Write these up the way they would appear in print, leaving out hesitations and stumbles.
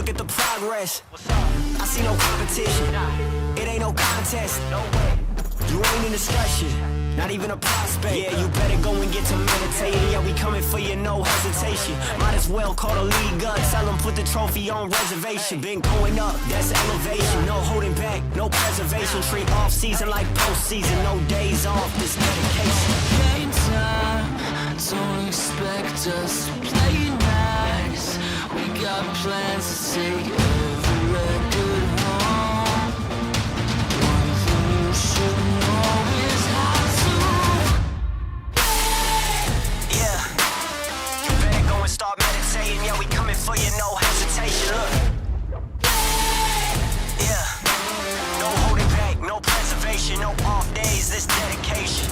look at the progress. I see no competition. It ain't no contest. You ain't in discussion, not even a prospect. Yeah, you better go and get to meditating. Yeah, we coming for you, no hesitation. Might as well call the league up. Tell them put the trophy on reservation. Been going up, that's elevation. No holding back, no preservation. Treat off season like postseason. No days off, this dedication. Game time, don't expect us to play nice. We got plans to take every record home. One thing you should know is how to play. Yeah, you better go and start meditating. Yeah, we coming for you, no hesitation. Look. Yeah, no holding back, no preservation, no off days, this dedication.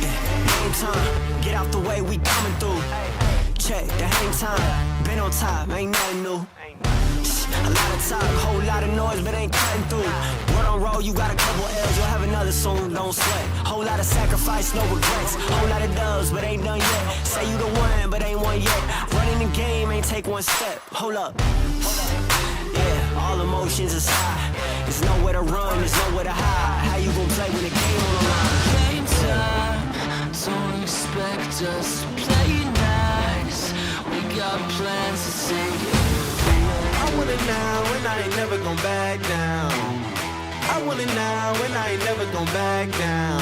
Game time, get out the way, we coming through. Check the hang time, been on top, ain't nothing new. A lot of talk, whole lot of noise, but ain't cutting through. Word on roll, you got a couple L's, you'll have another soon, don't sweat. Whole lot of sacrifice, no regrets. Whole lot of dubs, but ain't done yet. Say you the one, but ain't one yet. Running the game, ain't take one step. Hold up. Yeah, all emotions aside. There's nowhere to run, there's nowhere to hide. How you gon' play when the game on the line? Game time, don't expect us to play nice. We got plans to take it. I want it now and I ain't never gon' back down. I want it now and I ain't never gon' back down.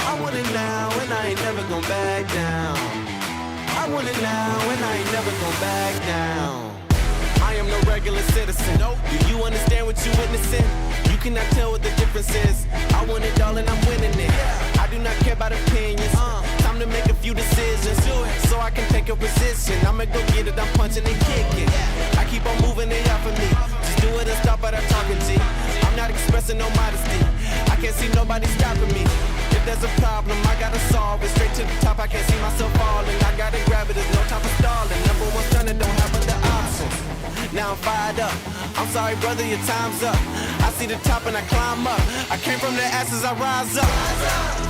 I want it now and I ain't never gon' back down. I want it now and I ain't never gon' back down. I am no regular citizen. Nope. Do you understand what you witnessing? You cannot tell what the difference is. I want it all and I'm winning it. I do not care about opinions. Time to make a few decisions so I can take a position. I'ma go get it, I'm punching and kicking. I keep on moving it out for me. Just do it and stop at talking G. I'm not expressing no modesty. I can't see nobody stopping me. If there's a problem, I gotta solve it. Straight to the top, I can't see myself falling. I gotta grab it, there's no time for stalling. Number one stunner, don't have other options. Now I'm fired up. I'm sorry, brother, your time's up. I see the top and I climb up. I came from the ashes, I rise up. Rise up,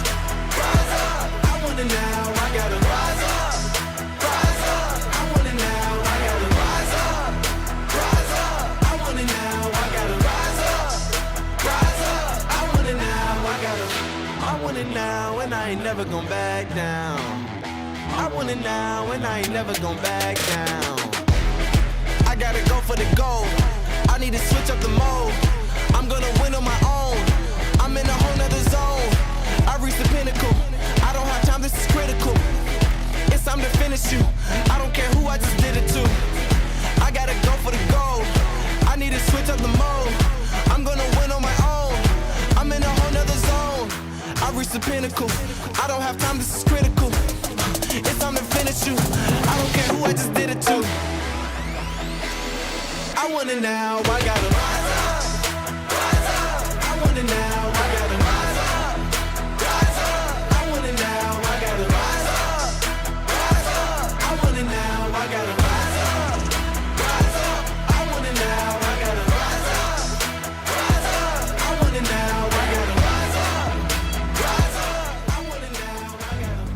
rise up. I want it now, I gotta rise up. Rise up. I want it now, I gotta rise up. Rise up. I want it now, I gotta rise up. Rise up. I want it now, I want it now, and I ain't never gon' back down. I want it now, and I ain't never gon' back down. I gotta go for the gold. I need to switch up the mode. I'm gonna win on my own. I'm in a whole nother zone. I reached the pinnacle. I don't have time, this is critical. It's time to finish you. I don't care who I just did it to. I gotta go for the gold. I need to switch up the mode. I'm gonna win on my own. I'm in a whole nother zone. I reached the pinnacle. I don't have time, this is critical. It's time to finish you. I don't care who I just did it to. I want it now, I gotta rise up, rise up. I want it now, I gotta rise up, rise up. I want it now, I gotta rise up, rise up. I want it now, I gotta rise up, rise up. I want it now, I gotta rise up, rise up. I want it now, I gotta rise up, rise up. I want it now, I gotta.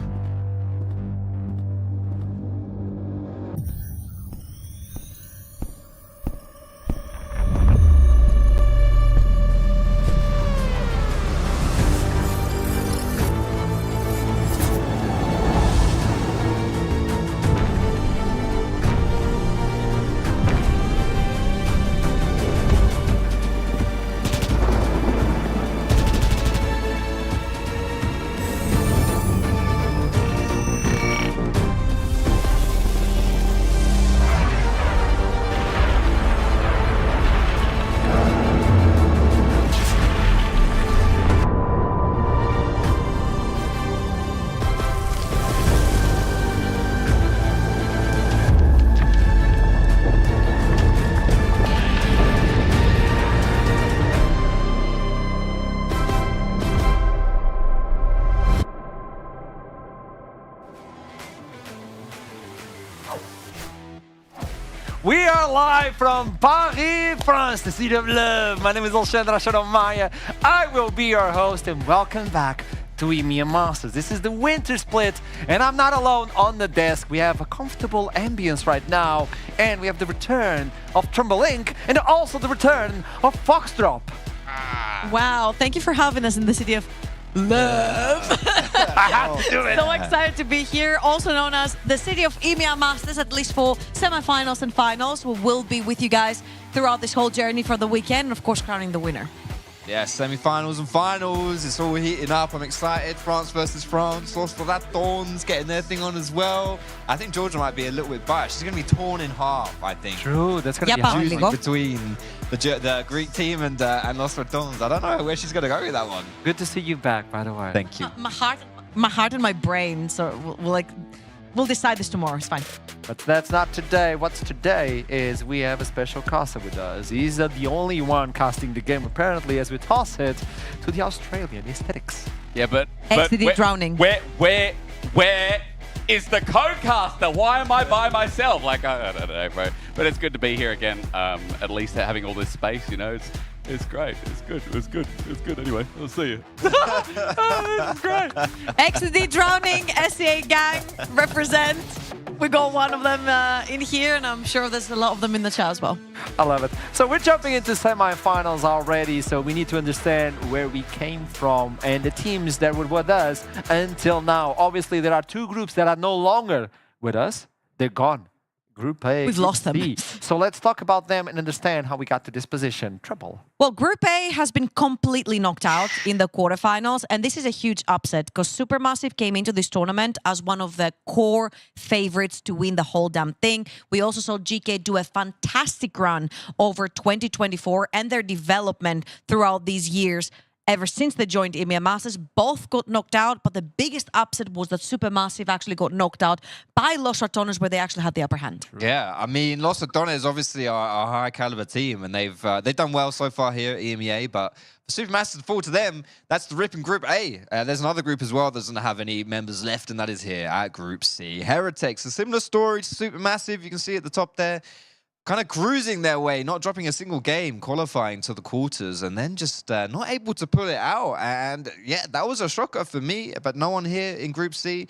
We are live from Paris, France, the city of love. My name is Alexandra Maya. I will be your host and welcome back to EMEA Masters. This is the winter split, and I'm not alone on the desk. We have a comfortable ambience right now, and we have the return of Trumbalink, and also the return of Foxdrop. Wow, thank you for having us in the city of love. I have to do it. So excited to be here, also known as the city of EMEA Masters, at least for semi-finals and finals. We will be with you guys throughout this whole journey for the weekend, and of course crowning the winner. Yeah, semi-finals and finals, it's all heating up. I'm excited. France versus France. Los Ratons getting their thing on as well. I think Georgia might be a little bit biased. She's going to be torn in half, I think. True, that's going to be Japan. a huge Go. Between the Greek team and Los Ratons. I don't know where she's going to go with that one. Good to see you back, by the way. Thank you. My heart and my brain. So we'll decide this tomorrow. It's fine. But that's not today. What's today is we have a special caster with us. He's the only one casting the game, apparently, as we toss it to the Australian Aesthetics. Yeah, but XDD drowning. Where is the co-caster? Why am I by myself? Like, I don't know, bro. But it's good to be here again. At least having all this space, you know, it's great. It's good. It's good. It's good. Anyway, I'll see you. This is great. XDD drowning, SCA gang represent. We got one of them in here, and I'm sure there's a lot of them in the chat as well. I love it. So we're jumping into semi-finals already, so we need to understand where we came from and the teams that were with us until now. Obviously, there are two groups that are no longer with us. They're gone. Group A, We've Group lost them. B. So let's talk about them and understand how we got to this position. Triple. Well, Group A has been completely knocked out in the quarterfinals, and this is a huge upset because Supermassive came into this tournament as one of the core favorites to win the whole damn thing. We also saw GK do a fantastic run over 2024 and their development throughout these years. Ever since they joined EMEA Masters, both got knocked out, but the biggest upset was that Supermassive actually got knocked out by Los Ratones, where they actually had the upper hand. Yeah, I mean, Los Ratones obviously are a high-caliber team, and they've done well so far here at EMEA, but for Supermassive to fall to them, that's the rip in Group A. There's another group as well that doesn't have any members left, and that is here at Group C. Heretics, a similar story to Supermassive, you can see at the top there. Kind of cruising their way, not dropping a single game, qualifying to the quarters, and then just not able to pull it out. And yeah, that was a shocker for me, but no one here in Group C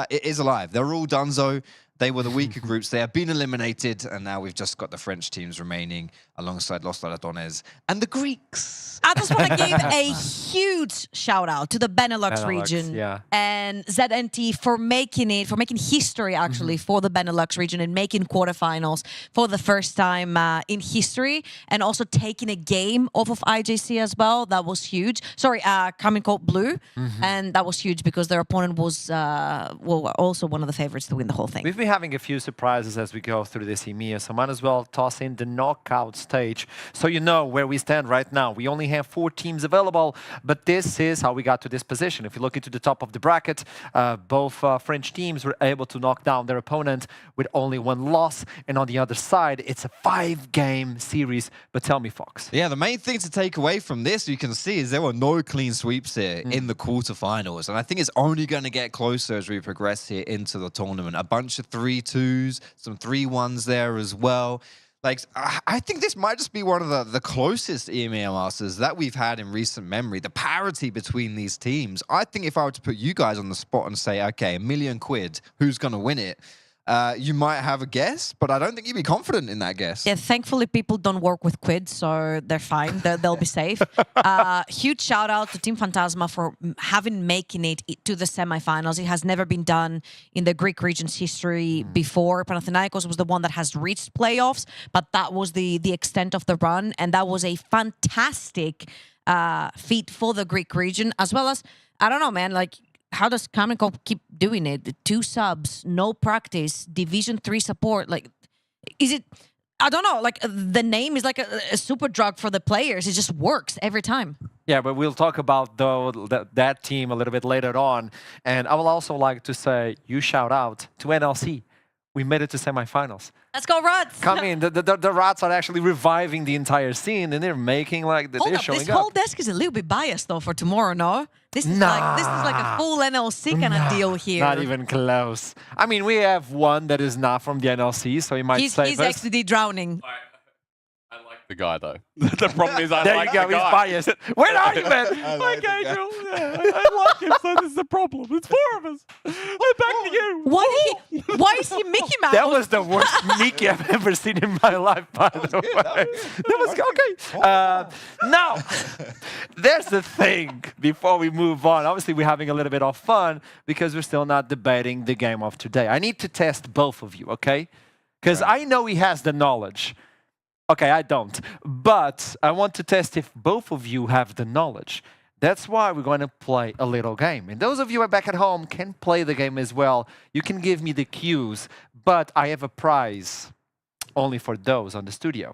is alive. They're all donezo. They were the weaker groups. They have been eliminated, and now we've just got the French teams remaining alongside Los Ratones and the Greeks. I just want to give a huge shout out to the Benelux region and ZNT for making history actually for the Benelux region and making quarterfinals for the first time in history, and also taking a game off of IJC as well. That was huge. Sorry, coming called Blue, and that was huge because their opponent was also one of the favorites to win the whole thing. We've been having a few surprises as we go through this EMEA, so might as well toss in the knockout stage so you know where we stand right now. We only have 4 teams available, but this is how we got to this position. If you look into the top of the bracket, both French teams were able to knock down their opponent with only 1 loss, and on the other side, it's a 5-game series. But tell me, Fox. Yeah, the main thing to take away from this, you can see, is there were no clean sweeps here in the quarterfinals, and I think it's only going to get closer as we progress here into the tournament. A bunch of 3-2s, some 3-1s there as well. Like, I think this might just be one of the closest EMEA Masters that we've had in recent memory. The parity between these teams. I think if I were to put you guys on the spot and say, okay, £1 million, who's going to win it? You might have a guess, but I don't think you'd be confident in that guess. Yeah, thankfully people don't work with quids, so they're fine. They'll be safe. Huge shout out to Team Phantasma for making it to the semifinals. It has never been done in the Greek region's history before. Panathinaikos was the one that has reached playoffs, but that was the extent of the run, and that was a fantastic feat for the Greek region, as well as, I don't know, man, like, how does Kamiko keep doing it? 2 subs, no practice, Division 3 support. Like, is it? I don't know. Like, the name is like a super drug for the players. It just works every time. Yeah, but we'll talk about that team a little bit later on. And I will also like to say, you shout out to NLC. We made it to semifinals. Let's go, Rats! Come in. The Rats are actually reviving the entire scene, and they're making like they're showing this up. whole desk is a little bit biased though for tomorrow, no? This is like a full NLC kind of deal here. Not even close. I mean, we have one that is not from the NLC, so he might save he's us. XDD drowning. I like the guy, though. The problem is I There like you go. the He's guy. biased. Where are you, man? Like Adriel. Yeah, I like him, so this is the problem. It's 4 of us. I'm back to you. Why is he Mickey Mouse? That was the worst Mickey I've ever seen in my life, by the way. That was okay. Now, there's the thing before we move on. Obviously, we're having a little bit of fun because we're still not debating the game of today. I need to test both of you, okay? Because I know he has the knowledge. Okay, I don't. But I want to test if both of you have the knowledge. That's why we're going to play a little game. And those of you who are back at home can play the game as well. You can give me the cues, but I have a prize only for those on the studio.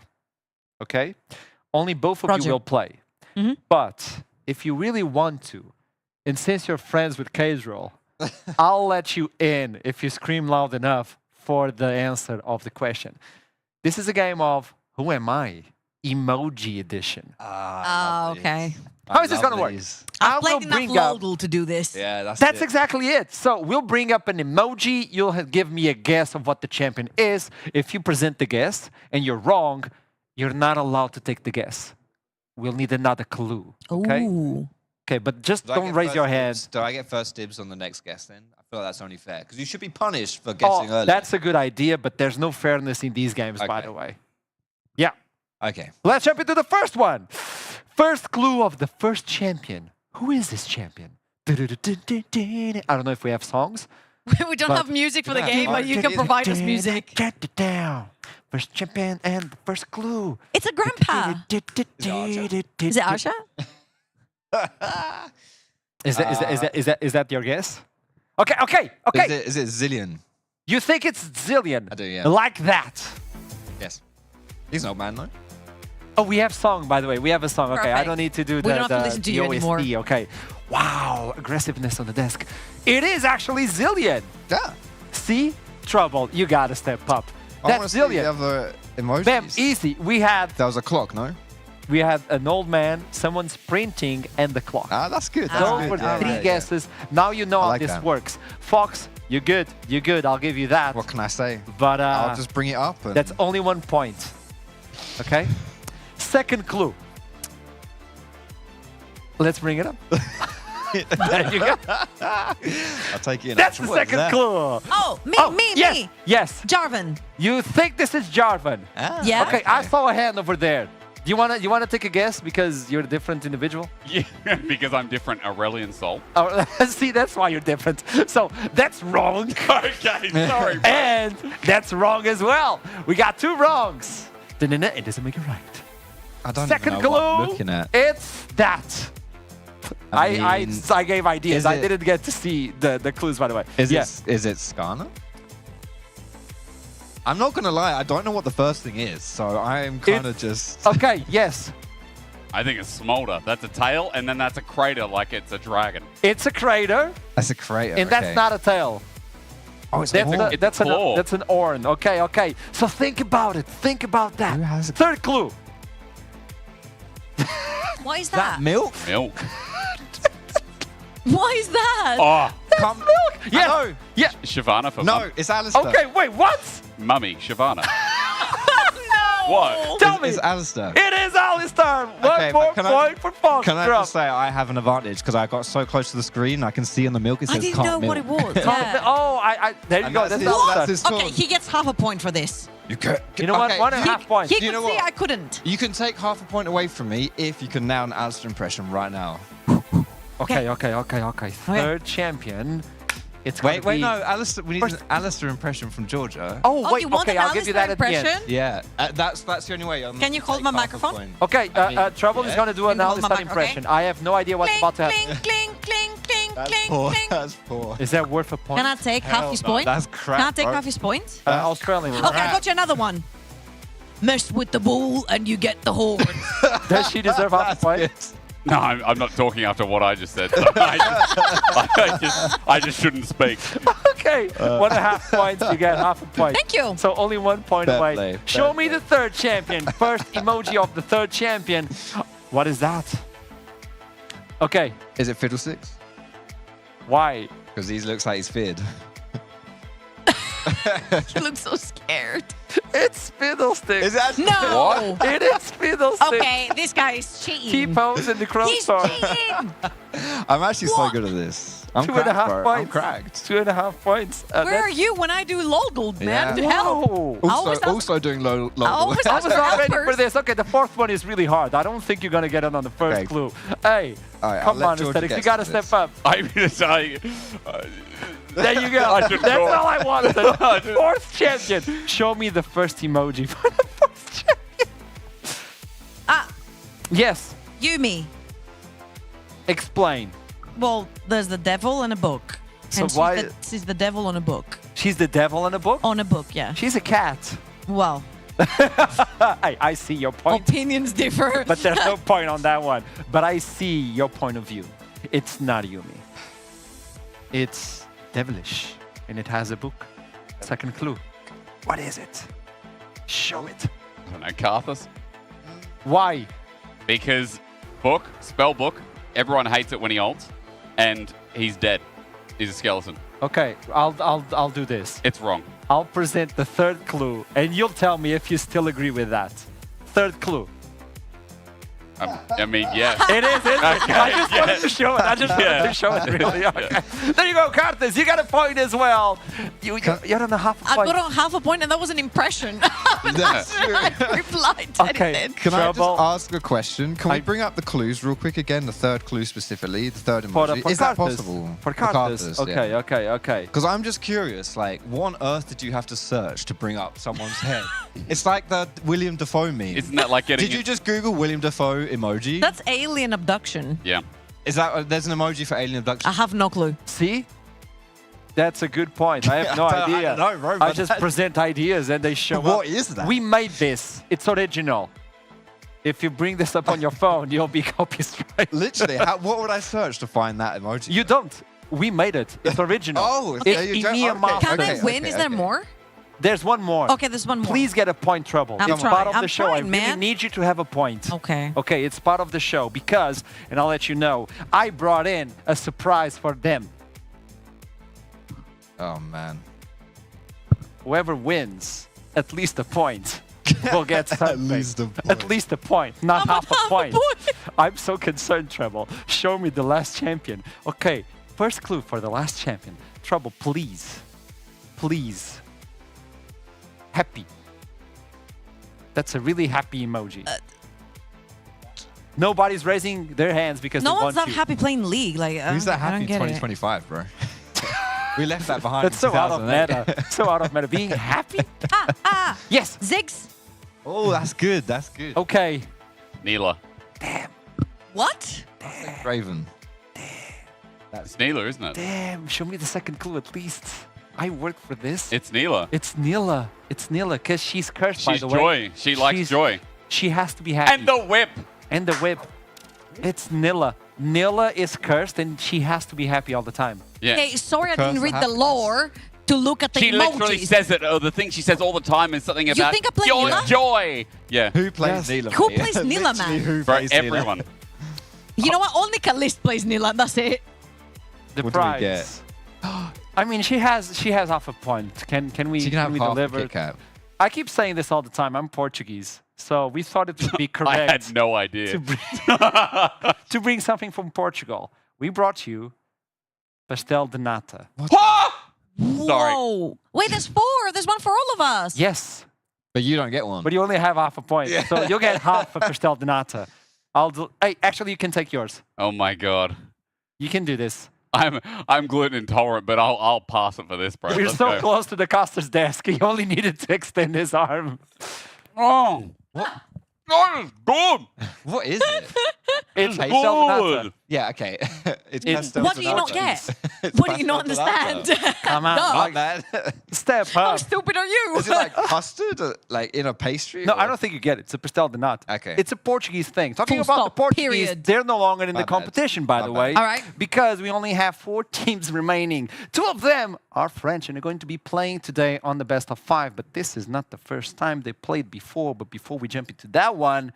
Okay? Only both of you will play. But if you really want to, and since you're friends with Casual, I'll let you in if you scream loud enough for the answer of the question. This is a game of Who Am I? Emoji edition. Oh, okay. How is this going to work? I've played enough Lodel to do this. Yeah, That's exactly it. So we'll bring up an emoji. You'll give me a guess of what the champion is. If you present the guess and you're wrong, you're not allowed to take the guess. We'll need another clue. Okay? Ooh. Okay, but just don't raise your hand. Do I get first dibs on the next guess then? I feel like that's only fair. Because you should be punished for guessing early. That's a good idea, but there's no fairness in these games, by the way. Yeah. Okay. Let's jump into the first one. First clue of the first champion. Who is this champion? I don't know if we have songs. We don't have music for the game, but you can provide us music. Get it down. First champion and the first clue. It's a grandpa. Is it Arsha? Is that your guess? Okay. Is it Zillion? You think it's Zillion? I do, yeah. Like that. Yes. He's an old man, though. Oh, we have song, by the way. We have a song. Okay, I Perfect. don't need to do We the don't have to listen to you OST. anymore. Okay. Wow, aggressiveness on the desk. It is actually Zillion. Yeah. See? Trouble. You gotta step up. I want That's to see the Zillion. other emojis. Bam, easy. We had That was a clock, no? an old man, someone sprinting, and the clock. Ah, that's good. Those were Yeah, three yeah, guesses. Now you know I how like this that. works. Fox, you're good. You're good. I'll give you that. What can I say? But I'll just bring it up. And that's only 1 point. Okay? Second clue. Let's bring it up. There you go. I'll take it in. That's the What is second that? clue. Oh, me. Yes. Jarvan. You think this is Jarvan? Ah, Yeah. Okay, I saw a hand over there. Do you wanna take a guess because you're a different individual? Yeah, because I'm different, Aurelian Soul. Oh, see, that's why you're different. So that's wrong. Okay, sorry. And that's wrong as well. We got 2 wrongs. It doesn't make it right. I don't Second even know what I'm clue. looking at. It's that. I mean, I gave ideas. is I it- didn't get to see the clues, by the way. Is Yes. it Skarner? I'm not gonna lie, I don't know what the first thing is, so I'm kind of just. Okay, yes. I think it's Smolder. That's a tail, and then that's a crater like it's a dragon. It's a crater, That's a crater. and that's not a tail. Oh, it's That's, more. that's, an, claw. that's an horn. Okay. So think about it. Think about that. Who has a- Third clue. Why is that that? milk. Milk. Why is that? Oh, Come. Milk. Yes. No. Yeah. Shavana for No, it's Alistair. Okay, wait, what? Mummy, Shavana. No. What? Tell me. It's Alistair. It is Alistair. Okay, 1 but more can I- point for Fox. Can I just say I have an advantage because I got so close to the screen, I can see on the milk it I says didn't can't know milk. what it was. Oh, Yeah. there you And go. that's That's his- Alistair. that's his Okay, tone. he gets half a point for this. You can. You know what? Okay, 1.5 points. He You could know see what? I couldn't. You can take half a point away from me if you can nail an Alistair impression right now. Okay. Third champion. It's Wait, gonna be... no, Alistair. We need First- an Alistair impression from Georgia. Oh, Oh, wait, you want okay, an I'll give you that Alistair at the end. impression? Yeah, that's the only way. Can you hold my microphone? Okay, Trouble is yeah. going to do an Can you hold my Alistair mic, okay? impression. I have no idea what's Cling, about to cling, happen. cling, cling, cling, That's cling, poor. cling. That's poor. Is that worth a point? Can I take half his point? That's crap. Can I take bro. half his point? Australian. Okay, I got you another one. Mess with the ball and you get the horn. Does she deserve half a That's point? good. No, I'm not talking after what I just said. So I just shouldn't speak. Okay, 1.5 points. You get half a point. Thank you. So only 1 point Fair away. play, Show fair me play. the third champion. First emoji of the third champion. What is that? Okay, Is it Fiddlesticks? why? Because he looks like he's feared. He looks so scared. It's Fiddlesticks. Is that No. It is Fiddlesticks. Okay, this guy is cheating. T-pose in the He's crossbar. cheating. I'm actually so What? good at this. I'm 2.5 cracked, bro. I'm points. cracked. 2.5 points. Where are you when I do Loggled, man? Yeah. Help. Whoa. I always ask- Also doing low. I always I ask was for not ready for helpers. this. Okay, the fourth one is really hard. I don't think you're going to get it on the first Okay. clue. Hey, All right, I'll come let on, George aesthetics. get You got to to step this. up. I mean, There you go. I should That's go. all I wanted. Fourth champion. Show me the first emoji for the fourth champion. Ah, Yes. Yumi. Explain. Well, there's the devil and a book. So And why- she's the devil on a book. She's the devil in a book? On a book, yeah. She's a cat. Well, I see your point. opinions differ. But there's no point on that one. But I see your point of view. It's not Yumi. It's devilish. And it has a book. Second clue. What is it? Show it. I don't know, Carthus. Why? Because book, spell book, everyone hates it when he ults, and he's dead. He's a skeleton. Okay, I'll do this. It's wrong. I'll present the third clue, and you'll tell me if you still agree with that. Third clue. I mean, yeah. It is, isn't it? Okay, I just wanted yes. to show it. I just wanted to show it, really. Okay. There you go, Carthus. You got a point as well. You're on a half a I point. got on half a point and that was an impression. That's true. I replied to Okay. it. Can I Trouble. just ask a question? Can we I- bring up the clues real quick again? The third clue specifically, the third For emoji. for Is that Carthus. possible? For Carthus. Okay. Because I'm just curious, like, what on earth did you have to search to bring up someone's head? It's like the William Dafoe meme. Isn't that like getting... Did you just Google William Dafoe emoji? That's alien abduction. Yeah. Is that there's an emoji for alien abduction? I have no clue. See? That's a good point. I have no I idea. don't know, bro, I but just that- present ideas and they show up. What is that? We made this. It's original. If you bring this up on your phone, you'll be copyrighted. Literally, what would I search to find that emoji? You don't. We made it. It's original. Oh, it's there you go. EMEA Okay, Master. Can okay, I win? Is there more? There's one more. Okay, there's one more. Please get a point, Trouble. I'm It's trying. part of the I'm show. I trying, really man. need you to have a point. Okay. Okay, it's part of the show because, and I'll let you know, I brought in a surprise for them. Oh man. Whoever wins at least a point will get something. least a point. At least a point, not How half about a point. half a point? I'm so concerned, Treble. Show me the last champion. Okay, first clue for the last champion. Treble, please. Please. Happy. That's a really happy emoji. Nobody's raising their hands because No they one's want that you. happy playing League. Like, Who's that I happy don't in get it. 2025, bro? We left that behind. That's in so out of 2008. meta. So out of meta. Being happy? Ah, Yes. Ziggs. Oh, that's good. That's good. Okay. Neela. What? Raven. It's Neela, isn't it? Damn, show me the second clue at least. I work for this. It's Neela. It's Nila. It's Nila because she's cursed, by She's the way. joy. She likes She's- joy. She has to be happy. And the whip. And the whip. It's Nila. Nila is cursed and she has to be happy all the time. Yeah. Hey, sorry I Because didn't read the happiness. lore to look at the She emojis. literally says it. Oh, the thing she says all the time is something about think I play your Neela? joy. Yeah. Who plays Yes. Neela? Who mate? plays Neela, Literally, man? Who Bro, plays Neela? everyone. You know what? Only Kalist plays Nila. That's it. The What do we prize. get? I mean, she has half a point. Can we She can have we half a deliver? Kit Kat. I keep saying this all the time. I'm Portuguese, so we thought it would be I correct had no idea. to bring something from Portugal. We brought you pastel de nata. Sorry. Whoa. Wait, there's 4. There's one for all of us. Yes, But you don't get one. but you only have half a point, so you'll get half a pastel de nata. Hey, actually, you can take yours. Oh my god. You can do this. I'm gluten intolerant, but I'll pass it for this, bro. We're Let's so go. close to the caster's desk. He only needed to extend his arm. Oh. What? That is good. What is it? It's It's pastel de nata. good. Yeah, okay. It's It- pastel What do you not tomato. get? It's What do you not pastel tomato. understand? Come on, Duh. Not bad. step How up. stupid are you? Is it like custard, like in a pastry? No, or- I don't think you get it. It's a pastel de nata. Okay. It's a Portuguese thing. Talking Full about stop, the Portuguese, period. they're no longer in My the bad. competition, by My the bad. way. All right. Because we only have 4 teams remaining. 2 of them are French and are going to be playing today on the best of 5. But this is not the first time they played before. But before we jump into that one,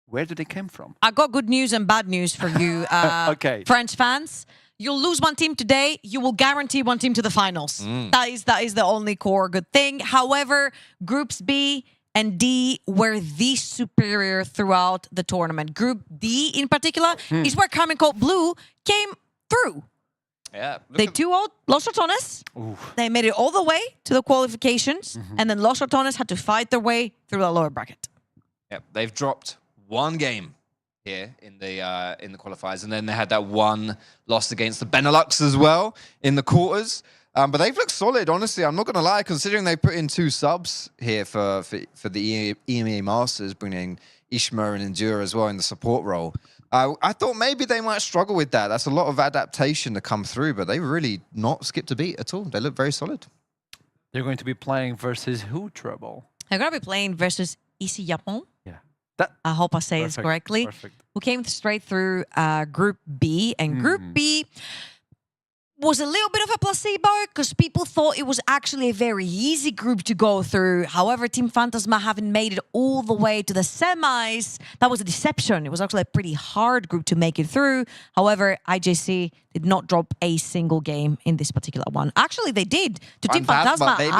where do they come from? I got good news and bad news for you, Okay. French fans. you'll lose one team today, you will guarantee one team to the finals. That is the only core good thing. However, groups B and D were the superior throughout the tournament. Group D in particular is where Carmen Cold Blue came through. Yeah. They 2-0 Los Ratones. They made it all the way to the qualifications, and then Los Ratones had to fight their way through the lower bracket. Yep, they've dropped one game here in the qualifiers, and then they had that one loss against the Benelux as well in the quarters. But they've looked solid, honestly. I'm not going to lie, considering they put in 2 subs here for the EMEA Masters, bringing Ishma and Endura as well in the support role. I thought maybe they might struggle with that. That's a lot of adaptation to come through, but they really not skipped a beat at all. They look very solid. They're going to be playing versus who, Trouble? They're going to be playing versus IJC Japon. Yeah. I hope I say this correctly. Perfect. Who came straight through Group B. And Group B was a little bit of a placebo because people thought it was actually a very easy group to go through. However, Team Fantasma having made it all the way to the semis, that was a deception. It was actually a pretty hard group to make it through. However, IJC did not drop a single game in this particular one. Actually, they did to Team Fantasma. Baby.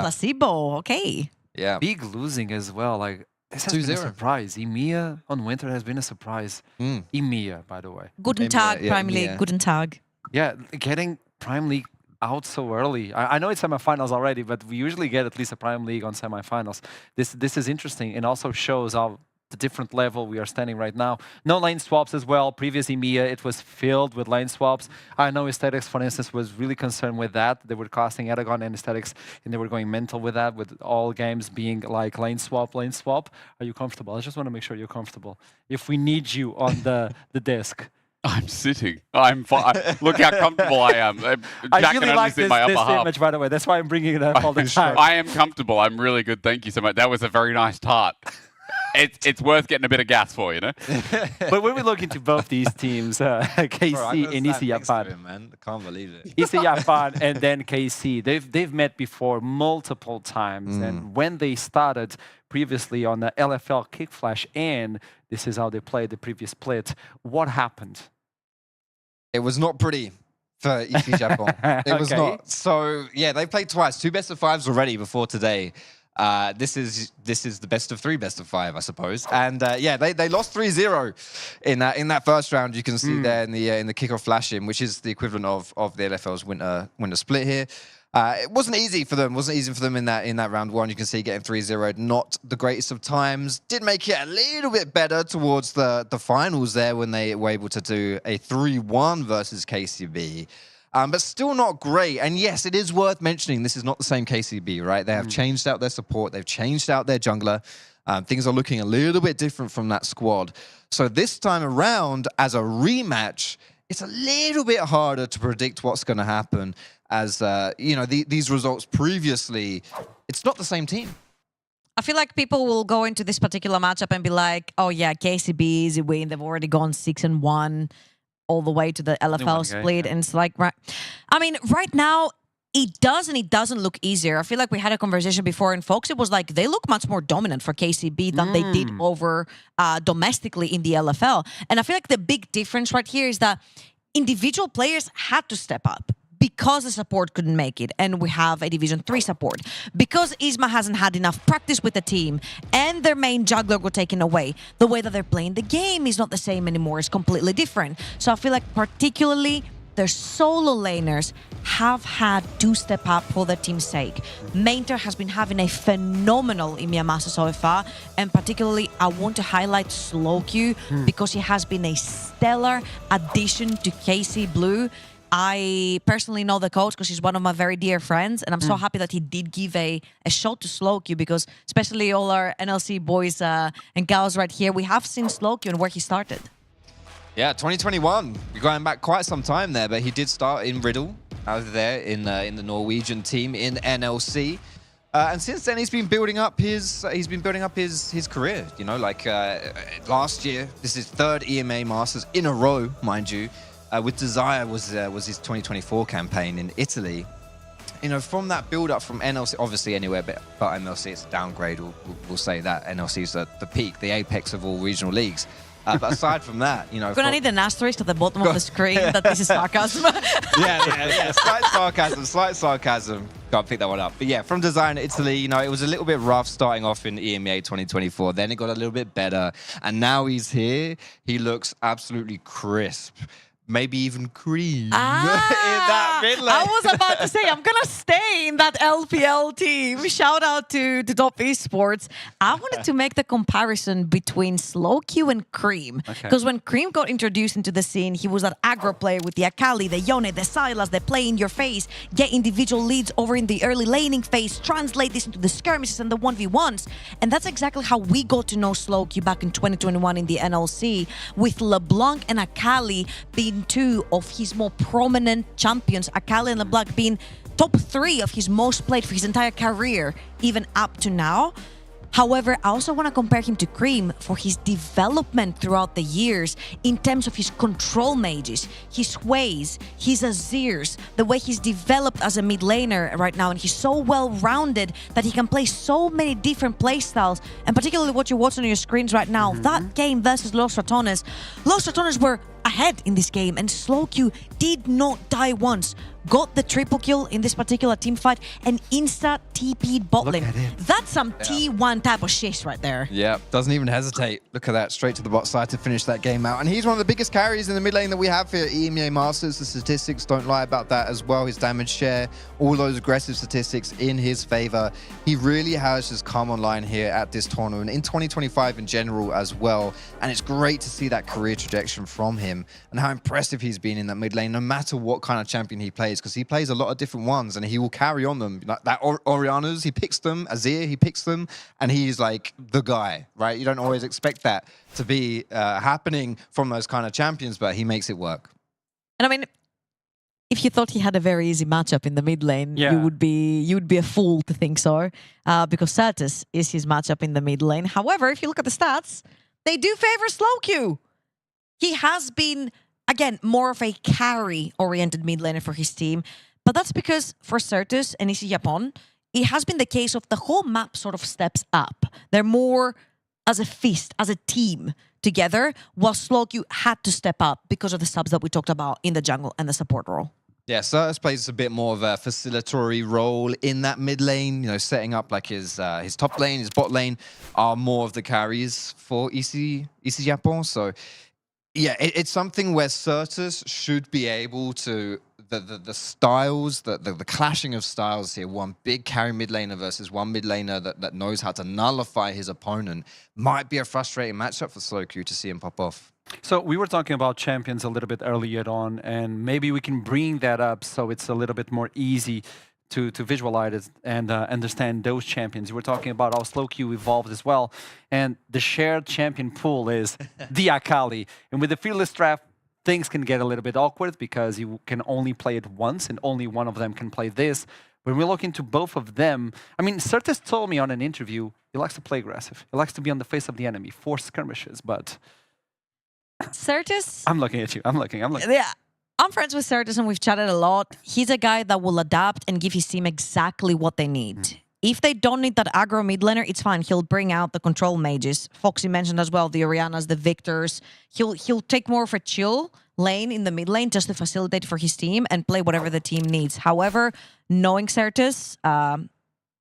Placebo. Okay. Yeah. Big losing as well. Like, this has been a 2-0. surprise. EMEA on winter has been a surprise. EMEA, by the way. Guten Tag, yeah, Prime League. yeah. Guten Tag. Yeah, getting Prime League out so early. I know it's semifinals already, but we usually get at least a Prime League on semifinals. This is interesting and also shows how the different level we are standing right now. No lane swaps as well. Previous EMEA, it was filled with lane swaps. I know Aesthetics, for instance, was really concerned with that. They were casting Aragon and Aesthetics, and they were going mental with that, with all games being like lane swap, lane swap. Are you comfortable? I just want to make sure you're comfortable. If we need you on the desk. I'm sitting. I'm fine. Look how comfortable I am. I Jack really can like only see this, my upper this half. image, by the way. That's why I'm bringing it up all the time. I am comfortable. I'm really good. Thank you so much. That was a very nice tart. It's worth getting a bit of gas for, you know? But when we look into both these teams, KC and IJC Japan. Man. I can't believe it. IJC Japan and then KC, they've met before multiple times. And when they started previously on the LFL Kick Flash, and this is how they played the previous split, what happened? It was not pretty for IJC Japan. It was Okay. not. So, yeah, they played twice. 2 best-of-5s already before today. This is the best-of-3, best-of-5, I suppose. And yeah, they lost 3-0 in that first round. You can see there in the kickoff flash-in, which is the equivalent of the LFL's winter split here. It wasn't easy for them. It wasn't easy for them in that round 1. You can see getting 3-0, not the greatest of times. Did make it a little bit better towards the finals there when they were able to do a 3-1 versus KCB. But still not great. And yes, it is worth mentioning this is not the same KCB, right? They have changed out their support. They've changed out their jungler. Things are looking a little bit different from that squad. So this time around, as a rematch, it's a little bit harder to predict what's going to happen as, you know, these results previously, it's not the same team. I feel like people will go into this particular matchup and be like, oh yeah, KCB, easy win. They've already gone 6-1. All the way to the LFL split, and it's like, right. I mean, right now it does and it doesn't look easier. I feel like we had a conversation before, and folks, it was like they look much more dominant for KCB than they did over domestically in the LFL. And I feel like the big difference right here is that individual players had to step up because the support couldn't make it, and we have a Division 3 support. Because Isma hasn't had enough practice with the team, and their main juggler got taken away, the way that they're playing the game is not the same anymore. It's completely different. So I feel like particularly their solo laners have had to step up for their team's sake. Mainter has been having a phenomenal EMEA Master so far, and particularly I want to highlight Slowq because he has been a stellar addition to KC Blue. I personally know the coach because he's one of my very dear friends, and I'm so happy that he did give a shot to Slowq because especially all our NLC boys and gals right here, we have seen Slowq and where he started. Yeah, 2021. We're going back quite some time there, but he did start in Riddle over there in the Norwegian team in NLC. And since then, he's been building up his career. You know, like last year, this is 3rd EMEA Masters in a row, mind you. With Desire was his 2024 campaign in Italy. You know, from that build-up from NLC, obviously anywhere but MLC, it's a downgrade. We'll say that NLC is the peak, the apex of all regional leagues. But aside from that, you know, We're gonna need an asterisk at the bottom of the screen that this is sarcasm. yeah, slight sarcasm. Can't pick that one up. But yeah, from Design Italy, you know, it was a little bit rough starting off in EMEA 2024. Then it got a little bit better, and now he's here. He looks absolutely crisp. Maybe even cream in that mid lane. I was about to say, I'm going to stay in that LPL team. Shout out to Top Esports. I wanted to make the comparison between Slowq and Cream. Because when Cream got introduced into the scene, he was that aggro player with the Akali, the Yone, the Sylas, the play in your face, get individual leads over in the early laning phase, translate this into the skirmishes and the 1v1s. And that's exactly how we got to know Slowq back in 2021 in the NLC, with LeBlanc and Akali being two of his more prominent champions, Akali and LeBlanc being top 3 of his most played for his entire career, even up to now. However, I also want to compare him to Cream for his development throughout the years in terms of his control mages, his ways, his Azirs, the way he's developed as a mid laner right now, and he's so well-rounded that he can play so many different playstyles, and particularly what you're watching on your screens right now, that game versus Los Ratones were ahead in this game, and Slowq did not die once. Got the triple kill in this particular team fight and insta TP'd bot lane. That's some T1 type of shit right there. Yeah, doesn't even hesitate. Look at that, straight to the bot side to finish that game out. And he's one of the biggest carries in the mid lane that we have here at EMEA Masters. The statistics don't lie about that as well. His damage share, all those aggressive statistics in his favor. He really has just come online here at this tournament, in 2025 in general as well. And it's great to see that career trajectory from him and how impressive he's been in that mid lane, no matter what kind of champion he plays, because he plays a lot of different ones and he will carry on them. Like that Oriana's, he picks them. Azir, he picks them, and he's like the guy, right? You don't always expect that to be happening from those kind of champions, but he makes it work. And I mean, if you thought he had a very easy matchup in the mid lane, you would be a fool to think so, because Certus is his matchup in the mid lane. However, if you look at the stats, they do favor Slowq. He has been, again, more of a carry-oriented mid laner for his team, but that's because for Certus and Easy Japan, it has been the case of the whole map sort of steps up. They're more as a fist, as a team together, while Slowq had to step up because of the subs that we talked about in the jungle and the support role. Yeah, Certus plays a bit more of a facilitatory role in that mid lane, you know, setting up like his top lane, his bot lane are more of the carries for Easy Japan. So yeah, it's something where Certus should be able to, the styles, the clashing of styles here, one big carry mid laner versus one mid laner that knows how to nullify his opponent, might be a frustrating matchup for Slowq to see him pop off. So we were talking about champions a little bit earlier on, and maybe we can bring that up so it's a little bit more easy to visualize it and understand those champions. We're talking about how Slowq evolved as well, and the shared champion pool is the Akali. And with the Fearless Draft, things can get a little bit awkward because you can only play it once and only one of them can play this. When we look into both of them, I mean, Certus told me on an interview, he likes to play aggressive. He likes to be on the face of the enemy, force skirmishes, but... Certus... I'm looking at you, I'm looking. Yeah. I'm friends with Certus and we've chatted a lot. He's a guy that will adapt and give his team exactly what they need. If they don't need that aggro mid laner, it's fine. He'll bring out the control mages. Foxy mentioned as well, the Orianas, the Victors. He'll take more of a chill lane in the mid lane just to facilitate for his team and play whatever the team needs. However, knowing Certus,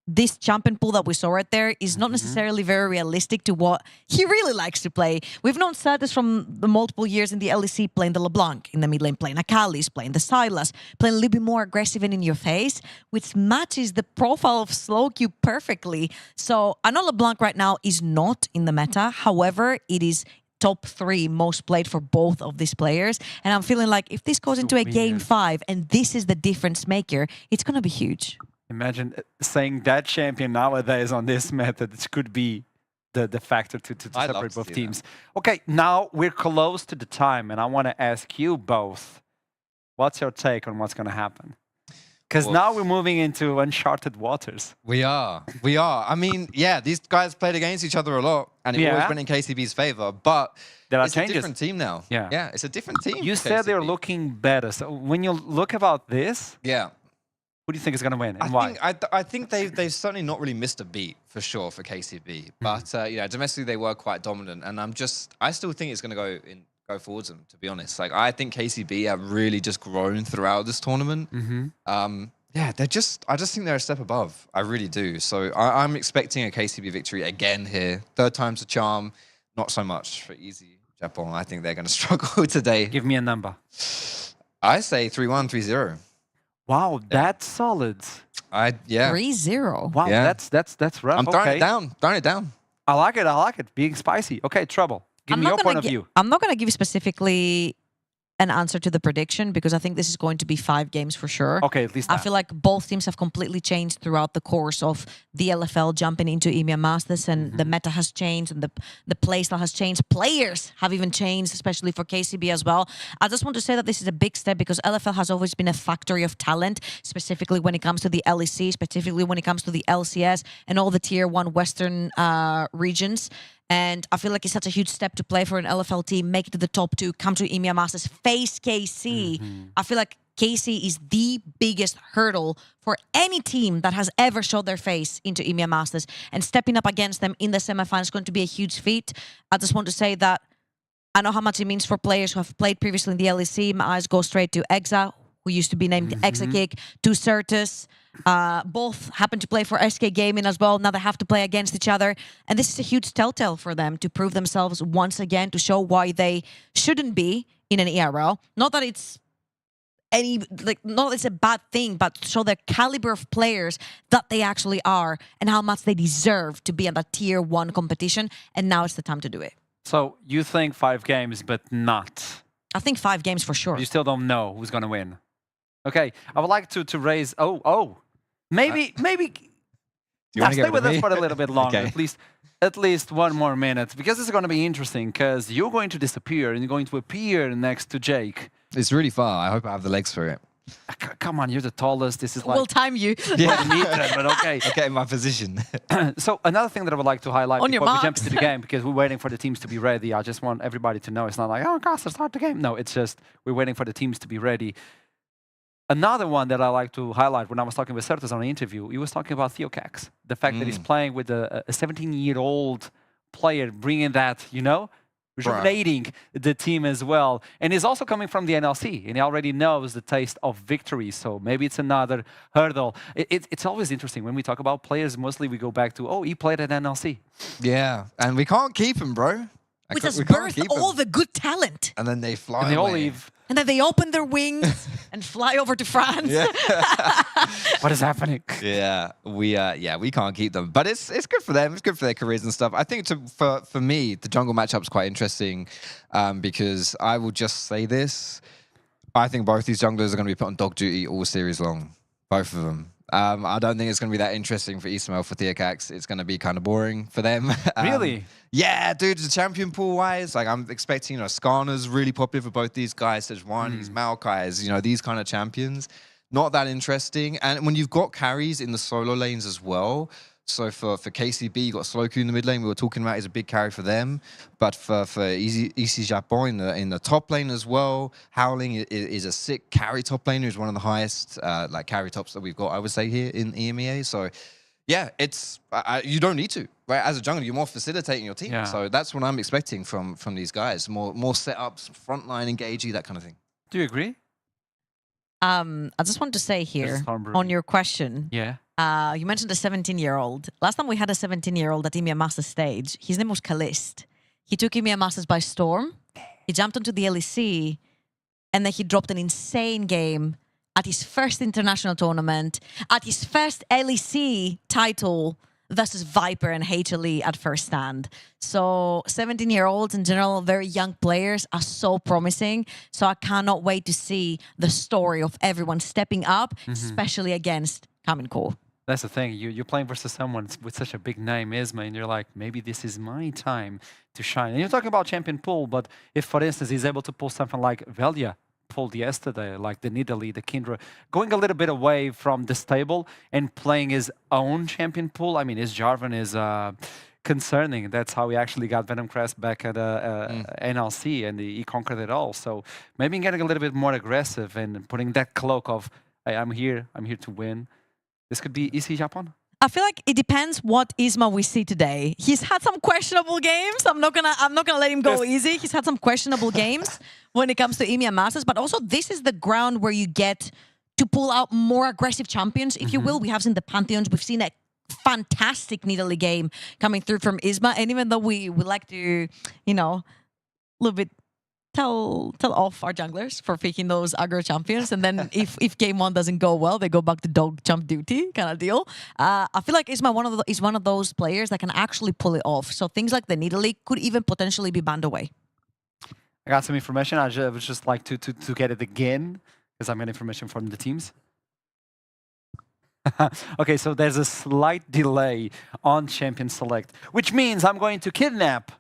this champion pool that we saw right there is not necessarily very realistic to what he really likes to play. We've known Certus from the multiple years in the LEC playing the LeBlanc in the mid lane, playing Akali's, playing the Sylas, playing a little bit more aggressive and in your face, which matches the profile of Slowq perfectly. So I know LeBlanc right now is not in the meta. However, it is top 3 most played for both of these players. And I'm feeling like if this goes into a game 5 and this is the difference maker, it's going to be huge. Imagine saying that champion nowadays on this method, it could be the factor to separate both teams. Okay, now we're close to the time, and I want to ask you both, what's your take on what's going to happen? Because now we're moving into uncharted waters. We are. I mean, yeah, these guys played against each other a lot, and it always went in KCB's favor, but it's a different team now. Yeah, it's a different team. You said they're looking better. So when you look about this, Who do you think is going to win and I why? think I think they've certainly not really missed a beat for sure for KCB, but domestically they were quite dominant, and I still think it's going to go forwards them, to be honest. Like, I think KCB have really just grown throughout this tournament. Yeah, I just think they're a step above. I really do. So I'm expecting a KCB victory again here. Third time's a charm. Not so much for easy Japan. I think they're going to struggle today. Give me a number. I say 3-1, 3-0. Wow, that's solid. 3-0. Wow, Yeah. that's rough. I'm throwing it down. I like it. Being spicy. Okay, Trouble. Give me your point of view. I'm not going to give specifically an answer to the prediction because I think this is going to be 5 games for sure. Okay, at least I that. feel like both teams have completely changed throughout the course of the LFL jumping into EMEA Masters, and the meta has changed and the playstyle has changed. Players have even changed, especially for KCB as well. I just want to say that this is a big step because LFL has always been a factory of talent, specifically when it comes to the LEC, specifically when it comes to the LCS and all the Tier 1 Western regions. And I feel like it's such a huge step to play for an LFL team, make it to the top 2, come to EMEA Masters, face KC. I feel like KC is the biggest hurdle for any team that has ever showed their face into EMEA Masters. And stepping up against them in the semifinals is going to be a huge feat. I just want to say that I know how much it means for players who have played previously in the LEC. My eyes go straight to Exa, who used to be named Exakick, to Certus. Both happen to play for SK Gaming as well. Now they have to play against each other. And this is a huge telltale for them to prove themselves once again, to show why they shouldn't be in an ERL. Not that it's not that it's a bad thing, but to show the caliber of players that they actually are and how much they deserve to be in that Tier 1 competition. And now it's the time to do it. So you think 5 games, but not. I think 5 games for sure. You still don't know who's going to win. Okay, I would like to raise... Maybe... Stay with us for a little bit longer, Okay. at least 1 more minute, because it's going to be interesting, because you're going to disappear and you're going to appear next to Jake. It's really far. I hope I have the legs for it. Come on, you're the tallest. This is like... We'll time you. but okay. Okay, in my position. So another thing that I would like to highlight On your before we jump marks. into the game, because we're waiting for the teams to be ready. I just want everybody to know it's not like, oh, gosh, let's start the game. No, it's just we're waiting for the teams to be ready. Another one that I like to highlight when I was talking with Certus on the interview, he was talking about Theocax. The fact that he's playing with a 17-year-old player, bringing that, rejuvenating the team as well. And he's also coming from the NLC, and he already knows the taste of victory. So maybe it's another hurdle. It's always interesting when we talk about players. Mostly we go back to, oh, he played at NLC. Yeah, and we can't keep him, bro. We just We can't birth keep all him. the good talent. And then they fly And they all away. leave. And then they open their wings and fly over to France. What is happening? Yeah, we can't keep them, but it's good for them. It's good for their careers and stuff. I think for me, the jungle matchup's quite interesting because I will just say this: I think both these junglers are going to be put on dog duty all series long, both of them. I don't think it's going to be that interesting for Ismail, for Theocax. It's going to be kind of boring for them. Really? Yeah, dude, the champion pool wise, like I'm expecting, Skarner's really popular for both these guys. Sejuani's, Maokai's, these kind of champions. Not that interesting. And when you've got carries in the solo lanes as well, so for KCB, you got Sloku in the mid lane. We were talking about, he's a big carry for them. But for Easy Japon in the top lane as well, Howling is a sick carry top laner. Who's one of the highest carry tops that we've got, I would say, here in EMEA. So yeah, it's you don't need to, right? As a jungler, you're more facilitating your team. Yeah. So that's what I'm expecting from these guys. More setups, frontline engaging, that kind of thing. Do you agree? I just want to say here Stormbrew. on your question. Yeah. You mentioned a 17-year-old. Last time we had a 17-year-old at EMEA Masters stage, his name was Kalist. He took EMEA Masters by storm. He jumped onto the LEC, and then he dropped an insane game at his first international tournament, at his first LEC title versus Viper and HLE at first stand. So 17-year-olds in general, very young players, are so promising. So I cannot wait to see the story of everyone stepping up, especially against Kaminko. That's the thing. You're playing versus someone with such a big name, Isma, and you're like, maybe this is my time to shine. And you're talking about champion pool, but if, for instance, he's able to pull something like Velia pulled yesterday, like the Nidalee, the Kindra, going a little bit away from the stable and playing his own champion pool. I mean, his Jarvan is concerning. That's how he actually got Venom Crest back at NLC, and he conquered it all. So maybe getting a little bit more aggressive and putting that cloak of hey, I'm here to win. This could be easy, Japan. I feel like it depends what IJC we see today. He's had some questionable games. I'm not gonna let him go easy. He's had some questionable games when it comes to EMEA Masters, but also this is the ground where you get to pull out more aggressive champions, if you will. We have seen the Pantheons. We've seen a fantastic Nidalee game coming through from IJC, and even though we like to, you know, a little bit tell off our junglers for picking those aggro champions, and then if game one doesn't go well, they go back to dog jump duty kind of deal. I feel like IJC is one of those players that can actually pull it off. So things like the Nidalee could even potentially be banned away. I got some information. I would just like to get it again because I'm getting information from the teams. Okay, so there's a slight delay on champion select, which means I'm going to kidnap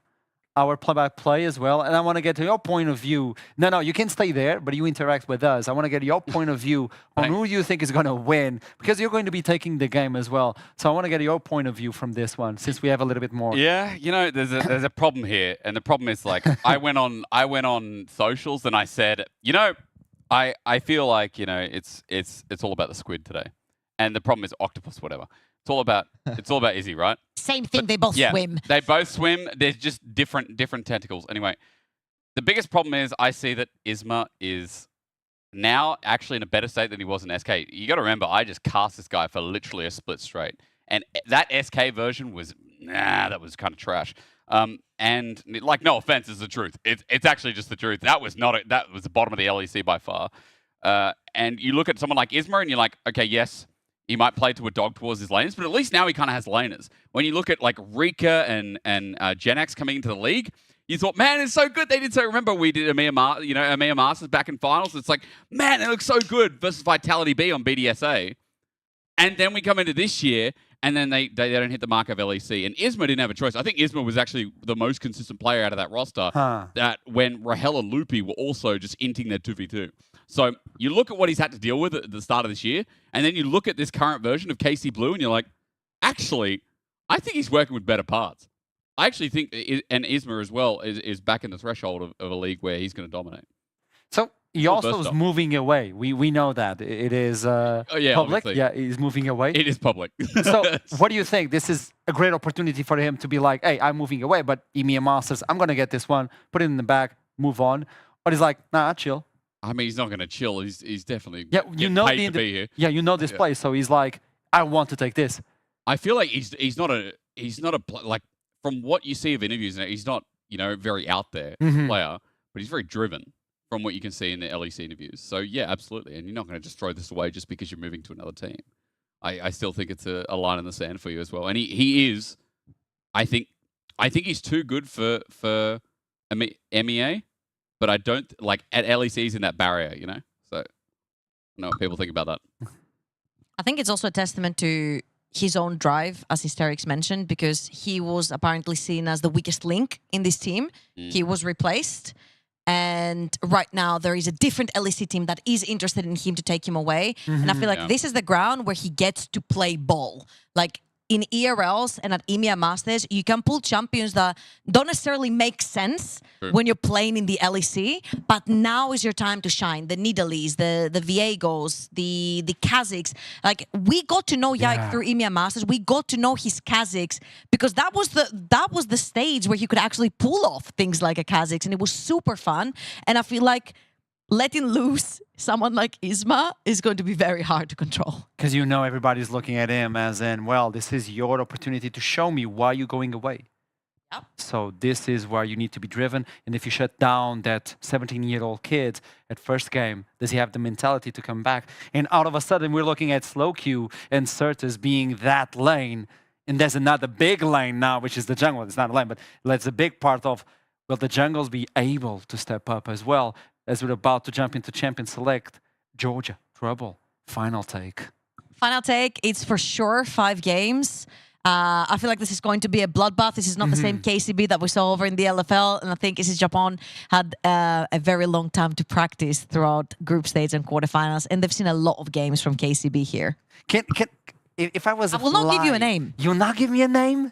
our play-by-play as well, and I want to get to your point of view. No, you can stay there, but you interact with us. I want to get your point of view on who you think is going to win, because you're going to be taking the game as well. So I want to get your point of view from this one, since we have a little bit more. Yeah, you know, there's a problem here, and the problem is like I went on socials and I said, you know, I feel like, you know, it's all about the squid today, and the problem is octopus, whatever. It's all about Izzy, right? Same thing. They both swim. They both swim. They're just different tentacles. Anyway, the biggest problem is I see that IJC is now actually in a better state than he was in SK. You got to remember, I just cast this guy for literally a split straight, and that SK version was that was kind of trash. And like, no offense, is the truth. It's actually just the truth. That was the bottom of the LEC by far. And you look at someone like IJC and you're like, okay, yes, he might play to a dog towards his laners, but at least now he kind of has laners. When you look at like Rika and Genax coming into the league, you thought, man, it's so good. They did so. Remember, we did EMEA Masters back in finals. It's like, man, they look so good versus Vitality B on BDSA. And then we come into this year, and then they don't hit the mark of LEC. And IJC didn't have a choice. I think IJC was actually the most consistent player out of that roster. That when Rahel and Loopy were also just inting their 2v2. So you look at what he's had to deal with at the start of this year, and then you look at this current version of KC Blue, and you're like, actually, I think he's working with better parts. I actually think, and IJC as well, is back in the threshold of a league where he's going to dominate. So he also is moving away. We know that. It is public. Obviously. Yeah, he's moving away. It is public. So what do you think? This is a great opportunity for him to be like, hey, I'm moving away, but EMEA Masters, I'm going to get this one, put it in the bag, move on. But he's like, nah, chill. I mean, he's not going to chill. He's definitely paid to be here. Yeah, you know this place, so he's like, I want to take this. I feel like he's not a like, from what you see of interviews, he's not, you know, very out there player, but he's very driven from what you can see in the LEC interviews. So yeah, absolutely. And you're not going to just throw this away just because you're moving to another team. I still think it's a line in the sand for you as well. And he is, I think he's too good for EMEA. But I don't, like, at LEC, he's in that barrier, you know? So, I know what people think about that. I think it's also a testament to his own drive, as Hysterix mentioned, because he was apparently seen as the weakest link in this team. He was replaced. And right now, there is a different LEC team that is interested in him to take him away. And I feel like this is the ground where he gets to play ball. Like, in ERLs and at EMEA Masters, you can pull champions that don't necessarily make sense when you're playing in the LEC, but now is your time to shine. The Nidalees, the Viegos, the Kazakhs. Like, we got to know Yike through EMEA Masters. We got to know his Kazakhs because that was the stage where he could actually pull off things like a Kazakhs, and it was super fun. And I feel like letting loose someone like IJC is going to be very hard to control. Because you know everybody's looking at him as in, well, this is your opportunity to show me why you're going away. Yep. So this is where you need to be driven. And if you shut down that 17-year-old kid at first game, does he have the mentality to come back? And out of a sudden, we're looking at Slow Q and Certus being that lane. And there's another big lane now, which is the jungle. It's not a lane, but that's a big part of, will the jungles be able to step up as well? As we're about to jump into Champion Select, Georgia, Trouble, final take. Final take, it's for sure 5 games. I feel like this is going to be a bloodbath. This is not the same KCB that we saw over in the LFL. And I think IJC Japan had a very long time to practice throughout group stage and quarterfinals. And they've seen a lot of games from KCB here. If I was I will not give you a name. You'll not give me a name? No.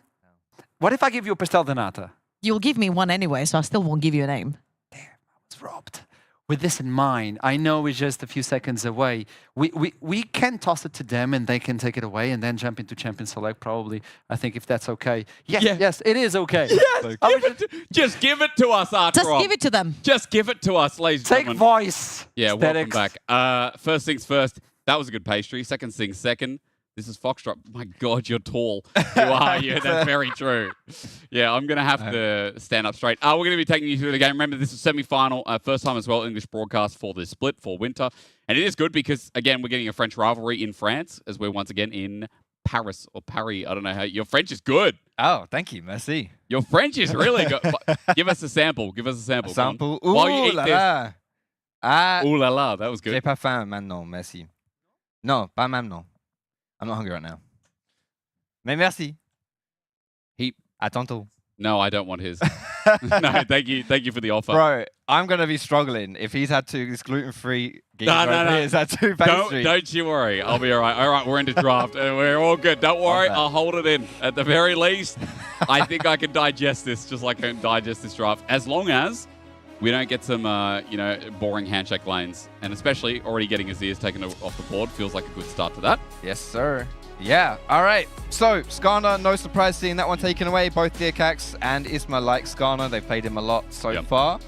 What if I give you a Pastel Donata? You'll give me one anyway, so I still won't give you a name. Damn, I was robbed. with this in mind, I know it's just a few seconds away. We can toss it to them and they can take it away and then jump into Champion Select probably. I think if that's okay. Yes, Yeah. yes, it is okay. Yes, just give it to us, Artron. Just give it to them. Just give it to us, ladies and Take gentlemen. voice. Yeah, aesthetics. welcome back. First things first, that was a good pastry. Second things second, this is Foxtrot. My God, you're tall. You are. Yeah, that's very true. Yeah, I'm going to have to stand up straight. We're going to be taking you through the game. Remember, this is semi-final. First time as well, English broadcast for this split for winter. And it is good because, again, we're getting a French rivalry in France as we're once again in Paris or Paris. I don't know how. Your French is good. Oh, thank you. Merci. Your French is really good. Give us a sample. Give us a sample. Come on. Sample. While you Ouh eat là this. là. Ah, Ooh la la, that was j'ai good. pas faim maintenant, merci. Non, pas maintenant. I'm not hungry right now. Mais merci. À tantôt. No, I don't want his. No, thank you for the offer. Bro, I'm going to be struggling if he's had to, this gluten-free geek No, right no, no. here has had two pastries. Don't you worry. I'll be all right. All right, we're into draft. We're all good. Don't worry. Okay. I'll hold it in. At the very least, I think I can digest this just like I can digest this draft. As long as we don't get some, boring handshake lanes. And especially already getting his ears taken off the board feels like a good start to that. Yes, sir. Yeah, all right. So, Skarner, no surprise seeing that one taken away. Both Deercax and Isma like Skarner. They've played him a lot so far.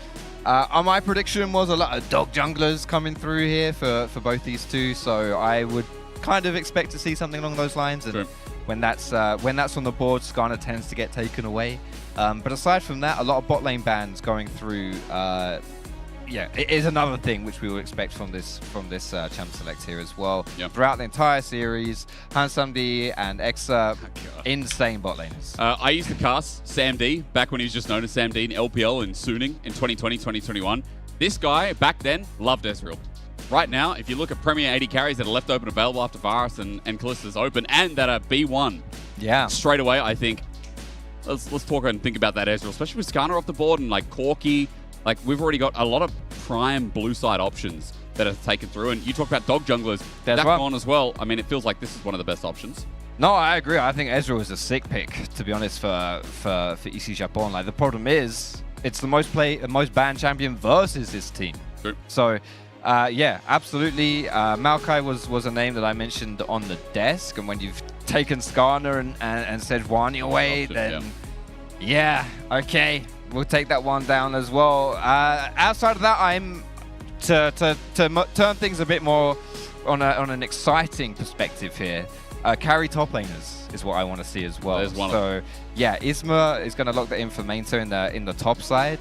My prediction was a lot of dog junglers coming through here for both these two. So I would kind of expect to see something along those lines. And when that's on the board, Skarner tends to get taken away. But aside from that, a lot of bot lane bans going through. Yeah, it is another thing which we will expect from this Champ Select here as well. Yep. Throughout the entire series, Hansamdi and Exa, insane bot laners. I used to cast Sam D back when he was just known as Sam D in LPL and Suning in 2020, 2021. This guy, back then, loved Ezreal. Right now, if you look at Premier 80 carries that are left open available after Varus and Callista's open and that are B1, Yeah. straight away, I think, let's talk and think about that Ezreal, especially with Skarner off the board and like Corki. Like, we've already got a lot of prime blue side options that are taken through. And you talk about dog junglers. That's gone as well. I mean, it feels like this is one of the best options. No, I agree. I think Ezreal is a sick pick, to be honest, for EC Japon. Like, the problem is, it's the most banned champion versus this team. True. So, yeah, absolutely. Maokai was a name that I mentioned on the desk. And when you've taken Skarner and said one away, then yeah, okay. We'll take that one down as well. Outside of that, I'm to turn things a bit more on an exciting perspective here. Carry top laners is what I want to see as well. There's one So yeah, Isma is going to lock that in for Mainto in the top side.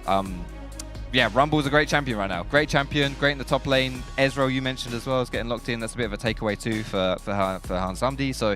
Yeah, Rumble's a great champion right now. Great champion, great in the top lane. Ezreal, you mentioned as well, is getting locked in. That's a bit of a takeaway too for Hansamdi. So.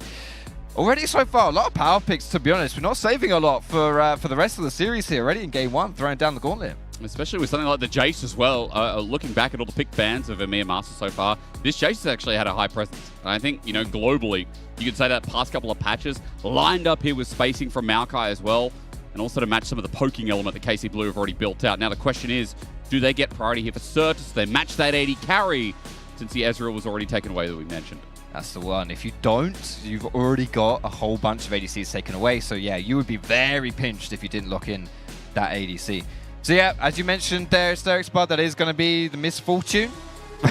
Already so far, a lot of power picks, to be honest. We're not saving a lot for the rest of the series here. Already in game one, throwing down the gauntlet. Especially with something like the Jace as well. Looking back at all the pick bans of EMEA Masters so far, this Jace has actually had a high presence. And I think, globally, you could say that past couple of patches, lined up here with spacing from Maokai as well, and also to match some of the poking element that KC Blue have already built out. Now the question is, do they get priority here for Certus? Do they match that 80 carry, since the Ezreal was already taken away that we mentioned? That's the one. If you don't, you've already got a whole bunch of ADCs taken away. So yeah, you would be very pinched if you didn't lock in that ADC. So yeah, as you mentioned there, Steric Spud, that is going to be the misfortune.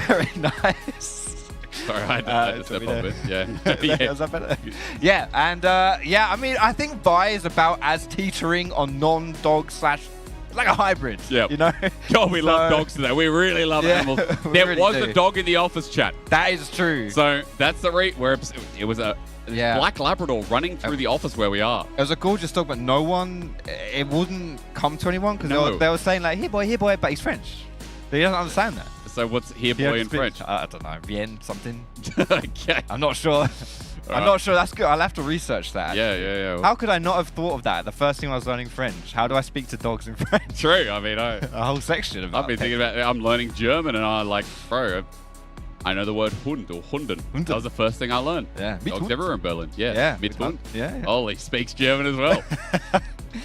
Very nice. Sorry, I had to step on it. Yeah. Is that better? Yeah, and yeah, I mean, I think Vi is about as teetering on non-dog / like a hybrid. Yeah. God, we love dogs today. We really love animals. There really was do. a dog in the office chat. That is true. So that's the where it was a black Labrador running through the office where we are. It was a gorgeous dog, but no one, it wouldn't come to anyone because they were saying like, here boy, but he's French. So he doesn't understand that. So what's here boy in French? I don't know, bien something. Okay. I'm not sure. I'm not sure. That's good. I'll have to research that. Yeah. How could I not have thought of that? The first thing I was learning French. How do I speak to dogs in French? True. I mean, a whole section about I've been thinking about. I'm learning German, and I like, bro. I know the word Hund or Hunden. That was the first thing I learned. Yeah. Dogs everywhere in Berlin. Yeah. Mithund. Yeah. Oh, he speaks German as well.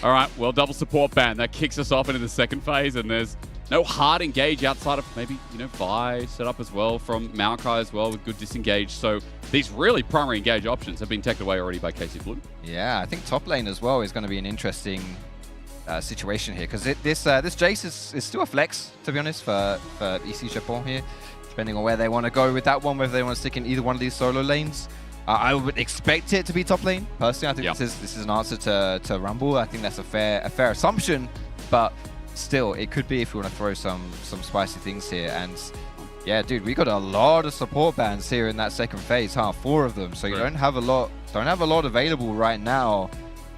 All right. Well, double support ban that kicks us off into the second phase, and there's no hard engage outside of maybe, Vi set up as well from Maokai as well with good disengage. So these really primary engage options have been taken away already by KC Blue. Yeah, I think top lane as well is going to be an interesting situation here, because this Jace is still a flex, to be honest, for EC Japon here, depending on where they want to go with that one, whether they want to stick in either one of these solo lanes. I would expect it to be top lane. Personally, I think this is an answer to Rumble. I think that's a fair assumption, but still, it could be if we want to throw some spicy things here. And yeah, dude, we got a lot of support bans here in that second phase, huh? 4 of them. So you don't have a lot available right now.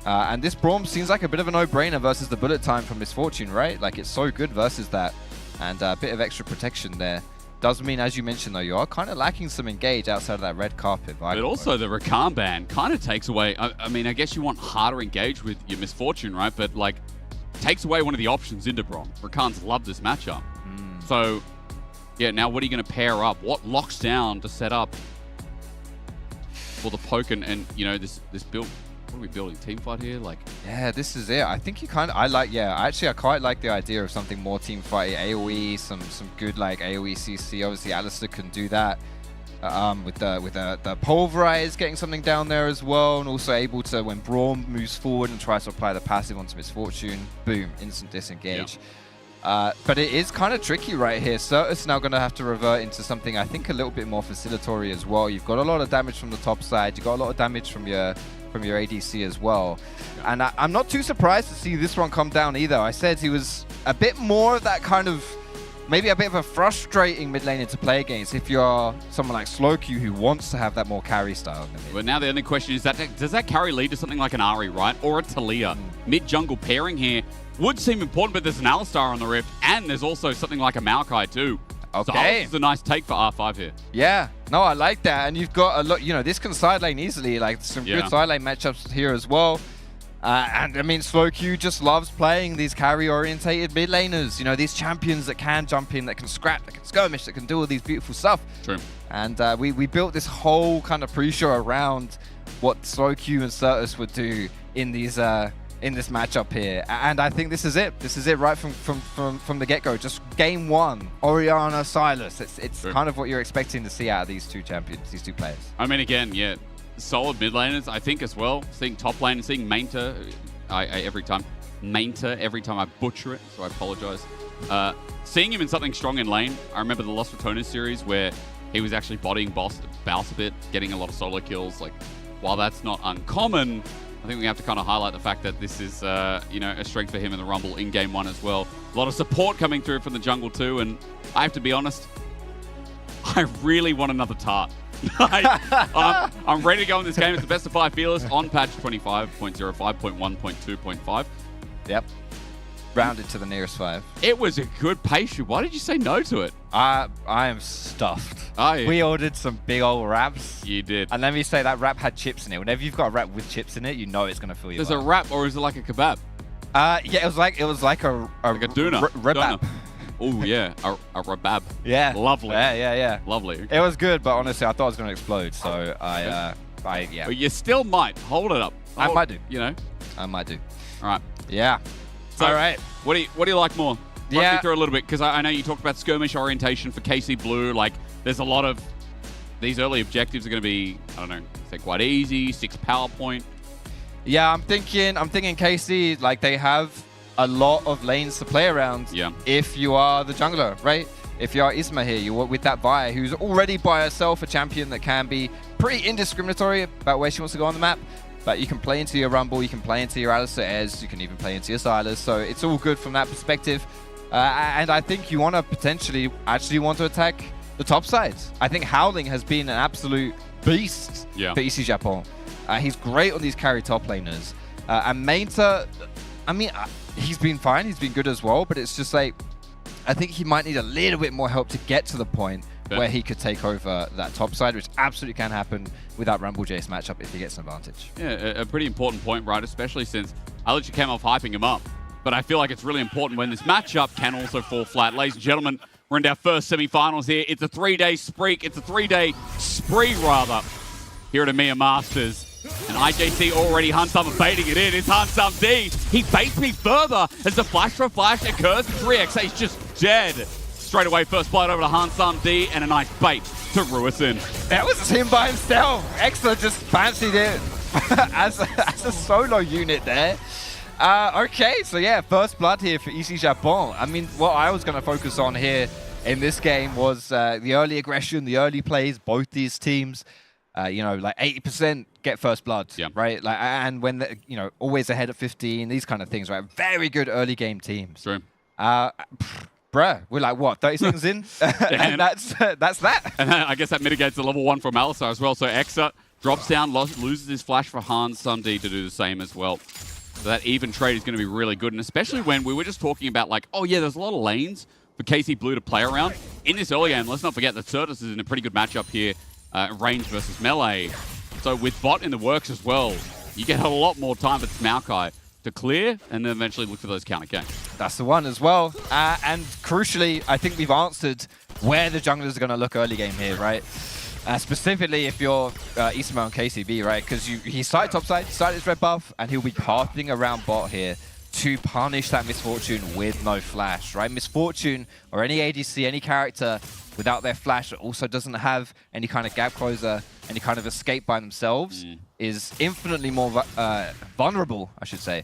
And this Braum seems like a bit of a no-brainer versus the bullet time from Misfortune, right? Like, it's so good versus that, and a bit of extra protection there. Does mean, as you mentioned, though, you are kind of lacking some engage outside of that red carpet vibe. But also the Rakan ban kind of takes away, I mean, I guess you want harder engage with your Misfortune, right? But, like, takes away one of the options into Braum. Rakan's loved this matchup. So, yeah, now what are you going to pair up? What locks down to set up for the poke and you know, this build? What are we building? Team fight here? Like, yeah, this is it. I think you kind of, I quite like the idea of something more team fight, AoE, some good like AoE CC. Obviously, Alistair can do that with the pulverize, getting something down there as well, and also able to, when Braum moves forward and tries to apply the passive onto Misfortune, boom, instant disengage. But it is kind of tricky right here. Certus now going to have to revert into something I think a little bit more facilitatory as well. You've got a lot of damage from the top side. You've got a lot of damage from your ADC as well. And I'm not too surprised to see this one come down either. I said he was a bit more of that kind of, maybe a bit of a frustrating mid laner to play against if you're someone like Slowq who wants to have that more carry style. But now the only question is, does that carry lead to something like an Ahri, right? Or a Talia? Mid-jungle pairing here would seem important, but there's an Alistar on the Rift, and there's also something like a Maokai too. Okay. So this is a nice take for R5 here. Yeah, no, I like that. And you've got a lot, you know, this can side lane easily, like some good side lane matchups here as well. And I mean, Slowq just loves playing these carry-orientated mid laners, you know, these champions that can jump in, that can scrap, that can skirmish, that can do all these beautiful stuff. True. And we built this whole kind of pre-show around what Slowq and Certus would do in these in this matchup here, and I think this is it. This is it right from the get-go. Just game one, Orianna, Sylas. It's kind of what you're expecting to see out of these two champions, these two players. I mean, again, yeah, solid mid laners, I think, as well. Seeing top lane and seeing Mainta, every time I butcher it, so I apologize. Seeing him in something strong in lane. I remember the Lost Returners series where he was actually bodying Bouse a bit, getting a lot of solo kills. Like, while that's not uncommon, I think we have to kind of highlight the fact that this is, you know, a strength for him in the Rumble in game one as well. A lot of support coming through from the jungle too, and I have to be honest, I really want another Tart. I'm ready to go in this game. It's the best of 5 fearless on patch 25.05.1.2.5. Yep. Rounded to the nearest 5. It was a good pastry. Why did you say no to it? I am stuffed. Oh, yeah. We ordered some big old wraps. You did. And let me say, that wrap had chips in it. Whenever you've got a wrap with chips in it, you know it's going to fill you up. There's a wrap, or is it like a kebab? Yeah, it was like a doona. Rabab. Oh yeah, a rabab. Yeah. Lovely. Yeah. Lovely. It was good, but honestly, I thought it was going to explode. So yeah. But you still might hold it up. I might do. You know. I might do. All right. Yeah. So, all right. What do you like more? Yeah. Run me through a little bit, because I know you talked about skirmish orientation for KC Blue. Like, there's a lot of these early objectives are going to be, I don't know, say quite easy. 6 power point. Yeah, I'm thinking KC, like, they have a lot of lanes to play around. Yeah. If you are the jungler, right? If you are Isma here, you work with that Vi, who's already by herself a champion that can be pretty indiscriminatory about where she wants to go on the map. But you can play into your Rumble, you can play into your Alistair Ez, you can even play into your Sylas. So it's all good from that perspective. And I think you want to potentially actually want to attack the top side. I think Howling has been an absolute beast for EC Japon. He's great on these carry top laners. And Mainta, I mean, he's been fine, he's been good as well, but it's just like, I think he might need a little bit more help to get to the point where he could take over that top side, which absolutely can happen with that Rumble Jace matchup if he gets an advantage. Yeah, a pretty important point, right? Especially since I literally came off hyping him up. But I feel like it's really important when this matchup can also fall flat. Ladies and gentlemen, we're into our first semi-finals here. It's a 3-day spree. It's a 3-day spree, rather, here at EMEA Masters. And IJC already Hansam baiting it in. It's Hansam D. He baits me further as the flash for flash occurs. 3x. He's just dead. Straight away, first blood over to Hansam D, and a nice bait to Ruiz in. That was him by himself. Exa just fancied it as a solo unit there. Okay, so yeah, first blood here for EC Japon. I mean, what I was going to focus on here in this game was the early aggression, the early plays, both these teams. You know, like 80% get first blood, right? Like, and when you know, always ahead at 15, these kind of things, right? Very good early game teams. True. Bruh, we're like what, 30 seconds in, and that's that. And I guess that mitigates the level 1 from Alistar as well. So Exa drops down, loses his flash for Hans Sundee to do the same as well. So that even trade is going to be really good, and especially when we were just talking about like, oh yeah, there's a lot of lanes for KC Blue to play around in this early game. Let's not forget that Certus is in a pretty good matchup here. Range versus melee. So with bot in the works as well, you get a lot more time for Maokai to clear and then eventually look for those counter ganks. That's the one as well. And crucially, I think we've answered where the junglers are going to look early game here, right? Specifically if you're Isma and KCB, right? Because he started topside, started his red buff, and he'll be pathing around bot here to punish that Misfortune with no flash, right? Misfortune or any ADC, any character without their flash that also doesn't have any kind of gap closer, any kind of escape by themselves, is infinitely more vulnerable, I should say,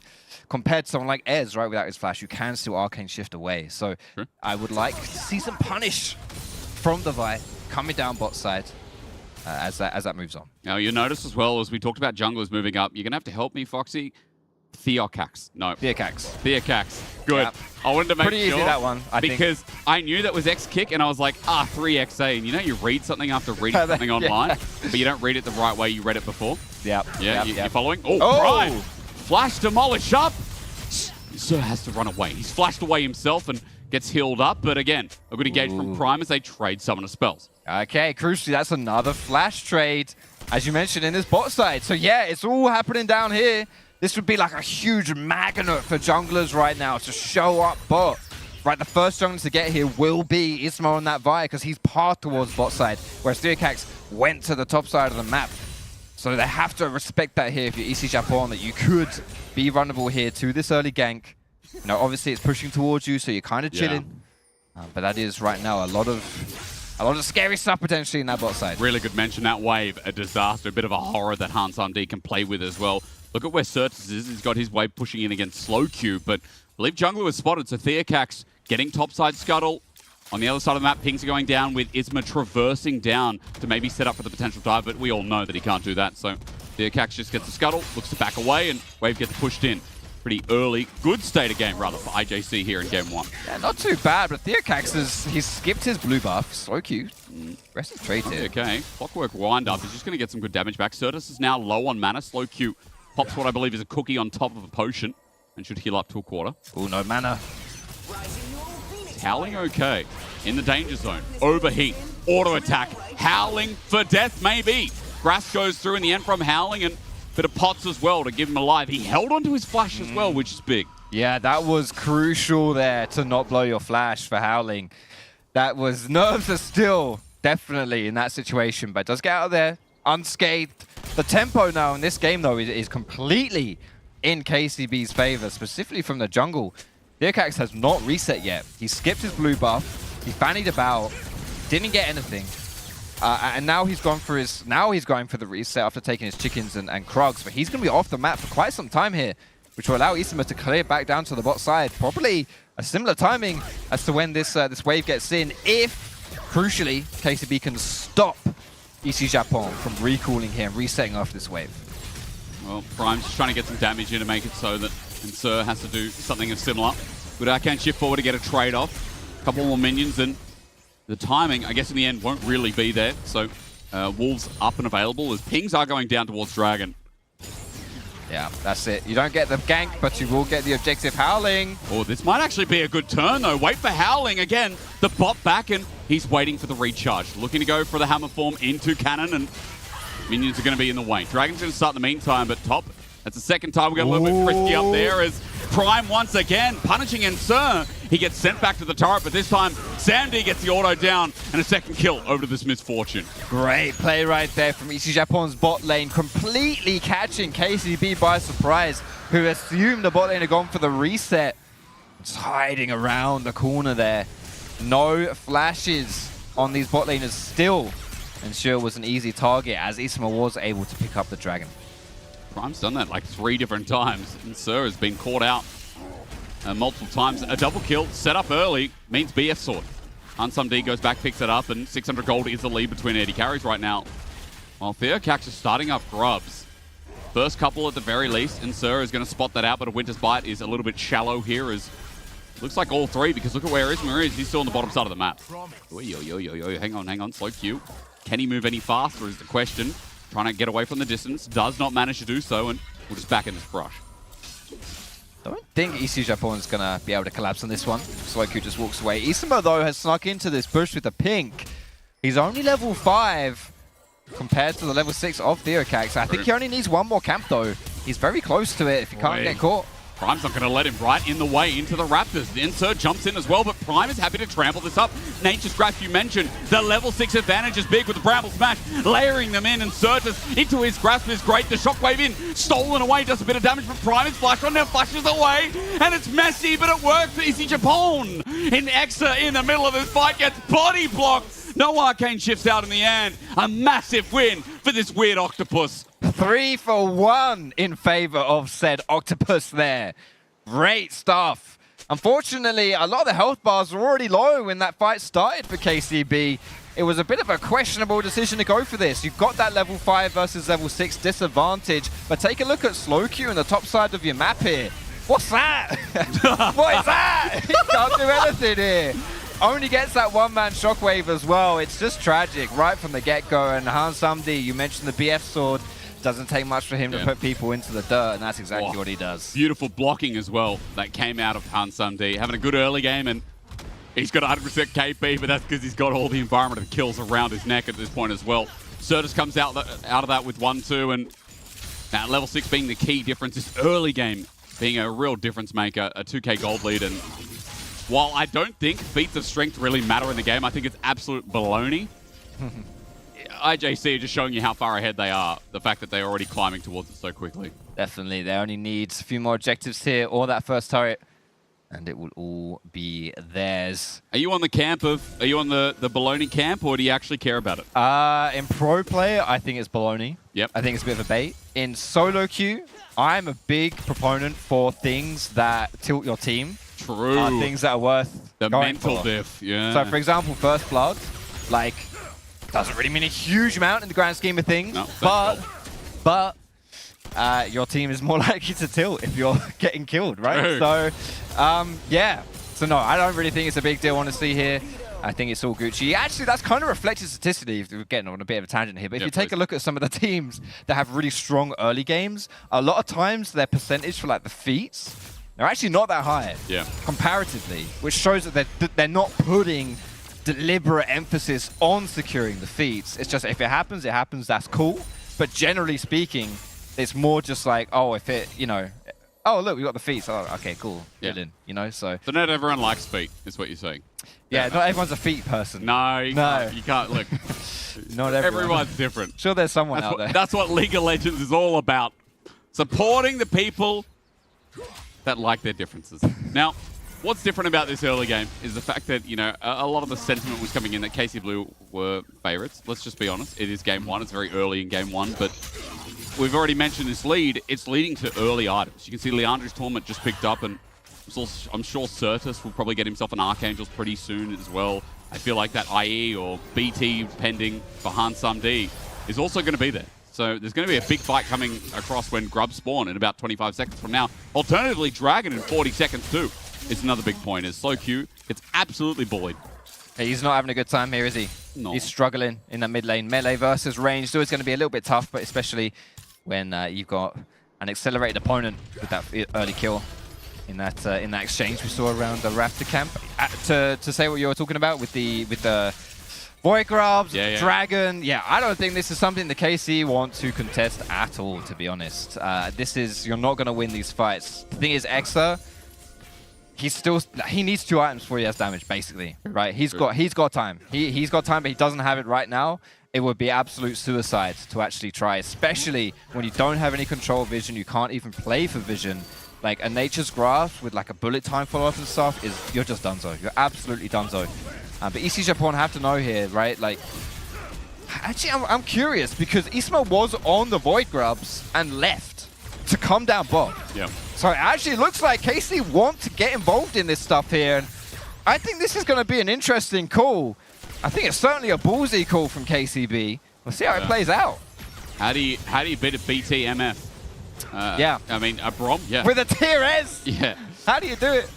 compared to someone like Ez, right? Without his flash, you can still arcane shift away. So I would like to see some punish from the Vi coming down bot side as that moves on. Now you notice as well, as we talked about junglers moving up, you're going to have to help me, Foxy. Theocax. No. Theocax. Good. Yep. I wanted to make Pretty sure. easy, that one, I think. Because I knew that was X kick, and I was like, 3XA. And you know, you read something after reading something online, but you don't read it the right way you read it before. Yep. Yeah, you're following? Oh, Prime! Flash demolish up! Sir has to run away. He's flashed away himself and gets healed up, but again, a good engage from Prime as they trade summoner spells. Okay, crucially, that's another flash trade, as you mentioned, in this bot side. So yeah, it's all happening down here. This would be like a huge magnet for junglers right now to show up bot. Right, the first jungler to get here will be Isma on that Vi because he's path towards bot side, whereas Theocax went to the top side of the map. So they have to respect that here if you're EC Japon, that you could be vulnerable here to this early gank. You know, obviously it's pushing towards you, so you're kind of chilling. But that is right now a lot of scary stuff potentially in that bot side. Really good mention, that wave, a disaster, a bit of a horror that Hans Sundee can play with as well. Look at where Certus is. He's got his wave pushing in against Slow Q, but I believe jungler was spotted, so Theocax getting topside scuttle. On the other side of the map, pings are going down with Isma traversing down to maybe set up for the potential dive, but we all know that he can't do that, so Theocax just gets the scuttle, looks to back away, and wave gets pushed in. Pretty early, good state of game rather for IJC here in game 1. Yeah, not too bad, but Theocax he's skipped his blue buff. So cute. Rest of trade here. Okay, Clockwork wind up. He's just going to get some good damage back. Certus is now low on mana. Slow Q pops what I believe is a cookie on top of a potion and should heal up to a quarter. Oh, no mana. Howling okay. In the danger zone. Overheat. Auto attack. Howling for death maybe. Grass goes through in the end from Howling and bit of pots as well to give him alive. He held onto his flash as well, which is big. Yeah, that was crucial there to not blow your flash for Howling. That was nerves are still definitely in that situation, but does get out of there unscathed. The tempo now in this game, though, is completely in KCB's favor, specifically from the jungle. Theocax has not reset yet. He skipped his blue buff. He fannied about, didn't get anything. And now he's gone for the reset after taking his chickens and Krugs, but he's going to be off the map for quite some time here, which will allow Isma to clear back down to the bot side. Probably a similar timing as to when this wave gets in, if, crucially, KCB can stop EC Japon from recalling here and resetting off this wave. Well, Prime's just trying to get some damage in to make it so that Sir has to do something similar. But I can shift forward to get a trade off. A couple more minions, and the timing, I guess, in the end, won't really be there. So, Wolves up and available as pings are going down towards Dragon. Yeah, that's it. You don't get the gank, but you will get the objective. Howling. Oh, this might actually be a good turn, though. Wait for Howling again. The bot back, and he's waiting for the recharge. Looking to go for the hammer form into cannon, and minions are going to be in the way. Dragon's going to start in the meantime, but top. That's the second time we're going a little bit frisky up there as Prime once again punishing Sir. He gets sent back to the turret, but this time Sandy gets the auto down and a second kill over to this Misfortune. Great play right there from EC Japon's bot lane, completely catching KCB by surprise, who assumed the bot lane had gone for the reset. Just hiding around the corner there. No flashes on these bot laners still. And sure was an easy target as Isma was able to pick up the dragon. Prime's done that like 3 different times, and Sir has been caught out multiple times. A double kill set up early means BF sword. Unsumd goes back, picks it up, and 600 gold is the lead between AD carries right now. While Theocax is starting up grubs. First couple at the very least, and Sir is going to spot that out, but a Winter's Bite is a little bit shallow here as looks like all 3, because look at where IJC is. He's still on the bottom side of the map. Hang on, slow Q. Can he move any faster is the question. Trying to get away from the distance, does not manage to do so, and we'll just back in this brush. I don't think EC Japon's going to be able to collapse on this one. Sloku just walks away. Isma, though, has snuck into this bush with a pink. He's only level 5 compared to the level 6 of Theocax. I think he only needs 1 more camp, though. He's very close to it if he can't get caught. Prime's not going to let him right in the way into the Raptors. The insert jumps in as well, but Prime is happy to trample this up. Nature's Grasp, you mentioned, the level 6 advantage is big with the Bramble Smash, layering them in, and Certus into his grasp is great. The Shockwave in, stolen away, does a bit of damage, but Prime is flashed on, now flashes away, and it's messy, but it works for EC Japan. In Exa, in the middle of this fight, gets body blocked. No arcane shifts out in the end. A massive win for this weird octopus. 3 for 1 in favor of said octopus there. Great stuff. Unfortunately, a lot of the health bars were already low when that fight started for KCB. It was a bit of a questionable decision to go for this. You've got that level 5 versus level 6 disadvantage, but take a look at slow Q on the top side of your map here. What's that? What is that? He can't do anything here. Only gets that one-man shockwave as well. It's just tragic right from the get-go. And Hansumdi, you mentioned the BF sword. Doesn't take much for him to put people into the dirt, and that's exactly what he does. Beautiful blocking as well that came out of Hansumdi. Having a good early game, and he's got 100% KP, but that's because he's got all the environment of kills around his neck at this point as well. Certus comes out of that with 1-2, and that level 6 being the key difference. This early game being a real difference maker, a 2k gold lead. And while I don't think feats of strength really matter in the game, I think it's absolute baloney. IJC are just showing you how far ahead they are. The fact that they're already climbing towards it so quickly. Definitely. They only need a few more objectives here or that first turret, and it will all be theirs. Are you on the camp of, are you on the baloney camp, or do you actually care about it? In pro play, I think it's baloney. Yep. I think it's a bit of a bait. In solo queue, I'm a big proponent for things that tilt your team. True. Things that are worth the going mental for. diff, yeah. So, for example, First Blood, like, doesn't really mean a huge amount in the grand scheme of things, no, but your team is more likely to tilt if you're getting killed, right? True. So, yeah. So, no, I don't really think it's a big deal, honestly, here. I think it's all Gucci. Actually, that's kind of reflected statistically, if we're getting on a bit of a tangent here, but if you take a look at some of the teams that have really strong early games, a lot of times their percentage for, like, the feats, they're actually not that high, comparatively, which shows that they're not putting deliberate emphasis on securing the feats. It's just, if it happens, that's cool. But generally speaking, it's more just like, oh, if it, you know, oh, look, we got the feats. Oh, okay, cool. Brilliant, you know, so not everyone likes feet, is what you're saying. Yeah, not everyone's a feet person. No, you can't look. Not everyone. Everyone's different. Sure, there's someone out there. That's what League of Legends is all about. Supporting the people that like their differences. Now, what's different about this early game is the fact that, you know, a lot of the sentiment was coming in that KC Blue were favorites. Let's just be honest. It is game 1. It's very early in game 1, but we've already mentioned this lead. It's leading to early items. You can see Leandra's Torment just picked up, and I'm sure Certus will probably get himself an Archangels pretty soon as well. I feel like that IE or BT pending for Hansumd is also going to be there. So there's going to be a big fight coming across when Grubs spawn in about 25 seconds from now. Alternatively, Dragon in 40 seconds too. It's another big point. Is Slow Q gets absolutely bullied. Hey, he's not having a good time here, is he? No. He's struggling in that mid lane. Melee versus range is always going to be a little bit tough, but especially when you've got an accelerated opponent with that early kill in that exchange we saw around the Raptor camp. To say what you were talking about with the Void Grubs, Dragon. Yeah, I don't think this is something the KC want to contest at all, to be honest. You're not going to win these fights. The thing is, Exa, he needs 2 items before he has damage, basically, right? He's got time. He's got time, but he doesn't have it right now. It would be absolute suicide to actually try, especially when you don't have any control vision. You can't even play for vision. Like a Nature's Grasp with like a bullet time follow-up and stuff you're just donezo. You're absolutely donezo. But EC Japan have to know here, right? Like, actually, I'm curious because Isma was on the Void Grubs and left. to come down bot. Yeah. So it actually looks like KC want to get involved in this stuff here. And I think this is going to be an interesting call. I think it's certainly a ballsy call from KCB. We'll see how it plays out. How do you beat a BTMF? Yeah. I mean, a Brom? Yeah. With a tier S? Yeah. How do you do it?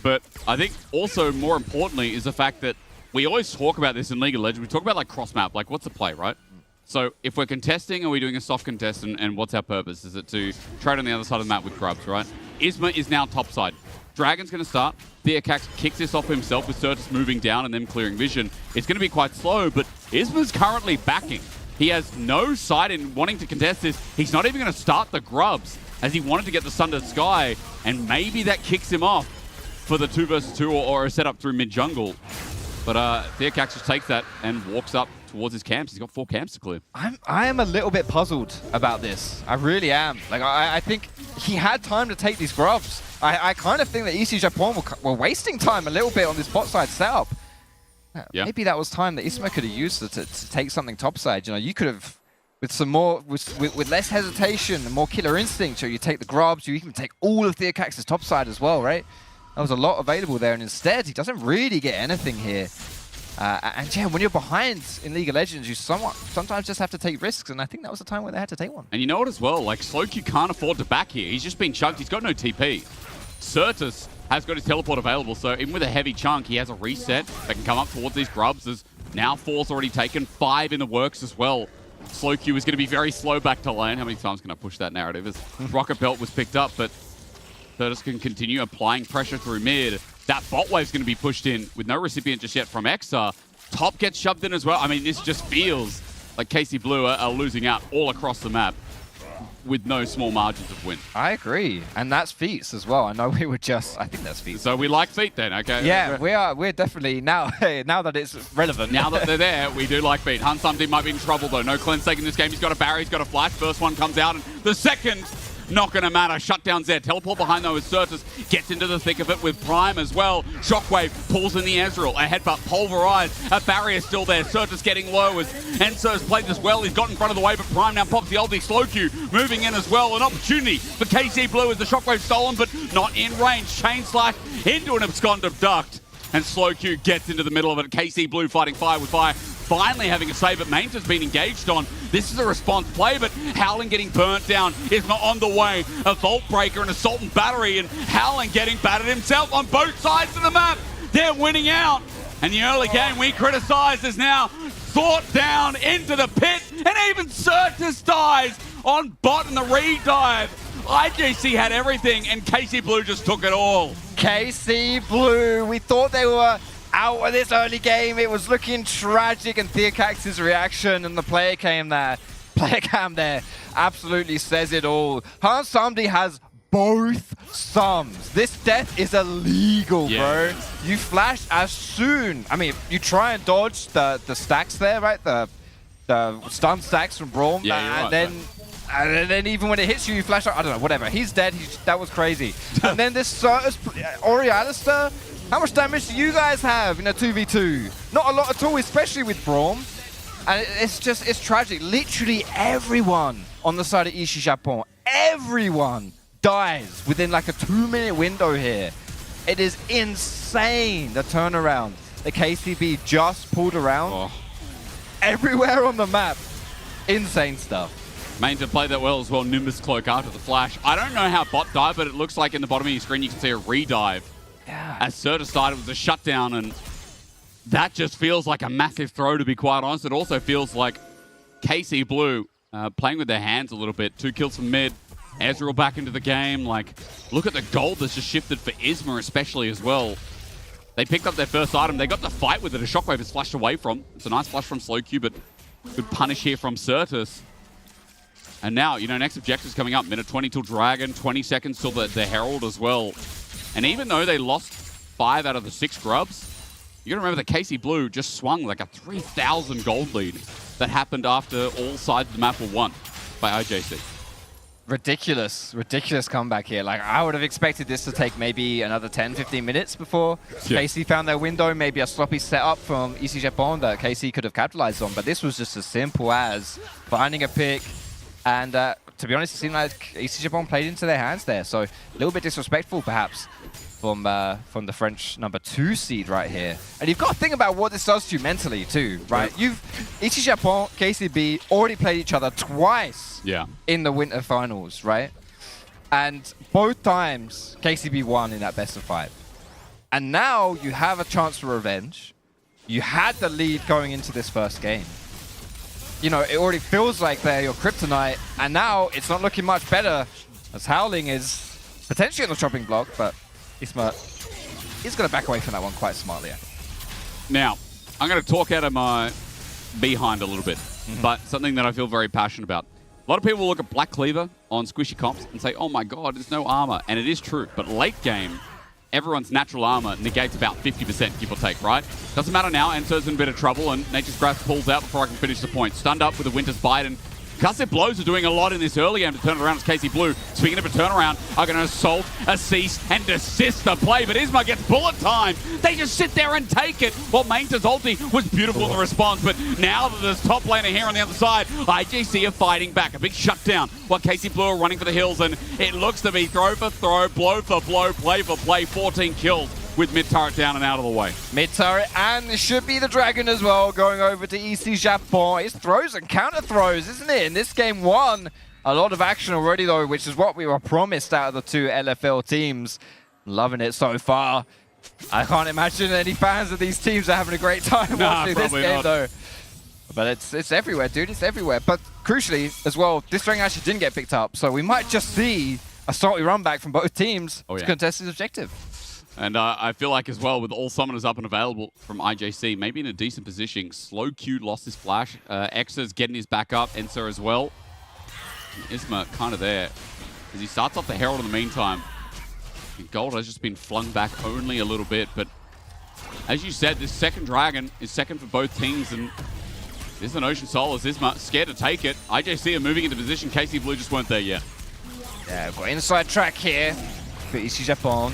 But I think also more importantly is the fact that we always talk about this in League of Legends. We talk about like cross map, like what's the play, right? So if we're contesting, are we doing a soft contest and what's our purpose? Is it to trade on the other side of the map with Grubs, right? ISMA is now topside. Dragon's going to start. Theocax kicks this off himself with Certus moving down and them clearing vision. It's going to be quite slow, but ISMA's currently backing. He has no side in wanting to contest this. He's not even going to start the Grubs as he wanted to get the Sun to Sky, and maybe that kicks him off for the 2 versus 2 or a setup through mid-jungle. But Theocax just takes that and walks up towards his camps. He's got 4 camps to clear. I am a little bit puzzled about this. I really am. Like, I think he had time to take these Grubs. I kind of think that EC Japan were wasting time a little bit on this bot side setup. Yeah. Maybe that was time that ISMA could have used to take something topside. You know, you could have, with some more, with less hesitation and more killer instinct, so you take the Grubs, you even take all of Theocax's topside as well, right? There was a lot available there, and instead, he doesn't really get anything here. And yeah, when you're behind in League of Legends, you sometimes just have to take risks, and I think that was the time where they had to take one. And you know what as well? Like, Slowq can't afford to back here. He's just been chunked. He's got no TP. Certus has got his teleport available, so even with a heavy chunk, he has a reset that can come up towards these Grubs. There's now 4's already taken, 5 in the works as well. Slowq is going to be very slow back to lane. How many times can I push that narrative? As Rocket Belt was picked up, but Certus can continue applying pressure through mid. That bot wave's going to be pushed in with no recipient just yet from Exa. Top gets shoved in as well. I mean, this just feels like KC Blue are losing out all across the map with no small margins of win. I agree. And that's Feats as well. I know we were just... I think that's Feats. So we like Feet then, okay? Yeah, we're definitely... Now that it's relevant. Now that they're there, we do like Feet. Hun Samdi might be in trouble though. No cleanse taking this game. He's got a barrier, he's got a flash. First one comes out, and the second... not going to matter. Shutdown's there. Teleport behind though as Certus gets into the thick of it with Prime as well. Shockwave pulls in the Ezreal. A headbutt pulverized. A barrier still there. Certus getting low as Enzo's played this well. He's got in front of the wave, but Prime now pops the ulti. Slowq moving in as well. An opportunity for KC Blue as the Shockwave stolen, but not in range. Chain slash into an abscond abduct. And Slowq gets into the middle of it. KC Blue fighting fire with fire. Finally having a save, but Mains has been engaged on. This is a response play, but Howling getting burnt down is not on the way. A Vault Breaker and Assault and Battery, and Howling getting battered himself on both sides of the map. They're winning out. And the early game we criticised is now thought down into the pit, and even Certus dies on bot in the re-dive. IJC had everything, and KC Blue just took it all. KC Blue, we thought they were out of this early game. It was looking tragic, and Theocax's reaction and the player cam there absolutely says it all. Hun Samdi has both sums. This death is illegal, bro. You flash as soon. I mean, you try and dodge the stacks there, right? The stun stacks from Braum, and then even when it hits you, you flash out. I don't know, whatever. He's dead. That was crazy. And then this Certus, Ori Alistair, how much damage do you guys have in a 2v2? Not a lot at all, especially with Braum. And it's tragic. Literally everyone on the side of EC Japan, everyone dies within like a 2-minute window here. It is insane, the turnaround that KCB just pulled around. Everywhere on the map. Insane stuff. Main to play that well as well. Nimbus Cloak after the flash. I don't know how bot died, but it looks like in the bottom of your screen you can see a re-dive. Yeah. As Certus died, it was a shutdown, and that just feels like a massive throw, to be quite honest. It also feels like KC Blue playing with their hands a little bit. 2 kills from mid. Ezreal back into the game. Like, look at the gold that's just shifted for ISMA especially as well. They picked up their first item. They got to fight with it. A Shockwave is flashed away from. It's a nice flash from Slowq, but good punish here from Certus. And now, you know, next objective's coming up. Minute 20 till Dragon, 20 seconds till the Herald as well. And even though they lost 5 out of the 6 Grubs, you gotta remember that KC Blue just swung like a 3,000 gold lead that happened after all sides of the map were won by IJC. Ridiculous comeback here. Like, I would have expected this to take maybe another 10-15 minutes before KC found their window. Maybe a sloppy setup from EC Japan that KC could have capitalized on. But this was just as simple as finding a pick and to be honest, it seemed like EC Japan played into their hands there. So a little bit disrespectful, perhaps, from the French #2 seed right here. And you've got to think about what this does to you mentally too, right? EC Japan, KCB already played each other twice in the winter finals, right? And both times KCB won in that best of 5. And now you have a chance for revenge. You had the lead going into this first game. You know, it already feels like they're your kryptonite, and now it's not looking much better as Howling is potentially on the chopping block, but ISMA is going to back away from that one quite smartly. Now, I'm going to talk out of my behind a little bit, but something that I feel very passionate about. A lot of people will look at Black Cleaver on squishy comps and say, oh my god, there's no armor, and it is true, but late game, everyone's natural armor negates about 50%, give or take, right? Doesn't matter now, Ensor's in a bit of trouble, and Nature's Grasp pulls out before I can finish the point. Stunned up with a Winter's Bite, and Gusset Blows are doing a lot in this early game to turn it around as KC Blue. Speaking of a turnaround, are going to assault, cease, and desist the play, but ISMA gets bullet time. They just sit there and take it. Well, Mainta's ulti was beautiful in the response, but now that there's top laner here on the other side, IJC are fighting back. A big shutdown while KC Blue are running for the hills, and it looks to be throw for throw, blow for blow, play for play, 14 kills with mid turret down and out of the way. Mid turret, and it should be the Dragon as well, going over to EC Japan. It's throws and counter throws, isn't it? In this game one, a lot of action already though, which is what we were promised out of the two LFL teams. Loving it so far. I can't imagine any fans of these teams are having a great time watching this game though. But it's everywhere, dude. It's everywhere. But crucially as well, this dragon actually didn't get picked up, so we might just see a salty run back from both teams to contest his objective. And I feel like as well, with all summoners up and available from IJC, maybe in a decent position. Slow Q lost his flash. Exa's getting his back up. Enso as well. ISMA kind of there. As he starts off the Herald in the meantime. Gold has just been flung back only a little bit. But as you said, this second Dragon is second for both teams. And this is an Ocean Soul as ISMA scared to take it. IJC are moving into position. KC Blue just weren't there yet. Yeah, we've got inside track here for EC Japan.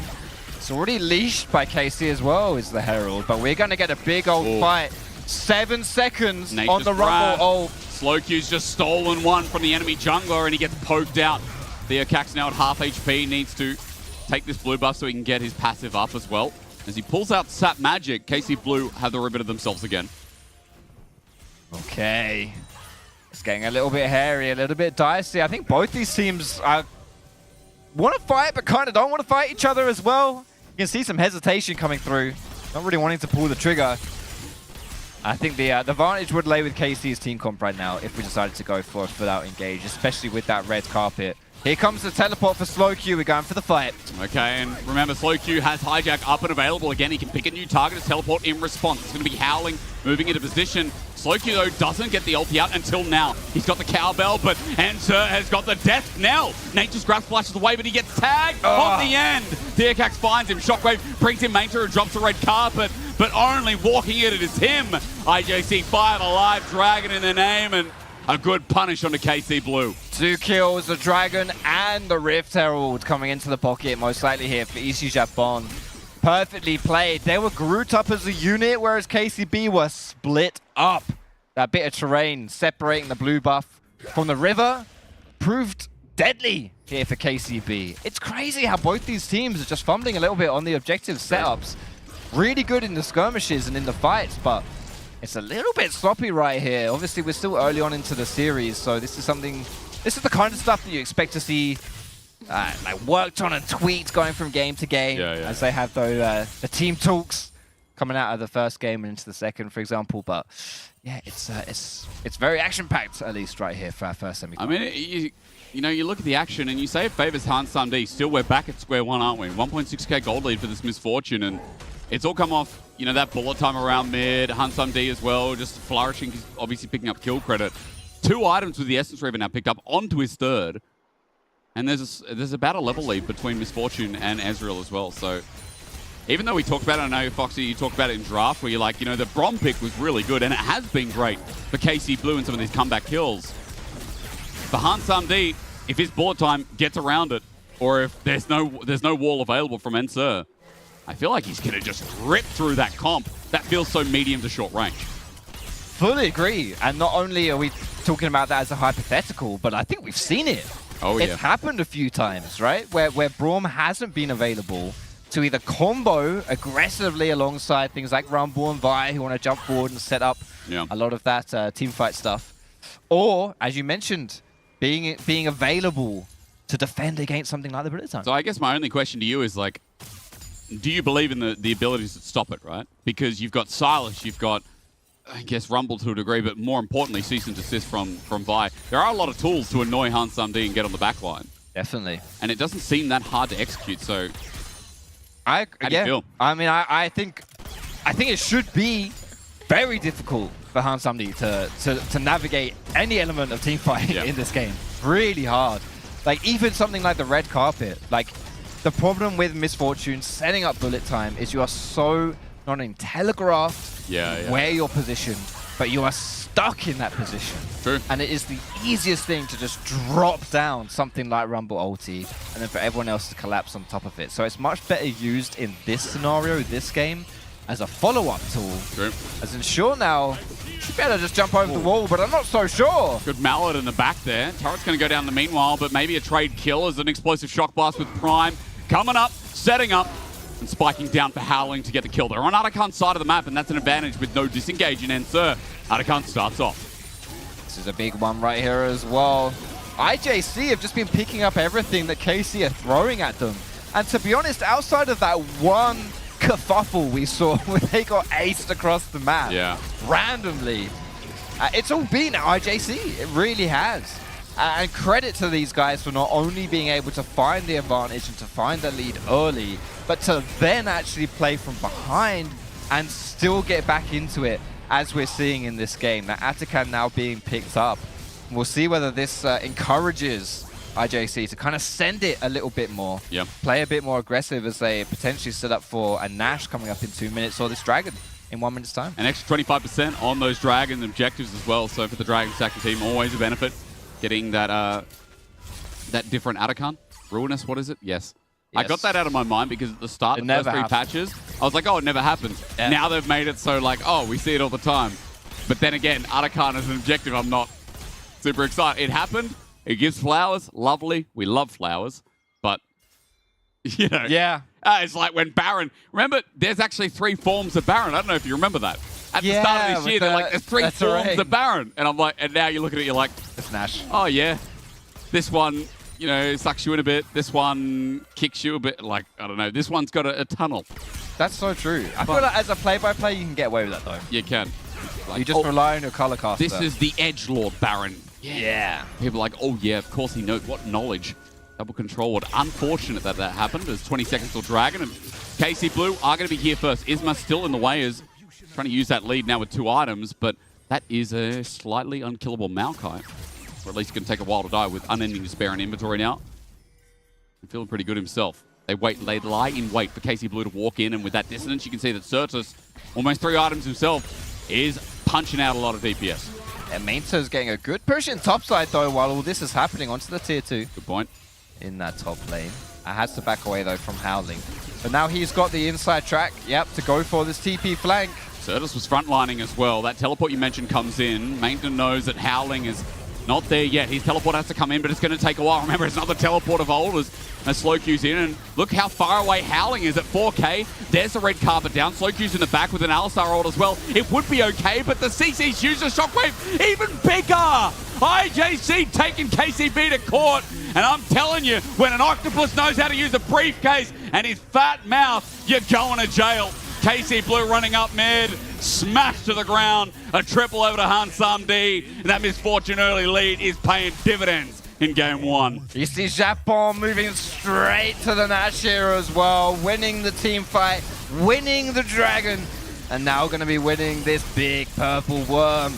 It's already leashed by KC as well, is the Herald, but we're going to get a big old fight. 7 seconds on the Rumble ult. Slow Q's just stolen one from the enemy jungler and he gets poked out. Theocax now at half HP, needs to take this blue buff so he can get his passive up as well. As he pulls out Sap Magic, KC Blue have the ribbon of themselves again. Okay. It's getting a little bit hairy, a little bit dicey. I think both these teams want to fight, but kind of don't want to fight each other as well. You can see some hesitation coming through. Not really wanting to pull the trigger. I think the advantage would lay with KC's team comp right now if we decided to go for a full-out engage, especially with that red carpet. Here comes the teleport for Slow Q. We're going for the fight. Okay, and remember, Slow Q has Hijack up and available again. He can pick a new target to teleport in response. It's going to be Howling, moving into position. Slow Q, though, doesn't get the ulti out until now. He's got the cowbell, but Enter has got the death knell. Nature's Grasp flashes away, but he gets tagged on the end. Theocax finds him. Shockwave brings him Mainter and drops a red carpet, but only walking it is him. IJC 5 alive, Dragon in the name, and a good punish onto KC Blue. 2 kills, the Dragon and the Rift Herald coming into the pocket, most likely here for EC Japan. Perfectly played. They were grouped up as a unit, whereas KCB were split up. That bit of terrain separating the blue buff from the river proved deadly here for KCB. It's crazy how both these teams are just fumbling a little bit on the objective setups. Really good in the skirmishes and in the fights, but it's a little bit sloppy right here. Obviously, we're still early on into the series, so this is the kind of stuff that you expect to see like worked on and tweaked going from game to game, as they have the team talks coming out of the first game and into the second, for example. But yeah, it's very action-packed, at least right here for our first semi. I mean, you know, you look at the action and you say it favors Hans Samdi. Still, we're back at square one, aren't we? 1.6k gold lead for this Misfortune, and it's all come off, you know, that bullet time around mid, Hans Samdi as well, just flourishing, obviously picking up kill credit. 2 items with the Essence Reaver now picked up onto his third. And there's about a level lead between Misfortune and Ezreal as well. So even though we talked about it, I know, Foxy, you talked about it in draft, where you're like, you know, the Brom pick was really good, and it has been great for KC Blue and some of these comeback kills. For Hans Samdi, if his bullet time gets around it, or if there's no wall available from Ensur, I feel like he's going to just rip through that comp. That feels so medium to short range. Fully agree. And not only are we talking about that as a hypothetical, but I think we've seen it. Oh, yeah. It's happened a few times, right? Where Braum hasn't been available to either combo aggressively alongside things like Rumble and Vi, who want to jump forward and set up a lot of that team fight stuff, or, as you mentioned, being available to defend against something like the bullet time. So I guess my only question to you is, like, do you believe in the abilities to stop it, right? Because you've got Silas, you've got, I guess, Rumble to a degree, but more importantly, cease and desist from Vi. There are a lot of tools to annoy HansUmD and get on the back line. Definitely. And it doesn't seem that hard to execute, so how do you feel? I mean, I think it should be very difficult for HansUmD to navigate any element of team fighting in this game. Really hard. Like, even something like the red carpet. Like, the problem with Misfortune setting up bullet time is you are so not only telegraphed where you're positioned, but you are stuck in that position. True. And it is the easiest thing to just drop down something like Rumble ulti, and then for everyone else to collapse on top of it. So it's much better used in this scenario, this game, as a follow-up tool. True. As in, sure, now, you better just jump over the wall, but I'm not so sure. Good mallet in the back there. Turret's going to go down the meanwhile, but maybe a trade kill as an explosive shock blast with Prime coming up, setting up, and spiking down for Howling to get the kill. They're on Atakan's side of the map, and that's an advantage with no disengage in Ensur. Atakan starts off. This is a big one right here as well. IJC have just been picking up everything that KC are throwing at them. And to be honest, outside of that one kerfuffle we saw where they got aced across the map randomly, it's all been IJC. It really has. And credit to these guys for not only being able to find the advantage and to find the lead early, but to then actually play from behind and still get back into it, as we're seeing in this game. That Atakan now being picked up. We'll see whether this encourages IJC to kind of send it a little bit more. Play a bit more aggressive as they potentially set up for a Nash coming up in 2 minutes, or this Dragon in 1 minute's time. An extra 25% on those Dragon objectives as well. So for the Dragon stacking team, always a benefit. Getting that that different Atakan. Ruinous, what is it? Yes. I got that out of my mind because at the start of the first 3 patches, I was like, oh, it never happened. Now they've made it so like, oh, we see it all the time. But then again, Atakan as an objective, I'm not super excited. It happened. It gives flowers. Lovely. We love flowers. But, you know. It's like when Baron, remember, there's actually 3 forms of Baron. I don't know if you remember that. At the start of this year, they're like, there's 3 forms of Baron. And I'm like, and now you look at it, you're like, it's Nash. Oh, yeah. This one, you know, sucks you in a bit. This one kicks you a bit. Like, I don't know. This one's got a tunnel. That's so true. I feel like as a play-by-play, you can get away with that, though. You can. Like, you just rely on your color caster. This is the Edgelord Baron. Yeah. People are like, oh, yeah, of course he knows. What knowledge. Double control. What unfortunate that happened. There's 20 seconds till Dragon. And KC Blue are going to be here first. Isma still in the way as trying to use that lead now with 2 items, but that is a slightly unkillable Maokai. Or at least going to take a while to die with unending despair in inventory now. I'm feeling pretty good himself. They lie in wait for KC Blue to walk in, and with that dissonance, you can see that Certus, almost 3 items himself, is punching out a lot of DPS. And Mainta's getting a good push in topside, though, while all this is happening onto the tier 2. Good point. In that top lane. Has to back away, though, from Howling. But now he's got the inside track, to go for this TP flank. Certus was frontlining as well. That teleport you mentioned comes in. Mainton knows that Howling is not there yet. His teleport has to come in, but it's going to take a while. Remember, it's not the teleport of old as Slowq's in. And look how far away Howling is at 4K. There's the red carpet down. Slowq's in the back with an Alistar ult as well. It would be okay, but the CC's used a shockwave even bigger. IJC taking KCB to court. And I'm telling you, when an octopus knows how to use a briefcase and his fat mouth, you're going to jail. KC Blue running up mid, smashed to the ground, a triple over to HansUmD, and that Misfortune early lead is paying dividends in game 1. You see Japon moving straight to the Nash here as well, winning the team fight, winning the Dragon, and now going to be winning this big purple worm.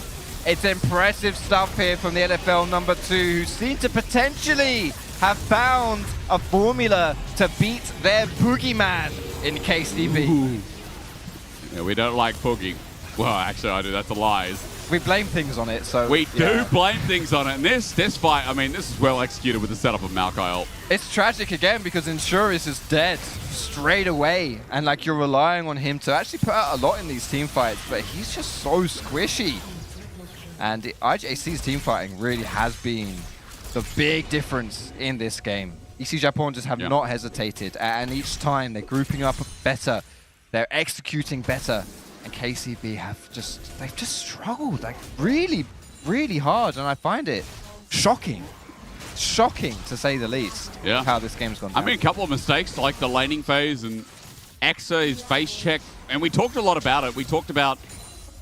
It's impressive stuff here from the LFL number 2, who seem to potentially have found a formula to beat their boogeyman in KCB. Ooh. Yeah, we don't like Poogie. Well, actually, I do. That's a lie. We blame things on it, so... We do blame things on it. And this fight, I mean, this is well executed with the setup of Maokai ult. It's tragic again because Insurus is dead straight away. And, like, you're relying on him to actually put out a lot in these team fights, but he's just so squishy. And IJC's team fighting really has been the big difference in this game. EC Japan just have not hesitated, and each time they're grouping up better, they're executing better, and KCB they've just struggled like really, really hard, and I find it shocking to say the least. How this game's gone down. I mean, a couple of mistakes like the laning phase and Exa, his face check, and we talked a lot about it. We talked about,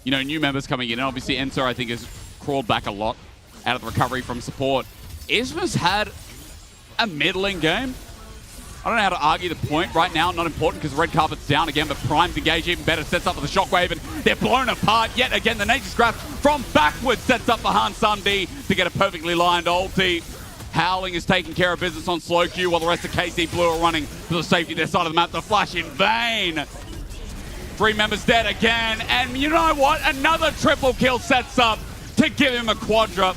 you know, new members coming in, and obviously Enzo, I think, has crawled back a lot out of the recovery from support. Isma's had a middling game. I don't know how to argue the point right now. Not important because red carpet's down again, but Prime's engaged even better. Sets up for the shockwave, and they're blown apart yet again. The Nature's Grasp from backwards sets up for Hansamdi to get a perfectly lined ulti. Howling is taking care of business on slow queue while the rest of KC Blue are running to the safety their side of the map. The flash in vain. 3 members dead again, and you know what? Another triple kill sets up to give him a quadra.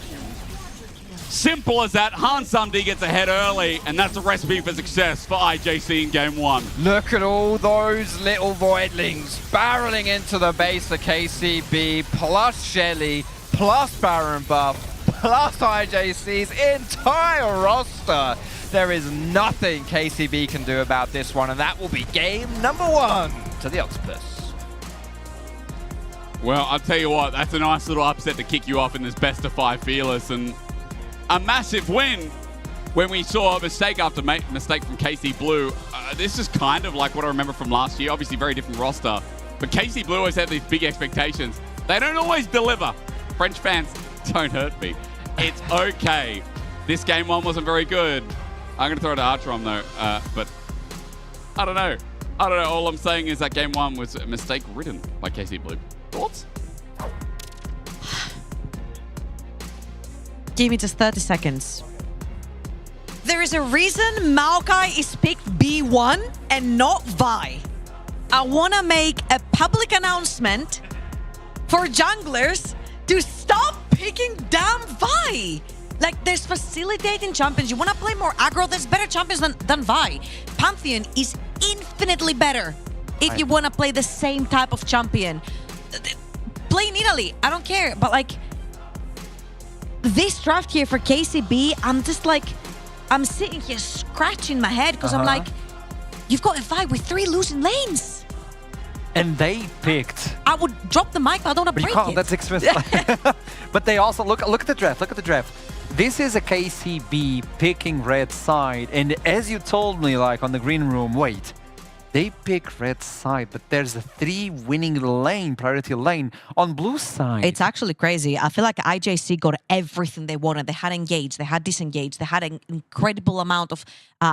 Simple as that. Hansamdi gets ahead early, and that's a recipe for success for IJC in game 1. Look at all those little voidlings barreling into the base of KCB, plus Shelly, plus Baron Buff, plus IJC's entire roster. There is nothing KCB can do about this one, and that will be game number 1 to the Octopus. Well, I'll tell you what, that's a nice little upset to kick you off in this best of 5 Fearless, and a massive win when we saw a mistake after mistake from KC Blue. This is kind of like what I remember from last year. Obviously, very different roster. But KC Blue always had these big expectations. They don't always deliver. French fans, don't hurt me. It's okay. This game 1 wasn't very good. I'm going to throw it to Artron, though. But I don't know. All I'm saying is that game 1 was a mistake ridden by KC Blue. Thoughts? Give me just 30 seconds. There is a reason Maokai is picked B1 and not Vi. I want to make a public announcement for junglers to stop picking damn Vi. Like, there's facilitating champions. You want to play more aggro, there's better champions than Vi. Pantheon is infinitely better if you want to play the same type of champion. Play in Italy, I don't care, but like, this draft here for KCB, I'm just like, I'm sitting here scratching my head because I'm like, you've got a Vi with 3 losing lanes. And they picked. I would drop the mic, but I don't want to break it. That's expensive. But they also, look at the draft, look at the draft. This is a KCB picking red side. And as you told me, like on the green room, wait, they pick red side, but there's a 3 winning lane, priority lane on blue side. It's actually crazy. I feel like IJC got everything they wanted. They had engaged, they had disengaged, they had an incredible amount of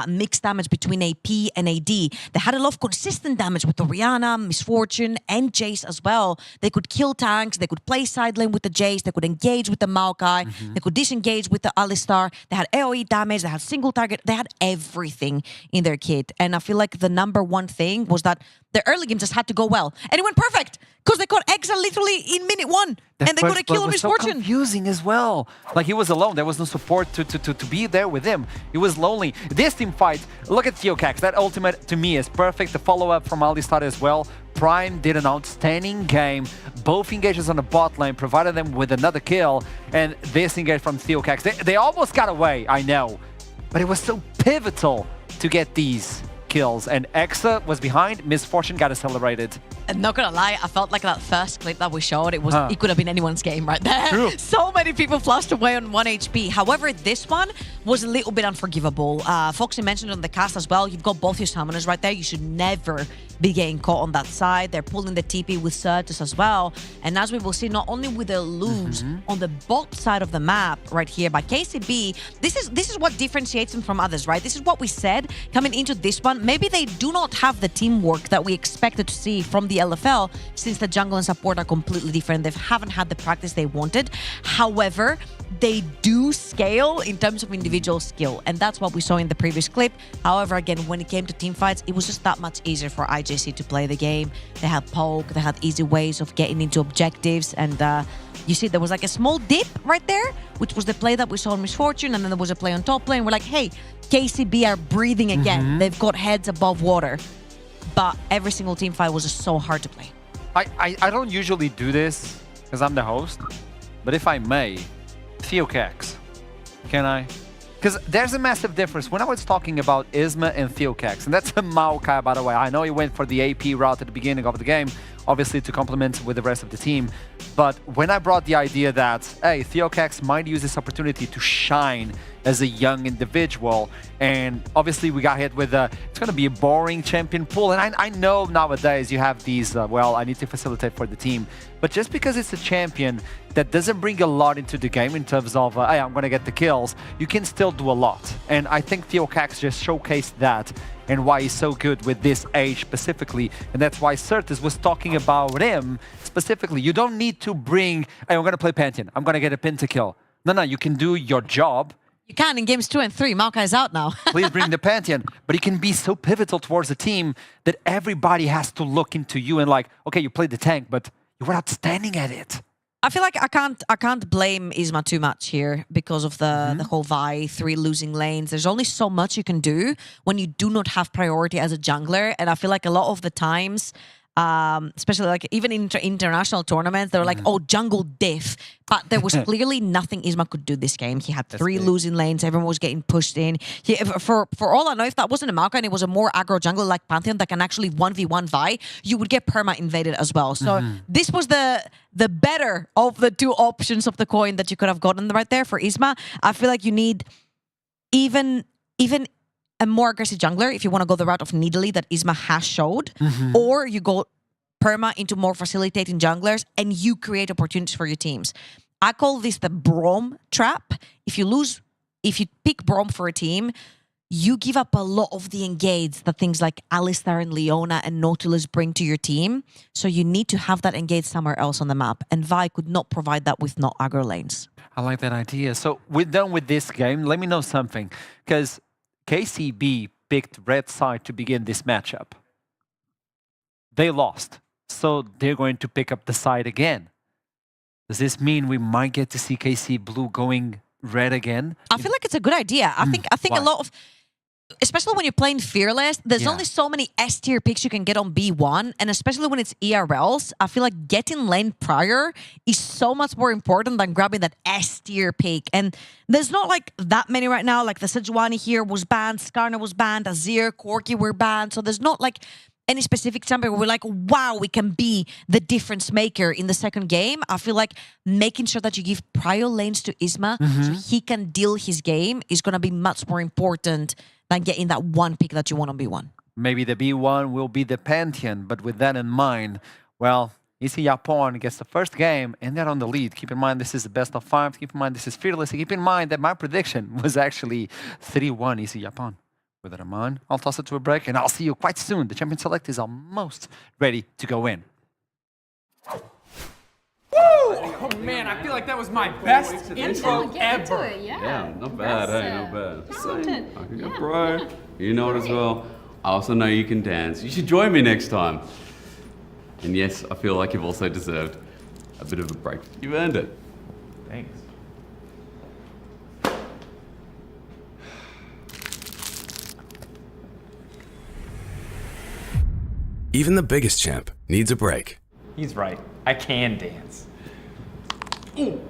mixed damage between AP and AD. They had a lot of consistent damage with Orianna, Misfortune, and Jace as well. They could kill tanks, they could play side lane with the Jace, they could engage with the Maokai, they could disengage with the Alistar, they had AoE damage, they had single target, they had everything in their kit. And I feel like the number 1 thing was that the early game just had to go well. And it went perfect because they got Exa literally in minute 1. And they got a kill on Misfortune. So confusing as well. Like, he was alone. There was no support to be there with him. He was lonely. This team fight, look at Theocax. That ultimate to me is perfect. The follow-up from Alistar as well. Prime did an outstanding game. Both engages on the bot lane, provided them with another kill. And this engage from Theocax. They almost got away, I know. But it was so pivotal to get these kills, and Exa was behind. Misfortune got accelerated. I'm not gonna lie, I felt like that first clip that we showed, it could have been anyone's game right there. True. So many people flushed away on 1 HP. However, this one was a little bit unforgivable. Foxy mentioned on the cast as well, you've got both your summoners right there. You should never be getting caught on that side. They're pulling the TP with Certus as well. And as we will see, not only will they lose on the bot side of the map right here by KCB, this is what differentiates them from others, right? This is what we said coming into this one. Maybe they do not have the teamwork that we expected to see from the LFL, since the jungle and support are completely different. They haven't had the practice they wanted. However, they do scale in terms of individual skill, and that's what we saw in the previous clip. However, again, when it came to team fights, it was just that much easier for IJC to play the game. They had poke, they had easy ways of getting into objectives, and you see there was like a small dip right there, which was the play that we saw in Misfortune, and then there was a play on top lane. We're like, hey, KCB are breathing again. They've got heads above water. But every single team fight was just so hard to play. I don't usually do this because I'm the host, but if I may, Theocax, can I? Because there's a massive difference. When I was talking about ISMA and Theocax, and that's a Maokai, by the way. I know he went for the AP route at the beginning of the game, obviously to complement with the rest of the team. But when I brought the idea that, hey, Theocax might use this opportunity to shine as a young individual, and obviously we got hit with it's going to be a boring champion pool. And I know nowadays you have these, well, I need to facilitate for the team. But just because it's a champion that doesn't bring a lot into the game in terms of, hey, I'm going to get the kills, you can still do a lot. And I think Theocax just showcased that and why he's so good with this age specifically. And that's why Certus was talking about him specifically. You don't need to bring, hey, I'm going to play Pantheon, I'm going to get a pentakill. No, you can do your job. You can in games 2 and 3. Maokai's out now. Please bring the Pantheon. But he can be so pivotal towards the team that everybody has to look into you and like, okay, you played the tank, but you were outstanding at it. I feel like I can't blame ISMA too much here because of the whole Vi 3 losing lanes. There's only so much you can do when you do not have priority as a jungler, and I feel like a lot of the times, especially like even in international tournaments, they were like, oh, jungle diff. But there was clearly nothing ISMA could do this game. He had 3 losing lanes. Everyone was getting pushed in. For all I know, if that wasn't a Maokai and it was a more aggro jungle like Pantheon that can actually 1v1 Vi, you would get perma invaded as well. So this was the better of the 2 options of the coin that you could have gotten right there for ISMA. I feel like you need even a more aggressive jungler if you want to go the route of Nidalee that ISMA has showed, or you go perma into more facilitating junglers and you create opportunities for your teams. I call this the Braum trap. If you pick Braum for a team, you give up a lot of the engage that things like Alistar and Leona and Nautilus bring to your team. So you need to have that engage somewhere else on the map. And Vi could not provide that with not aggro lanes. I like that idea. So we're done with this game. Let me know something. Because KCB picked red side to begin this matchup. They lost. So they're going to pick up the side again. Does this mean we might get to see KC Blue going red again? I feel like it's a good idea. I think a lot of, especially when you're playing Fearless, there's only so many S tier picks you can get on B1, and especially when it's ERLs, I feel like getting lane prior is so much more important than grabbing that S tier pick. And there's not like that many right now. Like the Sejuani here was banned, Skarner was banned, Azir, Corki were banned. So there's not like any specific champion where we're like, wow, we can be the difference maker in the second game. I feel like making sure that you give prior lanes to ISMA so he can deal his game is going to be much more important than getting that one pick that you want on B1. Maybe the B1 will be the Pantheon, but with that in mind, well, EC Japon gets the first game and they're on the lead. Keep in mind, this is the best of 5. Keep in mind, this is Fearless. Keep in mind that my prediction was actually 3-1 EC Japon. With that in mind, I'll toss it to a break and I'll see you quite soon. The Champion Select is almost ready to go in. Woo! Oh man, I feel like that was my best intro ever. Yeah, not bad, hey, not bad. I can go pro. You know it as well. I also know you can dance. You should join me next time. And yes, I feel like you've also deserved a bit of a break. You've earned it. Thanks. Even the biggest champ needs a break. He's right. I can dance. Ooh.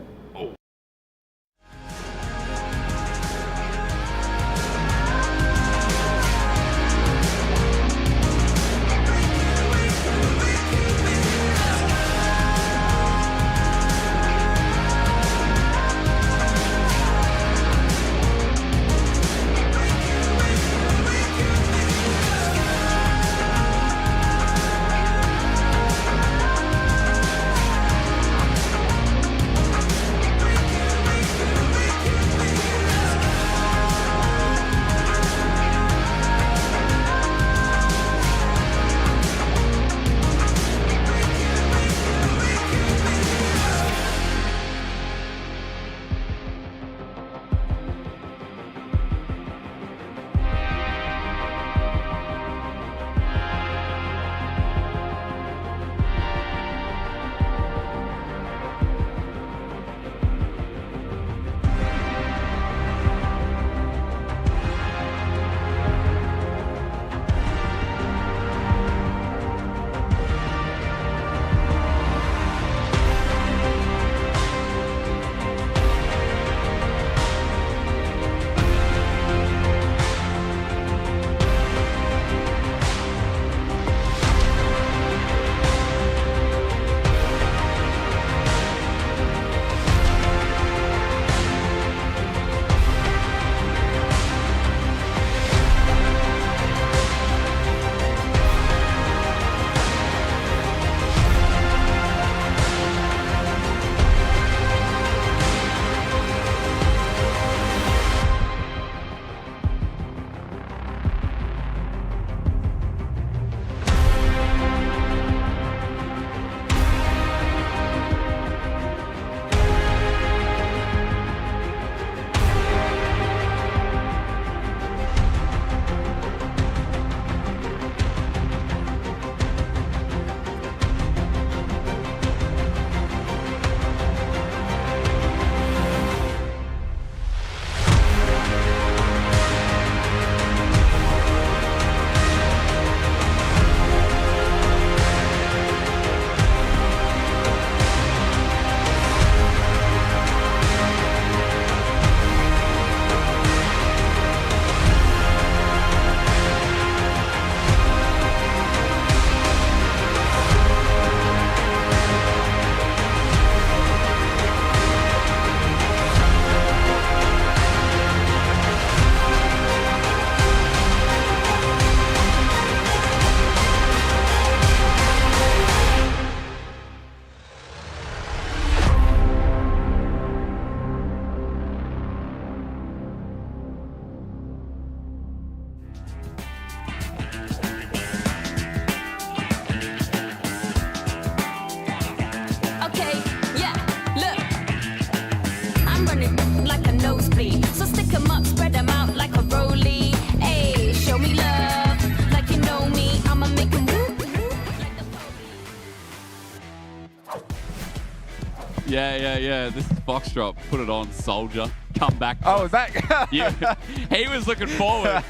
Yeah. This is Foxtrot. Put it on, soldier. Come back. Oh, we're back. Yeah. He was looking forward.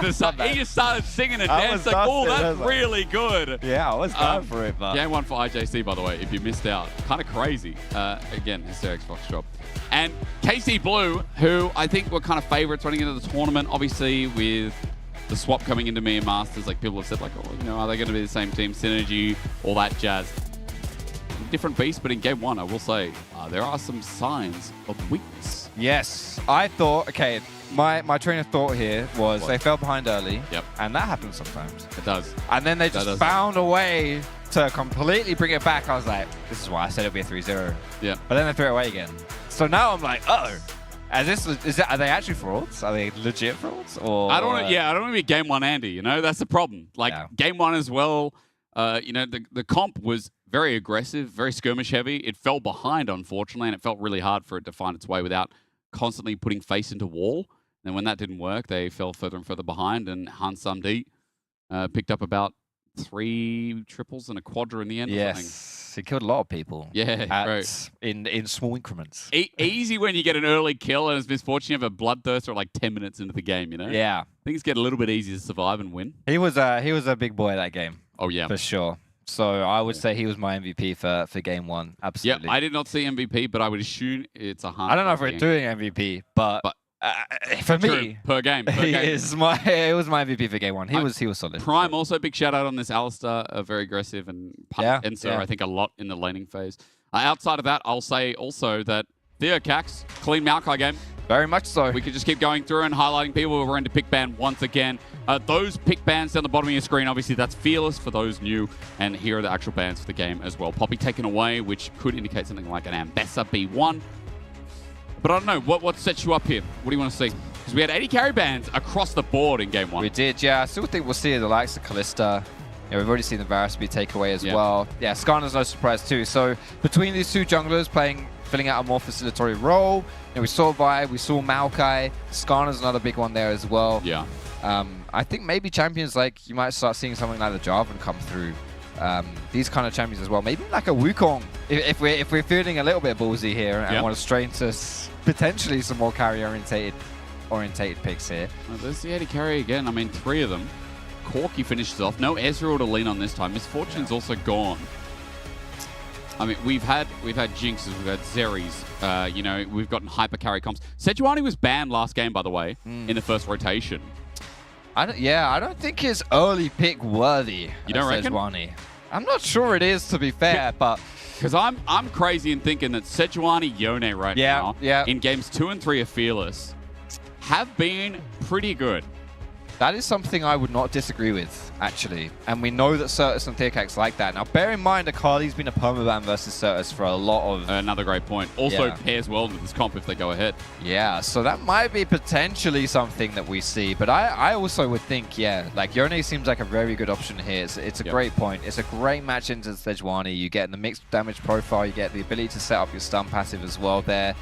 He just started singing and dancing. Like, oh, that's really good. Yeah, I was going for it, but... Game 1 for IJC, by the way, if you missed out. Kind of crazy. Again, hysterics Foxtrot. And KC Blue, who I think were kind of favorites running into the tournament, obviously with the swap coming into EMEA Masters, like people have said, like, oh, you know, are they going to be the same team, synergy, all that jazz. Different beast, but in game 1, I will say, there are some signs of weakness. Yes, I thought, okay, my train of thought here was they fell behind early, and that happens sometimes. It does. And then they just found a way to completely bring it back. I was like, this is why I said it'll be a 3-0. Yeah. But then they threw it away again. So now I'm like, uh-oh. Are they actually frauds? Are they legit frauds? Or I don't want to be game 1 Andy, you know? That's the problem. Like, game 1 as well, you know, the comp was very aggressive, very skirmish heavy. It fell behind, unfortunately, and it felt really hard for it to find its way without constantly putting face into wall. And when that didn't work, they fell further and further behind, and Han Samdi picked up about 3 triples and a quadra in the end. Yes, he killed a lot of people. Yeah, right. In small increments. Easy when you get an early kill, and it's misfortune you have a bloodthirster like 10 minutes into the game, you know? Yeah. Things get a little bit easier to survive and win. He was a big boy that game. Oh, yeah. For sure. So I would say he was my MVP for game 1. Absolutely. Yeah, I did not see MVP, but I would assume it's a hard. I don't know if we're doing MVP, but for me, per game, it was my MVP for game 1. He was solid. Prime also big shout out on this Alistair, very aggressive and Enzo, I think a lot in the laning phase. Outside of that, I'll say also that Theo Cax, clean Maokai game. Very much so. We could just keep going through and highlighting people who were into pick ban once again. Those pick bans down the bottom of your screen, obviously that's Fearless for those new, and here are the actual bans for the game as well. Poppy taken away, which could indicate something like an Ambessa B1. But I don't know, what sets you up here? What do you want to see? Because we had 80 carry bans across the board in game 1. We did, yeah. I still think we'll see the likes of Callista. Yeah, we've already seen the Varus be takeaway as well. Yeah, Skarner's no surprise too. So between these 2 junglers filling out a more facilitatory role, you know, we saw Vi, we saw Maokai. Skarner's another big one there as well. Yeah. I think maybe champions like, you might start seeing something like the Jarvan come through. These kind of champions as well. Maybe like a Wukong, if we're feeling a little bit ballsy here and want to stray into potentially some more carry-orientated picks here. Well, there's the 80 carry again. I mean, 3 of them. Corky finishes off. No Ezreal to lean on this time. Misfortune's also gone. I mean, we've had Jinxes, we've had Zeris, you know, we've gotten hyper carry comps. Sejuani was banned last game, by the way, in the first rotation. I don't think his early pick worthy. You don't reckon? Sejuani. I'm not sure it is, to be fair, but because I'm crazy in thinking that Sejuani Yone now in games 2 and 3 of Fearless have been pretty good. That is something I would not disagree with, actually. And we know that Certus and Theocax like that. Now, bear in mind, Akali's been a permaban versus Certus for a lot of... Another great point. Also pairs well with this comp if they go ahead. Yeah, so that might be potentially something that we see. But I also would think, like, Yone seems like a very good option here. It's a great point. It's a great match into Sejuani. You get the mixed damage profile. You get the ability to set up your stun passive as well there.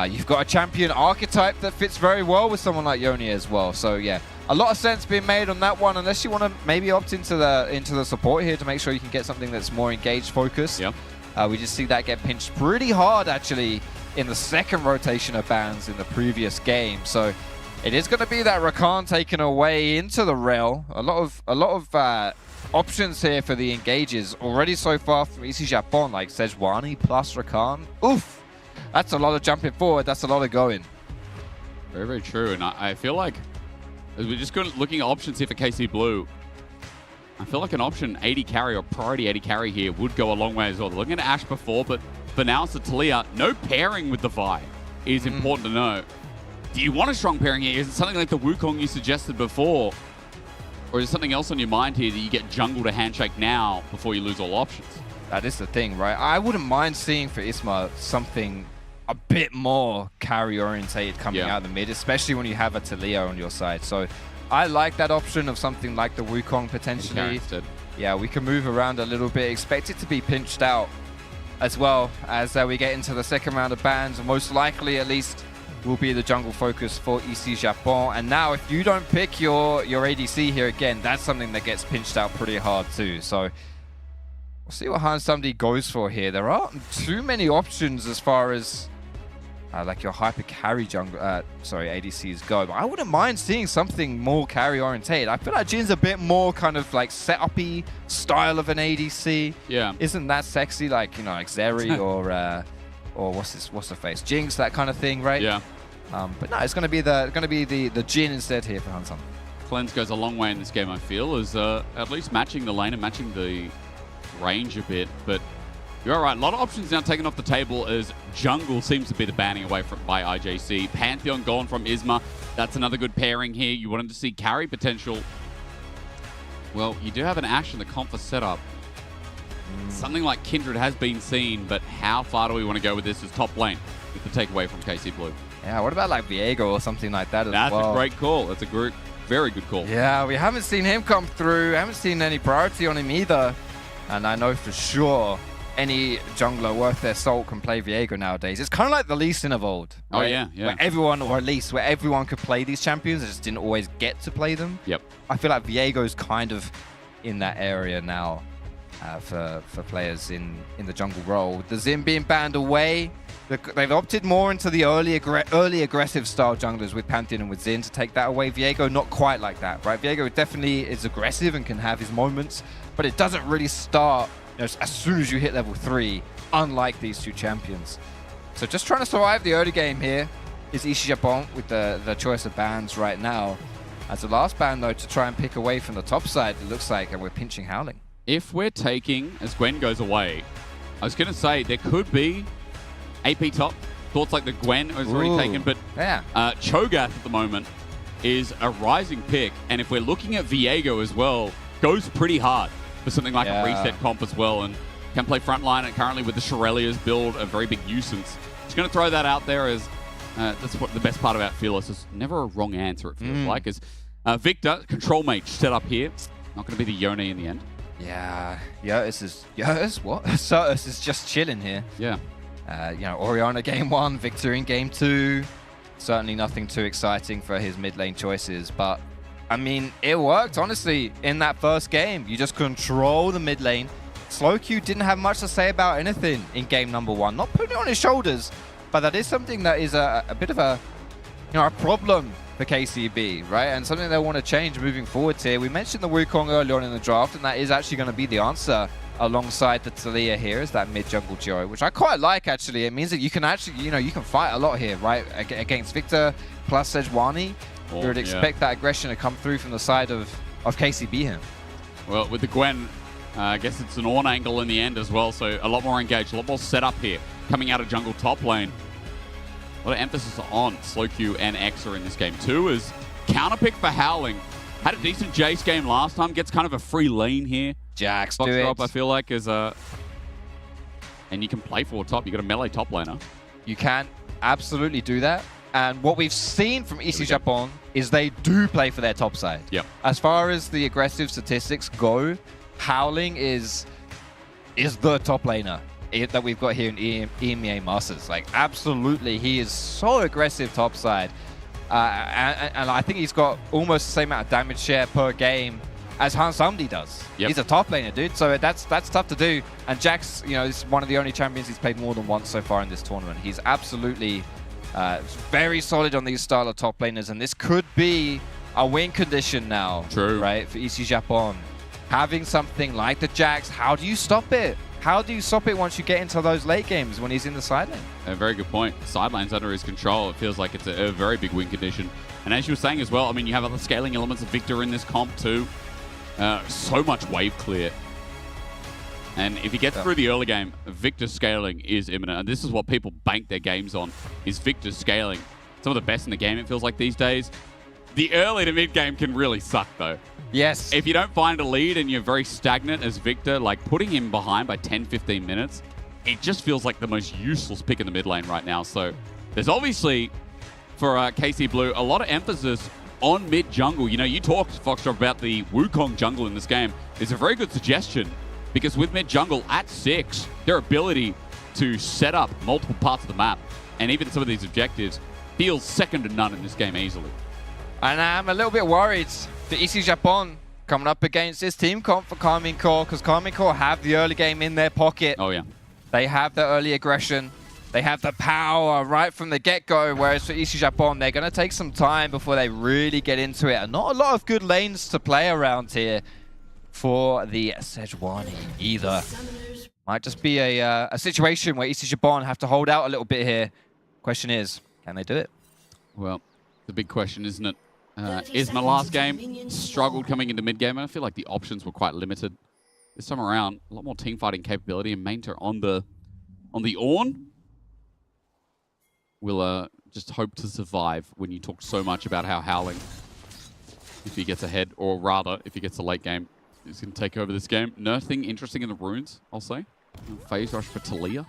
You've got a champion archetype that fits very well with someone like Yone as well. So, yeah. A lot of sense being made on that one, unless you want to maybe opt into the support here to make sure you can get something that's more engaged focused. Yep. We just see that get pinched pretty hard, actually, in the second rotation of bans in the previous game. So it is going to be that Rakan taken away into the rail. A lot of options here for the engages already so far from EC Japon, like Sejuani plus Rakan. Oof! That's a lot of jumping forward. That's a lot of going. Very, very true. And I feel like as we're just looking at options here for KC Blue, I feel like an option 80 carry or priority 80 carry here would go a long way as well. They're looking at Ashe before, but for now, it's a Talia. No pairing with the Vi is important to know. Do you want a strong pairing here? Is it something like the Wukong you suggested before? Or is there something else on your mind here that you get jungle to handshake now before you lose all options? That is the thing, right? I wouldn't mind seeing for Isma something a bit more carry-orientated coming out of the mid, especially when you have a Talia on your side. So I like that option of something like the Wukong potentially. Yeah, we can move around a little bit. Expect it to be pinched out as well as we get into the second round of bans. Most likely, at least, will be the jungle focus for EC Japon. And now, if you don't pick your ADC here again, that's something that gets pinched out pretty hard too. So We'll see what Hansumdi goes for here. There aren't too many options as far as like your hyper carry jungle, ADCs go. But I wouldn't mind seeing something more carry oriented. I feel like Jin's a bit more kind of like setup-y style of an ADC. Yeah. Isn't that sexy? Like, you know, like Zeri or what's the face? Jinx, that kind of thing, right? Yeah. But no, it's gonna be the Jin instead here for Hansum. Cleanse goes a long way in this game, I feel, is at least matching the lane and matching the range a bit. But you're right, a lot of options now taken off the table as jungle seems to be the banning away by IJC. Pantheon gone from Isma. That's another good pairing here. You wanted to see carry potential. Well, you do have an Ashe in the comp for setup. Something like Kindred has been seen, but how far do we want to go with this as top lane with the takeaway from KC Blue? Yeah, what about like Viego or something like that as well? That's a great call. That's a very good call. Yeah, we haven't seen him come through. Haven't seen any priority on him either. And I know for sure any jungler worth their salt can play Viego nowadays. It's kind of like the Lee Sin of old. Oh, right? yeah. Where everyone, or at least where everyone could play these champions, they just didn't always get to play them. Yep. I feel like Viego's kind of in that area now for players in the jungle role. The Zim being banned away. They've opted more into the early aggressive style junglers with Pantheon and with Xin to take that away. Viego, not quite like that, right? Viego definitely is aggressive and can have his moments, but it doesn't really start, you know, as soon as you hit level 3, unlike these two champions. So just trying to survive the early game here is Ishi Japon with the choice of bans right now. As the last ban, though, to try and pick away from the top side, it looks like, and we're pinching Howling. If we're taking, as Gwen goes away, I was going to say there could be AP top. Thoughts like the Gwen was already taken, but yeah. Cho'Gath at the moment is a rising pick. And if we're looking at Viego as well, goes pretty hard for something like a reset comp as well, and can play frontline and currently with the Shirelia's build, a very big nuisance. Just going to throw that out there as that's what the best part about Fearless is. Never a wrong answer, it feels like. As Victor, control mage set up here. Not going to be the Yone in the end. Yeah, Certus is just chilling here. Yeah. You know, Orianna game 1, Victor in game 2. Certainly nothing too exciting for his mid lane choices, but I mean, it worked, honestly, in that first game. You just control the mid lane. Slowq didn't have much to say about anything in game number 1. Not putting it on his shoulders, but that is something that is a bit of a, you know, a problem for KCB, right? And something they want to change moving forward here. We mentioned the Wukong early on in the draft, and that is actually going to be the answer alongside the Taliyah here, is that mid-jungle duo, which I quite like, actually. It means that you can actually, you know, you can fight a lot here, right? Against Victor plus Sejuani, you would expect that aggression to come through from the side of KCB here. Well, with the Gwen, I guess it's an on angle in the end as well, so a lot more engaged, a lot more setup here, coming out of jungle top lane. A lot of emphasis on Slowq and Exa in this game too, as counterpick for Howling. Had a decent Jace game last time, gets kind of a free lane here. Jax, Box do drop, it. I feel like, is a... And you can play for top, you got a melee top laner. You can absolutely do that. And what we've seen from Ishi Japon is they do play for their top side. Yep. As far as the aggressive statistics go, Howling is the top laner that we've got here in EMEA Masters. Like, absolutely, he is so aggressive top side. And I think he's got almost the same amount of damage share per game as Hansumdi does. Yep. He's a top laner, dude. So that's tough to do. And Jax, you know, is one of the only champions he's played more than once so far in this tournament. He's absolutely very solid on these style of top laners, and this could be a win condition now. True. Right, for Ishi Japon. Having something like the Jax, how do you stop it? How do you stop it once you get into those late games when he's in the side lane? A very good point. Sideline's under his control. It feels like it's a very big win condition. And as you were saying as well, I mean, you have other scaling elements of Victor in this comp too. So much wave clear. And if he gets through the early game, Victor scaling is imminent. And this is what people bank their games on, is Victor scaling. Some of the best in the game, it feels like these days. The early to mid game can really suck though. Yes. If you don't find a lead and you're very stagnant as Victor, like putting him behind by 10, 15 minutes, it just feels like the most useless pick in the mid lane right now. So there's obviously, for KC Blue, a lot of emphasis on mid jungle. You know, you talked, Foxtrot, about the Wukong jungle in this game. It's a very good suggestion, because with mid jungle at 6, their ability to set up multiple parts of the map and even some of these objectives feels second to none in this game easily. And I'm a little bit worried for Ishi Japon coming up against this team comp for Karmine Corps, because Karmine Corps have the early game in their pocket. Oh, yeah. They have the early aggression. They have the power right from the get-go, whereas for EC Japon, they're going to take some time before they really get into it. And not a lot of good lanes to play around here for the Sejuani either. Might just be a situation where EC Japon have to hold out a little bit here. Question is, can they do it? Well, the big question, isn't it? ISMA last game struggled coming into mid-game, and I feel like the options were quite limited. This time around, a lot more team fighting capability, and Mainter on the Ornn will just hope to survive when you talk so much about how Howling, if he gets ahead, or rather, if he gets a late game, is going to take over this game. Nothing interesting in the runes, I'll say. Phase rush for Talia.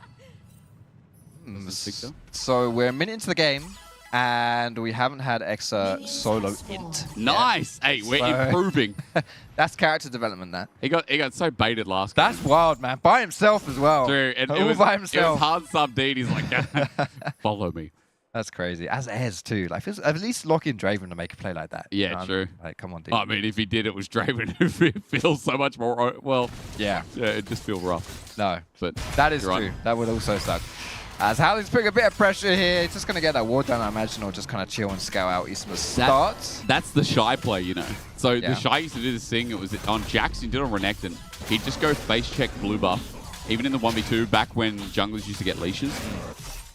So we're a minute into the game, and we haven't had Exa solo int. Nice! Hey, we're improving. That's character development, that. He got so baited last game. That's wild, man. By himself as well. True. And all by himself. It was hard sub D. He's like, follow me. That's crazy. As Ez, too. Like, at least lock in Draven to make a play like that. Yeah, true. Like, come on, dude. I mean, if he did, it was Draven who feels so much more... Well, yeah, it just feels rough. No, but that is true. That would also suck. As Howling's putting a bit of pressure here, he's just going to get that ward down, I imagine, or just kind of chill and scout out Isma's starts. That's the Shy play, you know. So the Shy used to do this thing. It was on Jax, he did it on Renekton. He'd just go face check blue buff, even in the 1v2, back when junglers used to get leashes.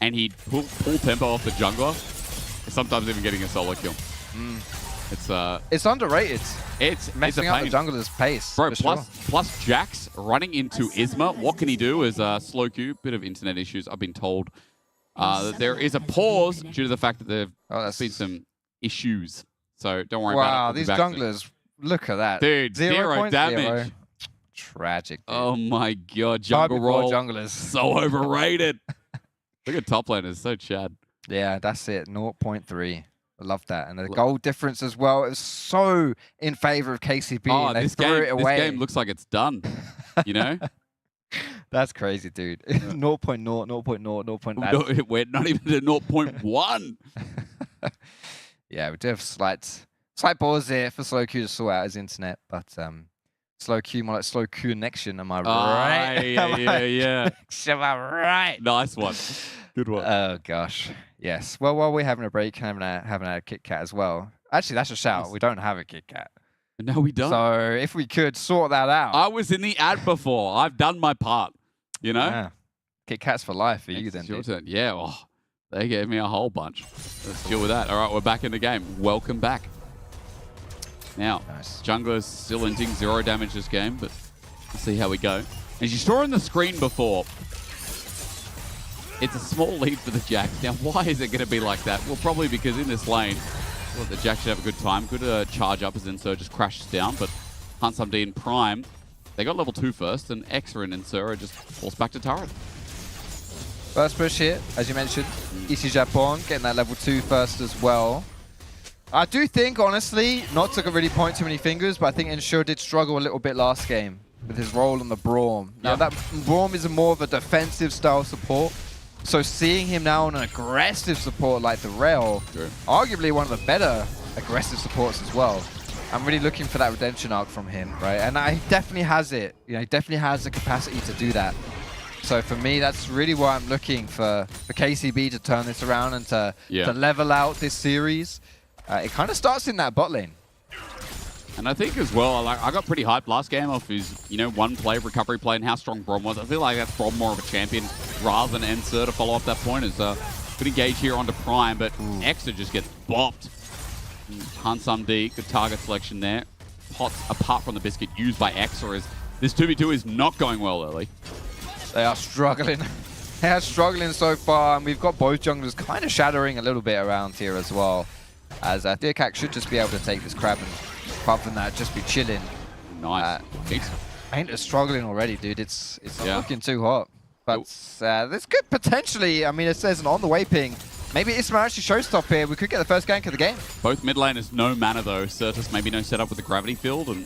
And he'd pull tempo off the jungler, sometimes even getting a solo kill. It's underrated. It's messing up the jungler's pace. Bro, plus Jax running into ISMA. What can he do as slow Q? Bit of internet issues, I've been told. There is a pause due to the fact that there's been some issues. So don't worry about it. Wow, these junglers, look at that. Dude, zero damage. Tragic, dude. Oh my god, jungle roll. Junglers. So overrated. Look at top lane, it's so chad. Yeah, that's it. 0.3. I love that. And the goal difference as well. It was so in favor of KCB. Oh, and they threw it away. This game looks like it's done. You know? That's crazy, dude. 0.0, 0.0, 0.0. No, we're not even at 0.1. Yeah, we do have slight pause there for Slow Q to sort out his internet, but Slow Q, more like Slow Q connection, am I right? Yeah. Am I right? Nice one. Good one. Oh, gosh. Yes. Well, while we're having a break, having a Kit Kat as well. Actually, that's a shout. We don't have a Kit Kat. No, we don't. So if we could sort that out. I was in the ad before. I've done my part. You know? Yeah. Kit Kats for life for you then, dude. Turn. Yeah, well, they gave me a whole bunch. Let's deal with that. All right, we're back in the game. Welcome back. Now, jungler's still inting 0 damage this game, but let's see how we go. As you saw on the screen before, it's a small lead for the Jax. Now, why is it going to be like that? Well, probably because in this lane, well, the Jax should have a good time. Good charge up as Ensur just crashes down, but Hansam D in Prime, they got level 2 first, and Exa and Ensur just forced back to turret. First push here, as you mentioned. EC Japon getting that level 2 first as well. I do think, honestly, not to really point too many fingers, but I think Ensure did struggle a little bit last game with his role on the Braum. Now, that Braum is more of a defensive style support. So seeing him now on an aggressive support like the Rail, arguably one of the better aggressive supports as well. I'm really looking for that redemption arc from him, right? And he definitely has it. You know, he definitely has the capacity to do that. So for me, that's really why I'm looking for KCB to turn this around and to level out this series. It kind of starts in that bot lane. And I think as well, I got pretty hyped last game off his, one play, recovery play, and how strong Braum was. I feel like that's Braum more of a champion rather than Ensur to follow up that point. Is good engage here onto Prime, but Exa just gets bopped. Hansam D, good target selection there. Pots apart from the biscuit used by Exa as this 2v2 is not going well early. They are struggling. They are struggling so far, and we've got both junglers kind of shattering a little bit around here as well. As Dirkak should just be able to take this crab and apart from that, just be chilling. Nice. Painter's struggling already, dude. It's not looking too hot. But this could potentially, I mean, it says an on the way ping. Maybe Isma actually showstop here. We could get the first gank of the game. Both mid laners, no mana though. Certus maybe no setup with the gravity field, and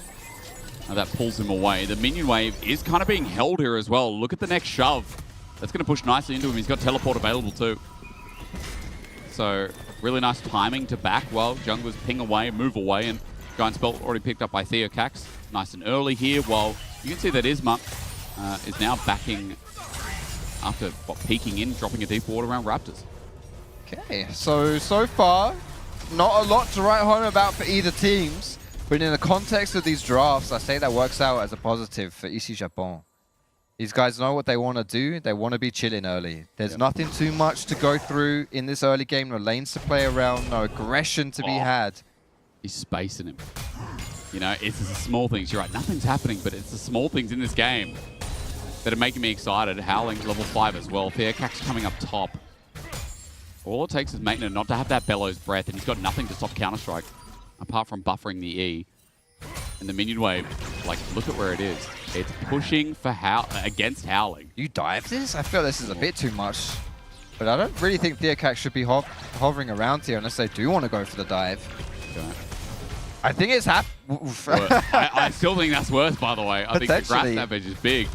that pulls him away. The minion wave is kind of being held here as well. Look at the next shove. That's going to push nicely into him. He's got teleport available too. So really nice timing to back while junglers ping away, move away, and Giant Spell already picked up by Theocax. Nice and early here, while you can see that Isma is now backing after peeking in, dropping a deep ward around Raptors. Okay, so far, not a lot to write home about for either teams, but in the context of these drafts, I say that works out as a positive for EC Japon. These guys know what they want to do. They want to be chilling early. There's nothing too much to go through in this early game. No lanes to play around, no aggression to be had. He's spacing him. You know, it's the small things. You're right, nothing's happening, but it's the small things in this game that are making me excited. Howling's level 5 as well. Theocax coming up top. All it takes is Maintenance not to have that Bellows breath, and he's got nothing to stop Counter-Strike, apart from buffering the E. And the minion wave, like, look at where it is. It's pushing for against Howling. You dive this? I feel this is a bit too much. But I don't really think Theocax should be hovering around here unless they do want to go for the dive. Okay. I think it's I still think that's worse, by the way. I think the grass damage is big.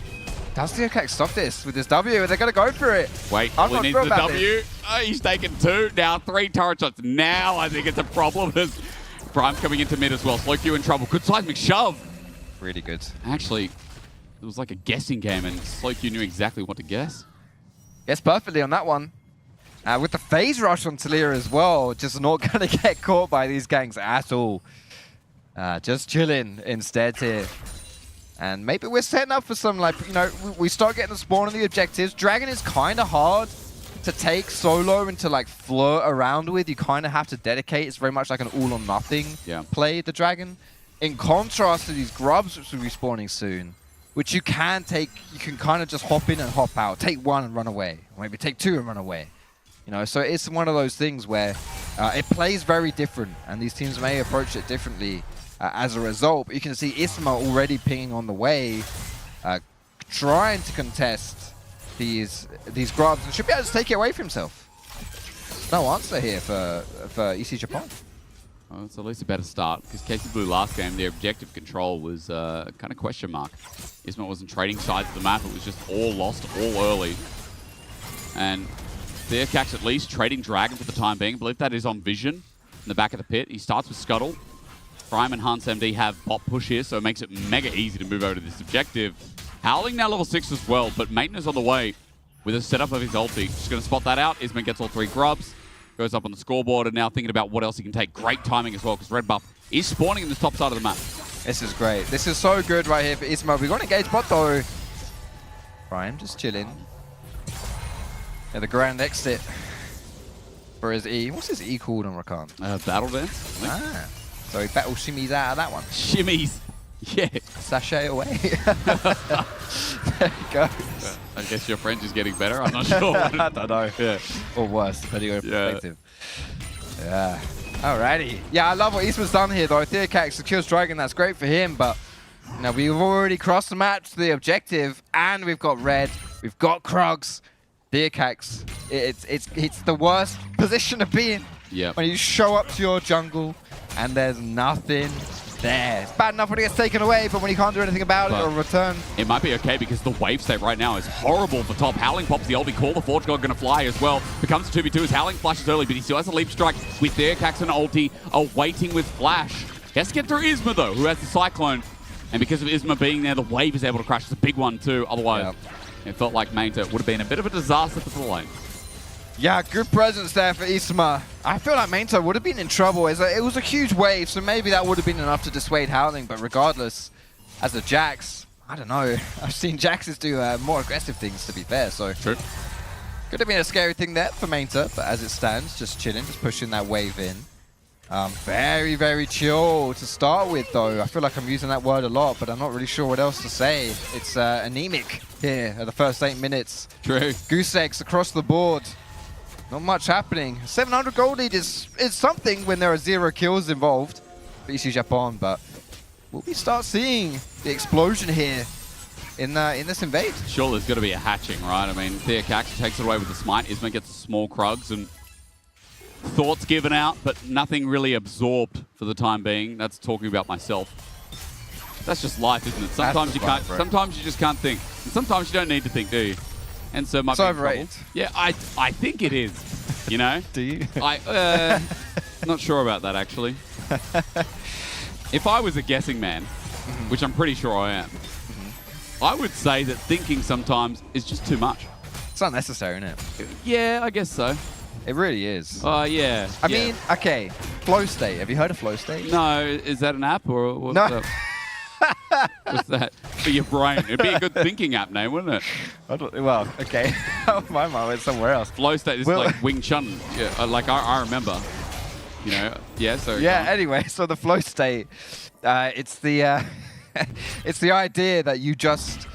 Does Theocax stop this with this W? They're going to go for it. Wait, I'm he not needs sure the about W. this. Oh, he's taken 2. Now 3 turret shots. Now I think it's a problem as Prime's coming into mid as well. Slow Q in trouble. Good seismic shove. Really good. Actually, it was like a guessing game, and Slow Q knew exactly what to guess. Guess perfectly on that one. With the phase rush on Talia as well, just not going to get caught by these gangs at all. Just chilling instead here. And maybe we're setting up for some, like, you know, we start getting the spawn on the objectives. Dragon is kind of hard to take solo and to, like, flirt around with. You kind of have to dedicate. It's very much like an all-or-nothing play, the Dragon. In contrast to these grubs, which will be spawning soon, which you can take, you can kind of just hop in and hop out. Take 1 and run away. Or maybe take 2 and run away. You know, so it's one of those things where it plays very different, and these teams may approach it differently as a result. But you can see Isma already pinging on the way, trying to contest these grubs, and should be able to take it away from himself. No answer here for EC Japan. Well, it's at least a better start, because KCB last game, their objective control was kind of question mark. Isma wasn't trading sides of the map, it was just all lost, all early. And Theocax at least trading Dragon for the time being. I believe that is on Vision in the back of the pit. He starts with Scuttle. Prime and Hans MD have bot push here, so it makes it mega easy to move over to this objective. Howling now level 6 as well, but Maintenance on the way with a setup of his ulti. Just going to spot that out. Isma gets all 3 grubs. Goes up on the scoreboard and now thinking about what else he can take. Great timing as well, because Red Buff is spawning in the top side of the map. This is great. This is so good right here for Isma. We've got to engage bot though. Prime just chilling. Yeah, the grand exit for his E. What's his E called on Rakan? Battle Dance. So he battle shimmies out of that one. Shimmies. Yeah. Sachet away. There he goes. I guess your French is getting better. I'm not sure. I don't know. Yeah. Or worse, depending on your perspective. Yeah. Alrighty. Yeah, I love what Isma's done here though. Theocax secures Dragon. That's great for him, but you know, we've already crossed the map to the objective, and we've got red. We've got Krugs. Theocax, it's the worst position to be in. Yeah. When you show up to your jungle and there's nothing there. It's bad enough when it gets taken away, but when you can't do anything about it or return. It might be okay because the wave state right now is horrible for top. Howling pops the ulti call. The Forge God going to fly as well. Becomes a 2v2 as Howling flashes early, but he still has a leap strike with Theocax and ulti awaiting with flash. He has to get through Isma though, who has the Cyclone. And because of Isma being there, the wave is able to crash. It's a big one too. Otherwise, it felt like Mainta would have been a bit of a disaster for the lane. Yeah, good presence there for Isma. I feel like Mainta would have been in trouble. It was a huge wave, so maybe that would have been enough to dissuade Howling. But regardless, as a Jax, I don't know. I've seen Jaxes do more aggressive things, to be fair. So true. Could have been a scary thing there for Mainta, but as it stands, just chilling, just pushing that wave in. Very, very chill to start with, though. I feel like I'm using that word a lot, but I'm not really sure what else to say. It's anemic here at the first 8 minutes. True. Goose eggs across the board. Not much happening. 700 gold lead is something when there are 0 kills involved for EC Japan, but will we start seeing the explosion here in this invade? Sure, there's got to be a hatching, right? I mean, Theocax takes it away with the smite. Isma gets a small Krugs and thoughts given out, but nothing really absorbed for the time being. That's talking about myself. That's just life, isn't it? Sometimes you can't. Sometimes you just can't think. And sometimes you don't need to think, do you? And so my overrated. Yeah, I think it is. You know? Do you? Not sure about that actually. if I was a guessing man, which I'm pretty sure I am, I would say that thinking sometimes is just too much. It's unnecessary, isn't it? Yeah, I guess so. It really is. Yeah. I mean, okay, flow state. Have you heard of flow state? No, is that an app or what's No. up? What's that? For your brain. It'd be a good thinking app name, wouldn't it? Well, okay. My mind went somewhere else. Flow state is like Wing Chun. Yeah, like I remember. You know, yeah, so... Yeah, anyway, so the flow state, it's the it's the idea that you just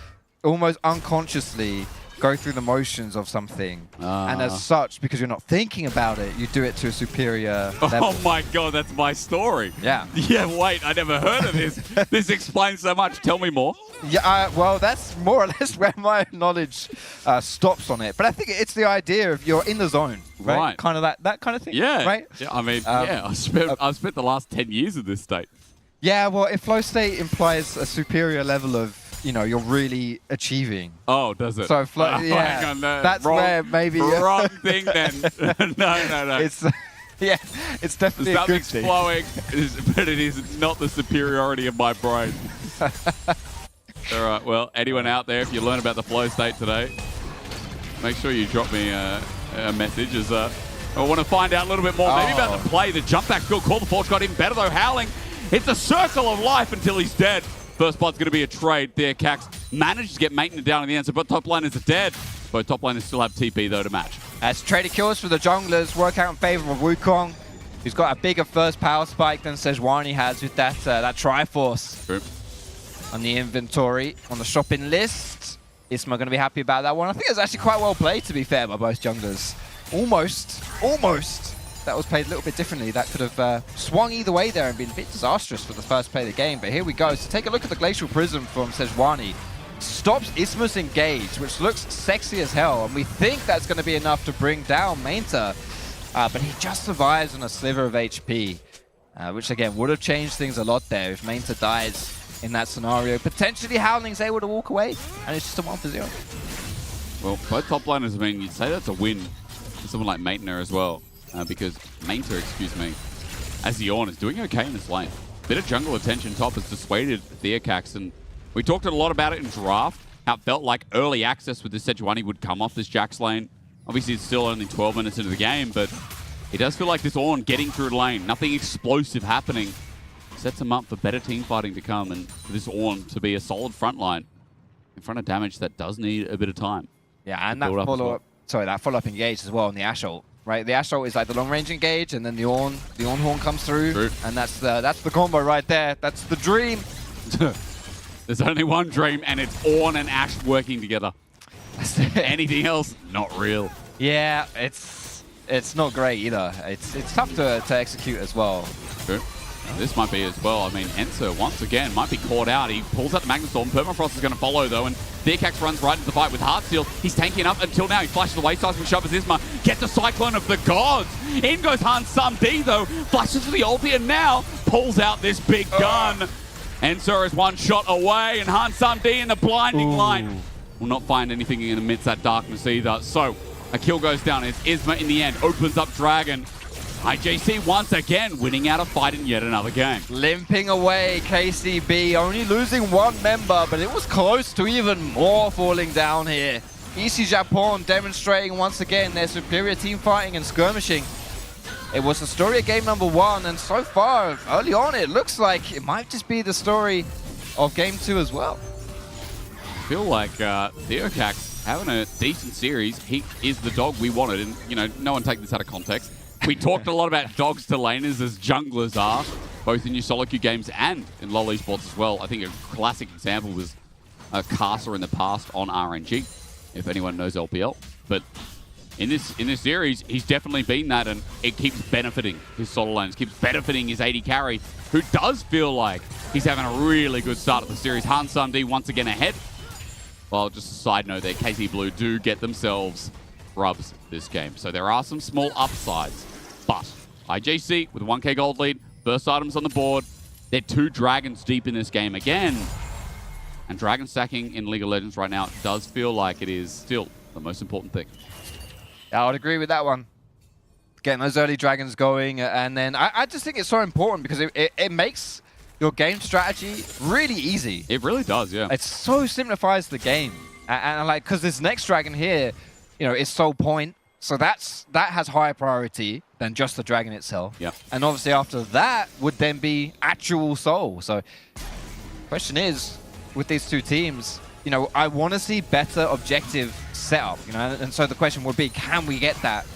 almost unconsciously go through the motions of something. And as such, because you're not thinking about it, you do it to a superior level. Oh my God, that's my story. Yeah. Yeah, wait, I never heard of this. This explains so much. Tell me more. Yeah, well, that's more or less where my knowledge stops on it. But I think it's the idea of you're in the zone, right? Kind of that kind of thing. Yeah. Right? Yeah, I mean, I've spent the last 10 years in this state. Yeah, well, if flow state implies a superior level of, you know, you're really achieving. Oh, does it? So flow, Hang yeah, on, that's wrong, where maybe wrong thing then. No. It's yeah, it's definitely a good Something's thing. flowing, but it is not the superiority of my brain. All right. Well, anyone out there, if you learn about the flow state today, make sure you drop me a message. As I want to find out a little bit more, maybe about the play. The jump back field call. The Forge got even better though. Howling. It's a circle of life until he's dead. First blood's going to be a trade there. Cax managed to get maintenance down in the end, so both top laners are dead. Both top laners still have TP, though, to match. As traded kills for the junglers work out in favor of Wukong, who's got a bigger first power spike than Sejuani has with that Triforce on the inventory, on the shopping list. Isma going to be happy about that one. I think it's actually quite well played, to be fair, by both junglers. Almost. That was played a little bit differently. That could have swung either way there and been a bit disastrous for the first play of the game. But here we go. So take a look at the Glacial Prism from Sejuani. Stops Isma's engage, which looks sexy as hell. And we think that's going to be enough to bring down Mainta. But he just survives on a sliver of HP, which again would have changed things a lot there if Mainta dies in that scenario. Potentially Howling's able to walk away, and it's just a 1-0. Well, both top laners, I mean, you'd say that's a win for someone like Mainta as well. Because Mainta, as Yorn is doing okay in this lane. Bit of jungle attention top has dissuaded Theocax, and we talked a lot about it in draft, how it felt like early access with this Sejuani would come off this Jax lane. Obviously, it's still only 12 minutes into the game, but it does feel like this Ornn getting through the lane, nothing explosive happening, sets him up for better team fighting to come, and for this Ornn to be a solid front line in front of damage that does need a bit of time. Yeah, and that follow-up engage as well on the Ashe ult. Right, the Ashe ult is like the long-range engage, and then the Ornn horn comes through. True. And that's the combo right there. That's the dream. There's only one dream, and it's Ornn and Ashe working together. Anything else, not real. Yeah, it's not great either. It's tough to execute as well. True. This might be as well. I mean, Enzo, once again, might be caught out. He pulls out the Magnus Storm. Permafrost is going to follow, though, and Theocax runs right into the fight with Heartsteel. He's tanking up until now. He flashes away, seismic shove as Isma gets a Cyclone of the Gods. In goes Han Sam D, though. Flashes to the ulti, and now pulls out this big gun. Enzo is one shot away, and Han Sam D in the blinding light will not find anything in amidst that darkness either. So, a kill goes down. It's Isma in the end. Opens up Dragon. IJC once again winning out a fight in yet another game. Limping away, KCB only losing one member, but it was close to even more falling down here. EC Japan demonstrating once again their superior team fighting and skirmishing. It was the story of game number 1, and so far, early on, it looks like it might just be the story of game 2 as well. I feel like Theocax having a decent series. He is the dog we wanted, and you know, no one take this out of context. We talked a lot about dogs to laners as junglers are, both in your solo queue games and in LoL esports as well. I think a classic example was Karsa in the past on RNG, if anyone knows LPL. But in this series, he's definitely been that, and it keeps benefiting his solo lanes, keeps benefiting his AD carry, who does feel like he's having a really good start of the series. Han Sam D once again ahead. Well, just a side note there, KC Blue do get themselves rubs this game. So there are some small upsides. But IJC with a 1k gold lead, first items on the board. They're 2 dragons deep in this game again. And dragon stacking in League of Legends right now does feel like it is still the most important thing. I would agree with that one. Getting those early dragons going, and then I just think it's so important because it makes your game strategy really easy. It really does, yeah. It so simplifies the game. And like, because this next dragon here, you know, is Soul Point. So that has higher priority than just the dragon itself. Yeah. And obviously after that would then be actual Soul. So question is, with these two teams, you know, I want to see better objective setup, you know, and so the question would be, can we get that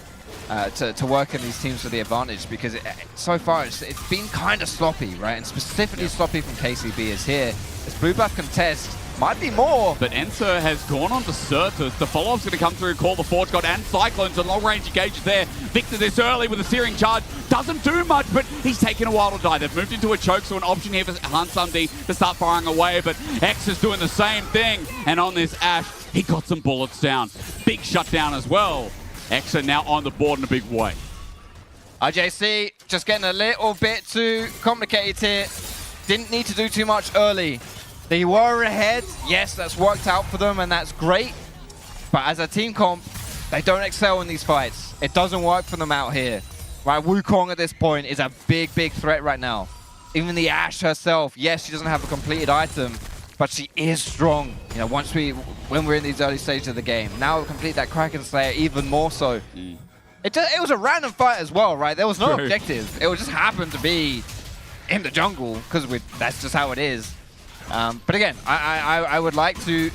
to work in these teams for the advantage? Because so far it's been kind of sloppy, right? And specifically sloppy from KCB is here. This blue buff contest might be more. But Enzo has gone on to Certus. The follow-up's going to come through, call the Forge God and Cyclones, and long-range engage there. Victor this early with a searing charge. Doesn't do much, but he's taken a while to die. They've moved into a choke, so an option here for Hansumdi to start firing away, but X is doing the same thing. And on this Ash, he got some bullets down. Big shutdown as well. X are now on the board in a big way. IJC just getting a little bit too complicated here. Didn't need to do too much early. They were ahead. Yes, that's worked out for them, and that's great. But as a team comp, they don't excel in these fights. It doesn't work for them out here. Right, Wukong at this point is a big, big threat right now. Even the Ashe herself, yes, she doesn't have a completed item, but she is strong. You know, when we're in these early stages of the game. Now we'll complete that Kraken Slayer even more so. It was a random fight as well, right? There was no objective. It just happened to be in the jungle, because that's just how it is. But again, I would like to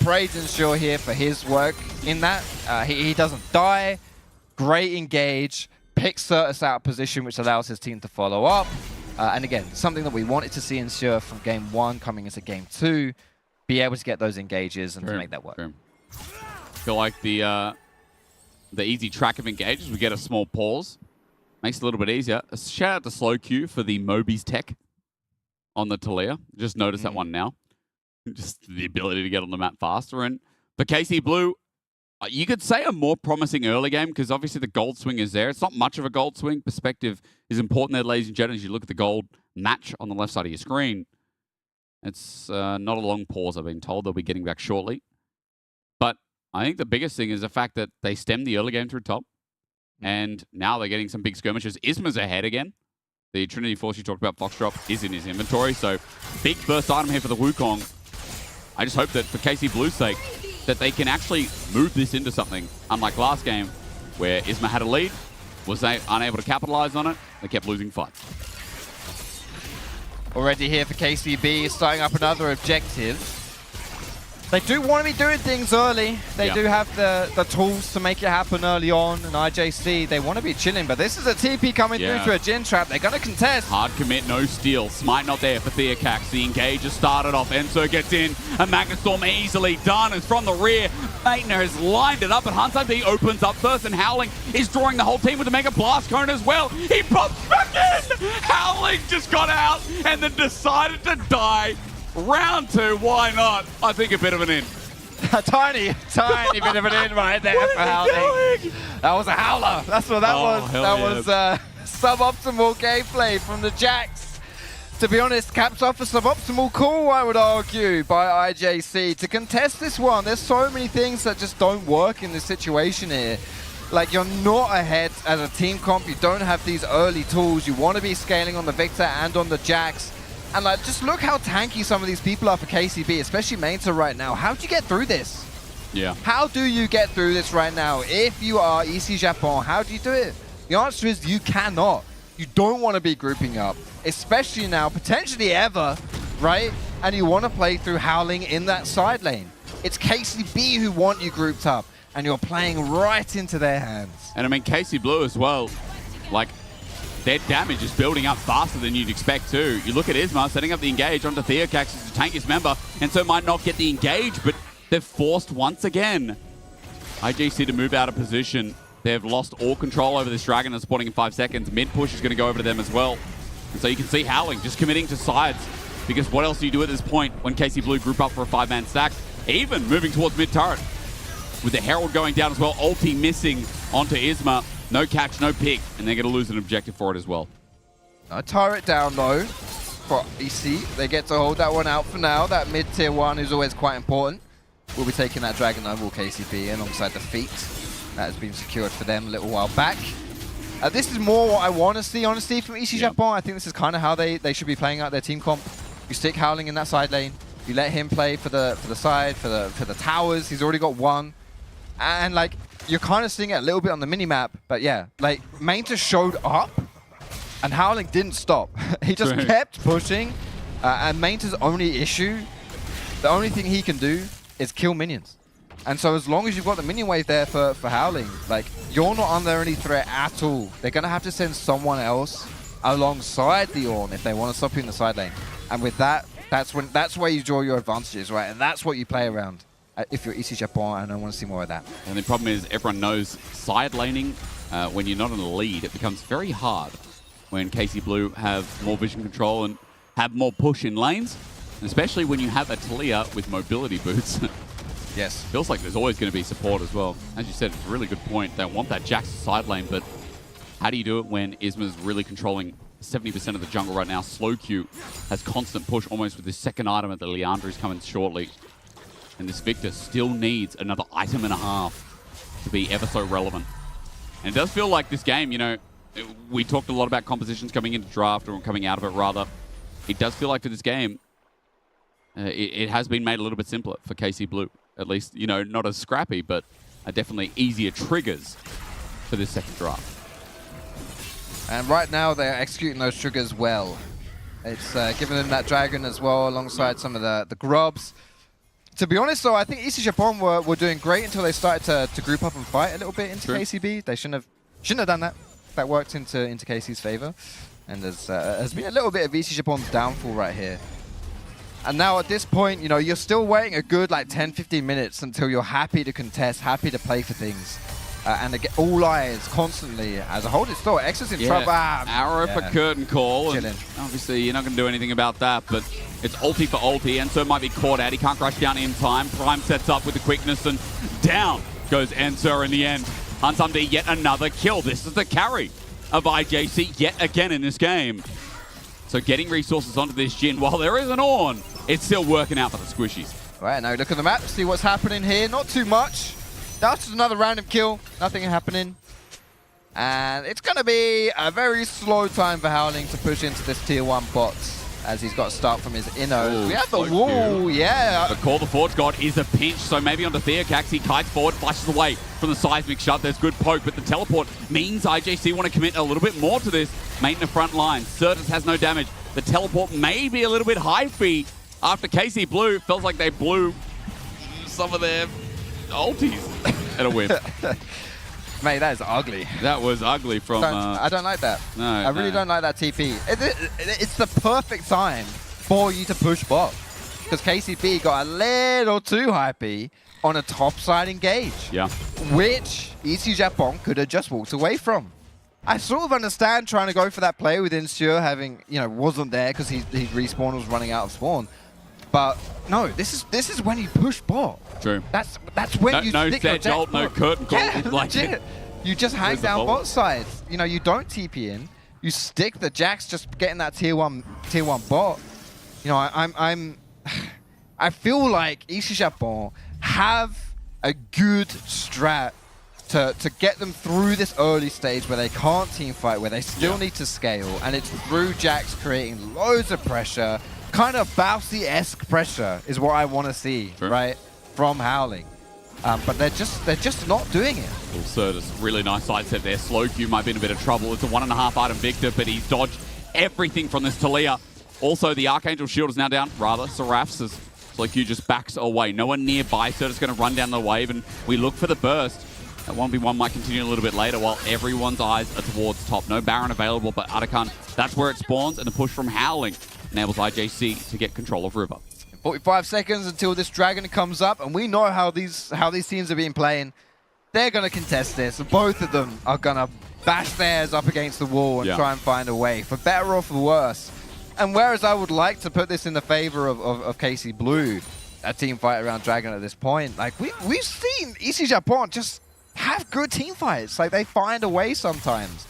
praise Ensure here for his work in that. He doesn't die. Great engage. Picks Certus out of position, which allows his team to follow up. And again, something that we wanted to see Ensure from game 1 coming into game 2. Be able to get those engages and to make that work. I feel like the easy track of engages, we get a small pause. Makes it a little bit easier. A shout out to Slow Q for the Moby's tech on the Talia. Just noticed that one now. Just the ability to get on the map faster. And for KC Blue, you could say a more promising early game, because obviously the gold swing is there. It's not much of a gold swing. Perspective is important there, ladies and gentlemen. As you look at the gold match on the left side of your screen, it's not a long pause, I've been told. They'll be getting back shortly. But I think the biggest thing is the fact that they stemmed the early game through top. And now they're getting some big skirmishes. Isma's ahead again. The Trinity Force you talked about, Foxdrop, is in his inventory. So big first item here for the Wukong. I just hope that for KC Blue's sake, that they can actually move this into something. Unlike last game, where Isma had a lead, was unable to capitalize on it. They kept losing fights. Already here for KCB, starting up another objective. They do want to be doing things early. They do have the tools to make it happen early on. And IJC, they want to be chilling. But this is a TP coming through to a Jin trap. They're going to contest. Hard commit, no steal. Smite not there for Theocax. The engage has started off. Enzo gets in. A Magnet Storm easily done. And from the rear, Maitner has lined it up. And Hansumdi opens up first. And Howling is drawing the whole team with a Mega Blast Cone as well. He pops back in. Howling just got out and then decided to die. Round 2, why not? I think a bit of an in. A tiny bit of an in right there for Howling. That was a howler. That's what that was. That was suboptimal gameplay from the Jacks. To be honest, caps off a suboptimal call, I would argue, by IJC. To contest this one, there's so many things that just don't work in this situation here. Like, you're not ahead as a team comp. You don't have these early tools. You want to be scaling on the Victor and on the Jacks. And like, just look how tanky some of these people are for KCB, especially Manta right now. How do you get through this? Yeah. How do you get through this right now? If you are EC Japon, how do you do it? The answer is you cannot. You don't want to be grouping up, especially now, potentially ever, right? And you want to play through Howling in that side lane. It's KCB who want you grouped up, and you're playing right into their hands. And I mean, KC Blue as well, like, their damage is building up faster than you'd expect too. You look at Isma setting up the engage onto Theocax as a tankiest member, and so might not get the engage, but they're forced once again. IJC to move out of position. They've lost all control over this dragon and spawning in 5 seconds. Mid push is going to go over to them as well. And so you can see Howling just committing to sides, because what else do you do at this point when KC Blue group up for a 5-man stack? Even moving towards mid turret. With the Herald going down as well, ulti missing onto Isma. No catch, no pick, and they're going to lose an objective for it as well. A turret down low for EC. They get to hold that one out for now. That mid-tier one is always quite important. We'll be taking that Dragon overall KCB alongside the feat that has been secured for them a little while back. This is more what I want to see, honestly, from EC Japon. I think this is kind of how they should be playing out their team comp. You stick Howling in that side lane. You let him play for the side, for the towers. He's already got one. And, like, you're kind of seeing it a little bit on the mini-map. But, yeah, like, Mainta showed up, and Howling didn't stop. He just kept pushing. And Mainta's only issue, the only thing he can do is kill minions. And so as long as you've got the minion wave there for Howling, like, you're not under any threat at all. They're going to have to send someone else alongside the Ornn if they want to stop you in the side lane. And with that, that's where you draw your advantages, right? And that's what you play around if you're EC Japon, and I want to see more of that. And the problem is everyone knows side laning, when you're not in the lead, it becomes very hard when KC Blue have more vision control and have more push in lanes, especially when you have a Talia with mobility boots. Yes. Feels like there's always going to be support as well. As you said, it's a really good point. They want that Jax side lane, but how do you do it when IZMA's really controlling 70% of the jungle right now? Slow Q has constant push almost with his second item at the Leandra is coming shortly. And this Victor still needs another item and a half to be ever so relevant. And it does feel like this game, you know, we talked a lot about compositions coming into draft, or coming out of it rather. It does feel like for this game, it has been made a little bit simpler for KC Blue. At least, you know, not as scrappy, but definitely easier triggers for this second draft. And right now, they're executing those triggers well. It's giving them that dragon as well, alongside some of the grubs. To be honest, though, I think EC Japon were doing great until they started to group up and fight a little bit into KCB. They shouldn't have done that. That worked into KC's favor. And there's been a little bit of EC Japon's downfall right here. And now at this point, you know, you're still waiting a good like 10-15 minutes until you're happy to contest, happy to play for things. And get all eyes constantly as a hold it still. X is in trouble. Arrow for curtain call. And obviously, you're not going to do anything about that, but it's ulti for ulti. Enzo might be caught out. He can't rush down in time. Prime sets up with the quickness, and down goes Enzo in the end. Hansam yet another kill. This is the carry of IJC yet again in this game. So getting resources onto this Jhin, while there is an Ornn, it's still working out for the squishies. Right, now look at the map, see what's happening here. Not too much. That's just another random kill. Nothing happening. And it's going to be a very slow time for Howling to push into this tier 1 bot, as he's got to start from his innos. We have the wall, The call the Forge God is a pinch, so maybe onto Theocax. He kites forward, flashes away from the seismic shot. There's good poke, but the teleport means IJC want to commit a little bit more to this. Mate in the front line. Certus has no damage. The teleport may be a little bit high fee after KC Blue. Feels like they blew some of their ultis at a whim. Mate, that is ugly. That was ugly from... I don't like that. No, I really don't like that TP. It's the perfect time for you to push bot. Because KCB got a little too hypey on a top-side engage. Yeah. Which EC Japon could have just walked away from. I sort of understand trying to go for that play with Insure having, you know, wasn't there because he respawn was running out of spawn. But no, this is when you push bot. True. That's when you stick your jolt, no curtain call. Yeah, legit. You just hang down bot side. You know, you don't TP in. You stick the Jax, just getting that tier one bot. You know, I feel like EC Japon have a good strat to get them through this early stage where they can't team fight, where they still need to scale, and it's through Jax creating loads of pressure. Kind of Bousy-esque pressure is what I want to see, right, from Howling. But they're just not doing it. Certus, really nice side step there. Slow Q might be in a bit of trouble. It's a 1.5 item Victor, but he's dodged everything from this Talia. Also, the Archangel shield is now down. Rather, Seraph's as Slow Q just backs away. No one nearby. Certus going to run down the wave, and we look for the burst. That 1v1 might continue a little bit later while everyone's eyes are towards top. No Baron available, but Atakan, that's where it spawns, and the push from Howling enables IJC to get control of River. 45 seconds until this Dragon comes up, and we know how these teams have been playing. They're going to contest this. Both of them are going to bash theirs up against the wall and try and find a way, for better or for worse. And whereas I would like to put this in the favor of KC Blue, a team fight around Dragon at this point, like we've seen EC Japon just have good team fights. Like, they find a way sometimes.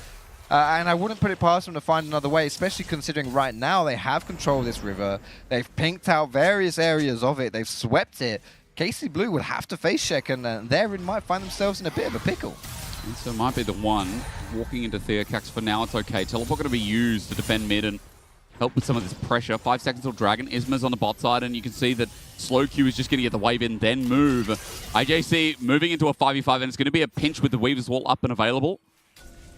And I wouldn't put it past them to find another way, especially considering right now they have control of this river. They've pinked out various areas of it. They've swept it. KC Blue would have to face check, and therein might find themselves in a bit of a pickle. So it might be the one walking into Theocax. For now, it's okay. Teleport going to be used to defend mid and help with some of this pressure. 5 seconds till Dragon. Isma's on the bot side, and you can see that Slow Q is just going to get the wave in, then move. IJC moving into a 5v5, and it's going to be a pinch with the Weaver's Wall up and available.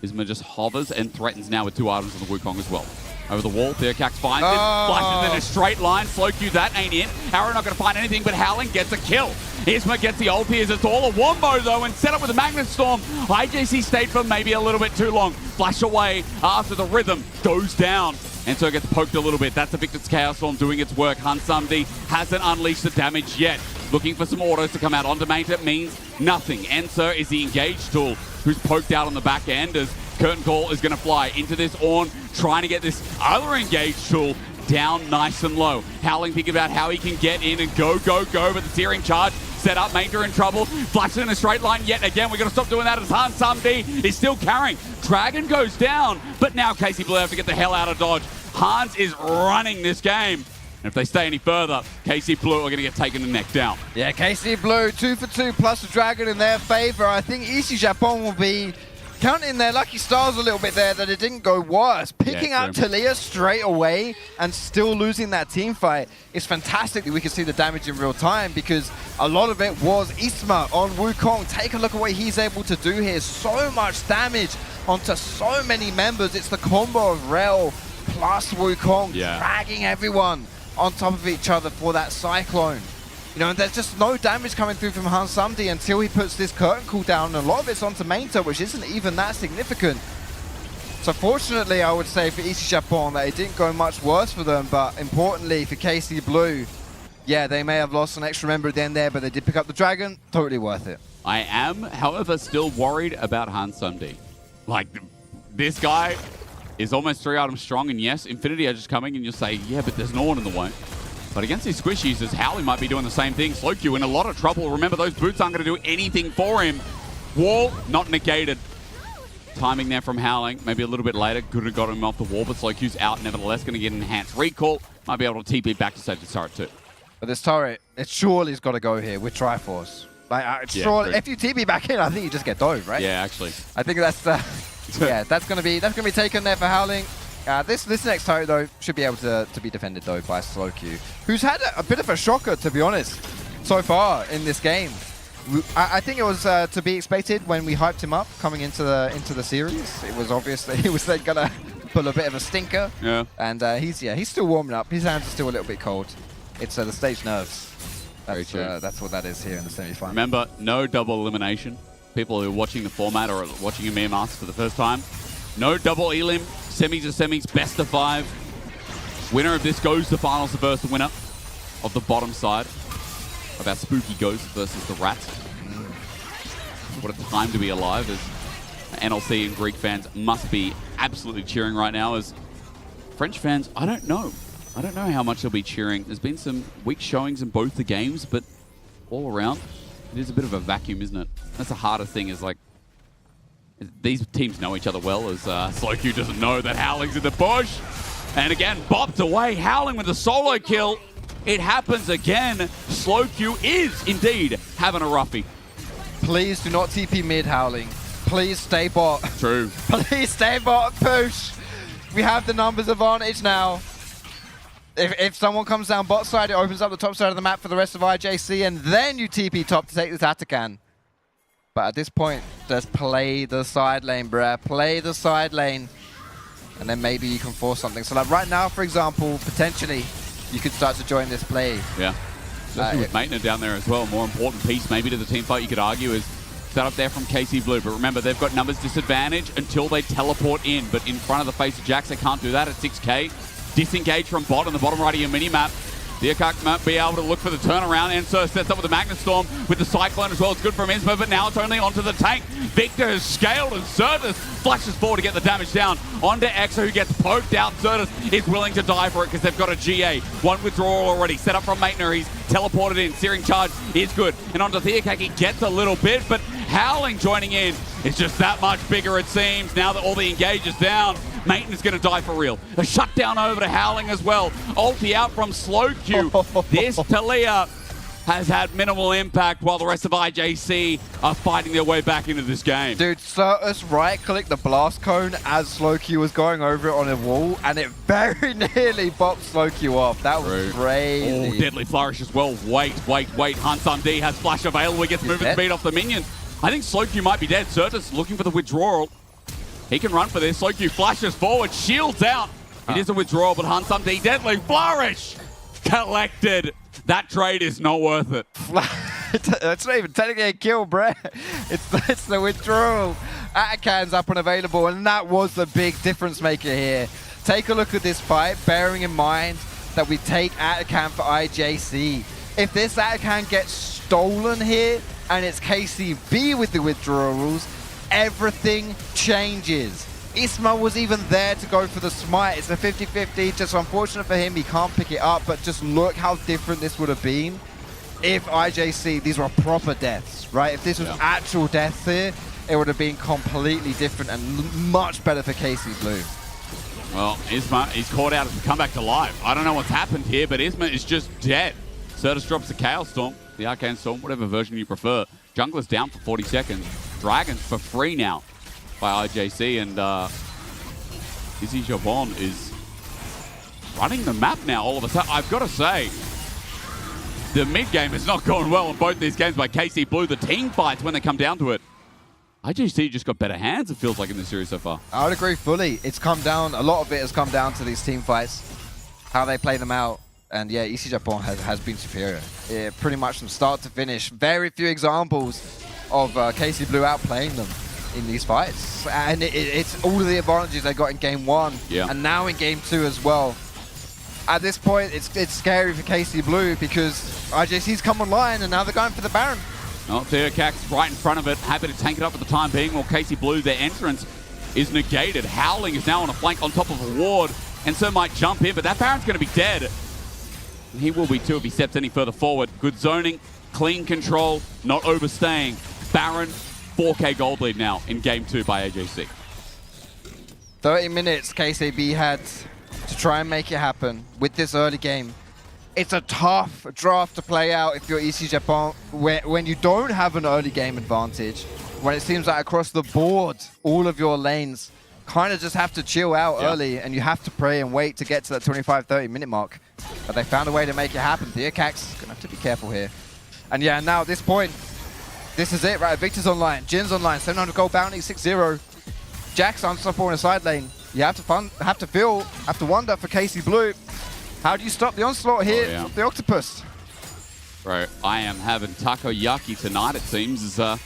Isma just hovers and threatens now with 2 items on the Wukong as well. Over the wall, Theocax finds it, flashes in a straight line. Slow Q, that ain't it. Arrow not going to find anything, but Howling gets a kill. Isma gets the ulti as it's all a wombo though, and set up with a Magnet Storm. IJC stayed for maybe a little bit too long. Flash away after the rhythm goes down. And so it gets poked a little bit. That's the Victor's Chaos Storm doing its work. Hansumdi hasn't unleashed the damage yet. Looking for some autos to come out onto main. It means nothing. Enser is the engaged tool who's poked out on the back end as Curtain Call is going to fly into this Ornn, trying to get this other engaged tool down nice and low. Howling thinking about how he can get in and go, but the Searing Charge set up. Major in trouble. Flashes in a straight line yet again. We're going to stop doing that as Hansumdi is still carrying. Dragon goes down, but now KCB have to get the hell out of dodge. Hans is running this game. And if they stay any further, KC Blue are going to get taken the neck down. Yeah, KC Blue, 2 for 2 plus the Dragon in their favor. I think EC Japon will be counting their lucky stars a little bit there that it didn't go worse. Picking out Talia straight away and still losing that team fight is fantastic that we can see the damage in real time, because a lot of it was Isma on Wukong. Take a look at what he's able to do here. So much damage onto so many members. It's the combo of Rel plus Wukong dragging everyone on top of each other for that Cyclone. You know, and there's just no damage coming through from Hansumdi until he puts this Curtain Call down, and a lot of it's onto Mainta, which isn't even that significant. So fortunately, I would say for EC Japon that it didn't go much worse for them, but importantly for KC Blue, yeah, they may have lost an extra member at the end there, but they did pick up the Dragon. Totally worth it. I am, however, still worried about Hansumdi. Like, this guy is almost 3 items strong, and yes, Infinity Edge is coming, and you'll say, yeah, but there's no one in the way. But against these squish users, Howling might be doing the same thing. Slow Q in a lot of trouble. Remember, those boots aren't going to do anything for him. Wall not negated. Timing there from Howling. Maybe a little bit later. Could have got him off the wall, but Slow Q's out. Nevertheless, going to get an enhanced recall. Might be able to TP back to save the turret too. But this turret, it surely has got to go here with Triforce. Like, surely, if you TP back in, I think you just get dove, right? Yeah, actually. I think that's yeah, that's gonna be taken there for Howling. This next turret though should be able to be defended though by Slow Q, who's had a bit of a shocker, to be honest, so far in this game. I think it was to be expected when we hyped him up coming into the series. It was obvious that he was then gonna pull a bit of a stinker. Yeah. And he's still warming up. His hands are still a little bit cold. It's the stage nerves. That's what that is here in the semi-final. Remember, no double elimination. People who are watching the format or watching EMEA Masters for the first time, no double elim. Semis to semis, best of 5. Winner of this goes to finals to versus the winner of the bottom side of our spooky ghost versus the rat. What a time to be alive, as NLC and Greek fans must be absolutely cheering right now. As French fans, I don't know how much they'll be cheering. There's been some weak showings in both the games, but all around, it is a bit of a vacuum, isn't it? That's the hardest thing, is like, these teams know each other well, as Slow Q doesn't know that Howling's in the bush. And again, bopped away. Howling with a solo kill. It happens again. Slow Q is indeed having a roughie. Please do not TP mid, Howling. Please stay bot. True. Please stay bot. Push. We have the numbers advantage now. If someone comes down bot side, it opens up the top side of the map for the rest of IJC, and then you TP top to take this Atakan. But at this point, just play the side lane, bruh. Play the side lane. And then maybe you can force something. So like right now, for example, potentially, you could start to join this play. Yeah. Especially with Maintenance down there as well. More important piece maybe to the team fight, you could argue, is set up there from KC Blue. But remember, they've got numbers disadvantage until they teleport in. But in front of the face of Jax, they can't do that at 6k. Disengage from bot on the bottom right of your mini-map. Theocax might be able to look for the turnaround. Enso sets up with the Magnet Storm with the Cyclone as well. It's good from Isma, but now it's only onto the tank. Victor has scaled, and Certus flashes forward to get the damage down. Onto Exa, who gets poked out. Certus is willing to die for it because they've got a GA. One withdrawal already. Set up from Maitner. He's teleported in. Searing Charge is good. And onto Theocax, he gets a little bit, but Howling joining in is just that much bigger, it seems, now that all the engage is down. Maintenance going to die for real. A shutdown over to Howling as well. Ulti out from Slow Q. This Talia has had minimal impact while the rest of IJC are fighting their way back into this game. Dude, Certus right-clicked the blast cone as Slowq was going over it on a wall, and it very nearly bopped Slowq off. That was crazy. Oh, deadly flourish as well. Wait. HunSunD has flash available. He gets movement speed off the minions. I think Slowq might be dead. Certus looking for the withdrawal. He can run for this. Slowq flashes forward, shields out. It is a withdrawal, but HunSunD deadly flourish collected. That trade is not worth it. That's not even technically a kill, bruh. It's the withdrawal. Atakan's up and available, and that was the big difference maker here. Take a look at this fight, bearing in mind that we take Atakan for IJC. If this Atakan gets stolen here, and it's KCB with the withdrawals, everything changes. Isma was even there to go for the smite. It's a 50-50. Just unfortunate for him, he can't pick it up, but just look how different this would have been if IJC, these were proper deaths, right? If this was actual deaths here, it would have been completely different and much better for KC Blue. Well, Isma, he's caught out as a comeback to life. I don't know what's happened here, but Isma is just dead. Certus drops the Chaos Storm, the Arcane Storm, whatever version you prefer. Jungler's down for 40 seconds. Dragons for free now by IJC, and Izzy Jabon is running the map now all of a sudden. I've got to say, the mid game is not going well in both these games by KC Blue. The team fights, when they come down to it, IJC just got better hands, it feels like, in this series so far. I would agree fully. It's come down, a lot of it has come down to these team fights, how they play them out. And yeah, EC Japan has been superior. Yeah, pretty much from start to finish. Very few examples of KC Blue outplaying them in these fights. And it's all of the advantages they got in game 1 and now in game 2 as well. At this point, it's scary for KC Blue because IJC's come online and now they're going for the Baron. Oh, Theocax right in front of it, happy to tank it up at the time being, while KC Blue, their entrance is negated. Howling is now on a flank on top of a ward, and so might jump in, but that Baron's going to be dead. And he will be too if he steps any further forward. Good zoning, clean control, not overstaying. Baron, 4K gold lead now in game 2 by AJC. 30 minutes KCB had to try and make it happen with this early game. It's a tough draft to play out if you're EC Japan when you don't have an early game advantage, when it seems like across the board, all of your lanes kind of just have to chill out early and you have to pray and wait to get to that 25-30 minute mark. But they found a way to make it happen. Theocax gonna have to be careful here. And yeah, now at this point, this is it, right? Victor's online, Jin's online, 700 gold bounty, 6-0. Jack's unstoppable in the side lane. You have to wonder for KC Blue, how do you stop the onslaught here? Stop the octopus. Bro, I am having takoyaki tonight, it seems, as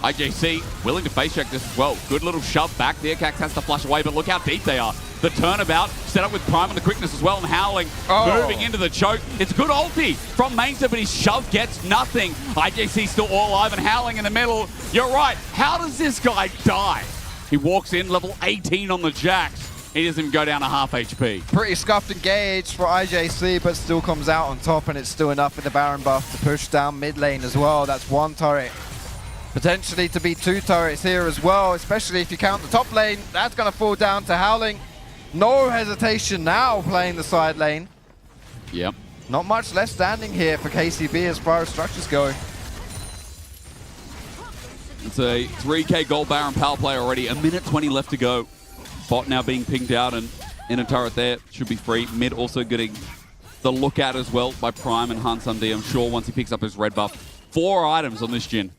IJC willing to face check this as well. Good little shove back there. Cax has to flush away, but look how deep they are. The turnabout, set up with Prime and the quickness as well, and Howling moving into the choke. It's good ulti from Mainzer, but his shove gets nothing. IJC still all alive, and Howling in the middle. You're right. How does this guy die? He walks in, level 18 on the Jax. He doesn't even go down to half HP. Pretty scuffed engage for IJC, but still comes out on top, and it's still enough with the Baron buff to push down mid lane as well. That's 1 turret. Potentially to be 2 turrets here as well, especially if you count the top lane. That's going to fall down to Howling. No hesitation now playing the side lane. Yep. Not much left standing here for KCB as far as structures go. It's a 3K gold Baron power play already. A minute 20 left to go. Bot now being pinged out and in a turret there. Should be free. Mid also getting the look at as well by Prime and HunSunD. I'm sure once he picks up his red buff. 4 items on this Jhin.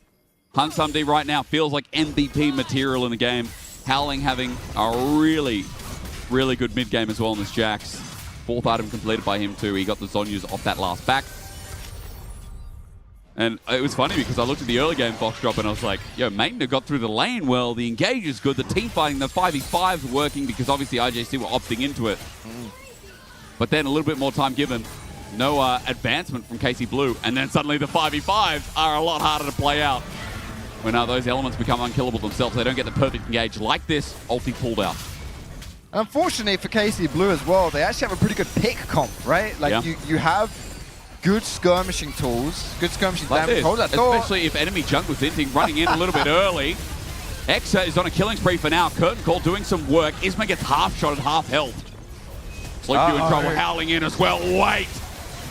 HunSunD right now feels like MVP material in the game. Howling having a really good mid game as well in this Jax. 4th item completed by him too. He got the Zonyas off that last back. And it was funny because I looked at the early game box drop and I was like, yo, Maitner got through the lane well, the engage is good, the team fighting, the 5v5s working because obviously IJC were opting into it. But then a little bit more time given, no advancement from KC Blue, and then suddenly the 5v5s are a lot harder to play out. When those elements become unkillable themselves, they don't get the perfect engage like this, ulti pulled out. Unfortunately for KC Blue as well, they actually have a pretty good pick comp, right? Like you have good skirmishing tools, good skirmishing damage. Hold that door. Especially if enemy jungle's inting, running in a little bit early. Exa is on a killing spree for now. Curtain Call doing some work. Isma gets half shot at half health. Slowq in trouble, Howling in as well. Wait!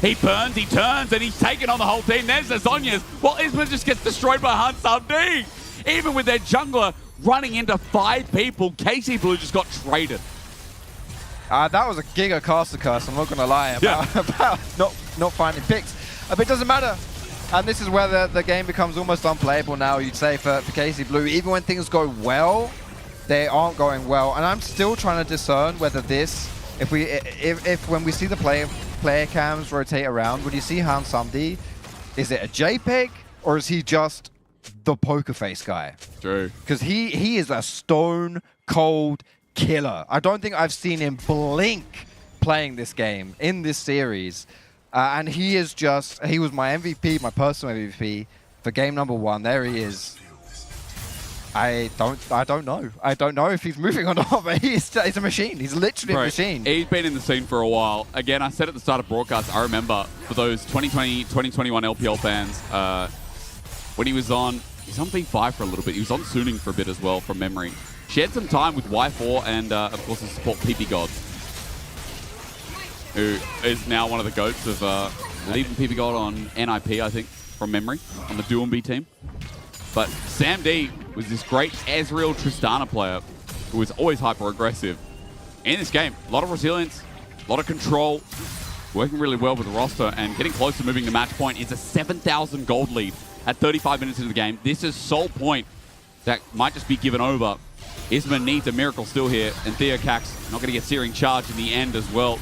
He burns, he turns, and he's taking on the whole team. There's the Zhonya's, while IJC just gets destroyed by Hansam-D. Even with their jungler running into 5 people, KC Blue just got traded. That was a giga caster curse, I'm not going to lie, about not finding picks. But it doesn't matter. And this is where the game becomes almost unplayable now, you'd say, for KC Blue. Even when things go well, they aren't going well. And I'm still trying to discern whether this, if when we see the player cams rotate around, when you see Hansam-D, is it a JPEG or is he just the poker face guy? True. Because he is a stone cold killer. I don't think I've seen him blink playing this game in this series. And he was my MVP, my personal MVP for game number 1. There he is. I don't know. I don't know if he's moving or not, but he's a machine. He's literally a machine. He's been in the scene for a while. Again, I said at the start of broadcast, I remember for those 2020, 2021 LPL fans, when he was on B5 for a little bit. He was on Suning for a bit as well, from memory. Shared some time with Y4 and, of course, the support PP God, who is now one of the GOATs of leading PP God on NIP, I think, from memory, on the Duumbi team. But Sam D was this great Ezreal Tristana player who was always hyper-aggressive. In this game, a lot of resilience, a lot of control, working really well with the roster, and getting close to moving the match point. It's a 7,000 gold lead at 35 minutes into the game. This is sole point that might just be given over. Isma needs a miracle still here, and TheoCax not going to get Searing Charge in the end as well.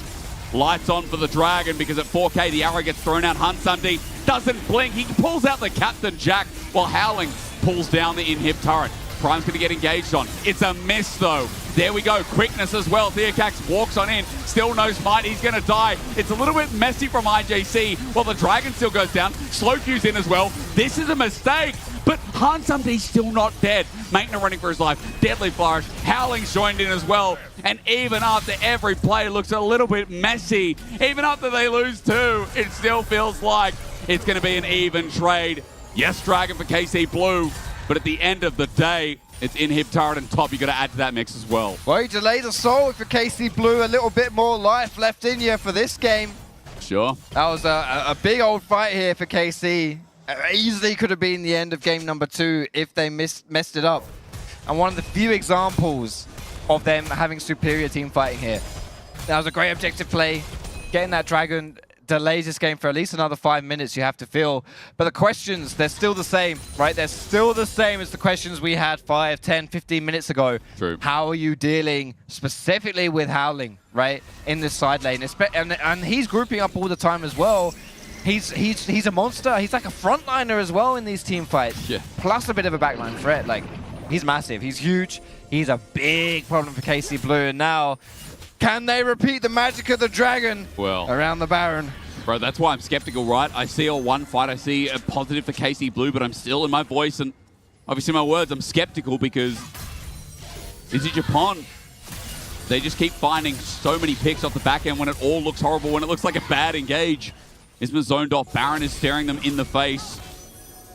Lights on for the Dragon because at 4K the arrow gets thrown out. Hansam-D doesn't blink. He pulls out the Captain Jack while Howling pulls down the inhib turret. Prime's going to get engaged on. It's a miss though. There we go. Quickness as well. TheoCax walks on in. Still no smite. He's going to die. It's a little bit messy from IJC while the Dragon still goes down. Slow Q's in as well. This is a mistake. But Hansam-D's still not dead. Maitner running for his life. Deadly Flourish. Howling's joined in as well. And even after every play looks a little bit messy, even after they lose 2, it still feels like it's going to be an even trade. Yes, Dragon for KC Blue. But at the end of the day, it's inhib turret and top. You got to add to that mix as well. Well, you delay the soul for KC Blue. A little bit more life left in you for this game. Sure. That was a big old fight here for KC. Easily could have been the end of game number 2 if they messed it up. And one of the few examples of them having superior team fighting here. That was a great objective play. Getting that Dragon delays this game for at least another 5 minutes, you have to feel. But the questions, they're still the same, right? They're still the same as the questions we had 5, 10, 15 minutes ago. True. How are you dealing specifically with Howling, right? In this side lane. And he's grouping up all the time as well. He's a monster. He's like a frontliner as well in these team fights. Yeah. Plus a bit of a backline threat. Like, he's massive. He's huge. He's a big problem for KC Blue. And now, can they repeat the magic of the Dragon around the Baron? Bro, that's why I'm skeptical, right? I see a one fight. I see a positive for KC Blue, but I'm still in my voice and obviously my words. I'm skeptical because is it Japan? They just keep finding so many picks off the back end when it all looks horrible, when it looks like a bad engage. Isma zoned off. Baron is staring them in the face.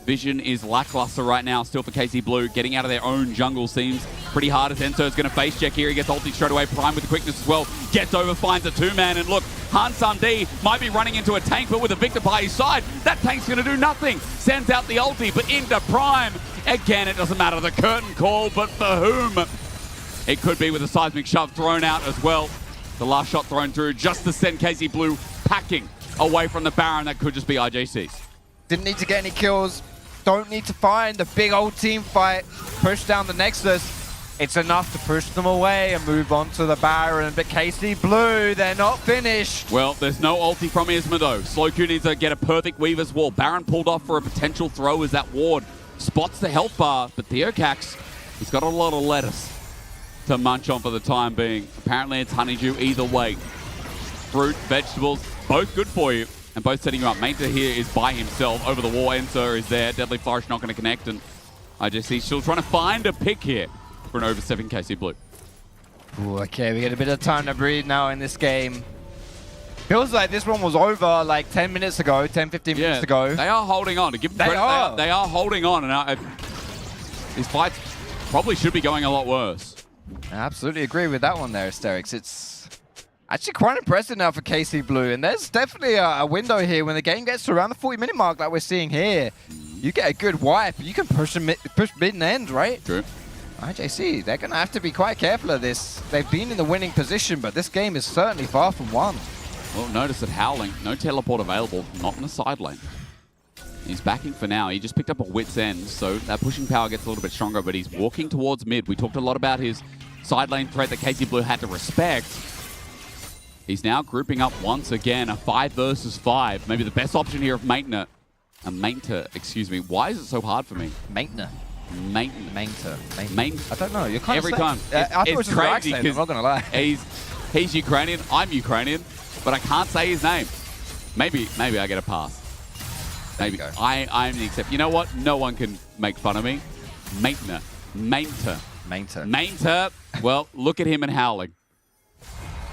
Vision is lackluster right now, still for KC Blue. Getting out of their own jungle seems pretty hard as Enzo is going to face check here. He gets ulti straight away. Prime with the quickness as well. Gets over, finds a 2-man. And look, Hansam-D might be running into a tank, but with a Victor by his side, that tank's going to do nothing. Sends out the ulti, but into Prime. Again, it doesn't matter. The curtain call, but for whom? It could be with a seismic shove thrown out as well. The last shot thrown through just to send KC Blue packing away from the Baron. That could just be IJC's. Didn't need to get any kills. Don't need to find a big old team fight. Push down the Nexus. It's enough to push them away and move on to the Baron. But KC Blue, they're not finished. Well, there's no ulti from Isma though. Slowku needs to get a perfect Weaver's Wall. Baron pulled off for a potential throw as that ward spots the health bar. But TheoCax, he's got a lot of lettuce to munch on for the time being. Apparently it's honeydew either way. Fruit, vegetables, both good for you. And both setting you up. Mainta here is by himself over the wall. Enzo is there. Deadly Flourish not going to connect. And IJC still trying to find a pick here for an over 7 KC Blue. Ooh, okay, we get a bit of time to breathe now in this game. Feels like this one was over like 10 minutes ago, 10, 15 minutes ago. They are holding on. To give them credit, they are holding on. And these fights probably should be going a lot worse. I absolutely agree with that one there, Asterix. Actually quite impressive now for KC Blue, and there's definitely a window here when the game gets to around the 40-minute mark like we're seeing here. You get a good wipe, you can push mid and end, right? True. IJC, they're going to have to be quite careful of this. They've been in the winning position, but this game is certainly far from won. Well, notice that Howling, no teleport available, not in the side lane. He's backing for now. He just picked up a Wit's End, so that pushing power gets a little bit stronger, but he's walking towards mid. We talked a lot about his side lane threat that KC Blue had to respect. He's now grouping up once again, a 5 versus 5. Maybe the best option here of Mainter. Excuse me. Why is it so hard for me? Mainter. Mainter. I don't know. You're kind Every of time. I thought it was It's just an crazy accent, I'm not going to lie. He's Ukrainian, I'm Ukrainian, but I can't say his name. Maybe I get a pass. Maybe. I'm the exception. You know what? No one can make fun of me. Mainter. Well, look at him and Howling.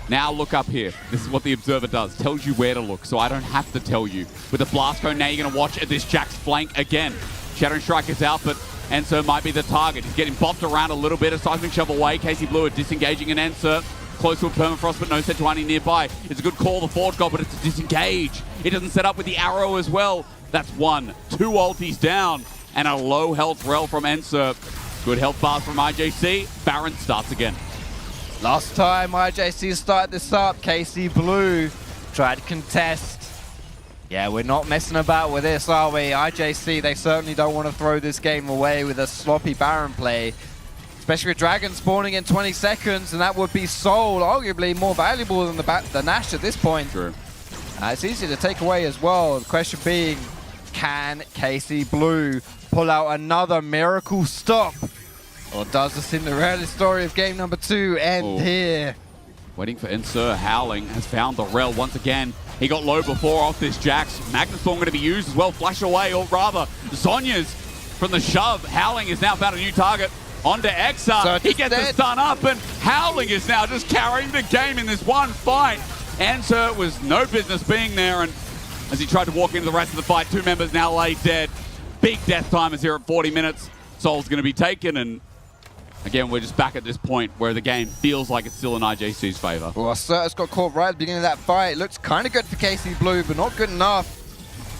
Now look up here. This is what the observer does. Tells you where to look, so I don't have to tell you. With the blast cone, now you're going to watch at this Jack's flank again. Shattering Strike is out, but Enser might be the target. He's getting bopped around a little bit. A seismic shove away. KC Blue are disengaging an Enser. Close to a permafrost, but no Sejuani nearby. It's a good call, the forward goal, but it's a disengage. It doesn't set up with the arrow as well. That's 1. 2 ultis down, and a low health rel from Enser. Good health bars from IJC. Baron starts again. Last time IJC started this up, KC Blue tried to contest. Yeah, we're not messing about with this, are we? IJC, they certainly don't want to throw this game away with a sloppy Baron play. Especially with Dragon spawning in 20 seconds, and that would be Soul, arguably more valuable than the Nash at this point. True. It's easy to take away as well. The question being, can KC Blue pull out another miracle stop? Or does the Cinderella story of game number 2 end here? Waiting for Enser. Howling has found the rel once again. He got low before off this Jax. Magnus Thorn going to be used as well. Flash away, or rather, Zonya's from the shove. Howling has now found a new target. Onto Exa. So he gets the stun up, and Howling is now just carrying the game in this one fight. Enser was no business being there, and as he tried to walk into the rest of the fight, 2 members now lay dead. Big death timers here at 40 minutes. Soul's going to be taken, and again, we're just back at this point where the game feels like it's still in IJC's favor. Well, Certus got caught right at the beginning of that fight. Looks kind of good for KC Blue, but not good enough.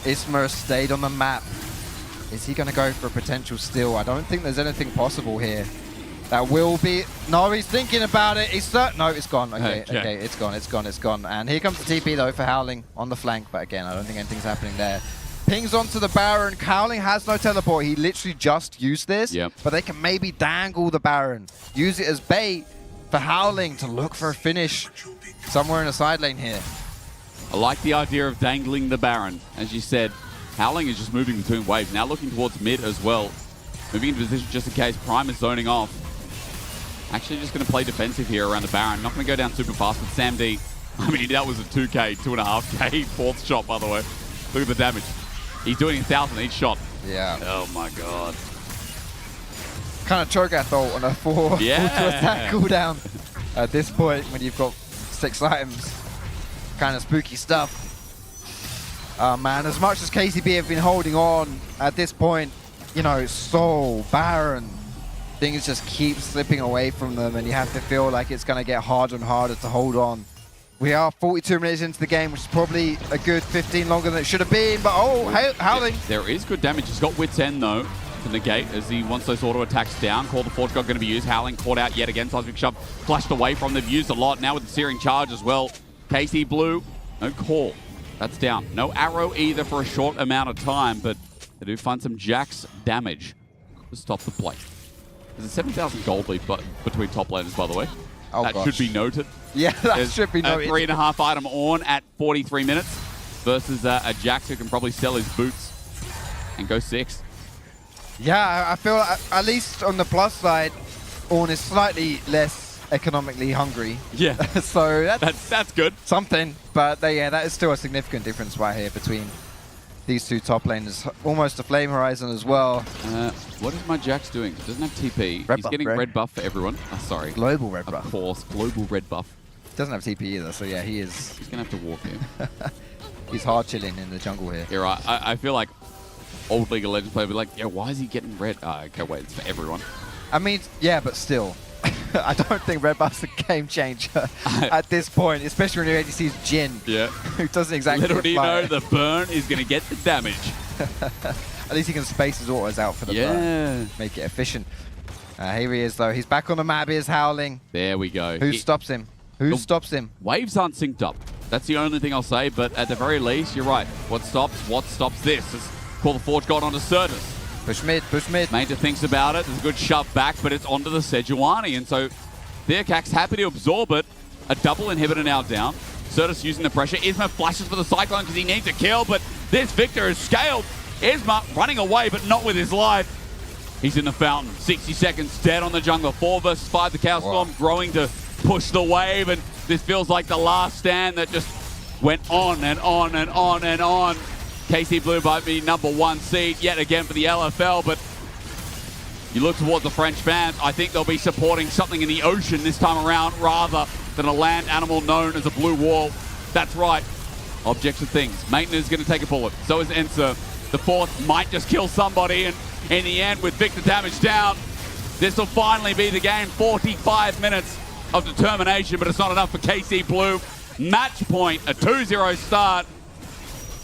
Isma stayed on the map. Is he going to go for a potential steal? I don't think there's anything possible here. That will be... No, he's thinking about it. No, it's gone. Okay, it's gone. And here comes the TP, though, for Howling on the flank. But again, I don't think anything's happening there. Pings onto the Baron. Howling has no teleport. He literally just used this. Yep. But they can maybe dangle the Baron. Use it as bait for Howling to look for a finish somewhere in the side lane here. I like the idea of dangling the Baron. As you said, Howling is just moving between waves. Now looking towards mid as well. Moving into position just in case. Prime is zoning off. Actually just going to play defensive here around the Baron. Not going to go down super fast with Sam D. I mean, that was a 2K, 2.5K, 4th shot, by the way. Look at the damage. He's doing 1,000 each shot. Yeah. Oh my god. Kind of Cho'Gath ult on a 4 Yeah. to attack cooldown. At this point, when you've got 6 items, kind of spooky stuff. Man, as much as KCB have been holding on at this point, you know, Soul, Baron, things just keep slipping away from them, and you have to feel like it's going to get harder and harder to hold on. We are 42 minutes into the game, which is probably a good 15 longer than it should have been, but Howling. There is good damage. He's got Wit's End, though, to negate as he wants those auto attacks down. Call the Forge God going to be used. Howling caught out yet again. Seismic Shove flashed away from them. Used a lot now with the Searing Charge as well. KC Blue, no call. That's down. No arrow either for a short amount of time, but they do find some Jax damage to stop the play. There's a 7,000 gold lead between top laners, by the way. Oh, that gosh. should be noted. Yeah, that should be noted. A 3.5 item on at 43 minutes versus a Jax who can probably sell his boots and go 6. Yeah, I feel at least on the plus side, Ornn is slightly less economically hungry. Yeah. So that's good. Something, but yeah, that is still a significant difference right here between these two top laners. Almost a Flame Horizon as well. What is my Jax doing? He doesn't have TP. He's getting red buff for everyone. Oh, sorry. Global red buff. Of course, global red buff. Doesn't have TP either, so yeah, he is. He's going to have to walk here. He's hard chilling in the jungle here. You're right. I feel like old League of Legends player would be like, yeah, why is he getting red? Okay, wait, it's for everyone. I mean, yeah, but still. I don't think Red Buff's a game changer at this point, especially when your ADC is Jin. Yeah. Who doesn't exactly Little do you apply. know, the burn is going to get the damage. At least he can space his autos out for the burn. Make it efficient. Here he is, though. He's back on the map. He's howling. There we go. Who stops him? Who stops him? Waves aren't synced up. That's the only thing I'll say, but at the very least, you're right. What stops this? Is call the Forge God onto Certus. Push mid, push mid. Major thinks about it. There's a good shove back, but it's onto the Sejuani. And so Theokak's happy to absorb it. A double inhibitor now down. Certus using the pressure. Isma flashes for the Cyclone because he needs a kill, but this Victor is scaled. Isma running away, but not with his life. He's in the fountain. 60 seconds dead on the jungler. 4 versus 5. The Chaos Storm growing to push the wave, and this feels like the last stand that just went on and on and on and on. KC Blue might be #1 seed yet again for the LFL, but you look towards the French fans, I think they'll be supporting something in the ocean this time around rather than a land animal known as a blue wall. That's right. Objects and things. Maintenance is going to take a bullet. So is Ensa. The 4th might just kill somebody, and in the end, with Victor damage down, this will finally be the game. 45 minutes of determination, but it's not enough for KC Blue. Match point, a 2-0 start.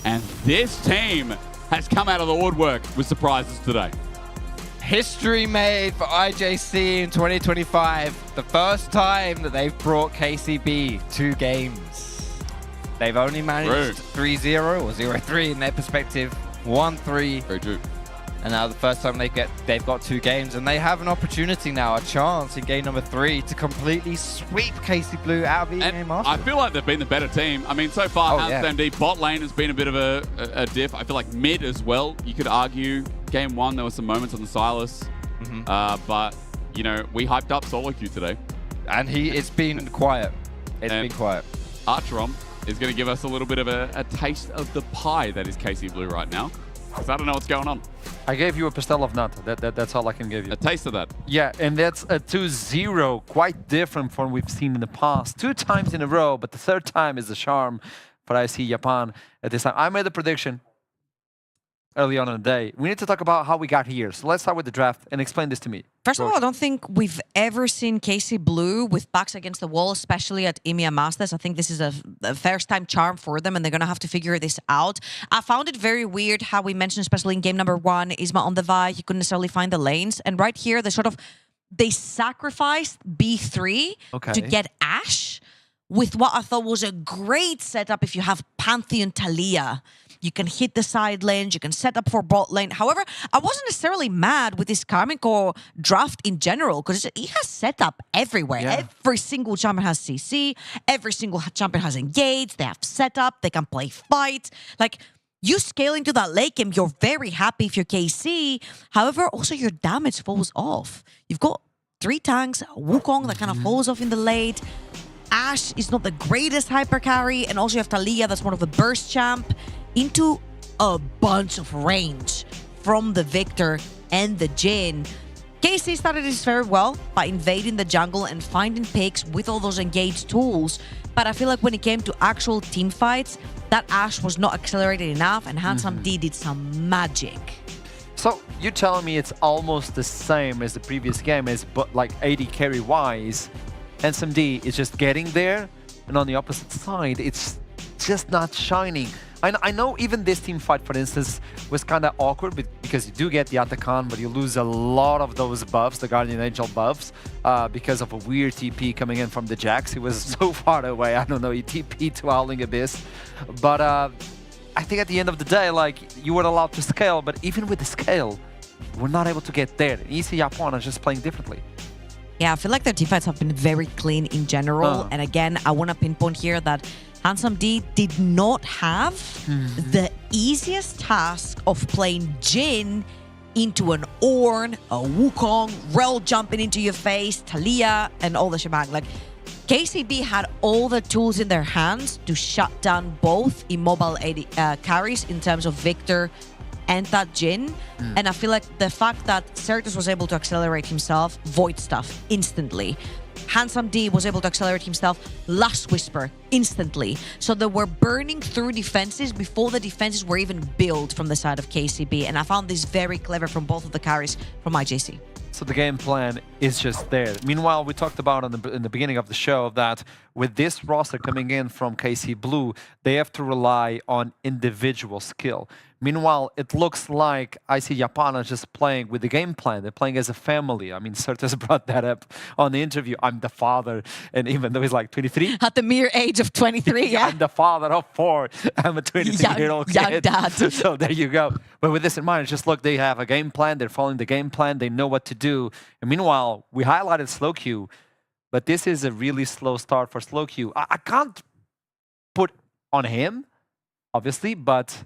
And this team has come out of the woodwork with surprises today. History made for IJC in 2025. The first time that they've brought KCB 2 games. They've only managed 3-0 or 0-3 in their perspective. 1-3. Very true. And now the first time they've got 2 games, and they have an opportunity now, a chance in game number 3 to completely sweep KC Blue out of EMEA Masters. I feel like they've been the better team. I mean, so far, HansMD bot lane has been a bit of a diff. I feel like mid as well. You could argue game 1, there were some moments on the Silas. But, you know, we hyped up solo queue today. And it's been quiet. It's been quiet. Archeron is going to give us a little bit of a taste of the pie that is KC Blue right now. Because I don't know what's going on. I gave you a pastel of nut. That's all I can give you. A taste of that. Yeah, and that's a 2-0, quite different from what we've seen in the past. 2 times in a row, but the 3rd time is the charm for IC Japan at this time. I made a prediction early on in the day. We need to talk about how we got here. So let's start with the draft and explain this to me. First of all, I don't think we've ever seen KC Blue with backs against the wall, especially at EMEA Masters. I think this is a first-time charm for them, and they're going to have to figure this out. I found it very weird how we mentioned, especially in game number 1, Isma on the Vi, he couldn't necessarily find the lanes. And right here, they sacrificed B3 to get Ashe with what I thought was a great setup if you have Pantheon Talia. You can hit the side lanes, you can set up for bot lane. However, I wasn't necessarily mad with this Karmine Core draft in general because it has setup everywhere. Yeah. Every single champion has CC, every single champion has engaged, they have setup, they can play fight. Like, you scale into that late game, you're very happy if you're KC. However, also your damage falls off. You've got 3 tanks, Wukong that kind of falls off in the late. Ashe is not the greatest hyper carry, and also you have Talia that's one of the burst champ. Into a bunch of range from the Victor and the Jhin. KC started this very well by invading the jungle and finding picks with all those engaged tools. But I feel like when it came to actual team fights, that Ashe was not accelerated enough, and HandsMD did some magic. So you're telling me it's almost the same as the previous game, but like AD carry wise, HandsMD is just getting there, and on the opposite side, it's just not shining. I know even this team fight, for instance, was kind of awkward because you do get the Atakan, but you lose a lot of those buffs, the Guardian Angel buffs, because of a weird TP coming in from the Jax. He was so far away. I don't know, he TP'd to Howling Abyss. But I think at the end of the day, like, you were allowed to scale, but even with the scale, we're not able to get there. EC Japan is just playing differently. Yeah, I feel like their team fights have been very clean in general. And again, I want to pinpoint here that HandsMD did not have the easiest task of playing Jhin into an Ornn, a Wukong, Rel jumping into your face, Talia, and all the shebang. Like, KCB had all the tools in their hands to shut down both immobile carries in terms of Victor and that Jhin. And I feel like the fact that Certus was able to accelerate himself, Void Stuff, instantly. HandsMD was able to accelerate himself, Last Whisper, instantly. So they were burning through defenses before the defenses were even built from the side of KCB. And I found this very clever from both of the carries from IJC. So the game plan is just there. Meanwhile, we talked about in the beginning of the show that with this roster coming in from KC Blue, they have to rely on individual skill. Meanwhile, it looks like I see Japan is just playing with the game plan. They're playing as a family. I mean, Certes brought that up on the interview. I'm the father, and even though he's like 23. At the mere age of 23, yeah. I'm the father of 4. I'm a 23-year-old kid. Young dad. So there you go. But with this in mind, it's just look, they have a game plan. They're following the game plan. They know what to do. And meanwhile, we highlighted Slow Q, but this is a really slow start for Slow Q. I can't put on him, obviously, but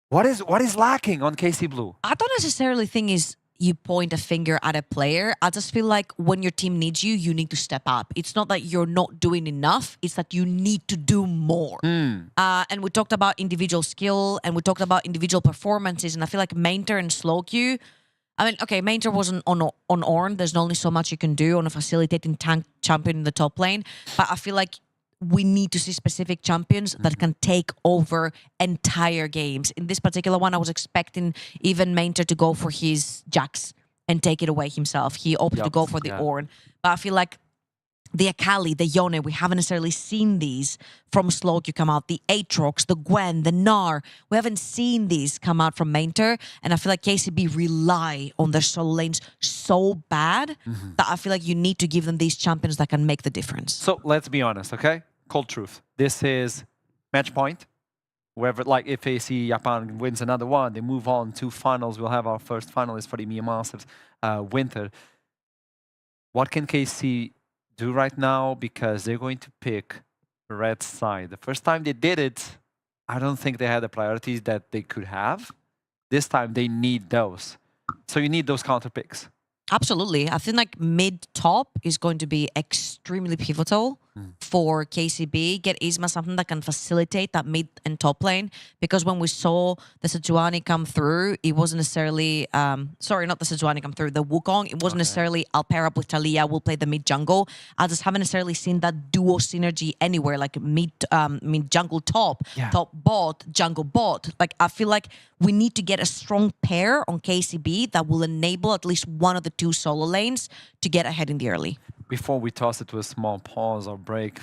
what is lacking on KC Blue? I don't necessarily think is you point a finger at a player. I just feel like when your team needs you, you need to step up. It's not that you're not doing enough. It's that you need to do more. And we talked about individual skill and we talked about individual performances. And I feel like Mainter and Slowq, I mean, okay, Mainter wasn't on Ornn. There's only so much you can do on a facilitating tank champion in the top lane. But I feel like we need to see specific champions that can take over entire games. In this particular one, I was expecting even Mainter to go for his Jax and take it away himself. He opted to go for the Ornn. But I feel like the Akali, the Yone, we haven't necessarily seen these from Slowq come out. The Aatrox, the Gwen, the Gnar. We haven't seen these come out from Mainter. And I feel like KCB rely on their solo lanes so bad that I feel like you need to give them these champions that can make the difference. So let's be honest, okay? Cold truth. This is match point. Whoever, like if AC Japan wins another one, they move on to finals. We'll have our first finalist for the EMEA Masters winter. What can KC do right now? Because they're going to pick the red side. The first time they did it, I don't think they had the priorities that they could have. This time they need those. So you need those counter picks. Absolutely. I think like mid-top is going to be extremely pivotal for KCB. Get Isma something that can facilitate that mid and top lane. Because when we saw the Sejuani come through, it wasn't necessarily... sorry, not the Sejuani come through, the Wukong. It wasn't necessarily, I'll pair up with Talia, we'll play the mid-jungle. I just haven't necessarily seen that duo synergy anywhere, like mid-jungle top, top bot, jungle bot. Like, I feel like we need to get a strong pair on KCB that will enable at least one of the 2 solo lanes to get ahead in the early. Before we toss it to a small pause or break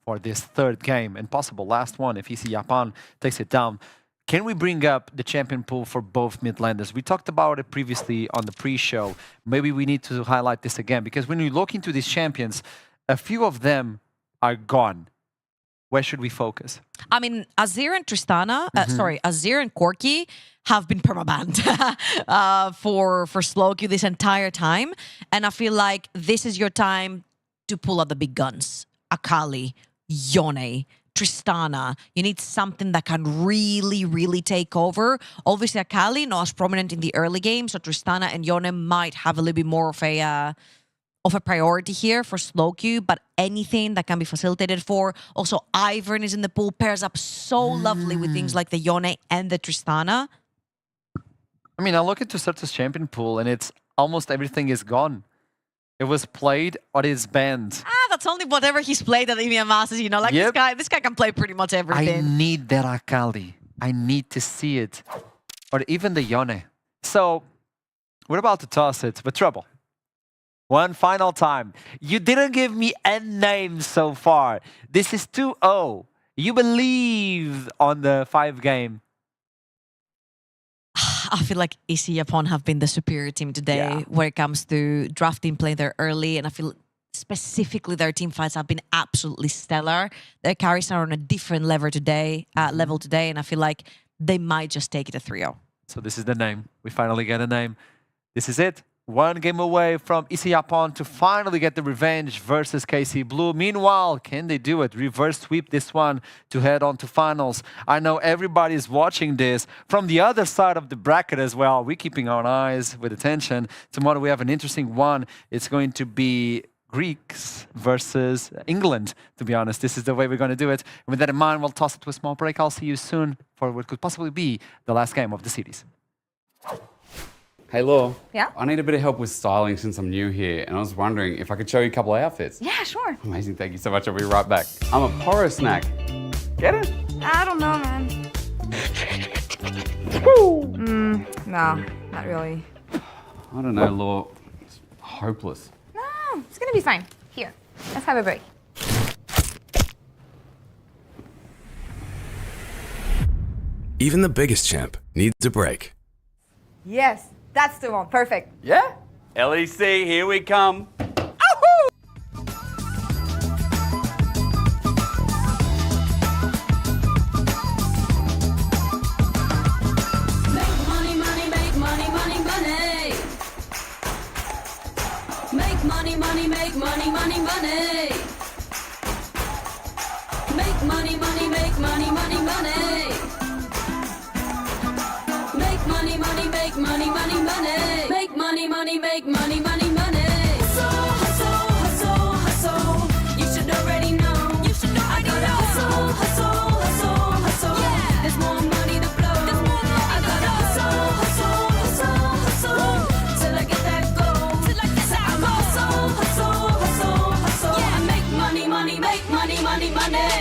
for this third game, and possible last one if EC Japan takes it down, can we bring up the champion pool for both mid-landers? We talked about it previously on the pre-show. Maybe we need to highlight this again, because when you look into these champions, a few of them are gone. Where should we focus? I mean, Azir and Tristana, Azir and Corki have been permabanned for Slowq this entire time. And I feel like this is your time to pull out the big guns. Akali, Yone, Tristana. You need something that can really, really take over. Obviously, Akali not as prominent in the early game, so Tristana and Yone might have a little bit more of a priority here for Slowq, but anything that can be facilitated for. Also, Ivern is in the pool, pairs up so lovely with things like the Yone and the Tristana. I mean, I look into Certes champion pool and it's almost everything is gone. It was played or it's banned. That's only whatever he's played at the EMEA Masters, you know, like this guy can play pretty much everything. I need that Akali. I need to see it. Or even the Yone. So, we're about to toss it, but Trouble. One final time. You didn't give me a name so far. This is 2-0. You believe on the 5 game. I feel like EC Japan have been the superior team today when it comes to drafting, playing there early. And I feel specifically their team fights have been absolutely stellar. Their carries are on a different level today. And I feel like they might just take it a 3-0. So this is the name. We finally get a name. This is it. 1 game away from EC Japan to finally get the revenge versus KC Blue. Meanwhile, can they do it? Reverse sweep this one to head on to finals. I know everybody's watching this from the other side of the bracket as well. We're keeping our eyes with attention. Tomorrow we have an interesting one. It's going to be Greeks versus England, to be honest. This is the way we're going to do it. And with that in mind, we'll toss it to a small break. I'll see you soon for what could possibly be the last game of the series. Hey, Law. Yeah? I need a bit of help with styling since I'm new here, and I was wondering if I could show you a couple of outfits. Yeah, sure. Amazing, thank you so much. I'll be right back. I'm a porro snack. Get it? I don't know, man. No, not really. I don't know, Law. hopeless. No, it's gonna be fine. Here, let's have a break. Even the biggest champ needs a break. Yes, that's the one. Perfect. Yeah? LEC, here we come. Make money, money, make money, money, money. Make money, money, make money, money, money. Make money, money, make money, money, money. Make money, money, make money, money, money. Make money, money, make money, money, money. Hustle, hustle, hustle, hustle. You should already know. You should know. I gotta hustle, hustle, hustle, hustle. Yeah. There's more money to blow. There's more money. I gotta hustle, hustle, hustle, hustle. Till I get that goal. Till I get that goal. Hustle, hustle, hustle, hustle. Yeah. I make money, money, make money, money, money.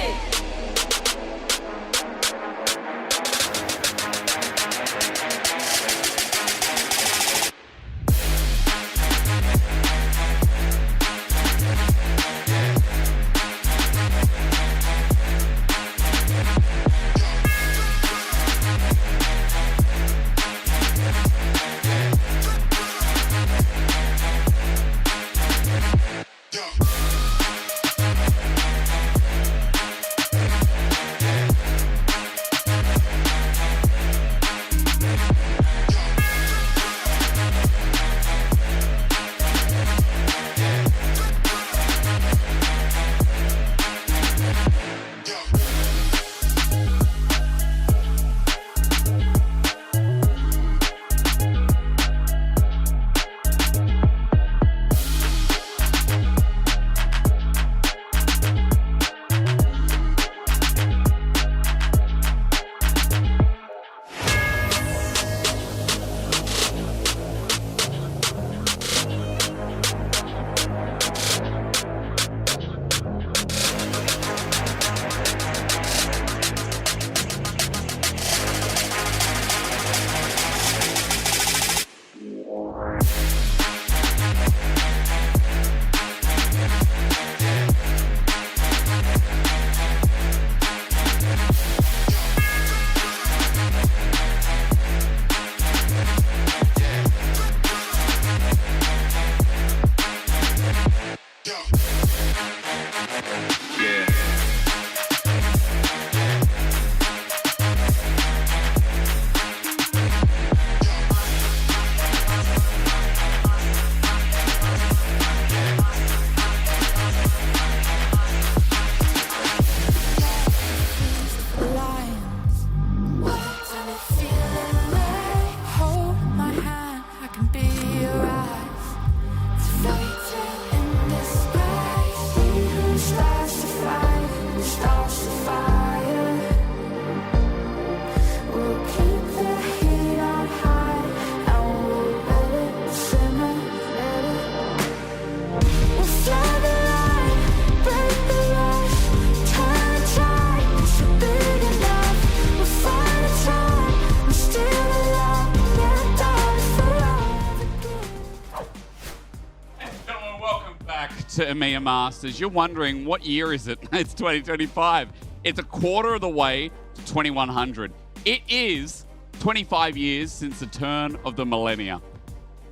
To EMEA Masters. You're wondering, what year is it? It's 2025. It's a quarter of the way to 2100. It is 25 years since the turn of the millennia.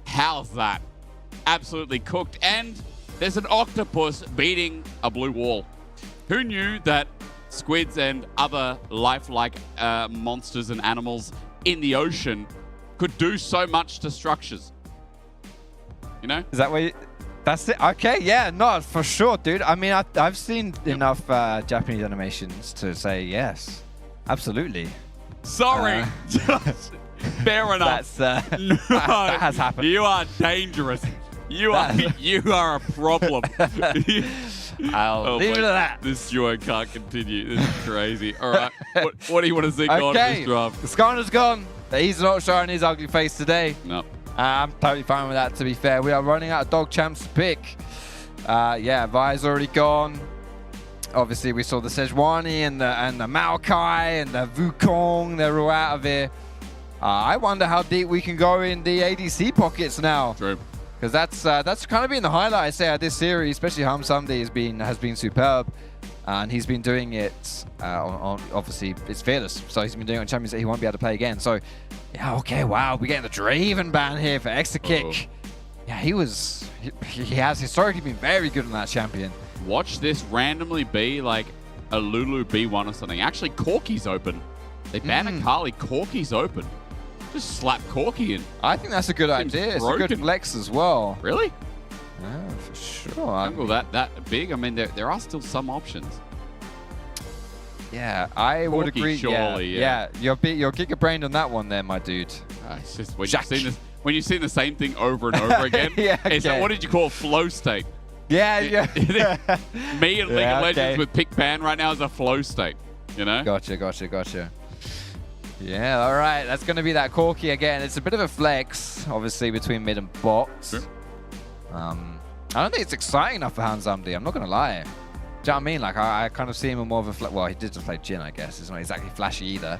How's that? Absolutely cooked. And there's an octopus beating a blue wall. Who knew that squids and other lifelike monsters and animals in the ocean could do so much to structures? You know? Is that what you... That's it? Okay, yeah, no, for sure, dude. I mean, I've seen enough Japanese animations to say yes. Absolutely. Sorry. Fair enough. That's, no, that has happened. You are dangerous. You are a problem. I'll leave it at that. This joy can't continue. This is crazy. All right. What do you want to see on this draft? Skarner's gone. He's not showing his ugly face today. No. I'm totally fine with that, to be fair. We are running out of dog champs to pick. Yeah, Vi's already gone. Obviously, we saw the Sejuani and the Maokai and the Wukong. They're all out of here. I wonder how deep we can go in the ADC pockets now. True. Because that's kind of been the highlight, I say, of this series, especially Harm Sunday has been superb. And he's been doing it on obviously, it's Fearless. So he's been doing it on Champions that he won't be able to play again. So, yeah, okay, wow. We're getting the Draven ban here for Extra Kick. Yeah, he has historically been very good on that champion. Watch this randomly be like a Lulu B1 or something. Actually, Corki's open. They ban Akali, Corki's open. Just slap Corki in. I think that's a good idea. It's a good flex as well. Really? Yeah, for sure. Jungle that big. I mean, there are still some options. Yeah, I would agree. Surely, yeah. You're giga-brained on that one there, my dude. It's just when you've seen the same thing over and over again. It's like, what did you call flow state? Yeah. Me and League of Legends with pick ban right now is a flow state. You know? Gotcha. Yeah, all right. That's going to be that Corki again. It's a bit of a flex, obviously, between mid and bot. Sure. I don't think it's exciting enough for Hanzamdi. I'm not going to lie. Do you know what I mean? Like, I kind of see him in more of a... Well, he did just play Jhin, I guess. It's not exactly flashy either.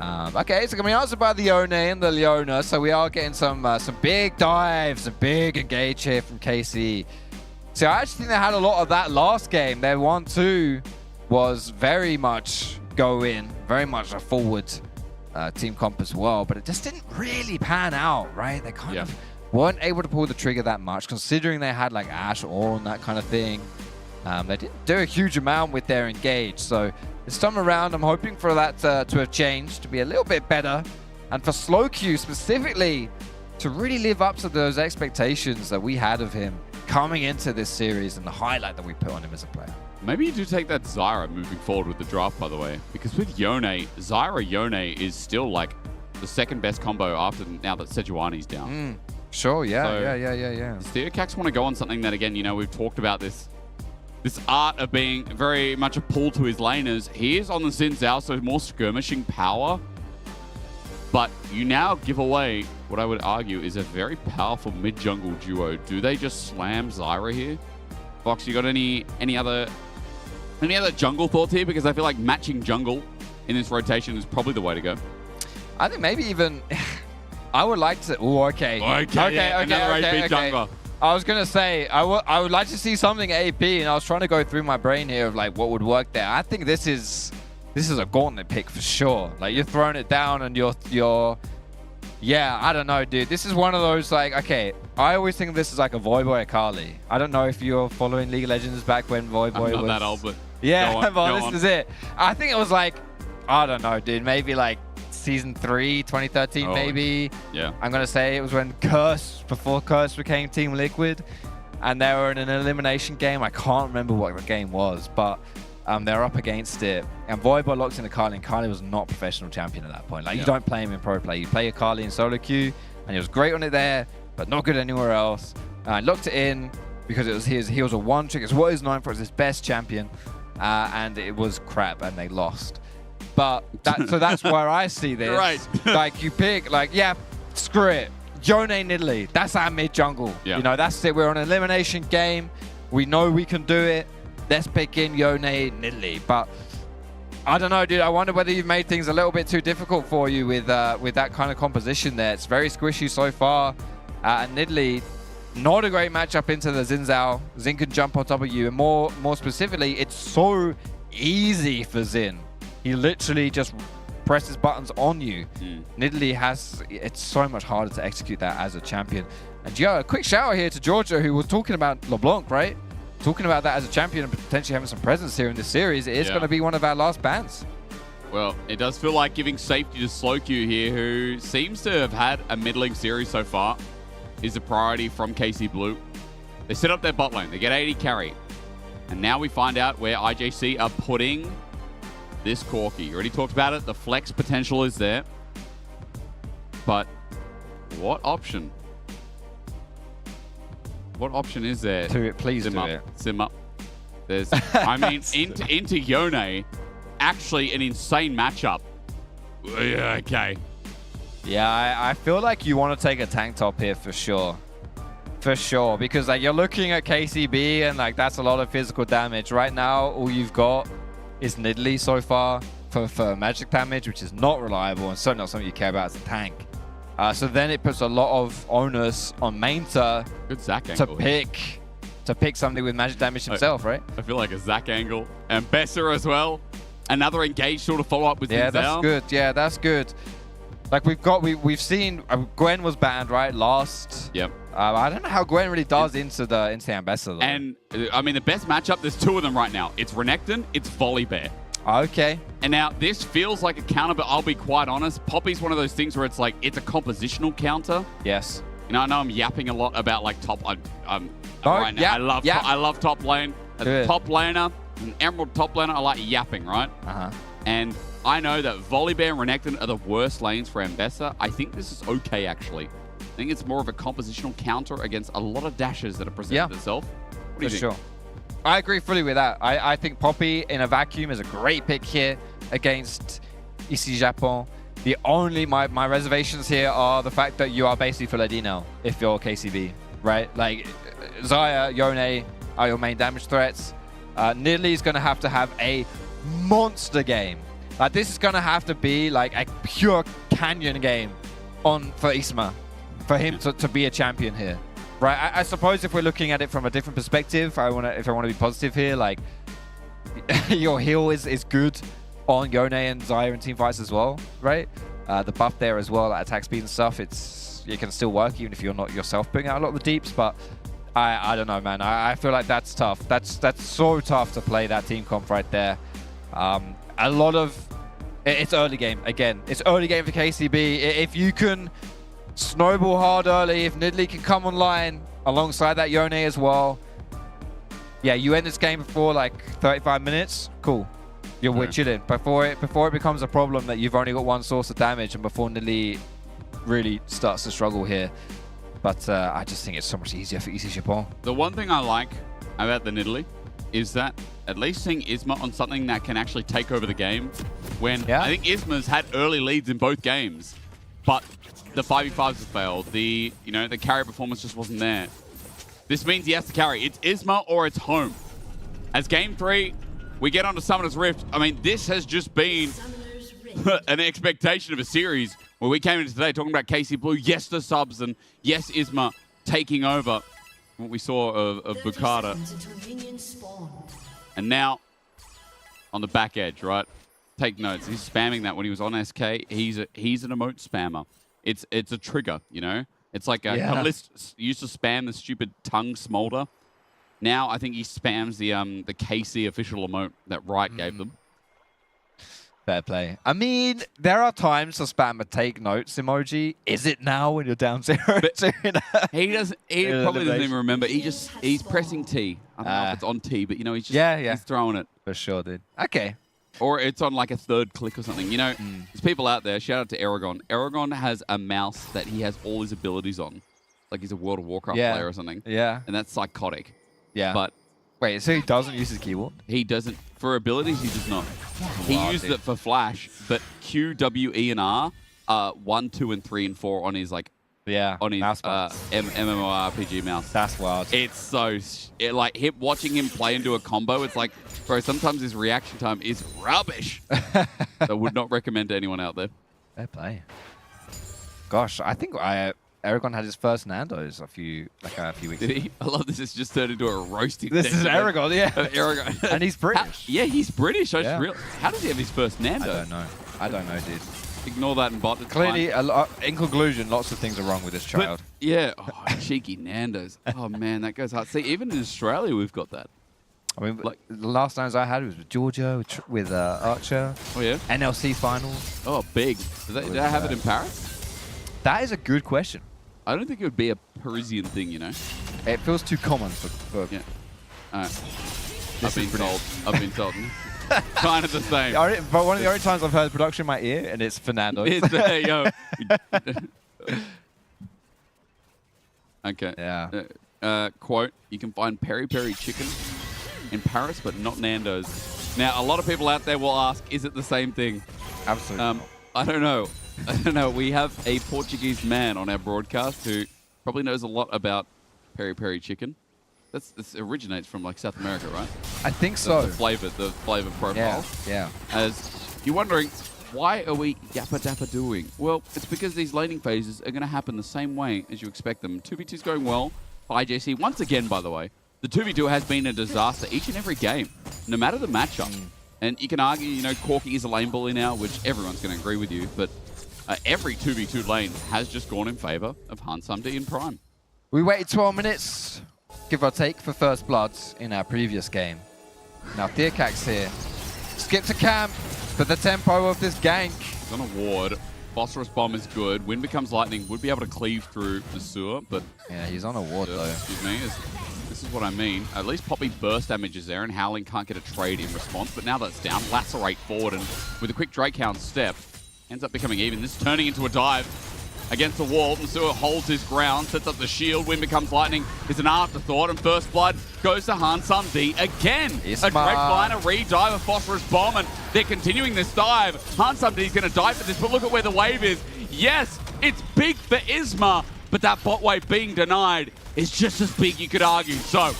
Yeah. Okay, so going to be answered by the Yone and the Leona. So we are getting some big dives, some big engage here from KC. So I actually think they had a lot of that last game. Their 1-2 was very much go in, very much a forward team comp as well, but it just didn't really pan out, right? They kind of weren't able to pull the trigger that much, considering they had like Ashe or that kind of thing. They didn't do a huge amount with their engage, so this time around, I'm hoping for that to have changed, to be a little bit better, and for Slowq specifically to really live up to those expectations that we had of him coming into this series and the highlight that we put on him as a player. Maybe you do take that Zyra moving forward with the draft, by the way, because with Yone, Zyra Yone is still like the second best combo after now that Sejuani's down. Sure, yeah. Does Theocax want to go on something that, again, you know, we've talked about this art of being very much a pull to his laners. He is on the Xin Zhao, so more skirmishing power, but you now give away what I would argue is a very powerful mid-jungle duo. Do they just slam Zyra here? Fox, you got any other jungle thoughts here? Because I feel like matching jungle in this rotation is probably the way to go. I think maybe even I would like to. Oh, okay. Another AP jungler. I was gonna say I would like to see something AP, and I was trying to go through my brain here of like what would work there. I think this is a gauntlet pick for sure. Like you're throwing it down, and you're. Yeah, I don't know, dude. This is one of those, like, okay, I always think of this as like a Voyboy Akali. I don't know if you're following League of Legends back when Voyboy was... I'm not that old, but yeah, but this is it. I think it was like, I don't know, dude, maybe like Season 3, 2013, maybe. Yeah. I'm going to say it was when before Curse became Team Liquid, and they were in an elimination game. I can't remember what the game was, but... they're up against it, and Voyboy locked in Akali, and Akali was not professional champion at that point. Like, you don't play him in pro play. You play Akali in solo queue, and he was great on it there, but not good anywhere else. Locked it in because it was he was a one trick. It's what he's known for. It's his best champion, and it was crap, and they lost. But so that's where I see this. Right. Like, you pick, like, yeah, screw it. Yone Nidalee, that's our mid jungle. Yeah. You know, that's it. We're on an elimination game. We know we can do it. Let's pick in Yone Nidalee. But I don't know, dude. I wonder whether you've made things a little bit too difficult for you with that kind of composition there. It's very squishy so far. And Nidalee, not a great matchup into the Xin Zhao. Xin can jump on top of you. And more specifically, it's so easy for Xin. He literally just presses buttons on you. Nidalee it's so much harder to execute that as a champion. And yeah, a quick shout out here to Georgia, who was talking about LeBlanc, right? Talking about that as a champion and potentially having some presence here in this series. It is going to be one of our last bans. Well, it does feel like giving safety to Slowq here, who seems to have had a middling series so far, is a priority from KC Blue. They set up their bot lane. They get 80 carry. And now we find out where IJC are putting this Corki. You already talked about it. The flex potential is there. But what option? What option is there? Please do it. Sim up. There's, I mean, into Yone, actually an insane matchup. Yeah, okay. Yeah, I feel like you want to take a tank top here for sure. For sure, because like you're looking at KCB and like that's a lot of physical damage. Right now, all you've got is Nidalee so far for magic damage, which is not reliable and certainly not something you care about as a tank. So then it puts a lot of onus on Mainta Good Zac to angle. pick something with magic damage himself, right? I feel like a Zac angle. And Besser as well. Another engage sort of follow-up with Yeah, Zinzao. that's good. Yeah, that's good. Like we've seen Gwen was banned, right? Last. Yep. I don't know how Gwen really does into the ambassador. Though. And I mean, the best matchup, there's two of them right now. It's Renekton, it's Volibear. Okay. And now this feels like a counter, but I'll be quite honest. Poppy's one of those things where it's like, it's a compositional counter. Yes. You know, I know I'm yapping a lot about like top. Right now, yeah, I love top lane. As a top laner, an Emerald top laner, I like yapping, right? And I know that Volibear and Renekton are the worst lanes for Ambessa. I think this is okay, actually. I think it's more of a compositional counter against a lot of dashes that have presented itself. What do you think? Sure. I agree fully with that. I think Poppy in a vacuum is a great pick here against IJC Japon. The only, my reservations here are the fact that you are basically full AD now if you're KCB, right? Like, Xayah, Yone are your main damage threats. Nidalee is going to have a monster game. Like, this is going to have to be like a pure canyon game for Isma, for him to be a champion here. Right, I suppose if we're looking at it from a different perspective, if I want to be positive here, like your heal is good on Yone and Xayah in team fights as well, right? The buff there as well, like attack speed and stuff, it can still work even if you're not yourself putting out a lot of the deeps. But I don't know, man. I feel like that's tough. That's so tough to play that team comp right there. A lot of it's early game again. It's early game for KCB. If you can snowball hard early, if Nidalee can come online alongside that Yone as well. Yeah, you end this game before like 35 minutes, cool. We're chilling. Before it becomes a problem that you've only got one source of damage and before Nidalee really starts to struggle here. But I just think it's so much easier for IJC Japon. The one thing I like about the Nidalee is that at least seeing Isma on something that can actually take over the game when I think Isma's had early leads in both games, but the 5v5s have failed. The carry performance just wasn't there. This means he has to carry. It's Isma or it's home. As game 3, we get onto Summoner's Rift. I mean, this has just been an expectation of a series where we came into today talking about KC Blue. Yes, the subs, and yes, Isma taking over what we saw of Bukata. And now, on the back edge, right? Take notes. He's spamming that when he was on SK. He's an emote spammer. It's a trigger, you know? It's like a list used to spam the stupid tongue smolder. Now I think he spams the KC official emote that Riot gave them. Fair play. I mean, there are times to spam a take notes emoji. Is it now when you're down 0-2? He probably doesn't even remember. He's pressing T. I don't know if it's on T, but you know, he's just he's throwing it. For sure, dude. Okay. Or it's on like a third click or something. You know, there's people out there, shout out to Aragon. Aragon has a mouse that he has all his abilities on. Like he's a World of Warcraft player or something. Yeah. And that's psychotic. Yeah. But wait, so he doesn't use his keyboard? He doesn't. For abilities, he does not. He uses it for Flash, but Q, W, E, and R are 1, 2, and 3, and 4 on his on his MMORPG mouse. That's wild. It's so like watching him play and do a combo. It's like, bro, sometimes his reaction time is rubbish. I would not recommend to anyone out there. Fair play. Gosh, I think Aragon had his first Nando's a few weeks ago. Did he? I love this. It's just turned into a roasting. This is Aragon, yeah. Aragon. And he's British. Yeah, he's British. How does he have his first Nando's? I don't know, dude. Ignore that and bot. It's clearly, in conclusion, lots of things are wrong with this child. But, yeah. Oh, cheeky Nando's. Oh, man, that goes hard. See, even in Australia, we've got that. I mean, like the last times I had was with Georgia, with Archer. Oh, yeah? NLC finals. Oh, big. Do they have it in Paris? That is a good question. I don't think it would be a Parisian thing, you know? It feels too common for yeah. All right. I've been told. Kind of the same. But one of the only times I've heard production in my ear, and it's Fernando. Yo. Okay. Yeah. Quote, you can find peri-peri chicken in Paris, but not Nando's. Now, a lot of people out there will ask, is it the same thing? Absolutely. I don't know. We have a Portuguese man on our broadcast who probably knows a lot about peri-peri chicken. This originates from like South America, right? I think so. The flavor profile. Yeah. As you're wondering, Why are we yappa dappa doing? Well, it's because these laning phases are going to happen the same way as you expect them. 2v2's going well for IJC. Once again, by the way, the 2v2 has been a disaster each and every game, no matter the matchup. And you can argue, you know, Corky is a lane bully now, which everyone's going to agree with you, but every 2v2 lane has just gone in favor of Hansam D in Prime. We waited 12 minutes, give or take, for first bloods in our previous game. Now Thearkax here. Skip to camp for the tempo of this gank. He's on a ward. Phosphorus Bomb is good. Wind Becomes Lightning would be able to cleave through the sewer, but... Yeah, he's on a ward though. Excuse me. This is what I mean. At least Poppy burst damage is there, and Howling can't get a trade in response, but now that's down. Lacerate forward, and with a quick Drakehound step, ends up becoming even. This is turning into a dive against the wall. Msua holds his ground, sets up the shield. Wind Becomes Lightning is an afterthought, and First Blood goes to Hansam D again. A direct line, a re-dive, a Phosphorus Bomb, and they're continuing this dive. Hansam D's going to die for this, but look at where the wave is. Yes, it's big for Isma, but that bot wave being denied is just as big, you could argue. So,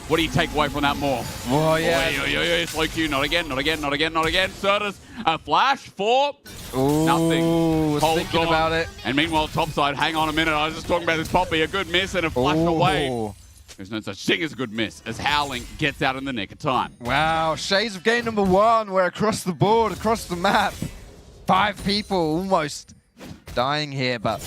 what do you take away from that more? Oh, yeah. Slow Q, not again, not again, not again, not again. Certus, a flash for nothing. Was thinking about it. And meanwhile, topside, hang on a minute. I was just talking about this Poppy, a good miss and a flash away. There's no such thing as a good miss as Howling gets out in the nick of time. Wow, Shades of game number 1. We're across the board, across the map. 5 people almost dying here, but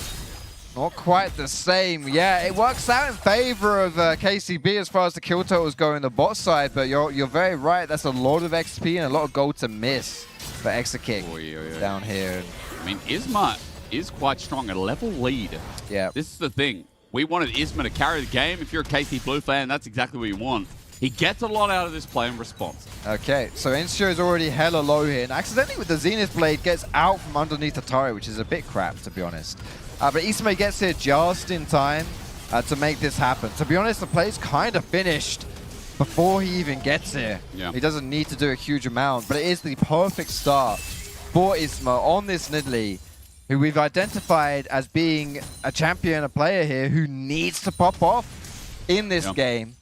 not quite the same. Yeah, it works out in favor of KCB as far as the kill totals go in the bot side, but you're very right. That's a lot of XP and a lot of gold to miss for Exakick down here. I mean, Isma is quite strong, a level lead. Yeah. This is the thing. We wanted Isma to carry the game. If you're a KC Blue fan, that's exactly what you want. He gets a lot out of this play in response. Okay, so Ensure is already hella low here, and accidentally with the Zenith Blade gets out from underneath the turret, which is a bit crap, to be honest. But Isma gets here just in time to make this happen. To be honest, the play's kind of finished before he even gets here. Yeah. He doesn't need to do a huge amount, but it is the perfect start for Isma on this Nidalee, who we've identified as being a champion, a player here who needs to pop off in this game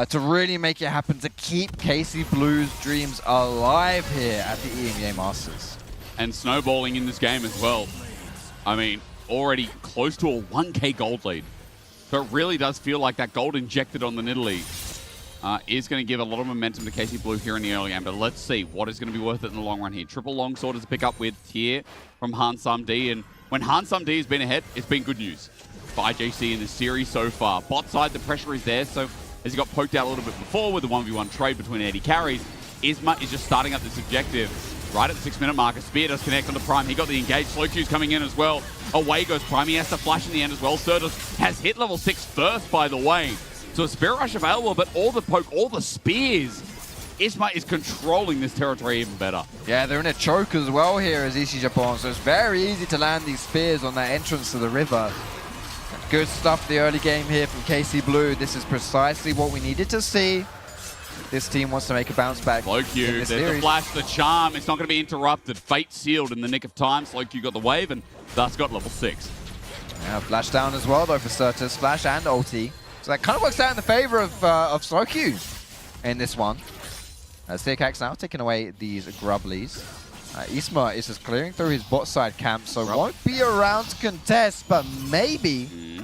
to really make it happen, to keep KC Blue's dreams alive here at the EMEA Masters. And snowballing in this game as well. I mean, already close to a 1k gold lead. So it really does feel like that gold injected on the Nidalee is going to give a lot of momentum to KC Blue here in the early game. But let's see what is going to be worth it in the long run here. Triple longsword to pick up with here from Hansam D. And when Hansam D has been ahead, it's been good news for IJC in this series so far. Bot side, the pressure is there. So as he got poked out a little bit before with the 1v1 trade between 80 carries, Isma is just starting up this objective. Right at the 6-minute marker, Spear does connect on the Prime. He got the engage. Slow Q's coming in as well. Away goes Prime. He has to flash in the end as well. Certus has hit level 6 first, by the way. So a Spirit Rush available, but all the poke, all the spears. Isma is controlling this territory even better. Yeah, they're in a choke as well here as Ishi Japan, so it's very easy to land these spears on that entrance to the river. Good stuff the early game here from KC Blue. This is precisely what we needed to see. This team wants to make a bounce back. Slow Q, there's the flash, the charm. It's not going to be interrupted. Fate sealed in the nick of time. Slow Q got the wave and thus got level 6. Yeah, flash down as well though for Certus. Flash and ulti. So that kind of works out in the favor of Slow Q in this one. Thearkax now taking away these Grubblies. Isma is just clearing through his bot side camp, so won't be around to contest, but maybe,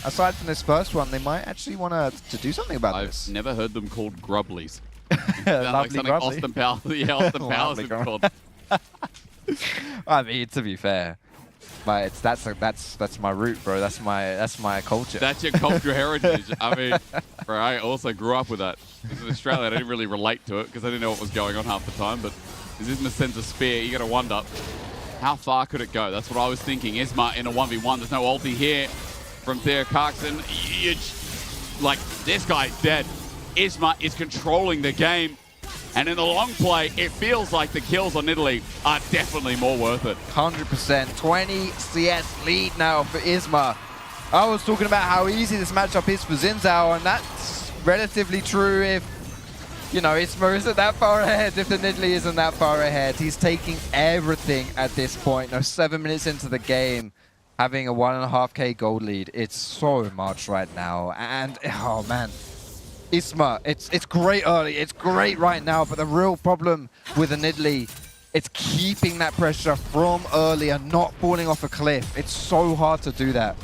aside from this first one, they might actually want to do something about this. I've never heard them called Grubblies. Lovely like Austin Powers. Yeah, Austin Powers is called. I mean, to be fair, but that's my root, bro. That's my culture. That's your cultural heritage. I mean, bro, I also grew up with that. Because in Australia, I didn't really relate to it because I didn't know what was going on half the time. But as Isma sends a spear, you got to wonder, how far could it go? That's what I was thinking. Isma in a 1v1. There's no ulti here from Thearkax. Like, this guy's dead. Isma is controlling the game. And in the long play, it feels like the kills on Nidalee are definitely more worth it. 100%. 20 CS lead now for Isma. I was talking about how easy this matchup is for Xin Zhao, and that's relatively true if, you know, Isma isn't that far ahead, if the Nidalee isn't that far ahead. He's taking everything at this point. Now, 7 minutes into the game, having a 1.5k gold lead. It's so much right now. And, oh man, Isma, it's great early, it's great right now, but the real problem with the Nidalee It's keeping that pressure from early and not falling off a cliff. It's so hard to do that.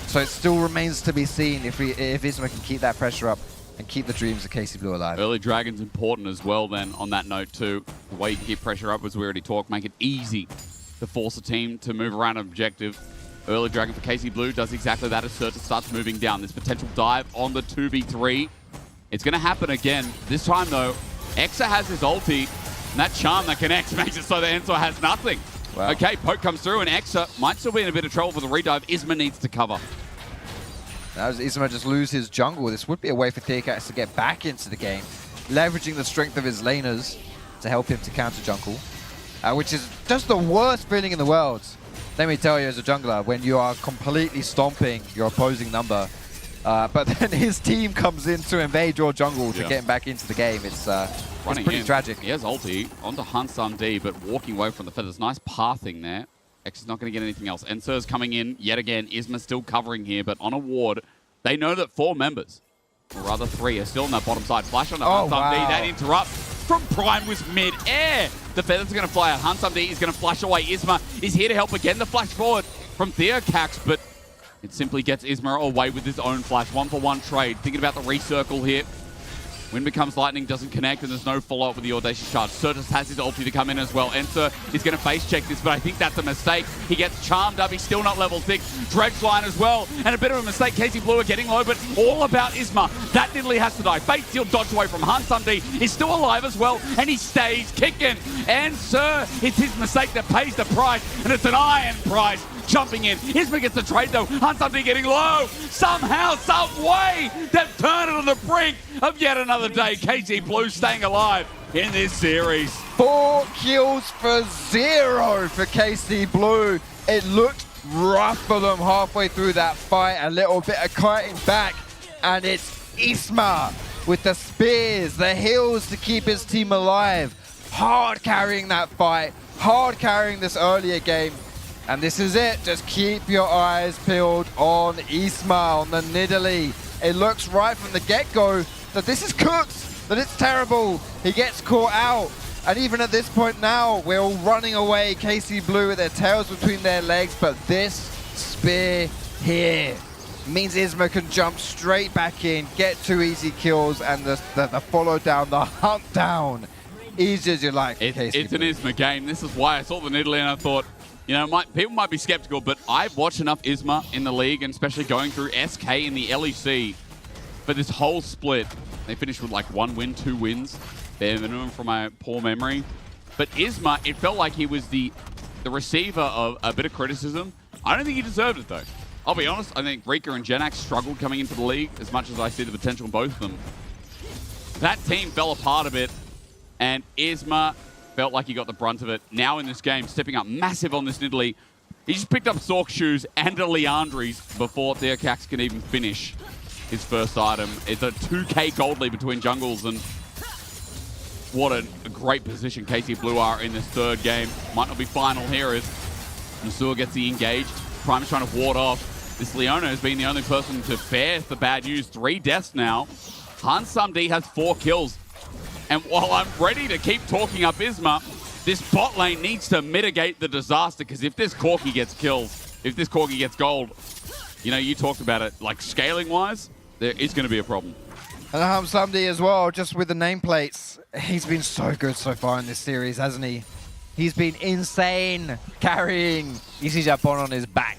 So it still remains to be seen if IZMA can keep that pressure up and keep the dreams of KC Blue alive. Early Dragon's important as well then on that note too. The way you can keep pressure up, as we already talked, make it easy to force a team to move around an objective. Early Dragon for KC Blue does exactly that as Certus starts moving down. This potential dive on the 2v3. It's going to happen again. This time though, Exa has his ulti, and that charm that connects makes it so that Ensor has nothing. Wow. Okay, poke comes through, and Exa might still be in a bit of trouble for the redive. IZMA needs to cover. Now as IZMA just lose his jungle, this would be a way for TheaCats to get back into the game, leveraging the strength of his laners to help him to counter jungle, which is just the worst feeling in the world. Let me tell you as a jungler, when you are completely stomping your opposing number, but then his team comes in to invade your jungle to get him back into the game. It's pretty tragic. He has ulti onto Hansam D, but walking away from the feathers. Nice pathing there. X is not going to get anything else. Ensor's coming in yet again. IZMA still covering here, but on a ward. They know that 4 members, or rather 3, are still on that bottom side. Flash onto Hansam D. That interrupt from Prime was mid-air. The feathers are going to fly out. Hansam D is going to flash away. IZMA is here to help again. The flash forward from TheaCats, but it simply gets IZMA away with his own flash. 1-for-1 trade. Thinking about the recircle here. Wind becomes lightning, doesn't connect, and there's no follow-up with the Audacious Charge. Certus has his ulti to come in as well. Ensor is going to face check this, but I think that's a mistake. He gets charmed up. He's still not level 6. Dredge line as well, and a bit of a mistake. KC Blue are getting low, but all about IZMA. That Nidalee has to die. Fate Seal dodged away from Hansam D. He's still alive as well, and he stays kicking. Ensor, it's his mistake that pays the price, and it's an iron price. Jumping in. IZMA gets the trade though. Hansam D getting low. Somehow, some way, they've turned it on the brink of yet another day. KC Blue staying alive in this series. 4 kills for 0 for KC Blue. It looked rough for them halfway through that fight. A little bit of kiting back. And it's IZMA with the spears, the heals to keep his team alive. Hard carrying that fight. Hard carrying this earlier game. And this is it. Just keep your eyes peeled on IZMA, on the Nidalee. It looks right from the get-go that this is cooked, that it's terrible. He gets caught out. And even at this point now, we're all running away. KC Blue with their tails between their legs. But this spear here means IZMA can jump straight back in, get 2 easy kills, and the follow down, the hunt down. Easy as you like. It's an IZMA game. This is why I saw the Nidalee and I thought, you know, people might be skeptical, but I've watched enough IZMA in the league, and especially going through SK in the LEC. But this whole split, they finished with like 1 win, 2 wins. Bare minimum from my poor memory. But IZMA, it felt like he was the receiver of a bit of criticism. I don't think he deserved it, though. I'll be honest, I think Rika and Genax struggled coming into the league as much as I see the potential in both of them. That team fell apart a bit, and IZMA felt like he got the brunt of it. Now in this game, stepping up massive on this Nidalee. He just picked up Sork Shoes and a Leandri's before TheaCats can even finish his first item. It's a 2k gold lead between jungles, and what a great position KC Blue are in this third game. Might not be final here as Nasur gets the engage. Prime is trying to ward off. This Leona has been the only person to bear the bad news. 3 deaths now. Hansam D has 4 kills. And while I'm ready to keep talking up IZMA, this bot lane needs to mitigate the disaster, because if this Corki gets kills, if this Corki gets gold, you know, you talked about it, like scaling-wise, there is going to be a problem. And Hansam D as well, just with the nameplates. He's been so good so far in this series, hasn't he? He's been insane carrying EC Japon on his back.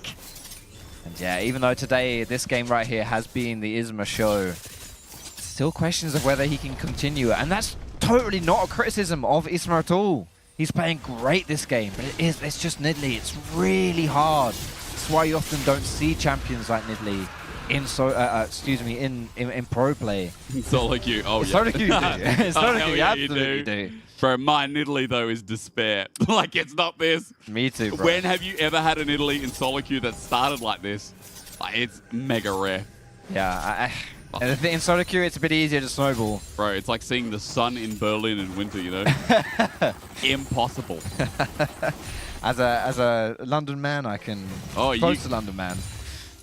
And yeah, even though today, this game right here has been the IZMA show, still questions of whether he can continue. And that's totally not a criticism of IZMA at all. He's playing great this game, but it's just Nidalee. It's really hard. That's why you often don't see champions like Nidalee in pro play. In solo queue. Oh, yeah. Solo queue, you do. In solo queue, you absolutely do. Bro, my Nidalee, though, is despair. Like, it's not this. Me too, bro. When have you ever had a Nidalee in solo queue that started like this? Like, it's mega rare. Yeah, and the thing in solo queue, it's a bit easier to snowball. Bro, it's like seeing the sun in Berlin in winter, you know? Impossible. As a London man, I can... Oh, close to London man.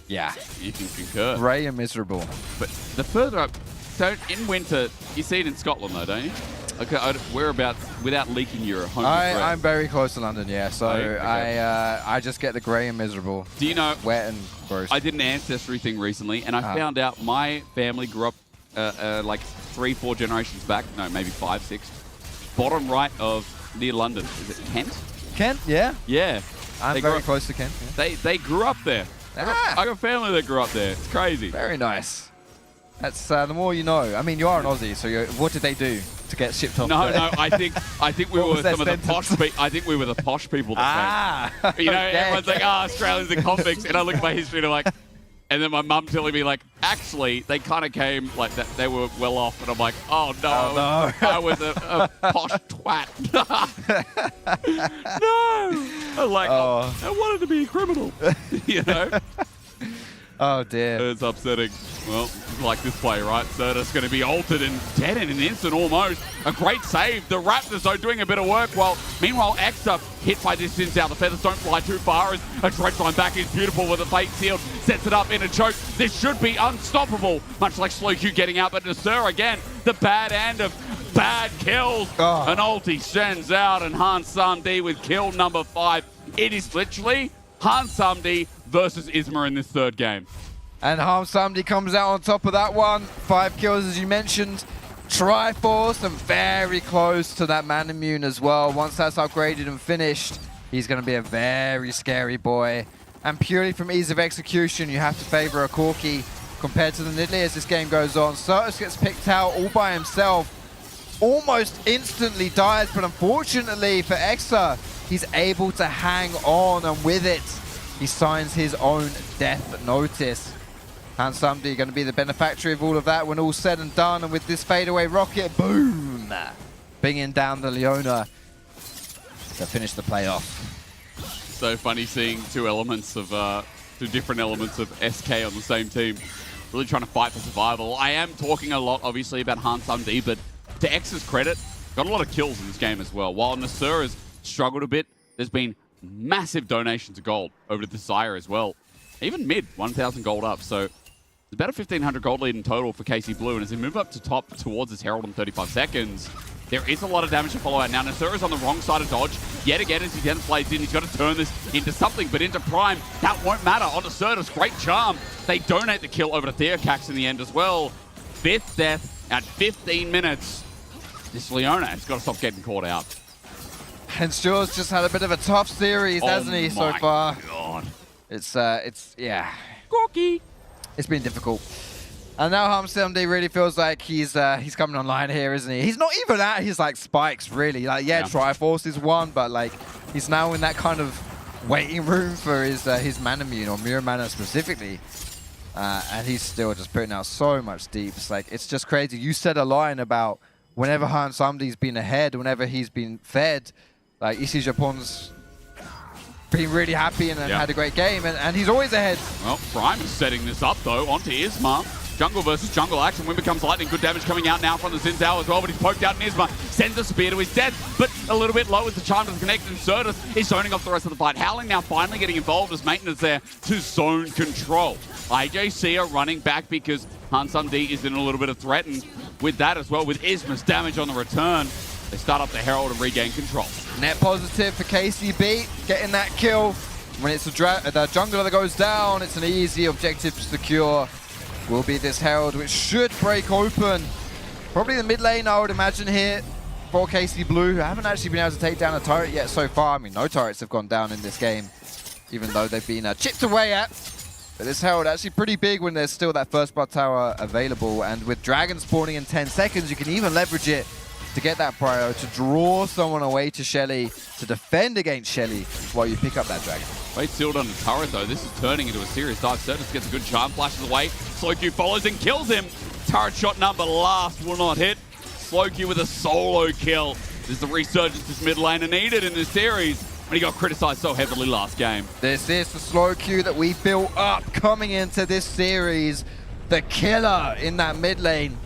Yeah. You can concur. Grey and miserable. But the further up... So, in winter, you see it in Scotland, though, don't you? Okay, whereabouts, without leaking your home address? I'm very close to London, yeah. So Okay. I just get the grey and miserable. Do you know? Wet and gross. I did an ancestry thing recently, and I found out my family grew up like 3-4 generations back. No, maybe 5, 6. Bottom right of near London. Is it Kent? Kent, yeah. Yeah. I'm very close to Kent. Yeah. They grew up there. I got family that grew up there. It's crazy. Very nice. That's the more you know. I mean, you are an Aussie, so what did they do to get shipped off? No, I think we What were was their some of the posh. I think we were the posh people that came. You know, okay. everyone's like, Australians are convicts, and I look at my history and I'm like, and then my mum telling me like, actually, they kind of came like that. They were well off, and I'm like, oh no, I was a posh twat. No, I'm like, I wanted to be a criminal, you know. Oh dear. It's upsetting. Well, like this play, right? Certus going to be altered and dead in an instant almost. A great save. The Raptors, though, doing a bit of work. Meanwhile, Exa hit by distance out. The feathers don't fly too far as a dredge line back is beautiful with a fake sealed. Sets it up in a choke. This should be unstoppable. Much like Slow Q getting out, but Nasur again, the bad end of bad kills. An ulti sends out, and Han Samdi with kill number 5. It is literally Han Samdi versus Isma in this third game. And Han Samdi comes out on top of that one. 5 kills, as you mentioned. Triforce, and very close to that man immune as well. Once that's upgraded and finished, he's going to be a very scary boy. And purely from ease of execution, you have to favor a Corki compared to the Nidalee as this game goes on. Certus gets picked out all by himself. Almost instantly dies, but unfortunately for Exa, he's able to hang on, and with it, he signs his own death notice. Han Samdi going to be the beneficiary of all of that when all's said and done. And with this fadeaway rocket, boom! Bringing down the Leona to finish the playoff. So funny seeing two different elements of SK on the same team. Really trying to fight for survival. I am talking a lot, obviously, about Han Samdi, but to X's credit, got a lot of kills in this game as well. While Nasur has struggled a bit, there's been massive donations of gold over to the Sire as well. Even mid, 1,000 gold up. So it's about a 1,500 gold lead in total for KC Blue. And as they move up to top towards his Herald in 35 seconds, there is a lot of damage to follow out. Now, Nasur is on the wrong side of dodge. Yet again, as he then plays in, he's got to turn this into something, but into Prime. That won't matter. Onto Certus, great charm. They donate the kill over to Theocax in the end as well. 5th death at 15 minutes. This Leona has got to stop getting caught out. And Stuart's just had a bit of a tough series, hasn't he, so far? God. It's yeah. Corky. It's been difficult. And now Han Samdi really feels like he's coming online here, isn't he? He's not even at his like spikes, really. Like, yeah, Triforce is one, but like he's now in that kind of waiting room for his mana immune, or mirror mana specifically. And he's still just putting out so much deeps. Like, it's just crazy. You said a line about whenever Han Samdi's been ahead, whenever he's been fed, like Issy Japon's been really happy and had a great game, and he's always ahead. Well, Prime is setting this up though onto Isma. Jungle versus jungle action. Wind becomes lightning. Good damage coming out now from the Xin Zhao as well, but he's poked out in Isma. Sends a spear to his death, but a little bit low as the charm doesn't connect, and Certus is zoning off the rest of the fight. Howling now finally getting involved as maintenance there to zone control. IJC are running back because Han Samdi is in a little bit of threat, and with that as well, with Isma's damage on the return, they start up the Herald and regain control. Net positive for KCB, getting that kill. When it's the jungler that goes down, it's an easy objective to secure. Will be this Herald, which should break open. Probably the mid lane, I would imagine, here for KC Blue, who haven't actually been able to take down a turret yet so far. I mean, no turrets have gone down in this game, even though they've been chipped away at. But this Herald actually pretty big when there's still that first blood tower available. And with Dragon spawning in 10 seconds, you can even leverage it to get that prio, to draw someone away to Shelly, to defend against Shelly while you pick up that Dragon. Wait, sealed on the turret though. This is turning into a serious dive. Certus gets a good charm, flashes away. Slowq follows and kills him. Turret shot number last will not hit. Slowq with a solo kill. This is the resurgence this mid laner needed in this series when he got criticized so heavily last game. This is the Slowq that we built up coming into this series. The killer in that mid lane.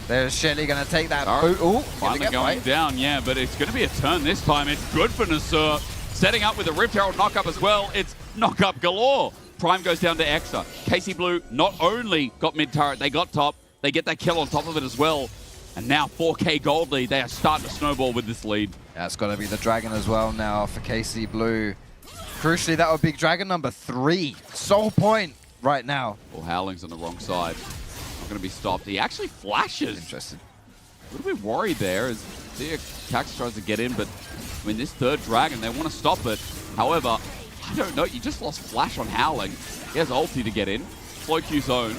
There's Shelly going to take that boot. Oh, finally going down, yeah, but it's going to be a turn this time. It's good for Nasur. Setting up with a Rift Herald knock-up as well. It's knock-up galore. Prime goes down to Exa. KC Blue not only got mid-turret, they got top. They get that kill on top of it as well. And now 4K gold lead. They are starting to snowball with this lead. Yeah, it's got to be the Dragon as well now for KC Blue. Crucially, that would be Dragon number 3. Soul point right now. Well, Howling's on the wrong side. Not going to be stopped. He actually flashes. Interesting. A little bit worried there as Cax tries to get in, but I mean, this third Dragon, they want to stop it. However, I don't know. You just lost flash on Howling. He has ulti to get in. Slow Q zones.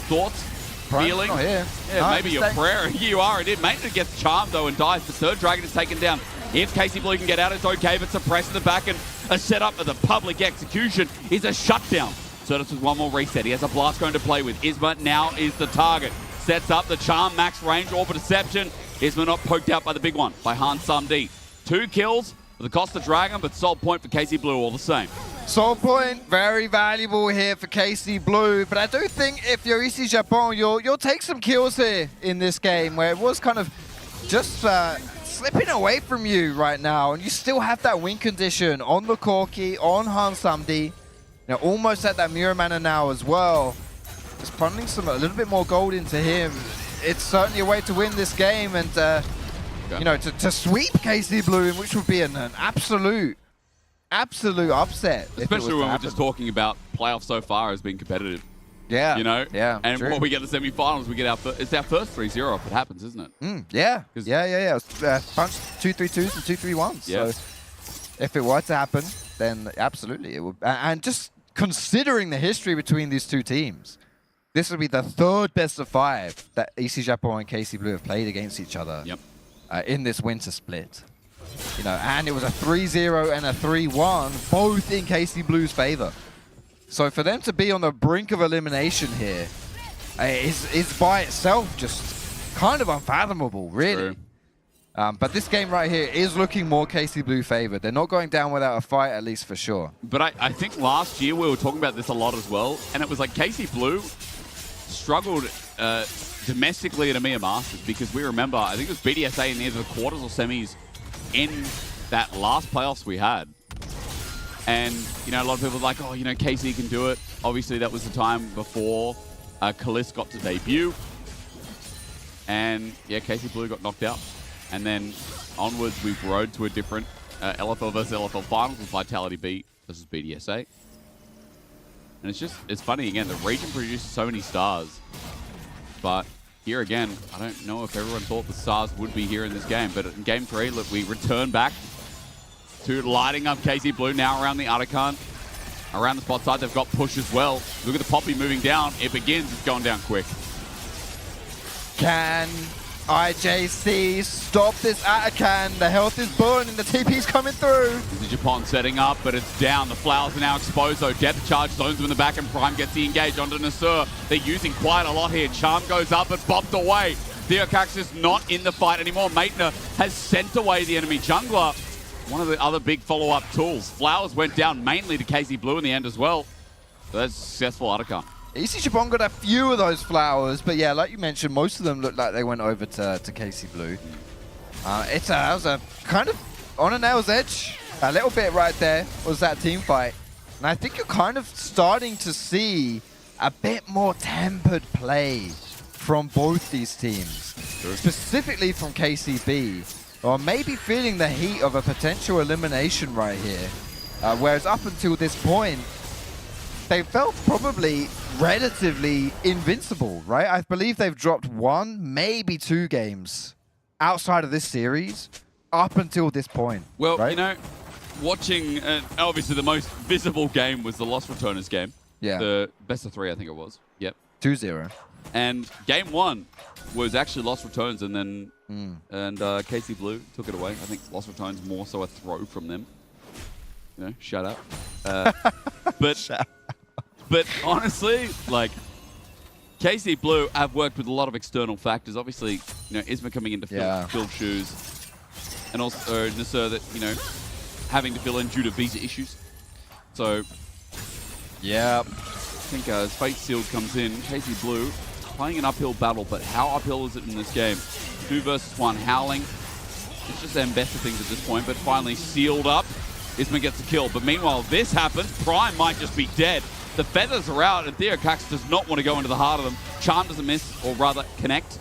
Thoughts? Feeling? Not here. Yeah, No, maybe your mistake. prayer. You are. It did. Maintenance gets charmed, though, and dies. The third Dragon is taken down. If KC Blue can get out, it's okay, but suppress in the back, and a setup of the public execution is a shutdown. Certus with one more reset. He has a blast going to play with. Isma now is the target. Sets up the charm, max range, orb deception. Isma not poked out by the big one, by Han Sum-D. 2 kills for the cost of Dragon, but soul point for KC Blue all the same. Soul point, very valuable here for KC Blue, but I do think if you're EC Japon, you'll take some kills here in this game, where it was kind of just slipping away from you right now, and you still have that win condition on the Corki, on Han Sum-D. Now almost at that Mirror Mana now as well. Just funneling a little bit more gold into him. It's certainly a way to win this game, and you know, to sweep KC Blue, which would be an absolute upset. Especially when we're just talking about playoffs so far as being competitive. Yeah. You know? Yeah. And true. when we get to the semifinals, we get it's our first 3-0 if it happens, isn't it? Yeah. Yeah. Punch 2-3-2s and 2-3-1s. Yeah. So if it were to happen, then absolutely it would. And just considering the history between these two teams, this would be the 3rd best of 5 that EC Japon and KC Blue have played against each other. Yep. In this winter split. You know, and it was a 3-0 and a 3-1, both in KC Blue's favor. So for them to be on the brink of elimination here is by itself just kind of unfathomable, really. But this game right here is looking more KC Blue favored. They're not going down without a fight, at least for sure. But I think last year we were talking about this a lot as well, and it was like KC Blue struggled domestically at EMEA Masters, because we remember, I think it was BDSA in either the quarters or semis in that last playoffs we had. And, you know, a lot of people were like, oh, you know, KC can do it. Obviously, that was the time before Kalis got to debut. And, yeah, KC Blue got knocked out. And then onwards, we've rode to a different LFL versus LFL finals with Vitality B versus BDSA. And it's funny, again, the region produces so many stars. But here again, I don't know if everyone thought the stars would be here in this game, but in Game 3, look, we return back to lighting up KC Blue now around the Arakan. Around the spot side, they've got push as well. Look at the Poppy moving down. It begins, it's going down quick. Can IJC stop this Arakan? The health is burning, the TP's coming through. This is Japan setting up, but it's down. The flowers are now exposed, though. Depth charge zones them in the back, and Prime gets the engage onto Nasur. They're using quite a lot here. Charm goes up, but bopped away. Theocax is not in the fight anymore. Maitner has sent away the enemy jungler. One of the other big follow-up tools. Flowers went down mainly to KC Blue in the end as well. So that's a successful Arakan. EC Japon got a few of those flowers, but yeah, like you mentioned, most of them looked like they went over to KC Blue. It was a kind of on a nail's edge. A little bit right there was that team fight. And I think you're kind of starting to see a bit more tempered play from both these teams. Specifically from KCB, or maybe feeling the heat of a potential elimination right here. Whereas up until this point, they felt probably relatively invincible, right? I believe they've dropped 1, maybe 2 games outside of this series up until this point. Well, right? you know, watching, obviously the most visible game was the Lost Returners game. Yeah. The best of 3, I think it was. Yep. 2-0. And game 1 was actually Lost Returns, and then KC Blue took it away. I think Lost Returns more so a throw from them. You know, shut up. But honestly, like, KC Blue have worked with a lot of external factors. Obviously, you know, Isma coming in to fill shoes, and also Nasur that, you know, having to fill in due to visa issues. So, yeah, I think as Fate Sealed comes in, KC Blue playing an uphill battle, but how uphill is it in this game? 2 versus 1, Howling. It's just them better things at this point, but finally sealed up. Isma gets a kill, but meanwhile this happens. Prime might just be dead. The feathers are out, and Theocax does not want to go into the heart of them. Charm doesn't miss, or rather connect.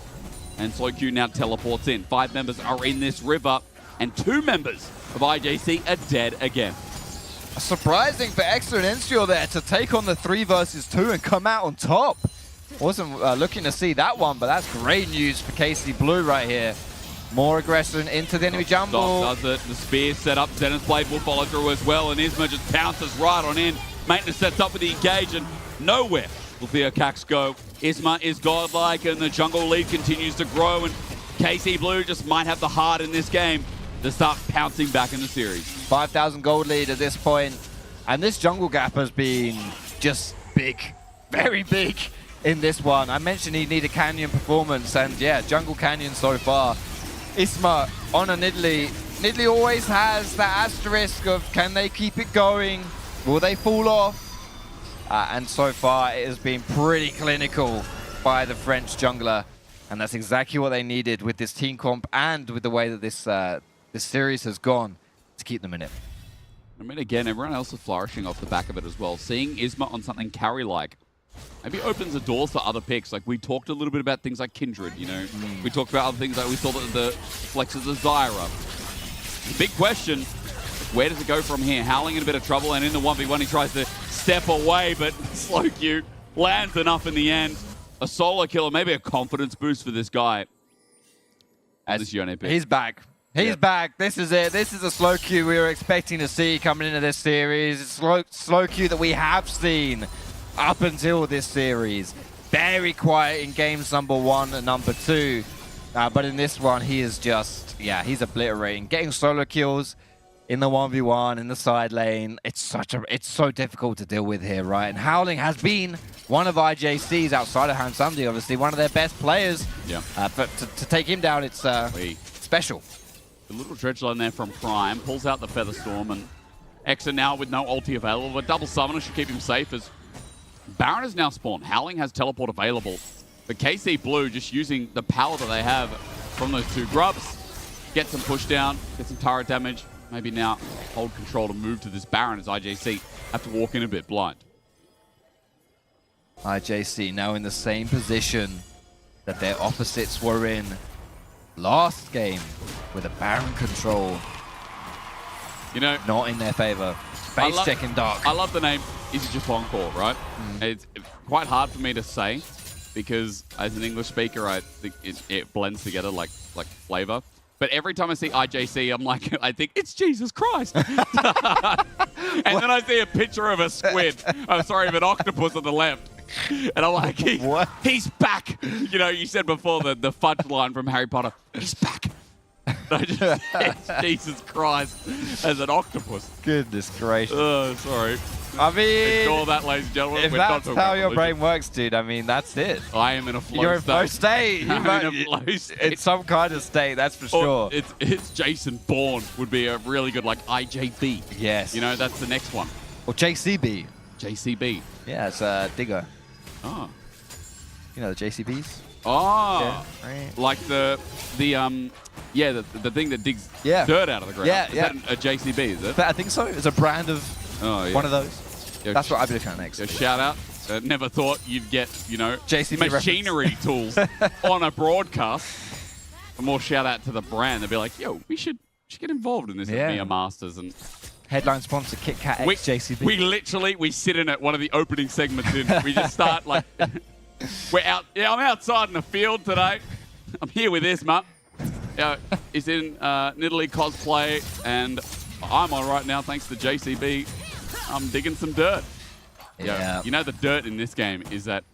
And SloQ now teleports in. 5 members are in this river, and 2 members of IJC are dead again. Surprising for Exa and Ensteel there to take on the 3 versus 2 and come out on top. Wasn't looking to see that one, but that's great news for KC Blue right here. More aggression into the enemy jungle. Does it. The spear set up. Zenith's Blade will follow through as well, and Isma just pounces right on in. Maintenance sets up with the engage, and nowhere will Theocax go. Isma is godlike, and the jungle lead continues to grow, and KC Blue just might have the heart in this game to start pouncing back in the series. 5,000 gold lead at this point, and this jungle gap has been just big, very big in this one. I mentioned he needed Canyon performance, and yeah, jungle Canyon so far. Isma on a Nidalee. Nidalee always has that asterisk of can they keep it going? Will they fall off? And so far it has been pretty clinical by the French jungler. And that's exactly what they needed with this team comp and with the way that this series has gone to keep them in it. I mean, again, everyone else is flourishing off the back of it as well. Seeing Isma on something carry-like maybe opens the doors for other picks. Like, we talked a little bit about things like Kindred, you know. We talked about other things like we saw the flexes of Zyra. The big question, where does it go from here? Howling in a bit of trouble, and in the 1v1 he tries to step away, but SloQ lands enough in the end. A solo killer, maybe a confidence boost for this guy. As this Yone pick. He's back. He's back. This is it. This is a SloQ we were expecting to see coming into this series. It's SloQ that we have seen up until this series. Very quiet in games number 1 and number 2. But in this one, he is just, yeah, he's obliterating. Getting solo kills in the 1v1, in the side lane. It's so difficult to deal with here, right? And Howling has been one of IJC's, outside of Hansamdi, obviously, one of their best players. Yeah. But to take him down, it's special. The little dredge line there from Prime pulls out the Feather Storm, and Exa now with no ulti available. A double summoner should keep him safe as Baron is now spawned. Howling has teleport available. But KC Blue just using the power that they have from those 2 grubs. Get some push down, get some turret damage. Maybe now hold control to move to this Baron as IJC have to walk in a bit blind. IJC now in the same position that their opposites were in last game with a Baron control. You know, not in their favor. Base checking dark. I love the name Easy Japan Core, right? It's quite hard for me to say because as an English speaker, I think it blends together like flavor. But every time I see IJC, I'm like, I think it's Jesus Christ. And then I see a picture of a squid. I'm sorry, of an octopus on the left. And I'm like, he's back. You know, you said before the fudge line from Harry Potter. He's back. I just said Jesus Christ as an octopus. Goodness gracious. Oh, sorry. I mean, ignore that, ladies and gentlemen. If that's how your brain works, dude, I mean, that's it. I am in a flow state. You're in flow state. I'm in a flow state. It's some kind of state, that's for sure. It's Jason Bourne would be a really good, like, IJB. Yes. You know, that's the next one. Or JCB. JCB. Yeah, it's a digger. Oh. You know the JCBs? Oh. Yeah, right. Like the thing that digs dirt out of the ground. Yeah, is that a JCB, is it? I think so. It's a brand of one of those. That's what I've been trying next. Shout out. Never thought you'd get, you know, JCB machinery tools on a broadcast. A more shout out to the brand. They'll be like, yo, we should get involved in this EMEA Masters. And headline sponsor Kit Kat X JCB. We sit in at one of the opening segments in. We just start like, we're out. Yeah, I'm outside in the field today. I'm here with Isma. Is in Nidalee cosplay, and I'm on right now thanks to JCB. I'm digging some dirt. Yeah. You know the dirt in this game is that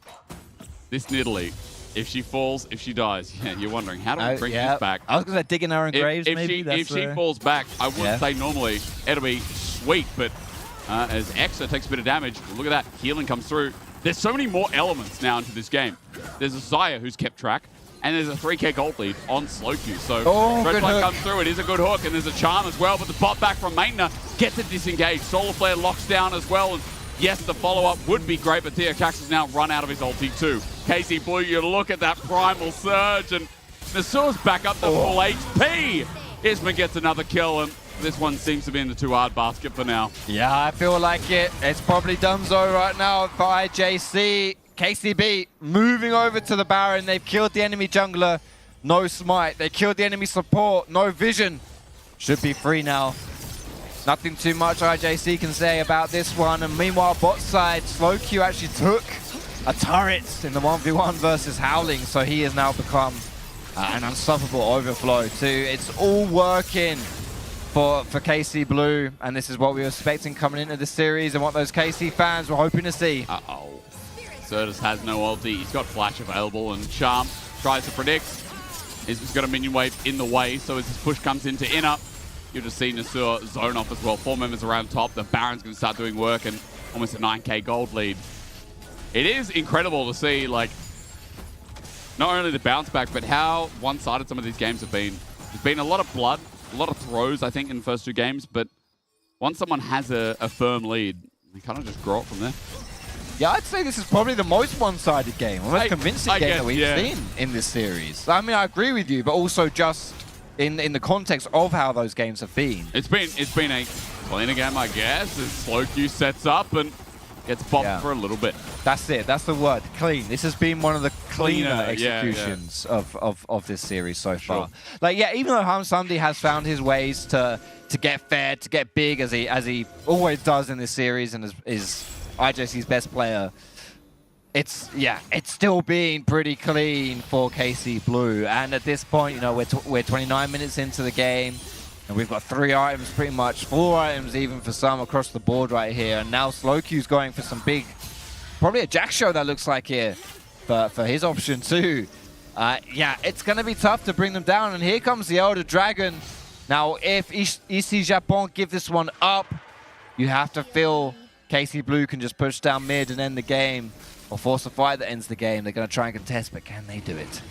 this Nidalee, if she falls, if she dies, you're wondering, how do we bring this back? I was going to dig in her own graves, maybe. If she falls back, I would say normally it'll be sweet, but as Exa takes a bit of damage, look at that, healing comes through. There's so many more elements now into this game. There's a Xayah who's kept track, and there's a 3k gold lead on SloQ. So Red Flag comes through, it is a good hook, and there's a charm as well, but the bot back from Maintena gets it disengaged. Solar Flare locks down as well, and yes, the follow-up would be great, but Theocax has now run out of his ulti too. KC Blue, you look at that primal surge, and Nasua's back up to full HP. Isma gets another kill, and this one seems to be in the too hard basket for now. Yeah, I feel like it. It's probably Dunzo right now for IJC. KCB moving over to the Baron. They've killed the enemy jungler. no smite. They killed the enemy support. No vision. Should be free now. Nothing too much IJC can say about this one. And meanwhile, bot side, slowQ actually took a turret in the 1v1 versus Howling. So he has now become an unstoppable overflow too. It's all working for KC Blue. And this is what we were expecting coming into the series and what those KC fans were hoping to see. Uh-oh. Certus has no ulti. He's got Flash available, and Charm tries to predict. He's got a minion wave in the way, so as his push comes into inner, you'll just see Nasur zone off as well. 4 members around top. The Baron's going to start doing work, and almost a 9k gold lead. It is incredible to see, like, not only the bounce back, but how one-sided some of these games have been. There's been a lot of blood, a lot of throws, I think, in the first 2 games, but once someone has a firm lead, they kind of just grow it from there. Yeah, I'd say this is probably the most one-sided game, the most convincing game that we've seen in this series. I mean, I agree with you, but also just in the context of how those games have been. It's been a cleaner game, I guess, as slowQ sets up and gets bopped for a little bit. That's it. That's the word. Clean. This has been one of the cleaner executions of this series so far. Like, yeah, even though Hamsamdi has found his ways to get fair, to get big, as he always does in this series, and is IJC's best player, it's still being pretty clean for KC Blue. And at this point, you know, we're 29 minutes into the game, and we've got 3 items, pretty much 4 items even for some across the board right here. And now slowQ's going for some big, probably a Jack show that looks like here for his option too. Yeah, it's going to be tough to bring them down. And here comes the Elder Dragon. Now, if EC Japon give this one up, you have to feel KC Blue can just push down mid and end the game, or force a fight that ends the game. They're going to try and contest, but can they do it?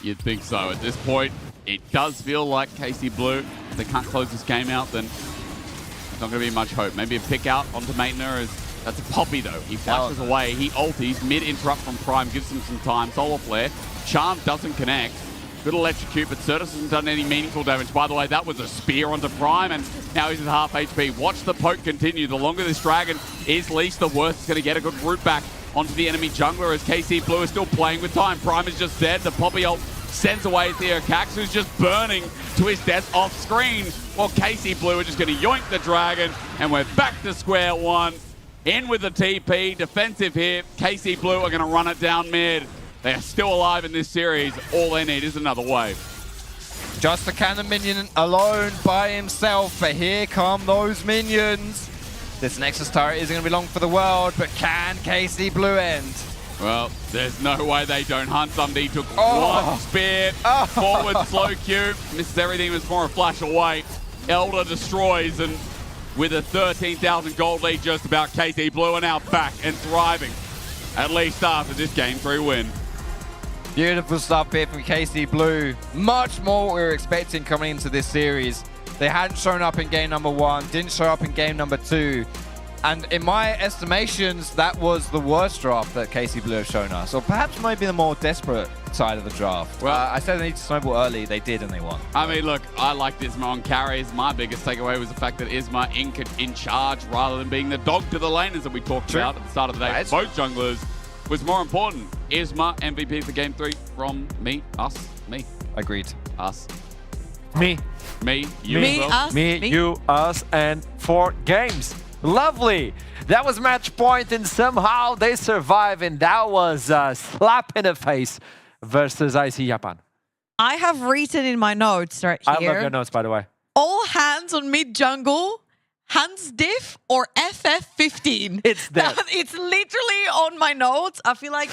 You'd think so. At this point, it does feel like KC Blue, if they can't close this game out, then there's not going to be much hope. Maybe a pick out onto Maintner. That's a Poppy, though. He flashes away. He ulties. Mid-interrupt from Prime gives him some time. Solar Flare. Charm doesn't connect. Good electrocute, but Certus hasn't done any meaningful damage. By the way, that was a spear onto Prime, and now he's at half HP. Watch the poke continue. The longer this dragon is leashed, the worse it's going to get. A good route back onto the enemy jungler as KC Blue is still playing with time. Prime is just dead. The Poppy ult sends away Theocax, who's just burning to his death off screen. While KC Blue are just going to yoink the dragon, and we're back to square one. In with the TP, defensive here. KC Blue are going to run it down mid. They are still alive in this series. All they need is another wave. Just a cannon minion alone by himself, but here come those minions. This Nexus turret isn't going to be long for the world, but can KC Blue end? Well, there's no way they don't hunt somebody. He took one spear, forward slowQ, misses everything, was more a flash away. Elder destroys, and with a 13,000 gold lead just about, KC Blue are now back and thriving, at least after this Game 3 win. Beautiful stuff here from KC Blue. Much more what we were expecting coming into this series. They hadn't shown up in game number 1, didn't show up in game number 2. And in my estimations, that was the worst draft that KC Blue have shown us. Or perhaps maybe the more desperate side of the draft. Well, I said they need to snowball early. They did, and they won. I mean, look, I liked Isma on carries. My biggest takeaway was the fact that Isma in charge rather than being the dog to the laners that we talked about at the start of the day. Both junglers was more important. Isma, MVP for Game 3 from me, us, me. Agreed. Us. Me. Me, you Me, as well. us, Me, you, us, and 4 games. Lovely. That was match point, and somehow they survive, and that was a slap in the face versus IC Japan. I have written in my notes right I here. love your notes, by the way. All hands on mid jungle, hands diff or FF15. It's there. It's literally on my notes. I feel like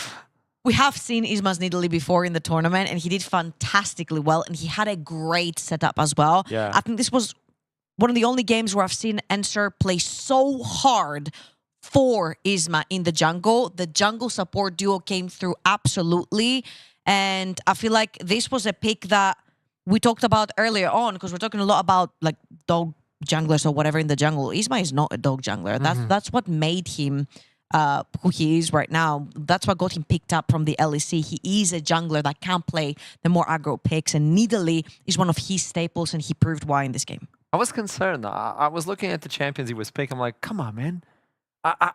we have seen Isma's Nidalee before in the tournament, and he did fantastically well, and he had a great setup as well. Yeah. I think this was one of the only games where I've seen Ensur play so hard for Isma in the jungle. The jungle support duo came through absolutely. And I feel like this was a pick that we talked about earlier on, because we're talking a lot about like dog junglers or whatever in the jungle. Isma is not a dog jungler. That's what made him who he is right now. That's what got him picked up from the LEC. He is a jungler that can play the more aggro picks, and Nidalee is one of his staples, and he proved why in this game. I was concerned. I was looking at the champions he was picking. I'm like, come on, man.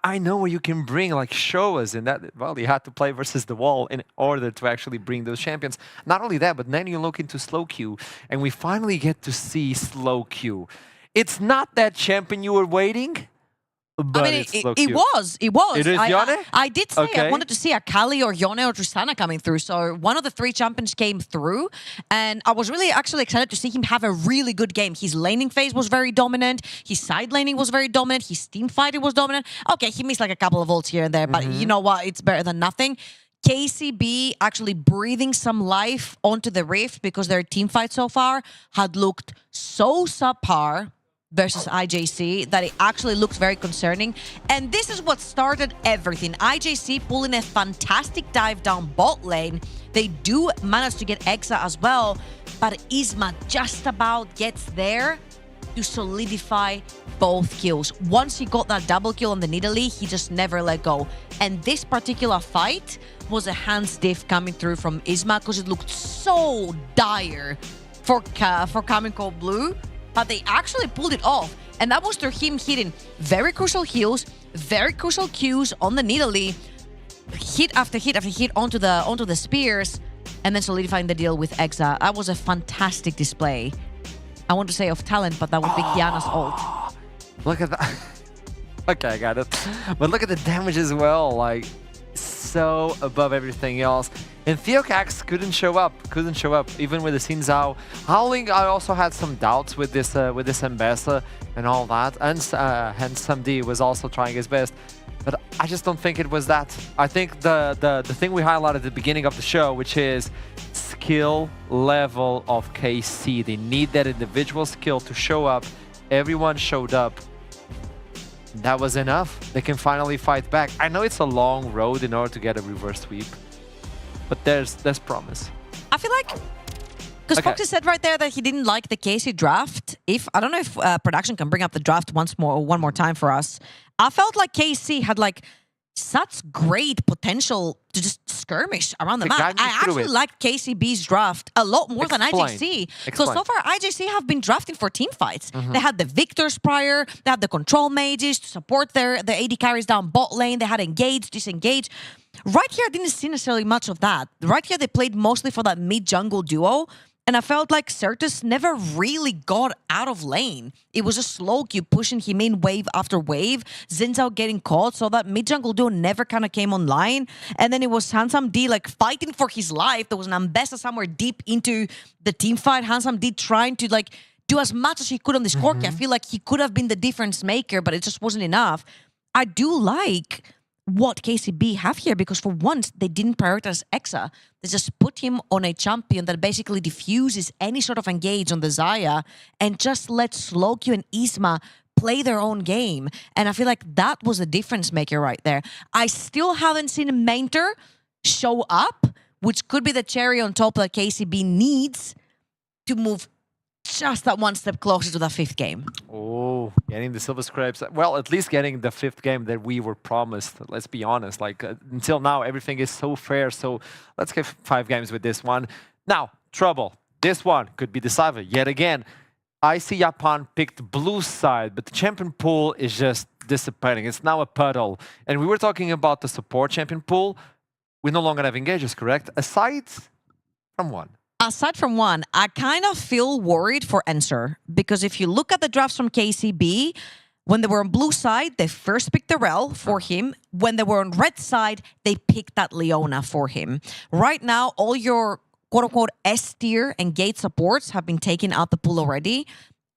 I know where you can bring, like, show us. And that, well, you had to play versus the wall in order to actually bring those champions. Not only that, but then you look into slow queue, and we finally get to see slow queue. It's not that champion you were waiting, but I mean, it's slow it queue. was. It was. It is Yone? I did say Okay. I wanted to see a Kali or Yone or Tristana coming through. So one of the 3 champions came through, and I was really actually excited to see him have a really good game. His laning phase was very dominant. His side laning was very dominant. His team fighting was dominant. Okay, he missed like a couple of ults here and there, but you know what? It's better than nothing. KCB actually breathing some life onto the Rift because their team fight so far had looked so subpar versus IJC that it actually looks very concerning. And this is what started everything. IJC pulling a fantastic dive down bot lane. They do manage to get Exa as well, but Isma just about gets there to solidify both kills. Once he got that double kill on the Nidalee, he just never let go. And this particular fight was a hands diff coming through from Isma because it looked so dire for coming cold blue. But they actually pulled it off. And that was through him hitting very crucial heals, very crucial Qs on the Nidalee, hit after hit after hit onto the spears, and then solidifying the deal with Exa. That was a fantastic display. I want to say of talent, but that would be Kiana's ult. Look at that. Okay, I got it. But look at the damage as well. Like, so above everything else. And Theocax couldn't show up, even with the Xin Zhao. Howling, I also had some doubts with this Ambassador and all that. And hence Samdi was also trying his best. But I just don't think it was that. I think the thing we highlighted at the beginning of the show, which is skill level of KC. They need that individual skill to show up. Everyone showed up. That was enough. They can finally fight back. I know it's a long road in order to get a reverse sweep, but there's promise. I feel like, because Foxy said right there that he didn't like the KC draft. I don't know if production can bring up the draft one more time for us. I felt like KC had like such great potential to just skirmish around the map. I actually liked KCB's draft a lot more than IJC. So far, IJC have been drafting for team fights. They had the Victors prior, they had the control mages to support the AD carries down bot lane, they had engage, disengage. Right here, I didn't see necessarily much of that. Right here, they played mostly for that mid-jungle duo, and I felt like Certus never really got out of lane. It was a slow queue pushing him in wave after wave, Xin Zhao getting caught, so that mid-jungle duo never kind of came online. And then it was Handsome D like fighting for his life. There was an Ambessa somewhere deep into the team fight. Handsome D trying to like do as much as he could on this Corki. I feel like he could have been the difference maker, but it just wasn't enough. I do like what KCB have here, because for once they didn't prioritize Exa. They just put him on a champion that basically diffuses any sort of engage on the Xayah and just let Slowq and Isma play their own game. And I feel like that was a difference maker right there. I still haven't seen Mainter show up, which could be the cherry on top that KCB needs to move just that one step closer to that 5th game. Oh, getting the Silver Scrapes. Well, at least getting the 5th game that we were promised. Let's be honest. Like, until now, everything is so fair. So let's get 5 games with this one. Now, trouble. This one could be decisive yet again. I see Japan picked blue side, but the champion pool is just dissipating. It's now a puddle. And we were talking about the support champion pool. We no longer have engagers, correct? Aside from one. Aside from one, I kind of feel worried for Enser, because if you look at the drafts from KCB, when they were on blue side, they first picked the Rel for him. When they were on red side, they picked that Leona for him. Right now, all your quote-unquote S-tier and gate supports have been taken out the pool already.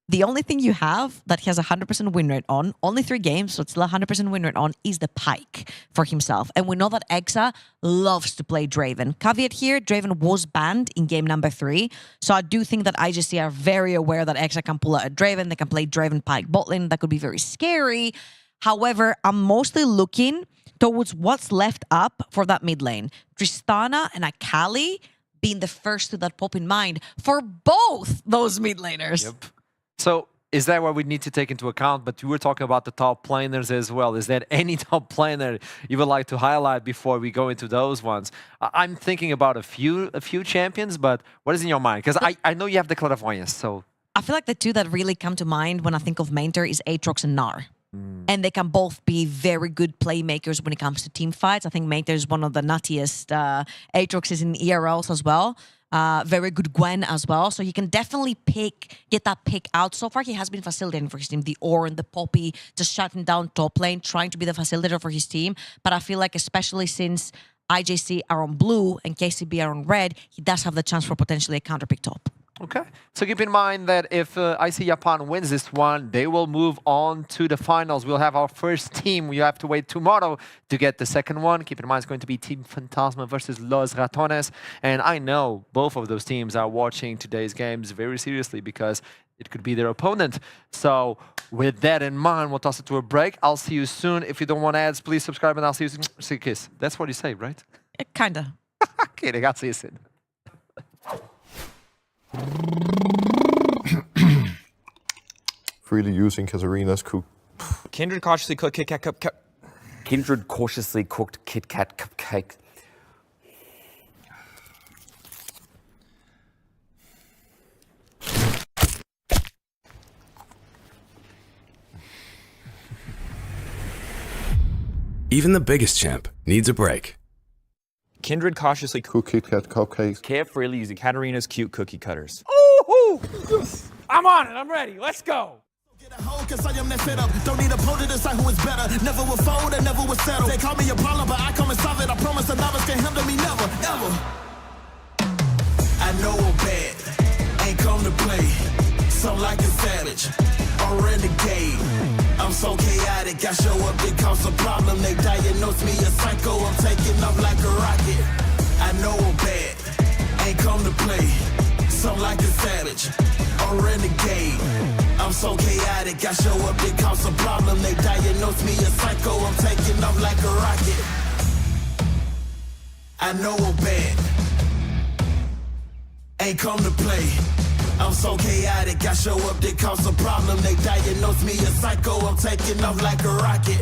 The only thing you have that he has a 100% win rate on, only 3 games, so it's still a 100% win rate on, is the Pyke for himself. And we know that Exa loves to play Draven. Caveat here, Draven was banned in game number 3. So I do think that IJC are very aware that Exa can pull out a Draven. They can play Draven Pyke bot lane. That could be very scary. However, I'm mostly looking towards what's left up for that mid lane. Tristana and Akali being the first two that pop in mind for both those mid laners. Yep. So is that what we need to take into account? But you were talking about the top planers as well. Is there any top planer you would like to highlight before we go into those ones? I'm thinking about a few champions, but what is in your mind? Because I know you have the Clairvoyance, so... I feel like the two that really come to mind when I think of Mainter is Aatrox and Gnar. And they can both be very good playmakers when it comes to team fights. I think Mater is one of the nuttiest. Aatrox is in ERLs as well. Very good Gwen as well. So he can definitely get that pick out. So far, he has been facilitating for his team. The Ornn, the Poppy, just shutting down top lane, trying to be the facilitator for his team. But I feel like especially since IJC are on blue and KCB are on red, he does have the chance for potentially a counter pick top. Okay, so keep in mind that if IC Japan wins this one, they will move on to the finals. We'll have our first team. We have to wait tomorrow to get the second one. Keep in mind it's going to be Team Fantasma versus Los Ratones. And I know both of those teams are watching today's games very seriously because it could be their opponent. So with that in mind, we'll toss it to a break. I'll see you soon. If you don't want ads, please subscribe and I'll see you soon. See you, kiss. That's what you say, right? Kinda. Okay, I got to see you soon. Freely using Katarina's cook. Kindred cautiously cooked Kit Kat cupcake. Kindred cautiously cooked Kit Kat cupcake. Even the biggest champ needs a break. Kindred cautiously cooked Kit Kat cupcakes. Carefreely using Katarina's cute cookie cutters. Ooh! I'm on it. I'm ready. Let's go. Cause I am that fed up. Don't need a pole to decide who is better. Never will fold and never will settle. They call me a problem, but I come and solve it. I promise a novice can't handle me, never, ever. I know I'm bad, ain't come to play. So like a savage, or renegade. I'm so chaotic, I show up, it cause a problem. They diagnose me a psycho, I'm taking off like a rocket. I know I'm bad, ain't come to play. So like a savage, or renegade. I'm so chaotic, I show up, it cause a problem. They diagnose me a psycho, I'm taking off like a rocket. I know I'm bad, ain't come to play. I'm so chaotic, I show up, they cause a problem. They diagnose me a psycho, I'm taking off like a rocket.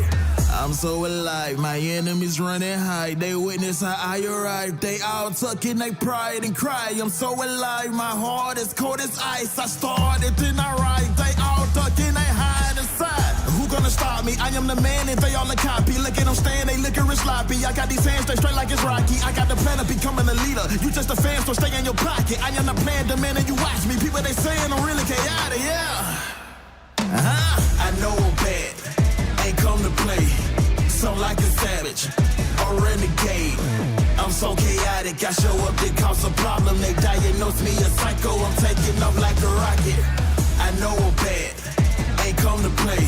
I'm so alive, my enemies running high. They witness how I arrive. They all tuck in their pride and cry. I'm so alive, my heart is cold as ice. I started, then I ride. They all duck in, they hide inside. Who gonna stop me? I am the man and they all a copy. Look at them stand, they licorice sloppy. I got these hands, they straight like it's Rocky. I got the plan of becoming a leader. You just a fan, so stay in your pocket. I am the plan, demanding you watch me. People they saying I'm really chaotic, yeah. I know I'm bad, ain't come to play. So like a savage, or renegade. I'm so chaotic, I show up, it cause a problem. They diagnose me a psycho, I'm taking off like a rocket. I know I'm bad, ain't come to play.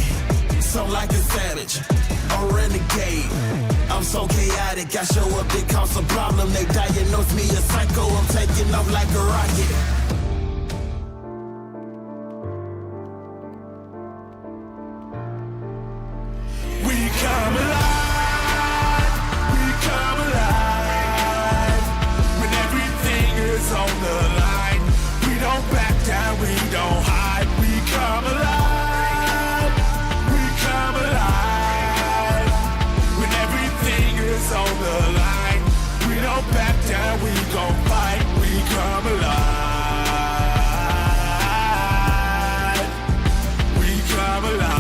So like a savage, or renegade. I'm so chaotic, I show up, it cause a problem. They diagnose me a psycho, I'm taking off like a rocket. We come alive, we come alive. When everything is on the line, we don't back down, we don't hide. We come alive, we come alive. When everything is on the line, we don't back down, we gon' fight. We come alive, we come alive.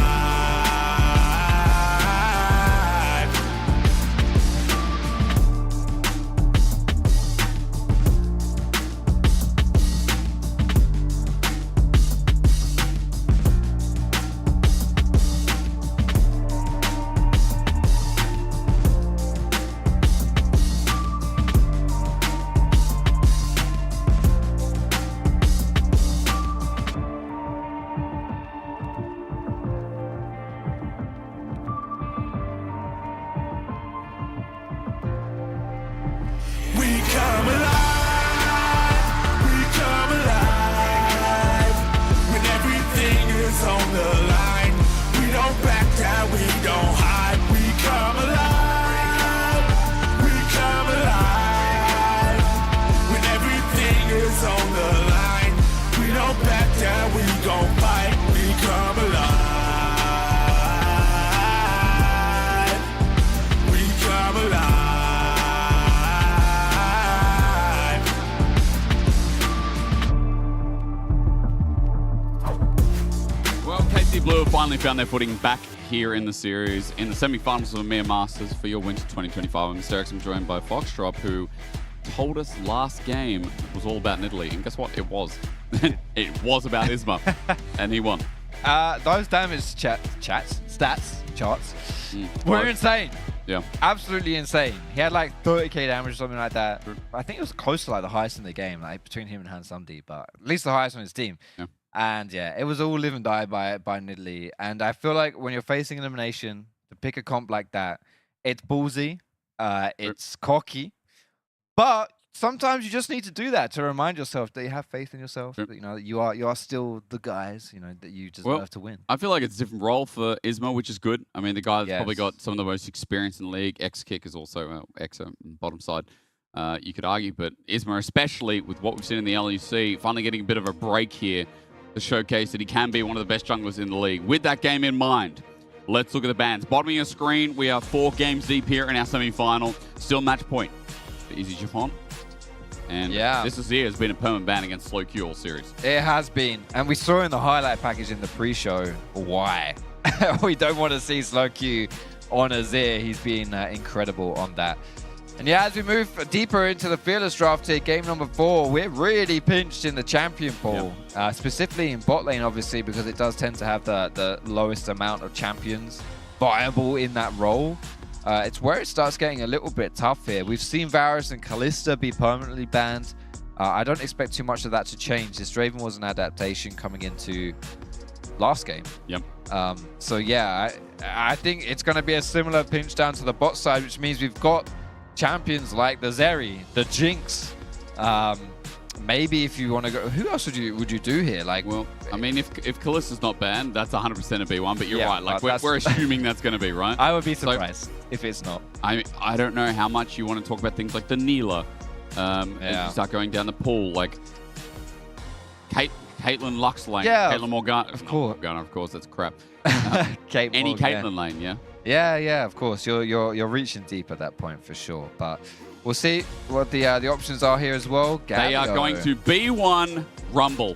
Blue have finally found their footing back here in the series, in the semi-finals of EMEA Masters for your Winter 2025. I'm Mr. Erics. I'm joined by Foxdrop, who told us last game was all about Italy. And guess what? It was. It was about ISMA. And he won. Those damage charts were insane. Yeah. Absolutely insane. He had like 30k damage or something like that. I think it was close to like the highest in the game, like between him and Hansamdi, but at least the highest on his team. Yeah. And yeah, it was all live and die by Nidalee. And I feel like when you're facing elimination, to pick a comp like that, it's ballsy, it's cocky, but sometimes you just need to do that to remind yourself that you have faith in yourself. That, you know, you are still the guys. You know that you deserve to win. I feel like it's a different role for ISMA, which is good. I mean, the guy's probably got some of the most experience in the league. X-Kick is also X on the bottom side. You could argue, but ISMA, especially with what we've seen in the LEC, finally getting a bit of a break here to showcase that he can be one of the best junglers in the league. With that game in mind, let's look at the bans. Bottom of your screen, we are 4 games deep here in our semi-final. Still match point for Izzy Japan. And this has been a permanent ban against Slow Q all series. It has been. And we saw in the highlight package in the pre-show why. We don't want to see Slow Q on Azir. He's been incredible on that. And yeah, as we move deeper into the Fearless draft here, game number 4, we're really pinched in the champion pool. Specifically in bot lane, obviously, because it does tend to have the lowest amount of champions viable in that role. It's where it starts getting a little bit tough here. We've seen Varus and Kalista be permanently banned. I don't expect too much of that to change. This Draven was an adaptation coming into last game. Yep. So yeah, I think it's going to be a similar pinch down to the bot side, which means we've got champions like the Zeri, the Jinx. Maybe if you want to go, who else would you do here? Like, well, I mean, if Kalista's not banned, that's 100% a B1. But you're right. Like we're assuming that's going to be right. I would be surprised if it's not. I don't know how much you want to talk about things like the Neela. As you start going down the pool, like Caitlyn Lux lane, Caitlyn Morgana. Of course, Morgana, of course, that's crap. Any Caitlyn lane, yeah. Yeah, of course. You're reaching deep at that point for sure. But we'll see what the options are here as well. Galio. They are going to B1 Rumble.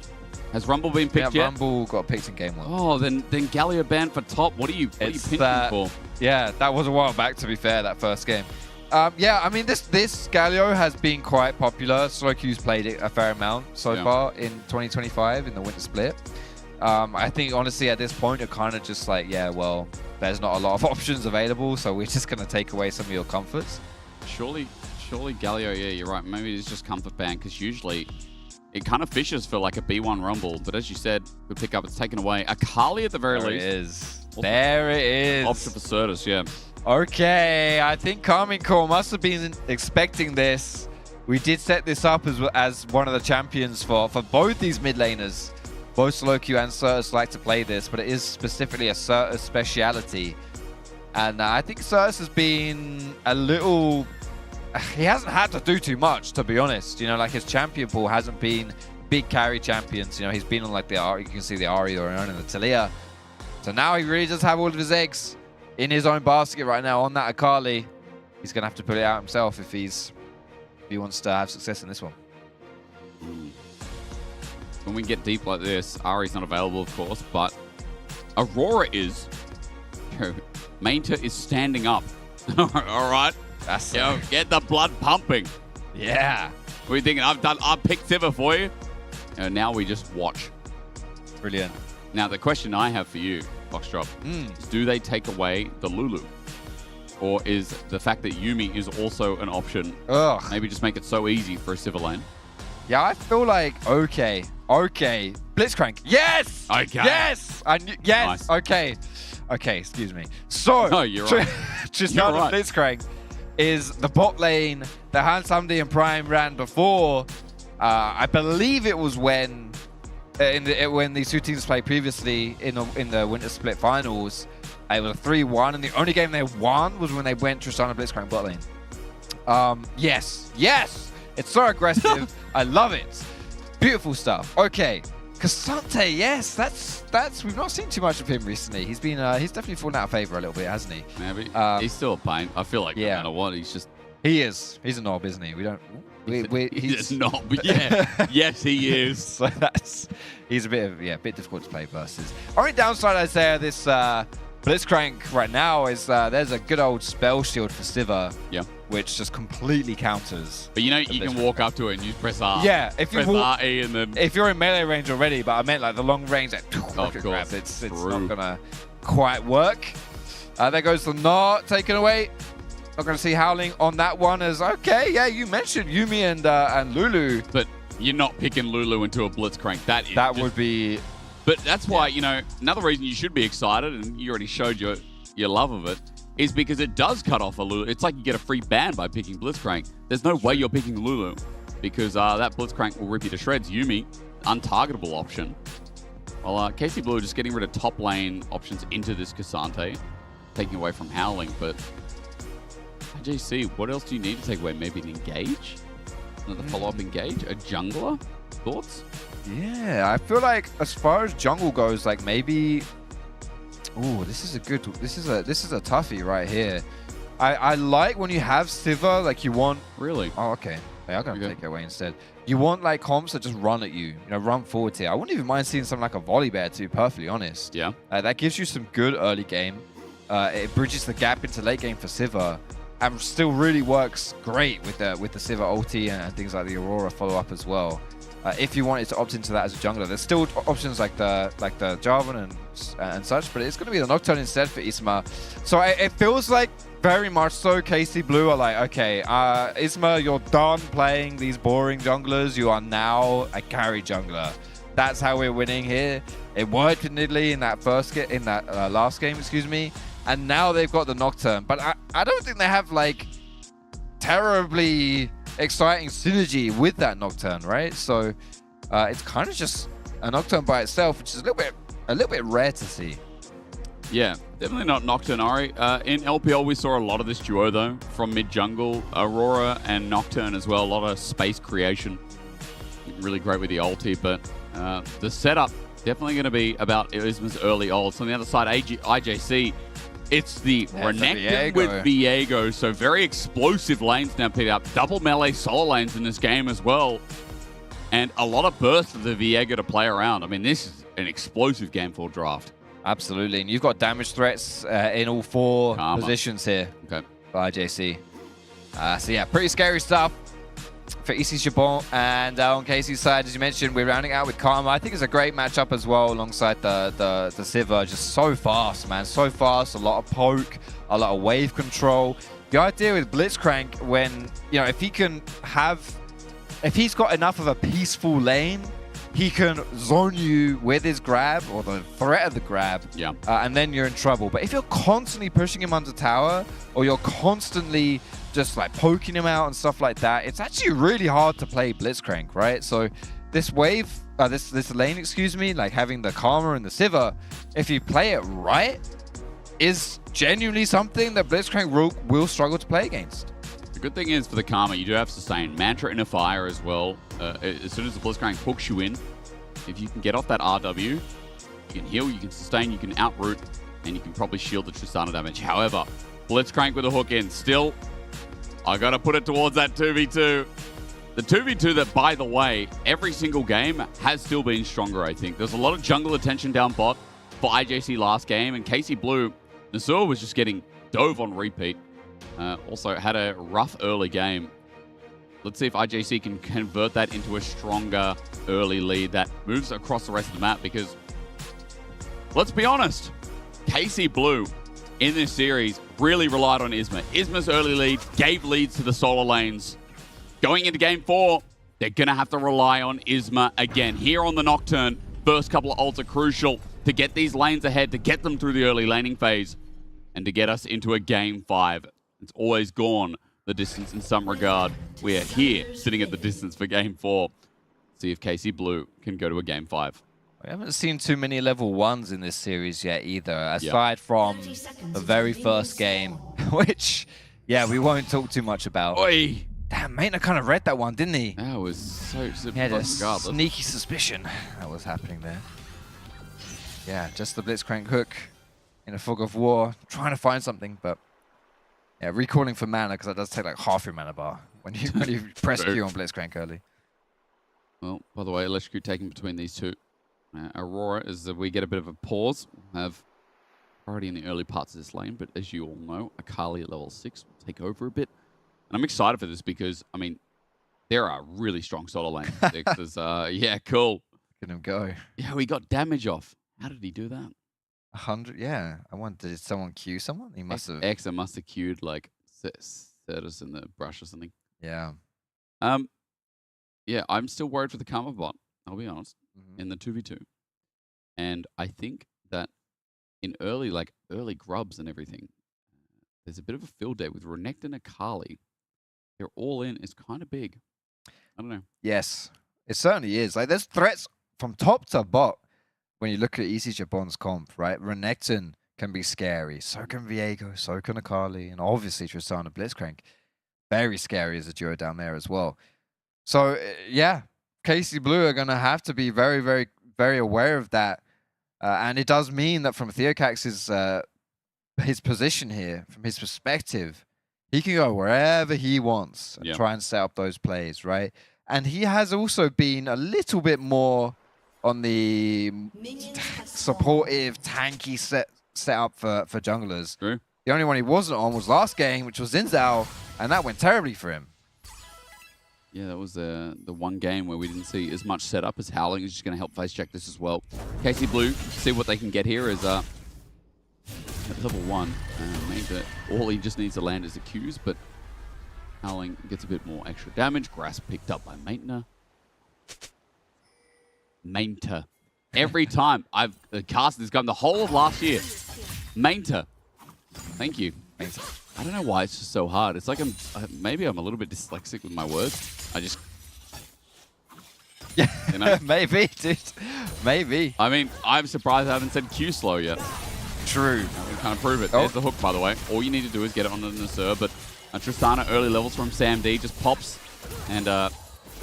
Has Rumble been picked yet? Rumble got picked in game 1. Oh, then Galio banned for top. What are you pinching for? Yeah, that was a while back, to be fair, that first game. Yeah, I mean, this Galio has been quite popular. Slowq's played it a fair amount so far in 2025 in the Winter Split. I think, honestly, at this point, you're kind of just like, yeah, well, there's not a lot of options available, so we're just going to take away some of your comforts. Surely Galio, yeah, you're right. Maybe it's just comfort ban, because usually it kind of fishes for like a B1 Rumble, but as you said, we pick up, it's taken away. Akali at the very least. There it is. Option for Certus, yeah. Okay, I think Carmine Core must have been expecting this. We did set this up as one of the champions for both these mid laners. Both Slowq and Certus like to play this, but it is specifically a Certus speciality. And I think Certus has been a little... He hasn't had to do too much, to be honest. You know, like his champion pool hasn't been big carry champions. You know, he's been on like the Ari, you can see the Ari or and the Talia. So now he really does have all of his eggs in his own basket right now on that Akali. He's going to have to put it out himself if he wants to have success in this one. When we get deep like this, Ari's not available, of course, but Aurora is. Mainta is standing up. All right. Get the blood pumping. Yeah. What are you thinking? I've picked Sivir for you. Now we just watch. Brilliant. Now, the question I have for you, Foxdrop, is do they take away the Lulu? Or is the fact that Yuumi is also an option, maybe just make it so easy for a Sivir lane? Yeah, I feel like, okay. Blitzcrank. Yes! Okay. Yes! Yes! Nice. Okay, excuse me. So, no, you're right. Tristana Blitzcrank is the bot lane that Hansamdi and Prime ran before. I believe it was when these two teams played previously in the Winter Split Finals. It was a 3-1, and the only game they won was when they went Tristana Blitzcrank bot lane. Yes! It's so aggressive. I love it. Beautiful stuff. Okay. Cassante, yes, that's we've not seen too much of him recently. He's definitely fallen out of favor a little bit, hasn't he? Maybe. He's still a pain. I feel like no matter what, he's just... He is. He's a knob, isn't he? He's a knob, but yeah. Yes, he is. So he's a bit difficult to play versus. Only downside I'd say of this Blitzcrank right now is there's a good old spell shield for Sivir. Yeah. Which just completely counters. But you know, you can walk up to it and you press R. Yeah, if you press RE and then... If you're in melee range already, but I meant like the long range, like, of grab, it's not gonna quite work. There goes the Gnar taken away. Not gonna see Howling on that one as, okay, yeah, you mentioned Yuumi and Lulu. But you're not picking Lulu into a Blitzcrank. That would be... But that's why, you know, another reason you should be excited, and you already showed your love of it, is because it does cut off a Lulu. It's like you get a free ban by picking Blitzcrank. There's no way you're picking Lulu because that Blitzcrank will rip you to shreds. Yuumi, untargetable option. Well, KC Blue just getting rid of top lane options into this Cassante, taking away from Howling. But IJC, what else do you need to take away? Maybe an engage? Another follow-up engage? A jungler? Thoughts? Yeah, I feel like as far as jungle goes, like maybe... Oh, this is a toughie right here. I like when you have Sivir, like you want... Really? Oh, okay. They are going to take it away instead. You want like comps that just run at you, run forward here. I wouldn't even mind seeing something like a volley bear, to be perfectly honest. Yeah. That gives you some good early game. It bridges the gap into late game for Sivir, and still really works great with the Sivir ulti and things like the Aurora follow up as well. If you wanted to opt into that as a jungler, there's still options like the Jarvan and such, but it's going to be the Nocturne instead for Isma. So it feels like very much so KC Blue are like, okay, Isma, you're done playing these boring junglers. You are now a carry jungler. That's how we're winning here. It worked in Italy in that last game, excuse me, and now they've got the Nocturne. But I don't think they have like terribly exciting synergy with that Nocturne, right? So it's kind of just a Nocturne by itself, which is a little bit rare to see. Yeah, definitely not Nocturne Ari. In LPL, we saw a lot of this duo though, from mid jungle, Aurora and Nocturne as well. A lot of space creation, really great with the ulti. But the setup definitely going to be about Isma's early ults. On the other side, IJC. It's the Renekton with Viego, so very explosive lanes now picked up. Double melee solo lanes in this game as well. And a lot of burst for the Viego to play around. I mean, this is an explosive game 4 draft. Absolutely, and you've got damage threats in all 4 positions here for IJC. So yeah, pretty scary stuff for EC Chabon. And on KC's side, as you mentioned, we're rounding out with Karma. I think it's a great matchup as well alongside the Sivir. Just so fast, man. So fast, a lot of poke, a lot of wave control. The idea with Blitzcrank, when, if he's got enough of a peaceful lane, he can zone you with his grab or the threat of the grab, and then you're in trouble. But if you're constantly pushing him under tower, or you're constantly just like poking him out and stuff like that, it's actually really hard to play Blitzcrank, right? So this wave, this lane, excuse me, like having the Karma and the Sivir, if you play it right, is genuinely something that Blitzcrank will struggle to play against. The good thing is for the Karma, you do have sustain. Mantra in a fire as well. As soon as the Blitzcrank hooks you in, if you can get off that RW, you can heal, you can sustain, you can outroot, and you can probably shield the Tristana damage. However, Blitzcrank with a hook in, still, I got to put it towards that 2v2. The 2v2 that, by the way, every single game has still been stronger, I think. There's a lot of jungle attention down bot for IJC last game, and KC Blue, Nasur was just getting dove on repeat. Also had a rough early game. Let's see if IJC can convert that into a stronger early lead that moves across the rest of the map, because let's be honest, KC Blue in this series really relied on Isma. Isma's early lead gave leads to the solo lanes. Going into game 4, they're going to have to rely on Isma again. Here on the Nocturne, first couple of ults are crucial to get these lanes ahead, to get them through the early laning phase, and to get us into a game 5. It's always gone the distance in some regard. We are here, sitting at the distance for game 4. See if KC Blue can go to a game 5. We haven't seen too many level 1s in this series yet either, aside from the very first game, which, we won't talk too much about. Oi! Damn, Maynard kind of read that one, didn't he? That was so He had a sneaky suspicion that was happening there. Yeah, just the Blitzcrank hook in a fog of war, trying to find something, but recalling for mana, because that does take like half your mana bar when you press Q on Blitzcrank early. Well, by the way, Electric taking between these two. Aurora, as we get a bit of a pause, have priority in the early parts of this lane, but as you all know, Akali at level 6 will take over a bit. And I'm excited for this because, I mean, there are really strong solo lane sixes. Yeah, cool. Let him go. Yeah, we got damage off. How did he do that? 100, yeah. I wonder, did someone queue someone? He must have. Exa must have queued like Certus in the brush or something. Yeah. Yeah, I'm still worried for the Karma bot, I'll be honest, in the 2v2. And I think that in early grubs and everything, there's a bit of a field day with Renekton and Akali. They're all in is kind of big. I don't know. Yes, it certainly is. Like, there's threats from top to bot when you look at EC Japon's comp, right? Renekton can be scary. So can Viego, so can Akali, and obviously Tristana Blitzcrank. Very scary as a duo down there as well. So, yeah, KC Blue are going to have to be very, very, very aware of that. And it does mean that from Theocax's his position here, from his perspective, he can go wherever he wants and try and set up those plays, right? And he has also been a little bit more on the supportive, tanky setup for junglers. True. The only one he wasn't on was last game, which was Zinzao, and that went terribly for him. Yeah, that was the one game where we didn't see as much setup as Howling is just going to help face check this as well. KC Blue, see what they can get here is at level 1. All he just needs to land is the Qs, but Howling gets a bit more extra damage. Grass picked up by Mainter. Every time I've cast this gun the whole of last year. Mainter. Thank you. Mainter. I don't know why it's just so hard. It's like maybe I'm a little bit dyslexic with my words. I just... Yeah, you know? Maybe, dude. Maybe. I mean, I'm surprised I haven't said Q slow yet. True. We kind of prove it. There's the hook, by the way. All you need to do is get it on the Nasur, but Tristana early levels from Sam D just pops, and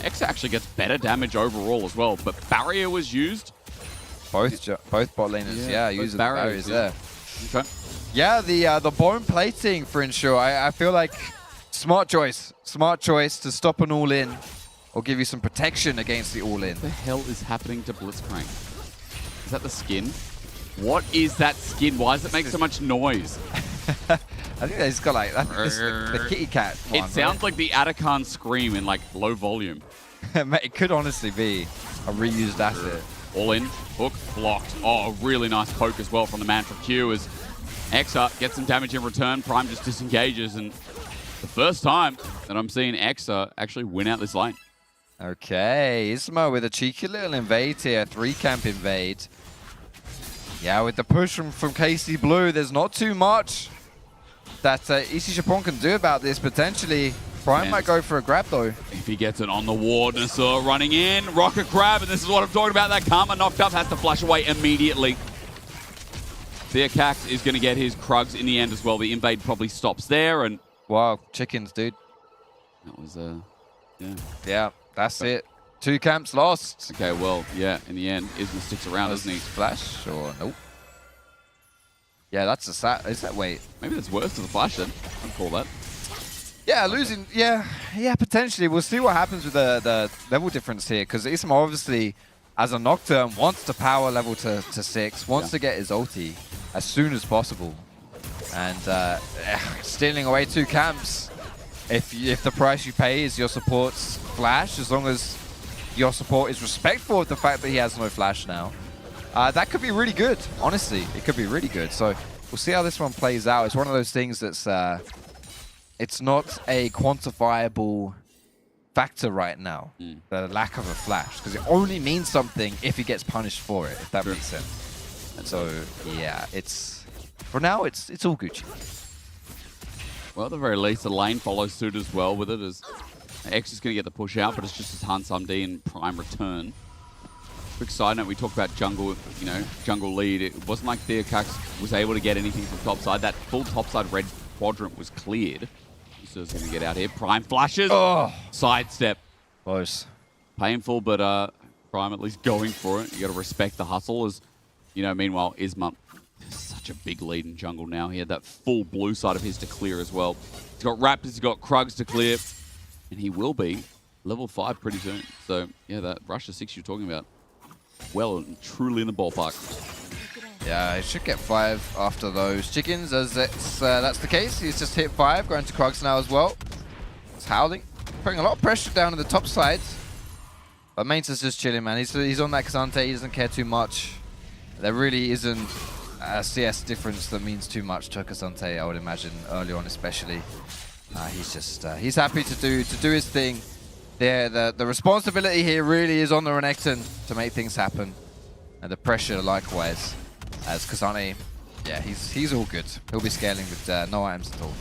X actually gets better damage overall as well, but Barrier was used. Both bot laners, yeah using barriers there. Okay. Yeah, the bone plating for Ensure, I feel like smart choice to stop an all-in or give you some protection against the all-in. What the hell is happening to Blitzcrank? Is that the skin? What is that skin? Why does it make so much noise? I think he's got like the kitty cat one, It sounds like the Atakan scream in like low volume. It could honestly be a reused asset. All in, hook, blocked. Oh, a really nice poke as well from the man from Q as Exa gets some damage in return. Prime just disengages, and the first time that I'm seeing Exa actually win out this lane. Okay, Isma with a cheeky little invade here, 3-camp invade. Yeah, with the push from KC Blue, there's not too much that EC Japan can do about this, potentially. Prime might go for a grab, though. If he gets it on the ward, Nasur running in, rocket grab, and this is what I'm talking about. That Karma knocked up, has to flash away immediately. Theocax is going to get his Krugs in the end as well. The invade probably stops there, and... Wow, chickens, dude. That was, yeah. Yeah, that's it. 2 camps lost. Okay, well, yeah, in the end, Isma sticks around, doesn't he? Flash, or nope. Yeah, that's a sat. Is that, wait. Maybe that's worse than the flash then. I'd call that. Yeah, losing, yeah, potentially. We'll see what happens with the level difference here, because Isma obviously, as a Nocturne, wants to power level to 6, wants to get his ulti as soon as possible. And stealing away 2 camps, if the price you pay is your support's flash, as long as your support is respectful of the fact that he has no flash now, that could be really good, honestly. It could be really good. So we'll see how this one plays out. It's one of those things that's... it's not a quantifiable factor right now, the lack of a flash, because it only means something if he gets punished for it, if that makes sense. And so, yeah, for now, it's all Gucci. Well, at the very least, the lane follows suit as well with it, as X is going to get the push out, but it's just as Hansam D and Prime return. Quick side note, we talked about jungle, jungle lead. It wasn't like Theocax was able to get anything from topside. That full topside red quadrant was cleared. He's going to get out here. Prime flashes. Oh. Sidestep. Close. Painful, but Prime at least going for it. You got to respect the hustle. As meanwhile, Isma, such a big lead in jungle now. He had that full blue side of his to clear as well. He's got Raptors, he's got Krugs to clear, and he will be level 5 pretty soon. So yeah, that rush to 6 you're talking about, well and truly in the ballpark. Yeah, he should get 5 after those chickens, as that's the case. He's just hit 5, going to Krugs now as well. It's Howling, putting a lot of pressure down on the top side. But Mainta's just chilling, man. He's on that K'Sante, he doesn't care too much. There really isn't a CS difference that means too much to K'Sante, I would imagine, early on especially. He's just, he's happy to do his thing. The responsibility here really is on the Renekton to make things happen. And the pressure likewise. As K'Sante, yeah, he's all good. He'll be scaling with no items at all.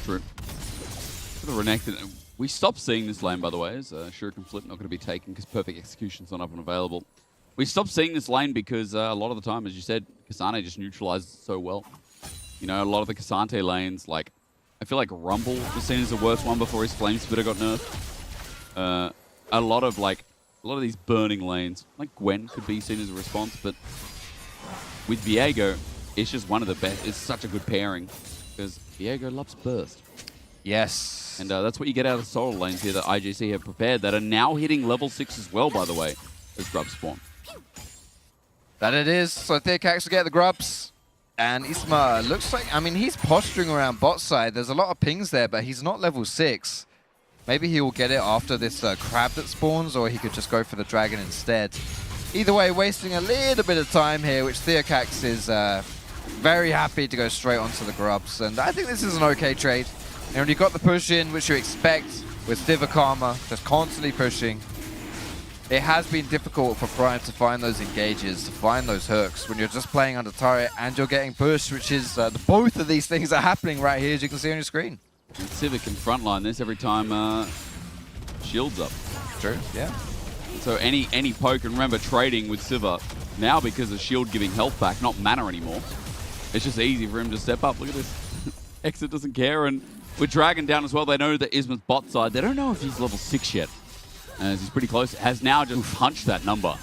True. For the Renekton, we stopped seeing this lane, by the way, as Shuriken Flip not going to be taken because Perfect Execution's not up and available. We stopped seeing this lane because a lot of the time, as you said, K'Sante just neutralized it so well. You know, a lot of the K'Sante lanes, like, I feel like Rumble was seen as the worst one before his Flame Spitter got nerfed. A lot of these burning lanes, like Gwen could be seen as a response, but with Viego, it's just one of the best. It's such a good pairing because Viego loves burst. Yes. And that's what you get out of the solo lanes here that IJC have prepared that are now hitting level 6 as well, by the way, as grub spawn. That it is. So Theocax will get the grubs. And Isma looks like, I mean, he's posturing around bot side. There's a lot of pings there, but he's not level 6. Maybe he will get it after this crab that spawns, or he could just go for the dragon instead. Either way, wasting a little bit of time here, which Theocax is very happy to go straight onto the grubs. And I think this is an okay trade. And when you've got the push in, which you expect with Sivir Karma, just constantly pushing, it has been difficult for Prime to find those engages, to find those hooks when you're just playing under turret and you're getting pushed, which is both of these things are happening right here, as you can see on your screen. And Sivir can frontline this every time shield's up. True, yeah. So any poke, and remember trading with Sivir now because of shield giving health back, not mana anymore. It's just easy for him to step up. Look at this. Exit doesn't care, and with Dragon down as well, they know that Isma's bot side. They don't know if he's level 6 yet. As he's pretty close, has now just punched that number.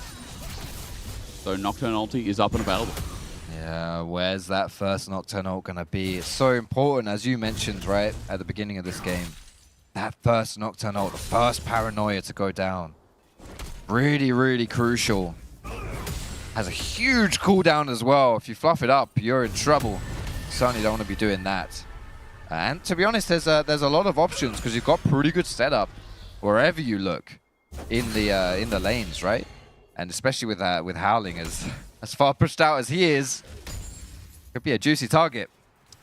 So Nocturne ulti is up and available. Yeah, where's that first Nocturne ult gonna be? It's so important, as you mentioned, right, at the beginning of this game. That first Nocturne ult, the first paranoia to go down. Really, really crucial. Has a huge cooldown as well. If you fluff it up, you're in trouble. Certainly don't want to be doing that. And to be honest, there's a lot of options because you've got pretty good setup wherever you look in the lanes, right? And especially with Howling as far pushed out as he is, could be a juicy target.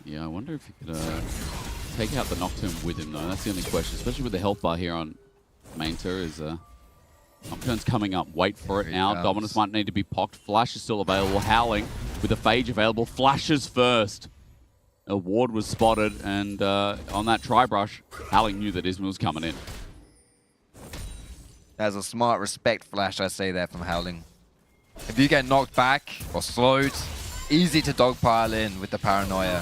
Yeah, I wonder if you could take out the Nocturne with him though. That's the only question, especially with the health bar here on Mainta is Nocturne's coming up. Wait for it now. Dominus might need to be pocked. Flash is still available. Howling with the Phage available. Flashes first. A ward was spotted, and on that tri-brush, Howling knew that Isma was coming in. There's a smart respect flash, I say there, from Howling. If you get knocked back or slowed, easy to dogpile in with the paranoia.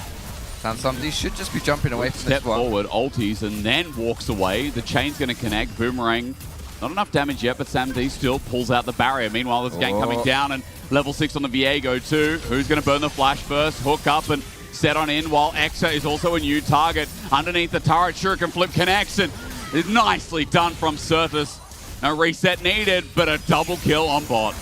And somebody should just be jumping away from this one. Step forward, ulties, and then walks away. The chain's going to connect. Boomerang. Not enough damage yet, but Sam D still pulls out the barrier. Meanwhile, there's gang coming down, and level 6 on the Viego too. Who's going to burn the flash first? Hook up and set on in, while Exa is also a new target. Underneath the turret, Shuriken Flip connects, and it's nicely done from Surface. No reset needed, but a double kill on bot.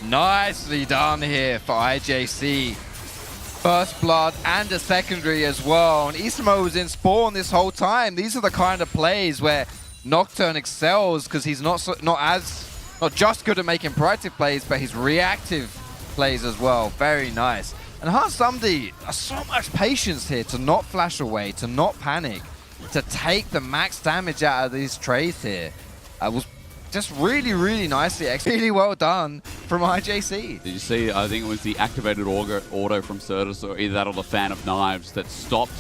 Nicely done here for IJC. First blood and a secondary as well. And Ismo was in spawn this whole time. These are the kind of plays where Nocturne excels because he's not just good at making proactive plays, but his reactive plays as well. Very nice. And Samdi has so much patience here to not flash away, to not panic, to take the max damage out of these trades here. Was just really, really nicely executed. Really well done from IJC. Did you see, I think it was the activated auto from Certus, or either that or the Fan of Knives, that stopped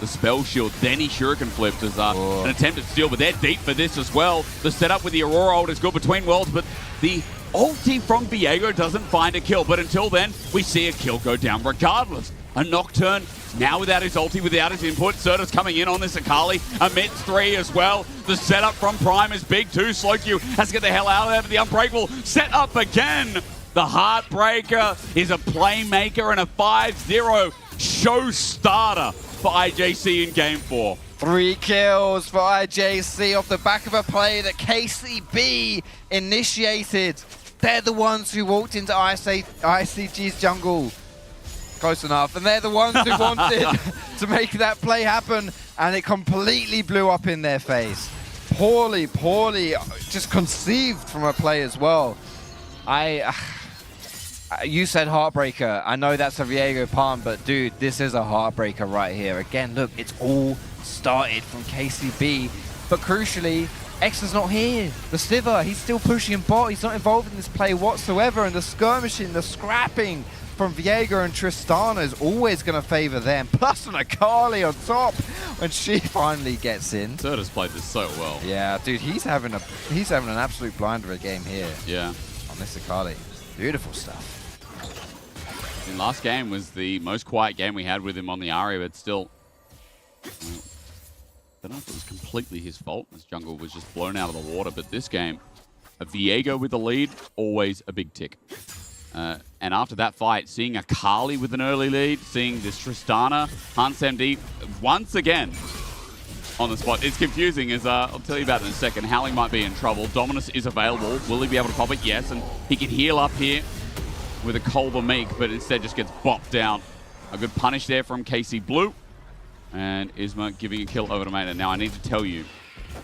the spell shield. Then he Shuriken flipped as an attempted steal, but they're deep for this as well. The setup with the Aurora ult is good between worlds, but the ulti from Viego doesn't find a kill. But until then, we see a kill go down regardless. A Nocturne now without his ulti, without his input. Certus coming in on this Akali amidst 3 as well. The setup from Prime is big too. Slowq has to get the hell out of there, but the Unbreakable set up again. The Heartbreaker is a playmaker and a 5-0 show starter for IJC in Game 4. 3 kills for IJC off the back of a play that KCB initiated. They're the ones who walked into ICG's jungle Close enough. And they're the ones who wanted to make that play happen, and it completely blew up in their face. Poorly just conceived from a play as well. You said heartbreaker. I know that's a Viego palm, but dude, this is a heartbreaker right here. Again, look, it's all started from KCB, but crucially, X is not here. The Sliver, he's still pushing bot. He's not involved in this play whatsoever, and the skirmishing, the scrapping from Viego and Tristana is always going to favor them. Plus an Akali on top when she finally gets in. Serta's played this so well. Yeah, dude, he's having an absolute blinder of a game here. Yeah. On this Akali. Beautiful stuff. And last game was the most quiet game we had with him on the Aria, but still, I don't know if it was completely his fault. This jungle was just blown out of the water, but this game, a Viego with the lead, always a big tick. And after that fight, seeing a Kali with an early lead, seeing this Tristana, Hans MD, once again on the spot. It's confusing, as I'll tell you about in a second. Howling might be in trouble. Dominus is available. Will he be able to pop it? Yes, and he can heal up here with a Colder Meek, but instead just gets bopped down. A good punish there from KC Blue. And Isma giving a kill over to Maynard. Now, I need to tell you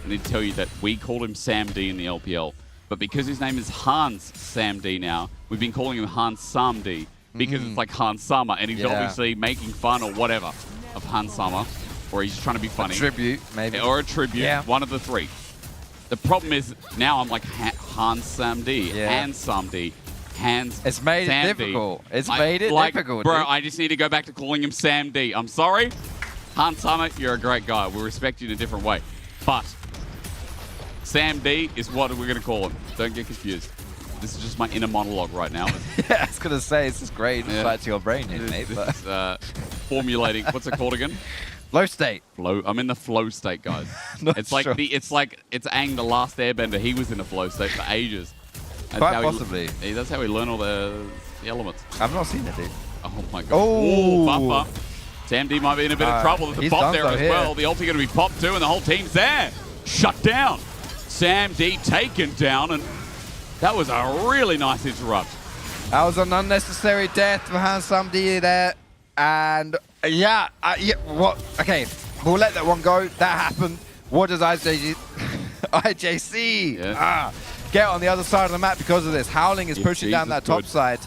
that we called him Sam D in the LPL. But because his name is Hans Sam D now, we've been calling him Hans Sam D because it's like Hans Summer, and he's obviously making fun or whatever of Hans Summer, or he's trying to be funny. A tribute, maybe. Or a tribute, one of the three. The problem is now I'm like Hans Sam D, Hans Sam D, Hans It's made Sam it difficult. D. It's made it difficult, Bro, dude. I just need to go back to calling him Sam D. I'm sorry. Hans Summer, you're a great guy. We respect you in a different way. But Sam D is what we're going to call him. Don't get confused. This is just my inner monologue right now. Yeah, I was going to say, it's just great insight to your brain, mate. But formulating, what's it called again? Flow state. I'm in the flow state, guys. It's like sure. it's Aang, the last Airbender. He was in a flow state for ages. That's Quite how possibly. That's how we learn all the elements. I've not seen it, dude. Oh my god. Oh, buffer. Sam D might be in a bit of trouble. There's a he's bot done there so as here. well. The ulti going to be popped too, and the whole team's there. Shut down. Sam D taken down, and that was a really nice interrupt. That was an unnecessary death for Hans Sam D there. And what? Okay, we'll let that one go. That happened. What does IJC get on the other side of the map because of this? Howling is pushing down that top side.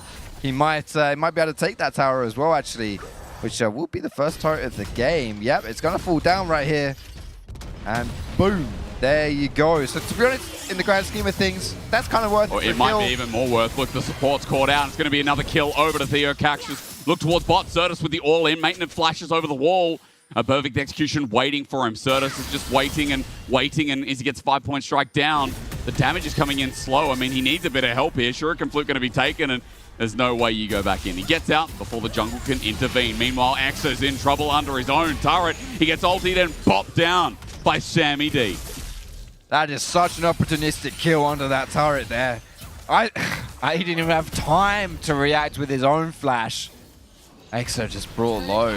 He might be able to take that tower as well, actually, which will be the first turret of the game. Yep, it's going to fall down right here. And boom. There you go. So to be honest, in the grand scheme of things, that's kind of worth it. Or it might be even more worth. Look, the support's caught out. It's going to be another kill over to Theo Caxius. Look towards bot. Certus with the all-in. Maintenance flashes over the wall. A perfect execution waiting for him. Certus is just waiting, and as he gets 5-point strike down, the damage is coming in slow. I mean, he needs a bit of help here. Shuriken Flute going to be taken, and there's no way you go back in. He gets out before the jungle can intervene. Meanwhile, Axo's in trouble under his own turret. He gets ultied and popped down by Sammy D. That is such an opportunistic kill under that turret there. He didn't even have time to react with his own flash. Exo just brought low.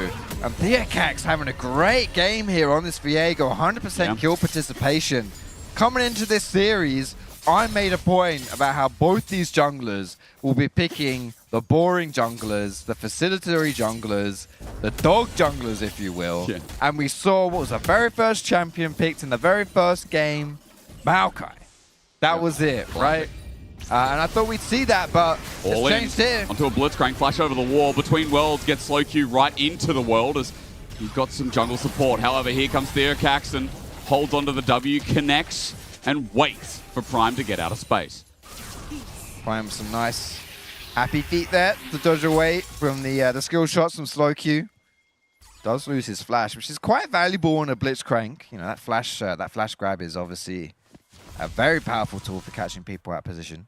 And Theocax having a great game here on this Viego. 100% kill participation. Coming into this series, I made a point about how both these junglers will be picking the boring junglers, the facilitatory junglers, the dog junglers, if you will. Yeah. And we saw what was the very first champion picked in the very first game, Maokai. That was it, right? And I thought we'd see that, but it's changed here. Onto a Blitzcrank flash over the wall. Between worlds, gets slow Q right into the world as he's got some jungle support. However, here comes Theocax and holds onto the W, connects, and waits for Prime to get out of space. Prime some nice happy feet there to dodge away from the skill shots from slow Q. Does lose his flash, which is quite valuable on a Blitzcrank. You know, that flash grab is obviously a very powerful tool for catching people out of position.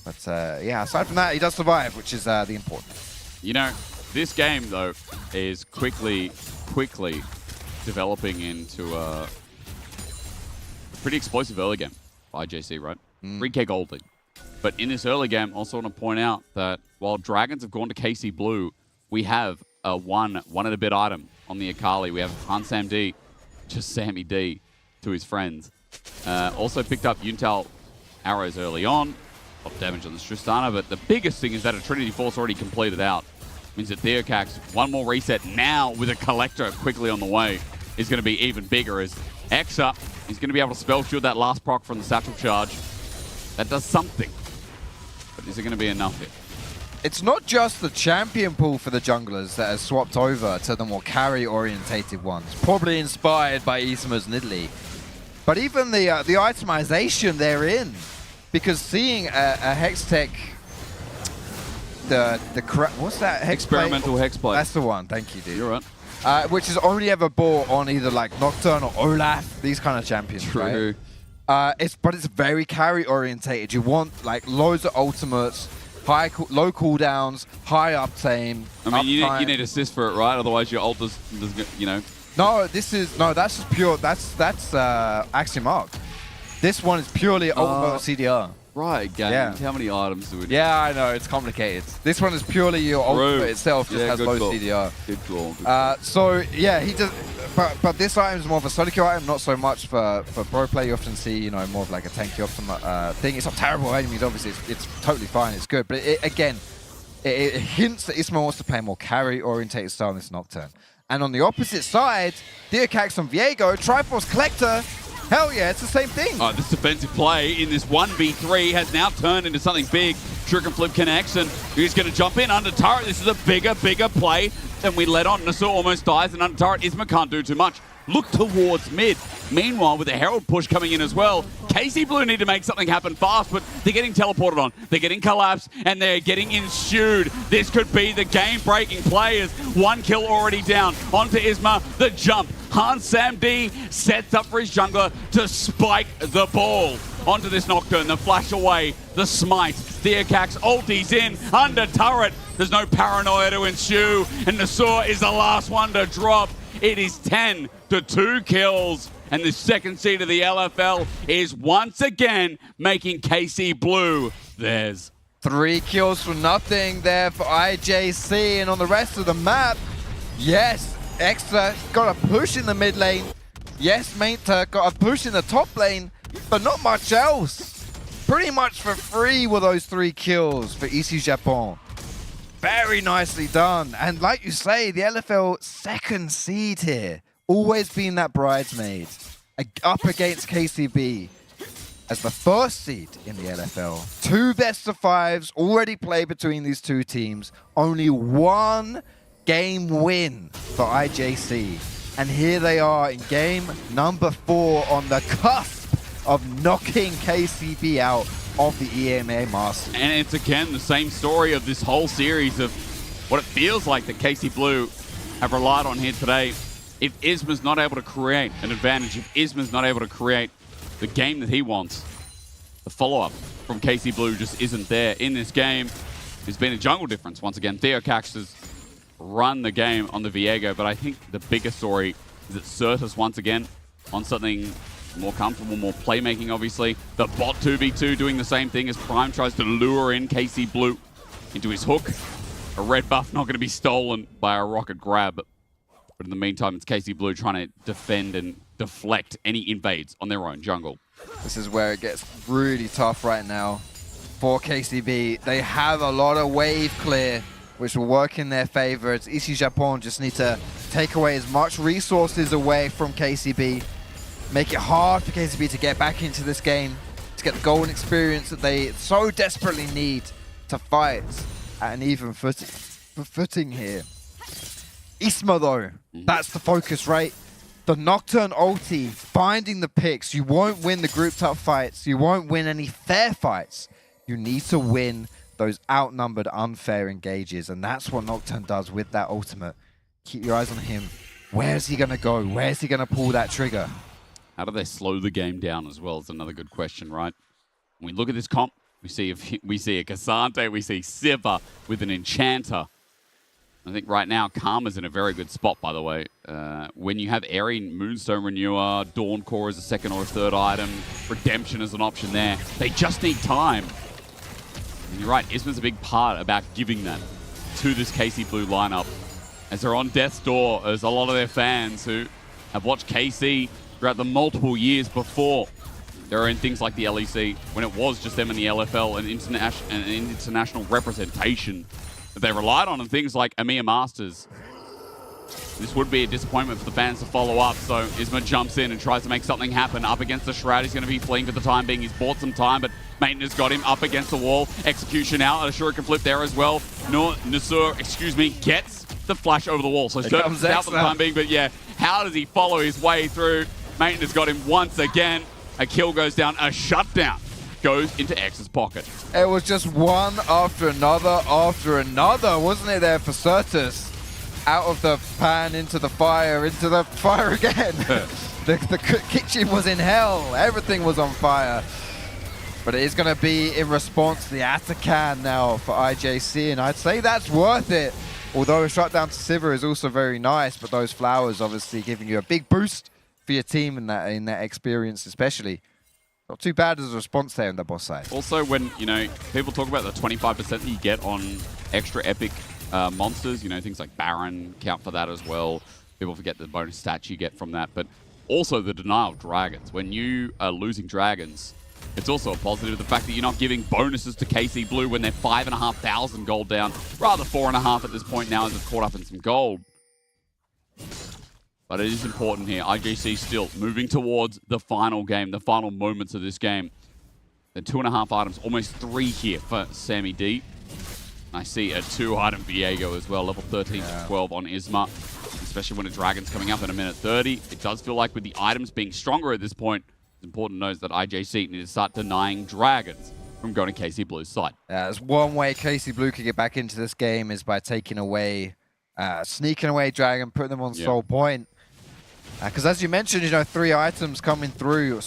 But yeah, aside from that, he does survive, which is the important. You know, this game though is quickly developing into a pretty explosive early game for IJC, right? 3K gold lead. But in this early game, I also want to point out that while Dragons have gone to KC Blue, we have a one and a bit item on the Akali. We have Hans Sam D, just Sammy D to his friends. Also picked up Yuntal arrows early on, of damage on the Tristana, but the biggest thing is that a Trinity Force already completed out. Means that Theocax, one more reset now with a collector quickly on the way, is going to be even bigger as Exa, he's going to be able to spell shield that last proc from the satchel charge. That does something. But is it going to be enough here? It's not just the champion pool for the junglers that has swapped over to the more carry-orientated ones, probably inspired by Isma's Nidalee. But even the itemization they're in, because seeing a Hextech, what's that? Experimental Hexblade. That's the one. Thank you, dude. You're right. Which is only ever bought on either like Nocturne or Olaf, these kind of champions. True. Right? But it's very carry orientated. You want like loads of ultimates, low cooldowns, high uptime. I mean, you need assist for it, right? Otherwise, your ult does you know. No, that's just pure. That's Axiom Arc. This one is purely ultimate CDR. Right, game. Yeah. How many items do we need? Yeah, I know, it's complicated. This one is purely your ultimate itself, just has low CDR. Good call. So, yeah, he does. But this item is more of a solo kill item, not so much for pro play. You often see, you know, more of like a tanky optimal thing. It's not terrible enemies, obviously. It's totally fine, it's good. But again, it hints that Isma wants to play a more carry-orientated style in this Nocturne. And on the opposite side, Theocax and Viego, Triforce Collector, hell yeah, it's the same thing. This defensive play in this 1v3 has now turned into something big. Trick and flip connection. Who's going to jump in under turret? This is a bigger play than we let on. Nasu almost dies, and under turret, Isma can't do too much. Look towards mid. Meanwhile, with the Herald push coming in as well, KC Blue need to make something happen fast, but they're getting teleported on. They're getting collapsed, and they're getting ensued. This could be the game-breaking play as one kill already down. Onto Isma, the jump. Hans Sam D sets up for his jungler to spike the ball. Onto this Nocturne, the flash away, the smite. Theocax ultis in, under turret. There's no paranoia to ensue, and Nasur is the last one to drop. It is 10 to 2 kills, and the second seed of the LFL is once again making KC Blue theirs. 3 kills for nothing there for IJC, and on the rest of the map, yes, Extra got a push in the mid lane. Yes, Mainter got a push in the top lane, but not much else. Pretty much for free were those 3 kills for EC Japon. Very nicely done. And like you say, the LFL second seed here. Always been that bridesmaid. Up against KCB as the first seed in the LFL. 2 best of 5s already played between these two teams. Only 1 game win for IJC. And here they are in game number 4 on the cusp of knocking KCB out of the EMEA Masters. And it's again the same story of this whole series of what it feels like that KC Blue have relied on here today. If Isma's not able to create an advantage, if Isma's not able to create the game that he wants, the follow-up from KC Blue just isn't there in this game. There's been a jungle difference once again. Theocax has run the game on the Viego, but I think the bigger story is that Certus once again on something more comfortable, more playmaking, obviously. The bot 2v2 doing the same thing as Prime tries to lure in KC Blue into his hook. A red buff not going to be stolen by a rocket grab. But in the meantime, it's KC Blue trying to defend and deflect any invades on their own jungle. This is where it gets really tough right now for KCB. They have a lot of wave clear, which will work in their favor. It's EC Japon just need to take away as much resources away from KCB. Make it hard for KCB to get back into this game, to get the golden experience that they so desperately need to fight at an even footing here. Isma though, that's the focus, right? The Nocturne ulti, finding the picks. You won't win the group top fights. You won't win any fair fights. You need to win those outnumbered, unfair engages, and that's what Nocturne does with that ultimate. Keep your eyes on him. Where's he gonna go? Where's he gonna pull that trigger? How do they slow the game down as well is another good question, right? When we look at this comp, we see a Cassante, we see Siva with an Enchanter. I think right now, Karma's in a very good spot, by the way. When you have Airy, Moonstone Renewer, Dawn Core as a second or a third item, Redemption as an option there, they just need time. And you're right, Isma's a big part about giving that to this KC Blue lineup. As they're on death's door, as a lot of their fans who have watched KC throughout the multiple years before there are in things like the LEC, when it was just them in the LFL and international representation that they relied on in things like EMEA Masters. This would be a disappointment for the fans to follow up, so ISMA jumps in and tries to make something happen. Up against the Shroud, he's going to be fleeing for the time being. He's bought some time, but Maiden has got him up against the wall. Execution out, a Shuriken flip there as well. Nasur, gets the flash over the wall. So Surface out for the time being, but yeah, how does he follow his way through? Maiden has got him once again. A kill goes down, a shutdown goes into X's pocket. It was just one after another, wasn't it there for Certus? Out of the pan, into the fire again. the kitchen was in hell. Everything was on fire. But it is going to be in response to the Atakan now for IJC, and I'd say that's worth it. Although a shutdown to Sivir is also very nice, but those flowers obviously giving you a big boost for your team in that experience especially. Not too bad as a response there on the boss side. Also, when, you know, people talk about the 25% that you get on extra epic monsters, you know, things like Baron count for that as well. People forget the bonus stats you get from that, but also the denial of dragons. When you are losing dragons, it's also a positive, the fact that you're not giving bonuses to KC Blue when they're 5,500 gold down, rather 4.5 at this point now as it's caught up in some gold. But it is important here. IJC still moving towards the final game, the final moments of this game. The 2.5 items, almost 3 here for Sammy D. I see a 2-item Viego as well, level 13 to 12 on ISMA, especially when a dragon's coming up in a minute 30. It does feel like with the items being stronger at this point, it's important to note that IJC need to start denying dragons from going to KC Blue's side. There's one way KC Blue could get back into this game is by taking away, sneaking away dragon, putting them on soul point. Because as you mentioned, you know, 2 items coming through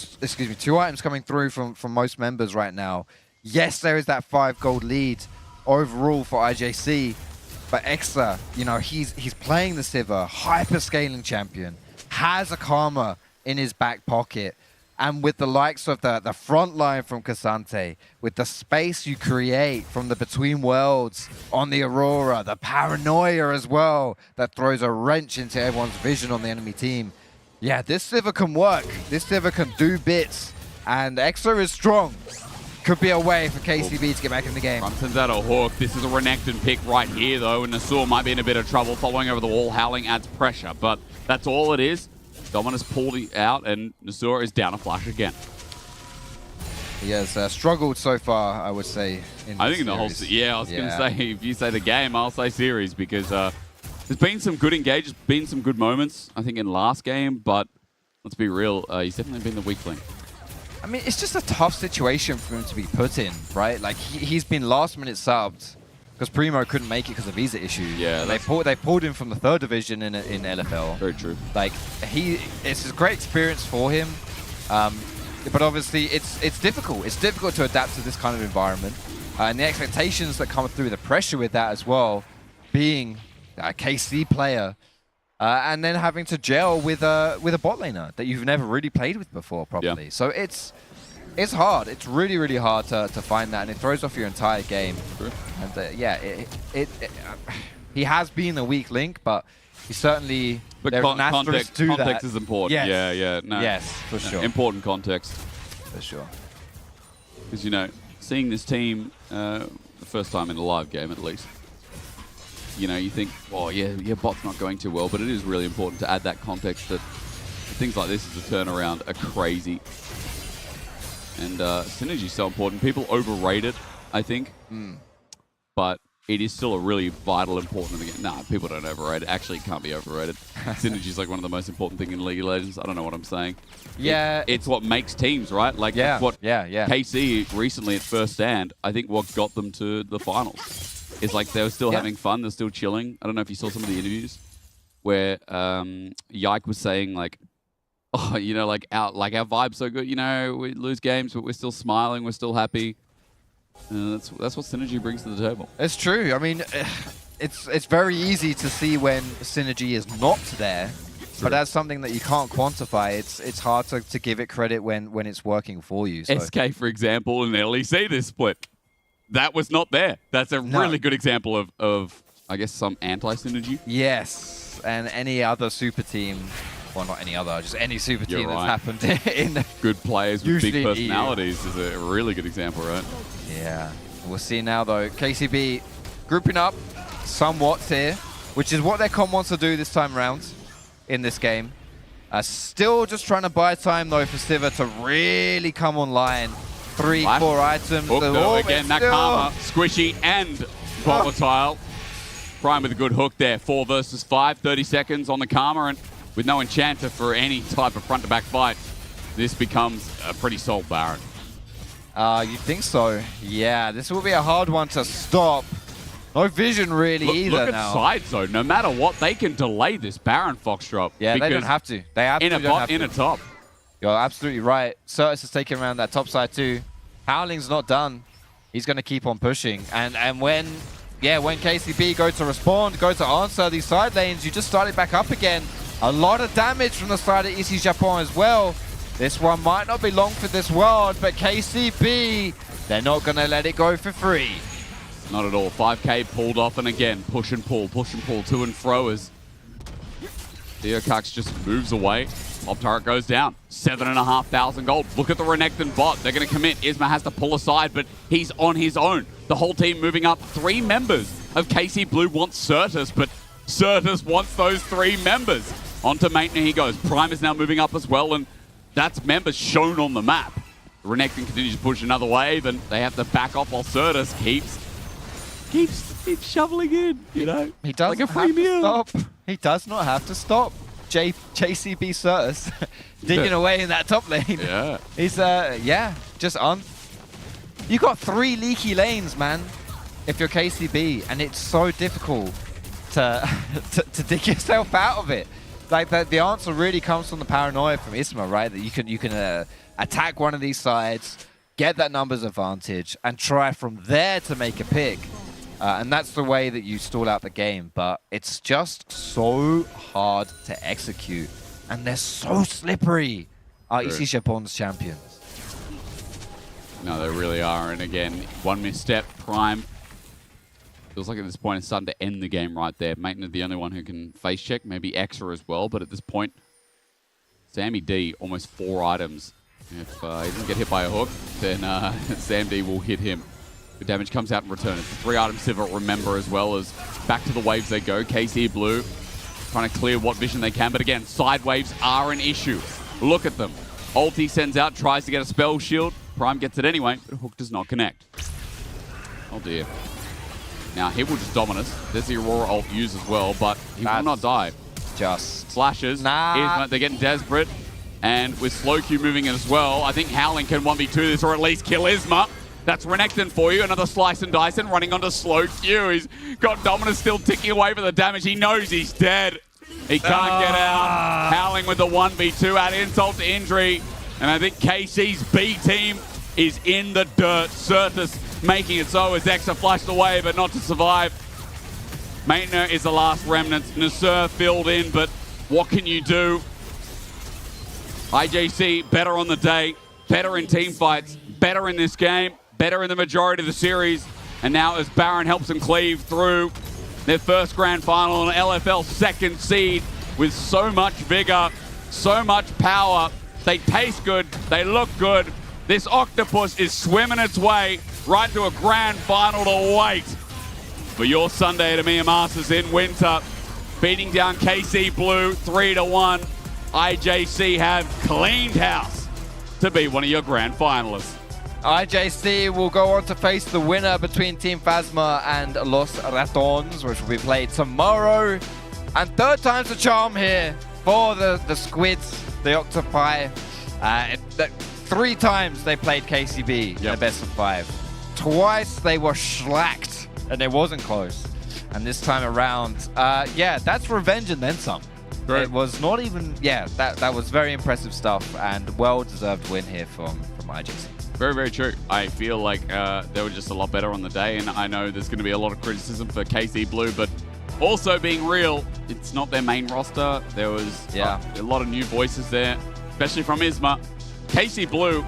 from most members right now. Yes, there is that 5 gold lead overall for IJC, but Exa, you know, he's playing the Sivir, hyper-scaling champion, has a Karma in his back pocket, and with the likes of the front line from Cassante, with the space you create from the Between Worlds on the Aurora, the paranoia as well, that throws a wrench into everyone's vision on the enemy team. Yeah, this Sivir can work. This Sivir can do bits, and Exa is strong. Could be a way for KCB to get back in the game. Sends out a hook. This is a Renekton pick right here, though, and Nasur might be in a bit of trouble following over the wall. Howling adds pressure, but that's all it is. Dominus pulled out, and Nasur is down a flash again. He has struggled so far, I would say. I think in the whole... Yeah, I was going to say, if you say the game, I'll say series, because there's been some good engages, been some good moments, I think, in last game, but let's be real, he's definitely been the weak link. I mean, it's just a tough situation for him to be put in, right? Like, he's been last-minute subbed because Primo couldn't make it because of visa issues. Yeah, they pulled him from the 3rd division in LFL. Very true. Like, it's a great experience for him, but obviously it's difficult. It's difficult to adapt to this kind of environment, and the expectations that come through, the pressure with that as well, being a KC player. And then having to gel with a bot laner that you've never really played with before properly. Yeah. So it's hard. It's really, really hard to find that, and it throws off your entire game. True. And yeah, he has been a weak link, but he certainly... But context is important. Yes. Yeah. No, yes, for sure. Important context. For sure. Because, you know, seeing this team the first time in a live game at least, you know, you think, oh, yeah, bot's not going too well, but it is really important to add that context that things like this as a turnaround are crazy. And synergy is so important. People overrate it, I think, but it is still a really vital, important thing. Nah, people don't overrate it. Actually, it can't be overrated. Synergy is like one of the most important things in League of Legends. I don't know what I'm saying. Yeah. It's what makes teams, right? Like, that's what KC recently at First Stand, I think what got them to the finals. It's like they were still having fun, they're still chilling. I don't know if you saw some of the interviews where Yike was saying like, oh, you know, like our vibe's so good, you know, we lose games, but we're still smiling, we're still happy. That's what Synergy brings to the table. It's true. I mean, it's very easy to see when Synergy is not there, but that's something that you can't quantify. It's hard to give it credit when it's working for you. So. SK, for example, in LEC this split. That was not there. That's a really good example of, I guess, some anti-synergy. Yes, and any other super team, well, not any other, just any super team that's happened in... Good players with big personalities is a really good example, right? Yeah. We'll see now, though. KCB grouping up somewhat here, which is what their comp wants to do this time around in this game. Still just trying to buy time, though, for Siva to really come online. 3, 4 items. Hook, though, again, that Karma, Squishy, and Volatile. Prime with a good hook there. 4 versus 5, 30 seconds on the Karma, and with no Enchanter for any type of front-to-back fight, this becomes a pretty solid Baron. You think so? Yeah, this will be a hard one to stop. No vision really either look at now. side zone. No matter what, they can delay this Baron Foxdrop. Yeah, they don't have to. They absolutely don't have to. In a top. You're absolutely right. Certus is taking around that top side too. Howling's not done. He's going to keep on pushing. And when KCB go to respond, go to answer these side lanes, you just start it back up again. A lot of damage from the side of EC Japon as well. This one might not be long for this world, but KCB, they're not going to let it go for free. Not at all. 5k pulled off, and again, push and pull to and fro as Theocax just moves away. Top turret goes down. 7,500 gold. Look at the Renekton bot. They're going to commit. Isma has to pull aside, but he's on his own. The whole team moving up. 3 members of KC Blue want Certus, but Certus wants those 3 members. Onto Maintenance he goes. Prime is now moving up as well, and that's members shown on the map. Renekton continues to push another wave, and they have to back off while Certus keeps shoveling in, you know? He doesn't like a free meal. Stop. He does not have to stop. JCB Certus digging away in that top lane. Yeah. He's, just on. You got 3 leaky lanes, man, if you're KCB, and it's so difficult to dig yourself out of it. Like, the answer really comes from the paranoia from Isma, right? That you can attack one of these sides, get that numbers advantage, and try from there to make a pick. And that's the way that you stall out the game. But it's just so hard to execute. And they're so slippery, EC Japon's champions. No, they really are. And again, one misstep, Prime. Feels like at this point it's starting to end the game right there. Maintenance the only one who can face check, maybe Extra as well. But at this point, Sammy D, almost 4 items. If he doesn't get hit by a hook, then Sam D will hit him. The damage comes out in return. It's a 3-item Civet, remember, as well as back to the waves they go. KC Blue trying to clear what vision they can. But again, side waves are an issue. Look at them. Ulti sends out, tries to get a spell shield. Prime gets it anyway, but hook does not connect. Oh dear. Now he will just dominus. There's the Aurora ult use as well, but he will not die. Just flashes. Nah. They're getting desperate. And with slow Q moving as well, I think Howling can 1v2 this or at least kill Isma. That's Renekton for you. Another slice and dice and running onto slow Q. He's got Dominus still ticking away for the damage. He knows he's dead. He can't get out. Howling with the 1v2, add insult to injury. And I think KC's B team is in the dirt. Certus making it so as Exa flashed away, but not to survive. Maintner is the last remnant. Nasser filled in, but what can you do? IJC better on the day, better in team fights, better in this game, better in the majority of the series. And now as Baron helps them cleave through their first grand final and LFL second seed with so much vigor, so much power. They taste good, they look good. This octopus is swimming its way right to a grand final to wait for your Sunday at EMEA Masters in winter. Beating down KC Blue 3-1. IJC have cleaned house to be one of your grand finalists. IJC will go on to face the winner between Team Phasma and Los Ratons, which will be played tomorrow. And 3rd time's the charm here for the Squids, the Octopi. 3 times they played KCB in the best of 5. Twice they were schlacked, and it wasn't close. And this time around, that's revenge and then some. Great. It was not even, that was very impressive stuff and well-deserved win here from IJC. Very, very true. I feel like they were just a lot better on the day, and I know there's going to be a lot of criticism for KC Blue, but also being real, it's not their main roster. There was a lot of new voices there, especially from Isma. KC Blue,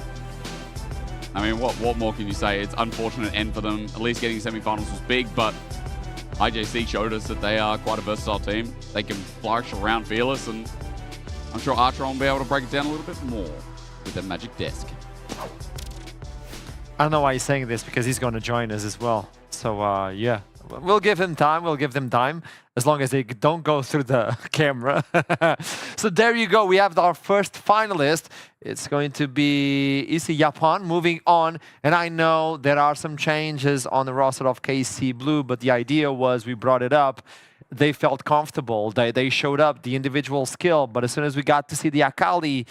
I mean, what more can you say? It's unfortunate end for them. At least getting semifinals was big, but IJC showed us that they are quite a versatile team. They can flourish around Fearless, and I'm sure Artron will be able to break it down a little bit more with their magic desk. I don't know why he's saying this, because he's going to join us as well. So, We'll give him time. We'll give them time as long as they don't go through the camera. So there you go. We have our first finalist. It's going to be Isi Japan moving on. And I know there are some changes on the roster of KC Blue, but the idea was we brought it up. They felt comfortable. They showed up the individual skill. But as soon as we got to see the Akali, it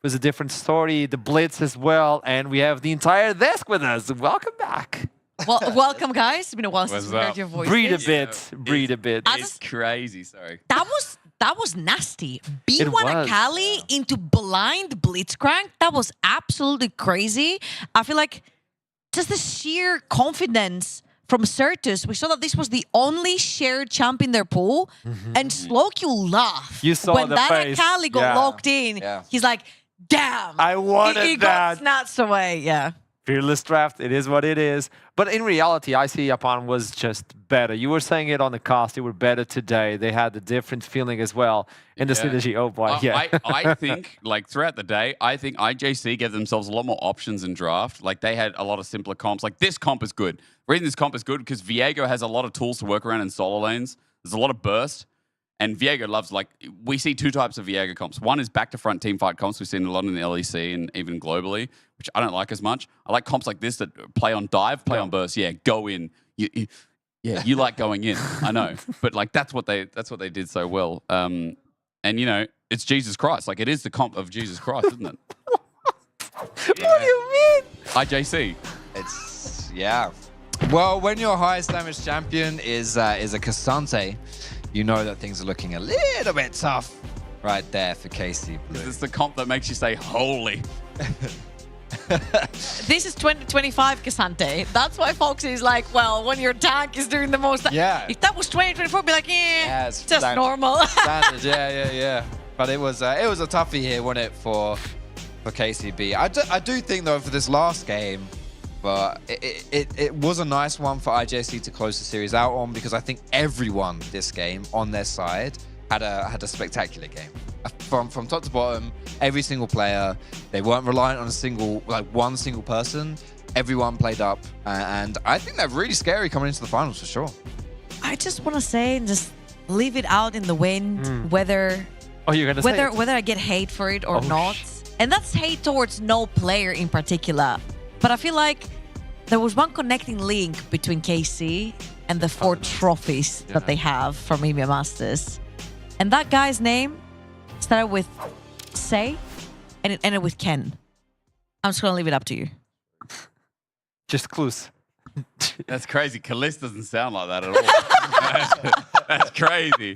was a different story. The Blitz as well. And we have the entire desk with us. Welcome back. Well, welcome, guys. It's been a while since we heard up? your voice. Breathe a bit. Breathe a bit. It's crazy, sorry. That was nasty. It B1 was, Akali into blind Blitzcrank. That was absolutely crazy. I feel like just the sheer confidence from Certus. We saw that this was the only shared champ in their pool. And Sloke, you laugh. You saw when the that face. Akali got Yeah. locked in, Yeah. he's like, damn. I wanted he that. got snatched away, yeah. Fearless draft, it is what it is. But in reality, I see Japan was just better. You were saying it on the cast, they were better today. They had a different feeling as well in the synergy. Oh boy, yeah. I think, like, throughout the day, I think IJC gave themselves a lot more options in draft. Like, they had a lot of simpler comps. Like, this comp is good. The reason this comp is good because Viego has a lot of tools to work around in solo lanes. There's a lot of burst. And Viego loves, like, we see two types of Viego comps. One is back-to-front teamfight comps. We've seen a lot in the LEC and even globally, which I don't like as much. I like comps like this that play on dive, play on burst. Yeah, go in. You like going in. I know, but like that's what they did so well. And you know, it's Jesus Christ. Like it is the comp of Jesus Christ, isn't it? What do you mean? IJC. It's yeah. Well, when your highest damage champion is a Cassante, you know that things are looking a little bit tough right there for KC Blue. It's the comp that makes you say holy. This is 2025 Cassante. That's why Foxy is like, well, when your tank is doing the most. Yeah. If that was 2024, be like, Yeah, it's just normal. Standard, yeah. But it was a toughie here, wasn't it, for KCB? I do think though for this last game, but it was a nice one for IJC to close the series out on because I think everyone this game on their side had a spectacular game. From top to bottom, every single player, they weren't reliant on one single person. Everyone played up, and I think they're really scary coming into the finals for sure. I just want to say, just leave it out in the wind, whether I get hate for it or not. And that's hate towards no player in particular. But I feel like there was one connecting link between KC and the 4 trophies that they have from EMEA Masters. And that guy's name started with Say and it ended with Ken. I'm just going to leave it up to you. Just clues. That's crazy. Kalist doesn't sound like that at all. That's crazy.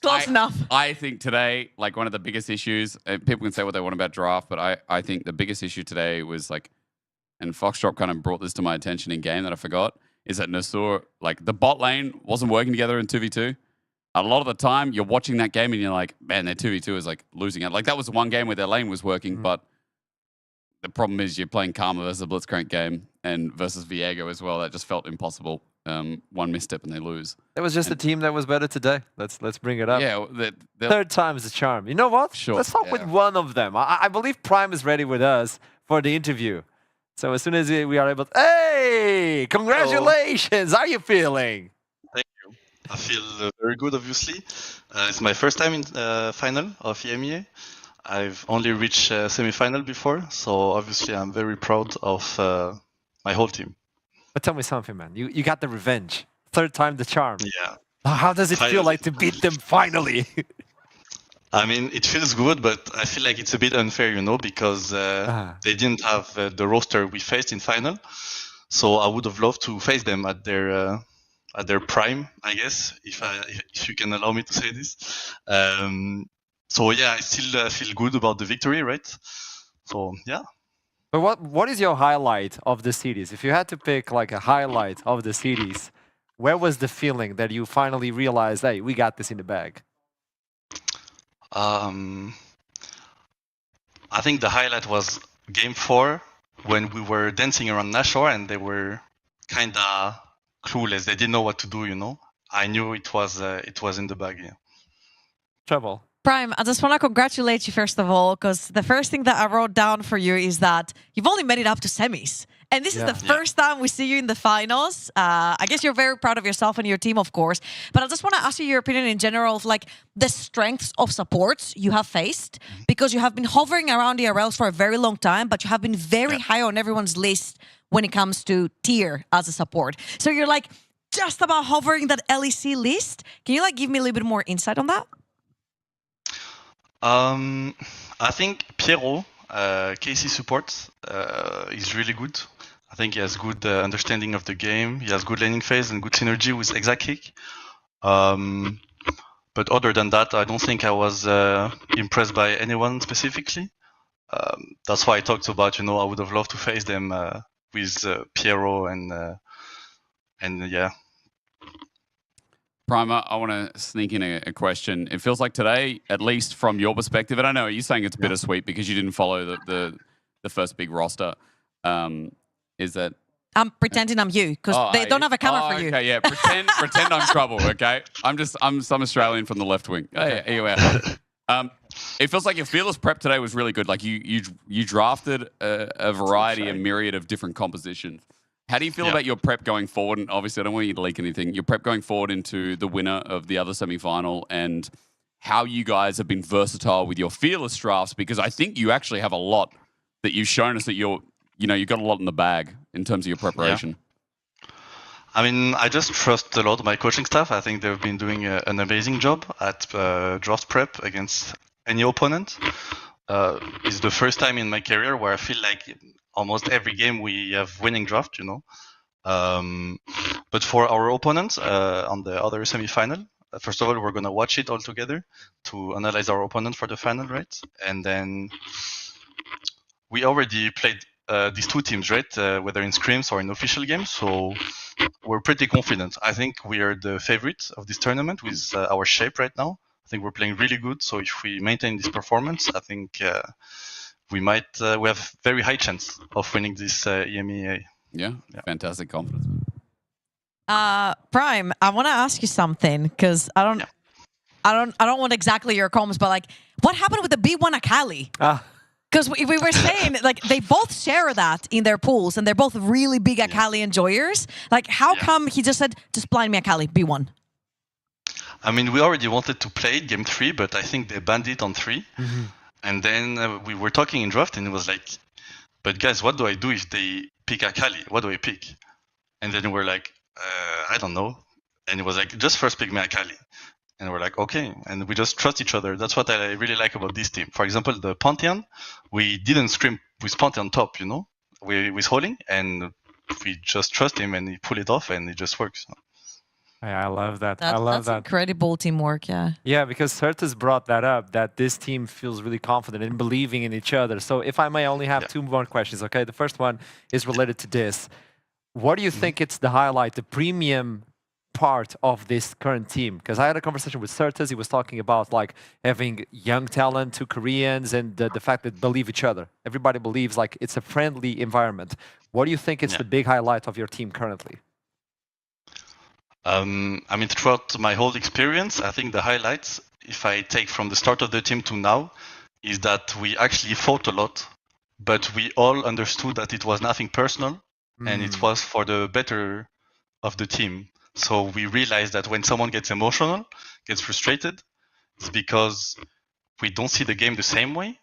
Close enough. I think today, like one of the biggest issues, people can say what they want about draft, but I think the biggest issue today was like, and Foxdrop kind of brought this to my attention in game that I forgot, is that Nasur, like the bot lane wasn't working together in 2v2. A lot of the time, you're watching that game and you're like, man, their 2v2 is like losing it. Like that was the one game where their lane was working, but the problem is you're playing Karma versus a Blitzcrank game and versus Viego as well. That just felt impossible. One misstep and they lose. It was just a team that was better today. Let's bring it up. Yeah, third time is the charm. You know what? Sure. Let's talk with one of them. I believe Prime is ready with us for the interview. So as soon as we are able to... Hey! Congratulations! How are you feeling? Thank you. I feel very good, obviously. It's my first time in final of EMEA. I've only reached semi-final before, so obviously I'm very proud of my whole team. But tell me something, man. You got the revenge. Third time the charm. Yeah. How does it feel like to beat them finally? I mean, it feels good, but I feel like it's a bit unfair, you know, because they didn't have the roster we faced in final. So I would have loved to face them at their prime, I guess, if you can allow me to say this. So yeah, I still feel good about the victory, right? So yeah. But what is your highlight of the series? If you had to pick like a highlight of the series, where was the feeling that you finally realized, hey, we got this in the bag? I think the highlight was Game 4 when we were dancing around Nashor and they were kind of clueless. They didn't know what to do, you know. I knew it was in the bag. Yeah. Trouble. Prime, I just want to congratulate you first of all, because the first thing that I wrote down for you is that you've only made it up to semis. And this is the first time we see you in the finals. I guess you're very proud of yourself and your team, of course. But I just want to ask you your opinion in general of like the strengths of supports you have faced, because you have been hovering around ERLs for a very long time, but you have been very high on everyone's list when it comes to tier as a support. So you're like just about hovering that LEC list. Can you like give me a little bit more insight on that? I think Piero, KC support, is really good. I think he has good understanding of the game. He has good laning phase and good synergy with exact kick. But other than that, I don't think I was impressed by anyone specifically. That's why I talked about, I would have loved to face them with Piero and yeah. Primer, I want to sneak in a question. It feels like today, at least from your perspective, and I know you're saying it's bittersweet because you didn't follow the first big roster. Is that? I'm pretending I'm you because they don't have a camera for you. Okay, yeah. Pretend I'm trouble. Okay, I'm some Australian from the left wing. Okay. Anyway, it feels like your fearless prep today was really good. Like you drafted a variety, a myriad of different compositions. How do you feel about your prep going forward? And obviously, I don't want you to leak anything. Your prep going forward into the winner of the other semi-final, and how you guys have been versatile with your fearless drafts, because I think you actually have a lot that you've shown us that you've got a lot in the bag in terms of your preparation. Yeah. I mean, I just trust a lot of my coaching staff. I think they've been doing an amazing job at draft prep against any opponent. It's the first time in my career where I feel like almost every game we have winning draft, But for our opponent on the other semi-final, first of all, we're going to watch it all together to analyze our opponent for the final, right? And then we already played these two teams, right? Whether in scrims or in official games. So we're pretty confident. I think we are the favorite of this tournament with our shape right now. I think we're playing really good. So if we maintain this performance, I think we have very high chance of winning this EMEA. Yeah, fantastic confidence. Prime, I want to ask you something because I don't want exactly your comments, but like, what happened with the B1 Akali? Because we were saying like they both share that in their pools, and they're both really big Akali enjoyers. Like, how come he just said, "Just blind me Akali B1"? I mean, we already wanted to play game 3, but I think they banned it on 3. And then we were talking in draft, and it was like, but guys, what do I do if they pick Akali? What do I pick? And then we're like, I don't know. And it was like, just first pick me Akali. And we're like, okay. And we just trust each other. That's what I really like about this team. For example, the Pantheon, we didn't scrim with Pantheon top, with Holding, and we just trust him, and he pull it off, and it just works. Yeah, I love that. I love that's incredible teamwork, yeah. Yeah, because Certus brought that up, that this team feels really confident in believing in each other. So if I may only have 2 more questions, okay? The first one is related to this. What do you think it's the highlight, the premium part of this current team? Because I had a conversation with Certus. He was talking about like having young talent, 2 Koreans, and the fact that believe each other. Everybody believes like it's a friendly environment. What do you think is the big highlight of your team currently? I mean, throughout my whole experience, I think the highlights, if I take from the start of the team to now, is that we actually fought a lot, but we all understood that it was nothing personal, and it was for the better of the team. So we realized that when someone gets emotional, gets frustrated, it's because we don't see the game the same way,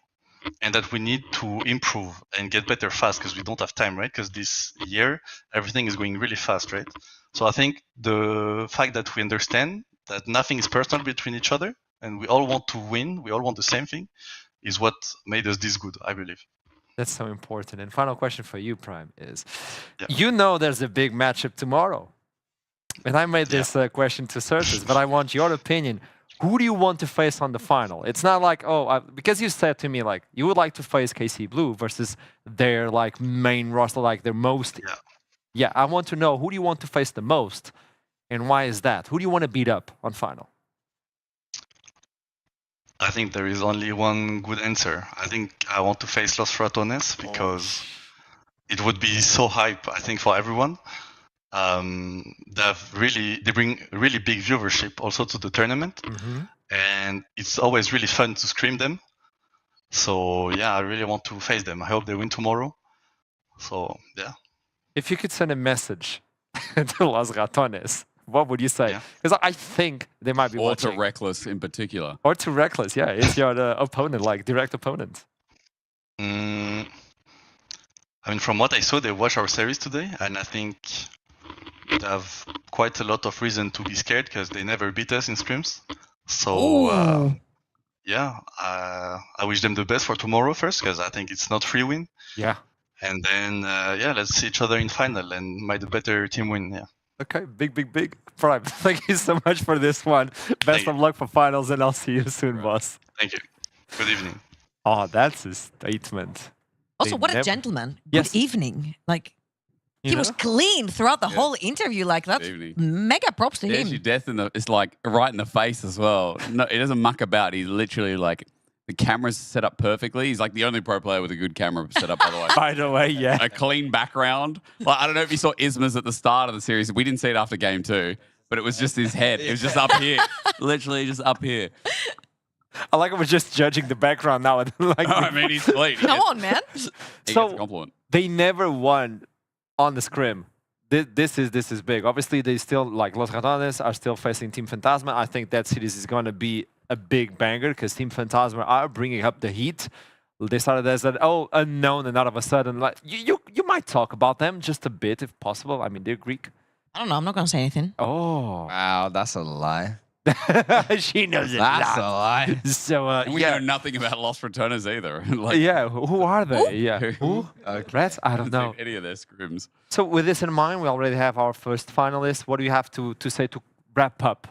and that we need to improve and get better fast because we don't have time, right? Because this year, everything is going really fast, right? So I think the fact that we understand that nothing is personal between each other and we all want to win, we all want the same thing, is what made us this good, I believe. That's so important. And final question for you, Prime, is there's a big matchup tomorrow. And I made this question to Certus, but I want your opinion. Who do you want to face on the final? It's not like, because you said to me, like, you would like to face KC Blue versus their, like, main roster, like, their most... Yeah, I want to know, who do you want to face the most? And why is that? Who do you want to beat up on final? I think there is only one good answer. I think I want to face Los Ratones because it would be so hype, I think, for everyone. They bring really big viewership also to the tournament, and it's always really fun to scream them. So yeah, I really want to face them. I hope they win tomorrow. So yeah. If you could send a message to Los Ratones, what would you say? Because I think they might be watching. to Reckless in particular. Or to Reckless, yeah. It's your opponent, like direct opponent. I mean, from what I saw, they watched our series today, and I think they have quite a lot of reason to be scared because they never beat us in scrims. So, yeah, I wish them the best for tomorrow first because I think it's not free win. Yeah. And then, yeah, let's see each other in final and might the better team win. Yeah. Okay, big Prime. Thank you so much for this one. Best of luck for finals, and I'll see you soon, boss. Thank you. Good evening. Oh, that's a statement. Also, They what a never- gentleman. Yes. Good evening. Like, You he was know? clean throughout the whole interview. Like, that's evening. mega props to There's him. your death in the. It's like right in the face as well. No, he doesn't muck about. He's literally like the camera's set up perfectly. He's like the only pro player with a good camera set up. By the way. By the way, yeah. A clean background. Like I don't know if you saw Isma's at the start of the series. We didn't see it after game 2, but it was just his head. It was just up here, literally just up here. I like we're just judging the background now. Like, I mean, he's clean. Come on, man. He So- gets a compliment. they never won on the scrim. This is big. Obviously, they still, like, Los Ratones are still facing Team Fantasma. I think that series is going to be a big banger because Team Fantasma are bringing up the heat. They started as an unknown, and all of a sudden, like, you might talk about them just a bit if possible. I mean, they're Greek. I don't know. I'm not going to say anything. Oh. Wow, that's a lie. She knows it. That's a lie. So, And we yeah. know nothing about Lost Returners either. Like, Yeah, who are they? Yeah. Who? Rats? I don't haven't know. seen any of their scrims. So with this in mind, we already have our first finalist. What do you have to say to wrap up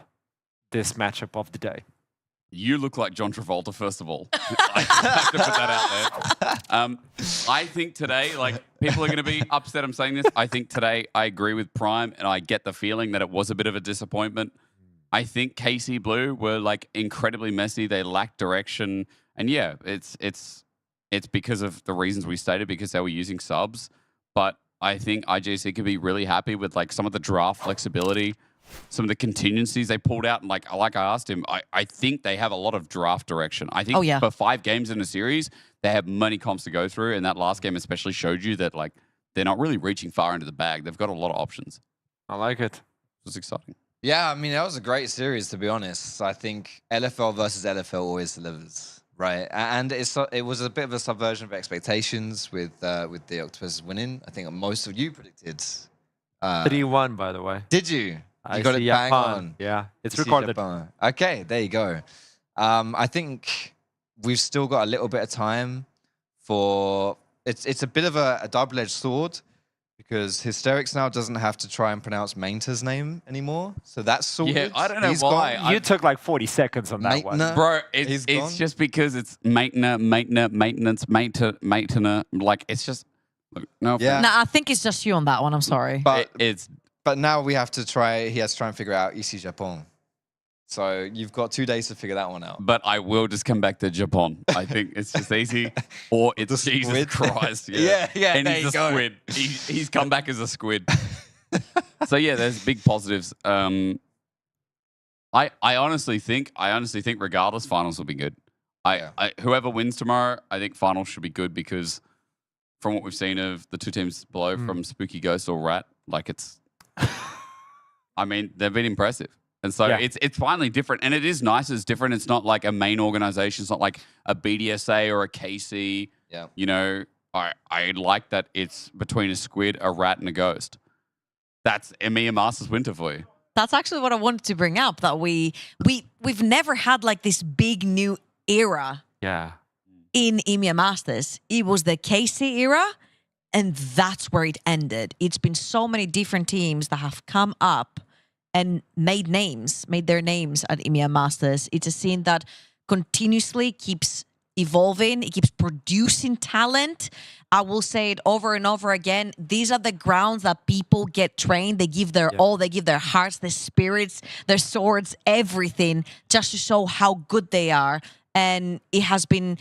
this matchup of the day? You look like John Travolta, first of all. I have to put that out there. I think today, like, people are going to be upset I'm saying this. I think today I agree with Prime, and I get the feeling that it was a bit of a disappointment. I think KC Blue were, like, incredibly messy. They lacked direction. And, yeah, it's because of the reasons we stated, because they were using subs. But I think IJC could be really happy with, like, some of the draft flexibility, some of the contingencies they pulled out. And like I asked him, I think they have a lot of draft direction. I think for 5 games in a series, they have many comps to go through. And that last game especially showed you that, like, they're not really reaching far into the bag. They've got a lot of options. I like it. It was exciting. Yeah, I mean, that was a great series, to be honest. I think LFL versus LFL always delivers, right? And it was a bit of a subversion of expectations with the Octopus winning. I think most of you predicted 3-1, by the way. Did you? I You got it see bang Japan. on. Yeah, it's You see recorded. Japan. Okay, there you go. I think we've still got a little bit of time for... It's a bit of a double-edged sword because Hysterics now doesn't have to try and pronounce Mainta's name anymore. So that's sorted. Yeah, I don't know He's why. gone. You took like 40 seconds on that one. Maitner. Bro, He's gone. it's just because it's maintenance. Like, it's just... No, Yeah. No, I think it's just you on that one. I'm sorry. But now we have to try. He has to try and figure out Ici Japon. So you've got 2 days to figure that one out. But I will just come back to Japan. I think it's just easy. Or it's Jesus squid. Christ. Yeah, And there he's you a go. squid. He's come back as a squid. So yeah, there's big positives. I honestly think regardless, finals will be good. Whoever wins tomorrow, I think finals should be good because from what we've seen of the 2 teams below, from Spooky Ghost or Rat, like it's I mean, they've been impressive. And so it's finally different. And it is nice it's different. It's not like a main organization. It's not like a BDSA or a KC. Yeah. You know, I like that it's between a squid, a rat, and a ghost. That's EMEA Masters winter for you. That's actually what I wanted to bring up, that we've never had like this big new era in EMEA Masters. It was the KC era, and that's where it ended. It's been so many different teams that have come up and made their names at EMEA Masters. It's a scene that continuously keeps evolving. It keeps producing talent. I will say it over and over again. These are the grounds that people get trained. They give their all. They give their hearts, their spirits, their swords, everything, just to show how good they are. And it's been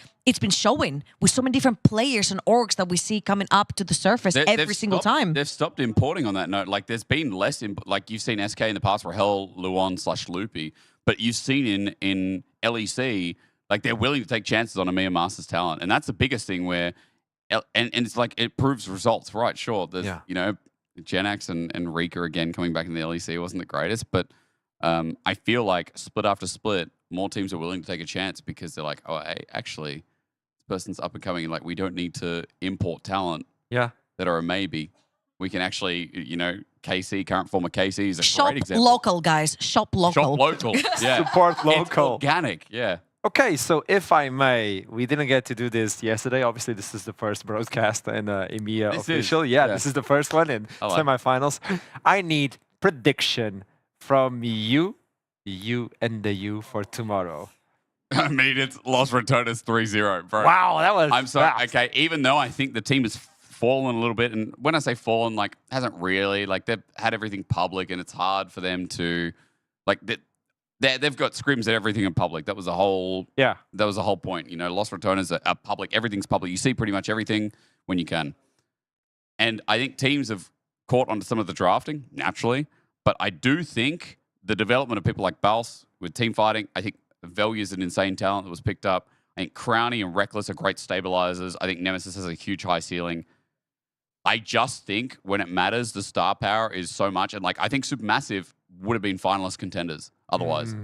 showing with so many different players and orgs that we see coming up to the surface every single time. They've stopped importing on that note. Like, there's been less, like you've seen SK in the past for Hell, Luon/Loopy, but you've seen in LEC, like they're willing to take chances on EMEA Masters talent. And that's the biggest thing where, and it's like, it proves results, right? Sure. There's, you know, Genax and Rika again coming back in the LEC wasn't the greatest, but I feel like split after split, more teams are willing to take a chance because they're like, oh, hey, actually, this person's up and coming. Like, we don't need to import talent that are a maybe. We can actually, you know, KC, current former KC is a great example. Shop local, guys. Shop local. Shop local. Yeah. Support local. It's organic. Yeah. Okay, so if I may, we didn't get to do this yesterday. Obviously, this is the first broadcast in EMEA official. This is the first one in semifinals. I need prediction from you and the you for tomorrow. I mean, it's Los Ratones 3-0, bro. Wow, that was I'm sorry. fast. Okay, even though I think the team has fallen a little bit, and when I say fallen, like, hasn't really, like, they've had everything public, and it's hard for them to, like, they've got scrims at everything in public. That was the whole that was the whole point. You know, Los Ratones are public. Everything's public. You see pretty much everything when you can. And I think teams have caught onto some of the drafting, naturally. But I do think the development of people like Bals with team fighting, I think Velya is an insane talent that was picked up. I think Crowny and Reckless are great stabilizers. I think Nemesis has a huge high ceiling. I just think when it matters, the star power is so much. And, like, I think Supermassive would have been finalist contenders otherwise.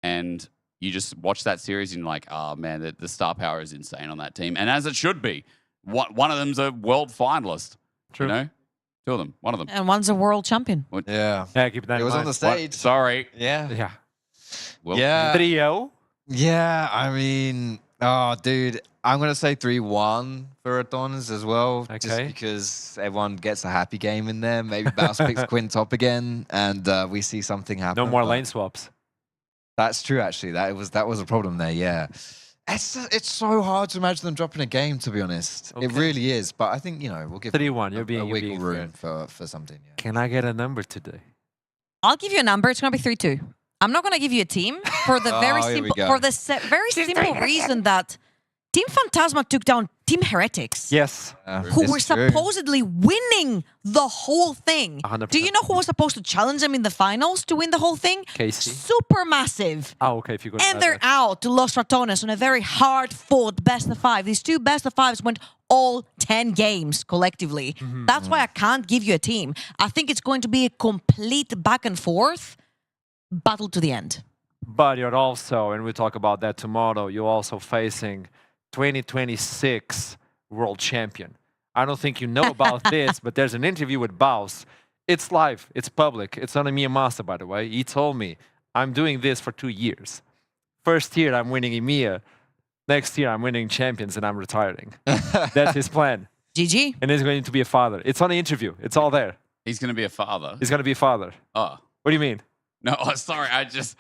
And you just watch that series and you're like, oh, man, the star power is insane on that team. And as it should be. One of them's a world finalist. True. You know? Two of them. One of them. And one's a world champion. Yeah. Yeah, keep that in It was mind. on the stage. Sorry. Yeah. Well, Yeah. 3-0. Yeah, I mean, oh, dude, I'm going to say 3-1 for Ratones as well. Just because everyone gets a happy game in there. Maybe Baus picks Quinn top again and we see something happen. No more lane swaps. That's true, actually. That was a problem there, yeah. It's so hard to imagine them dropping a game, to be honest. It really is. But I think, you know, we'll give 3-1. a wiggle room for something. Yeah. Can I get a number today? I'll give you a number. It's going to be 3-2. I'm not going to give you a team for the very simple reason that Team Phantasma took down Team Heretics. Yes. Who were supposedly winning the whole thing. 100%. Do you know who was supposed to challenge them in the finals to win the whole thing? KC. Supermassive. Oh, okay. If you go And they're out to Los Ratones on a very hard-fought best-of-5. These two best-of-5s went all 10 games collectively. That's why I can't give you a team. I think it's going to be a complete back and forth battle to the end. But you're also, and we'll talk about that tomorrow, you're also facing 2026 world champion. I don't think you know about this, but there's an interview with Baus. It's live. It's public. It's on EMEA Master, by the way. He told me, I'm doing this for 2 years. First year, I'm winning EMEA. Next year, I'm winning champions, and I'm retiring. That's his plan. GG. And he's going to be a father. It's on the interview. It's all there. He's going to be a father. He's going to be a father. Oh. What do you mean? No, sorry. I was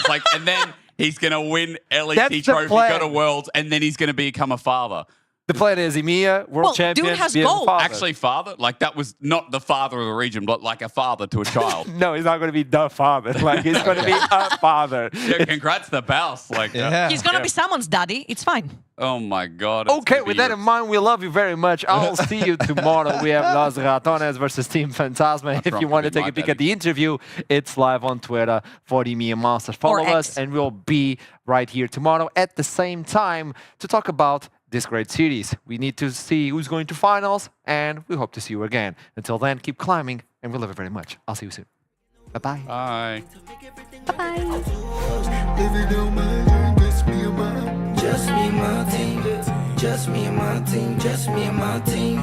like, and then he's going to win That's LEC the trophy, plan. go to Worlds, and then he's going to become a father. The plan is EMEA, world champion, dude has be a goals. father. Actually, father? Like, that was not the father of the region, but like a father to a child. No, he's not going to be the father. Like, he's going to be a father. Yeah, congrats to Baus. Like, He's going to be someone's daddy. It's fine. Oh, my God. It's Okay, gonna with be that in mind, we love you very much. I'll see you tomorrow. We have Los Ratones versus Team Phantasma. If you want to take a peek at the interview, it's live on Twitter for the EMEA Masters. Follow us, and we'll be right here tomorrow at the same time to talk about this great series. We need to see who's going to finals, and we hope to see you again. Until then, keep climbing, and we love you very much. I'll see you soon. Bye-bye. Bye. Just me and my team, just me and my team,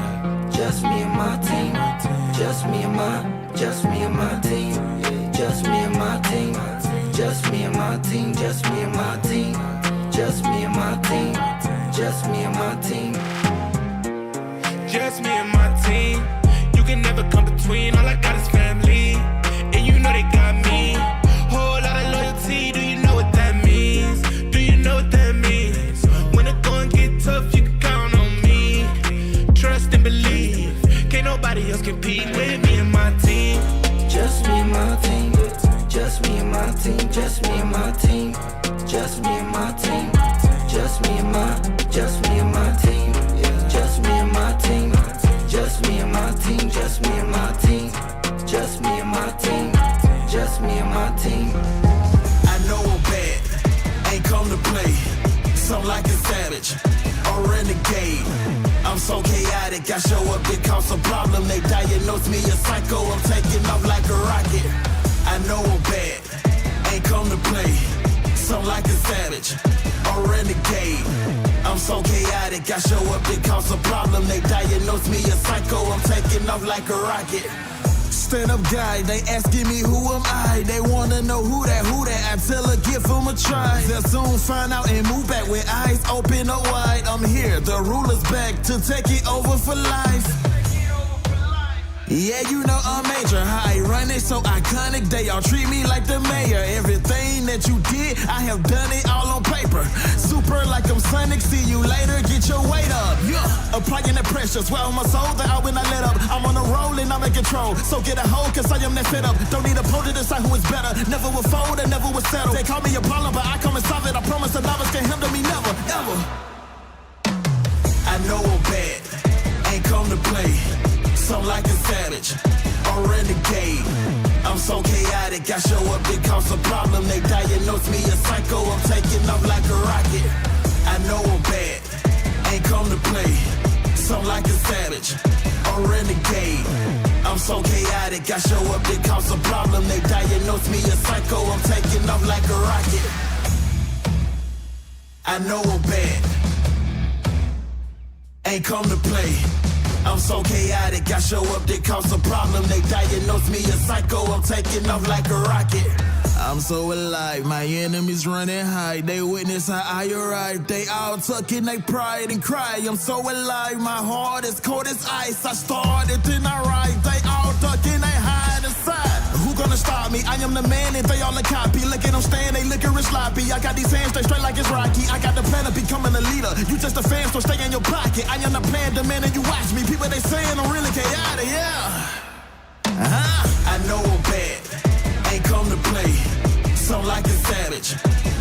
just me and my team, just me and my team, just me and my team, just me and my team, just me and my team, just me and my team, just me and my team, just me and my team, just me and my team. You can never come between. All I got is family, and you know they got me. Whole lot of loyalty. Do you know what that means? Do you know what that means? When it going get tough, you can count on me. Trust and believe. Can't nobody else compete with me and my team. just me and my team, just me and my team, just me and my team, just me and my team, just me and my team, just me and my team, just me and my team, just me and my team, just me and my team, just me and my team, just me and my team. I know I'm bad, ain't come to play. Some like a savage or renegade. I'm so chaotic. chaotic. I show up, it cause a problem. They diagnose me a psycho. I'm taking off like a rocket. I know I'm bad, ain't come to play. So like a savage or renegade. I'm so chaotic. I show up, it cause a problem. They diagnose me a psycho. I'm taking off like a rocket. Stand-up guy, they asking me who am I. They wanna know who that. I tell her give them a try. They'll soon find out and move back with eyes open up wide. I'm here, the ruler's back to take it over for life. Yeah, you know I'm major. High running so iconic. They all treat me like the mayor. Everything that you did, I have done it all on paper. Super like I'm Sonic. See you later. Get your weight up. Yeah, applying the pressure. Swell my soul. That I will not let up. I'm on a roll and I'm in control. So get a hold, cause I am that fed up. Don't need a pole to decide who is better. Never will fold and never will settle. They call me a problem, but I come and solve it. I promise the novice can't handle me. Never, ever. I know I'm bad. Ain't come to play. So like a savage or renegade. I'm so chaotic. I show up, it cause a problem. They diagnose me a psycho. I'm taking off like a rocket. I know I'm bad, ain't come to play. So like a savage or renegade. I'm so chaotic. I show up, it cause a problem. They diagnose me a psycho. I'm taking off like a rocket. I know I'm bad, ain't come to play. I'm so chaotic, I show up, they cause a problem. They diagnose me a psycho, I'm taking off like a rocket. I'm so alive, my enemies running high. They witness how I arrive. They all tucking their pride and cry. I'm so alive, my heart is cold as ice. I started, then I rise. They all ducking, they hide aside. Who gonna stop me? I am the man and they all a copy. Look at them stand, they licking sloppy. I got these hands, they straight like it's Rocky. I got the plan of becoming a leader. You just a fan, so stay in your pocket. I am the plan, the man, and you watch me. People they saying I'm really chaotic, yeah. I know I'm bad, ain't come to play. So like a savage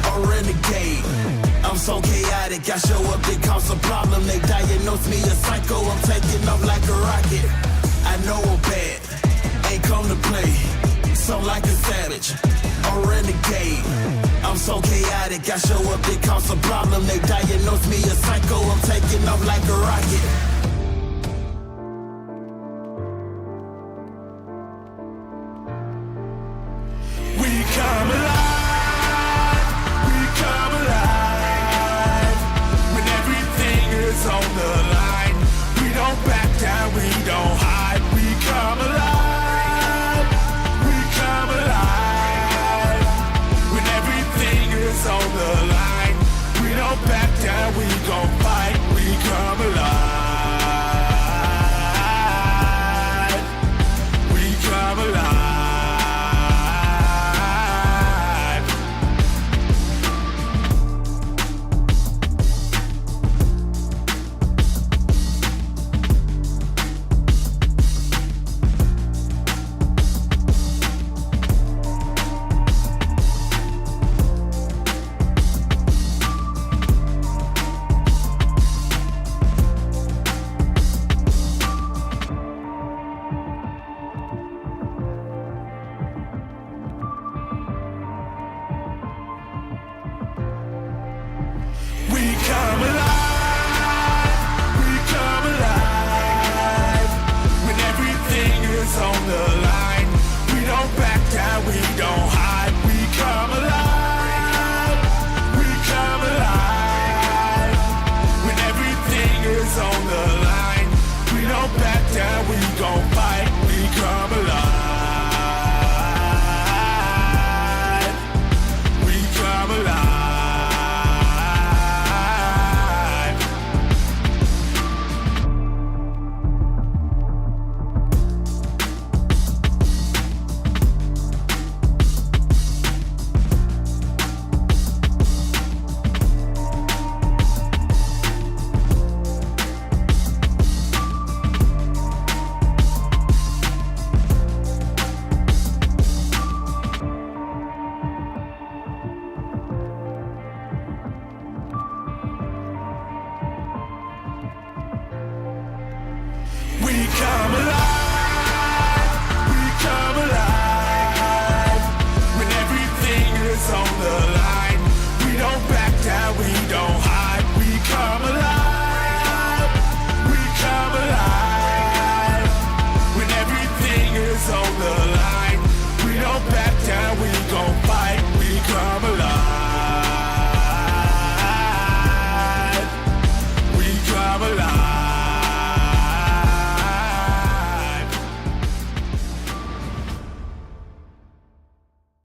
or renegade. I'm so chaotic, I show up, it cause a problem. They diagnose me a psycho, I'm taking off like a rocket. I know I'm bad, ain't come to play. So like a savage or renegade. I'm so chaotic, I show up, it cause a problem. They diagnose me a psycho, I'm taking off like a rocket. Come alive, we come alive. When everything is on the line, we don't back down, we don't hide. We come alive, we come alive. When everything is on the line, we don't back down, we gon' fight. We come alive, we come alive. On the line, we don't back down, we gon'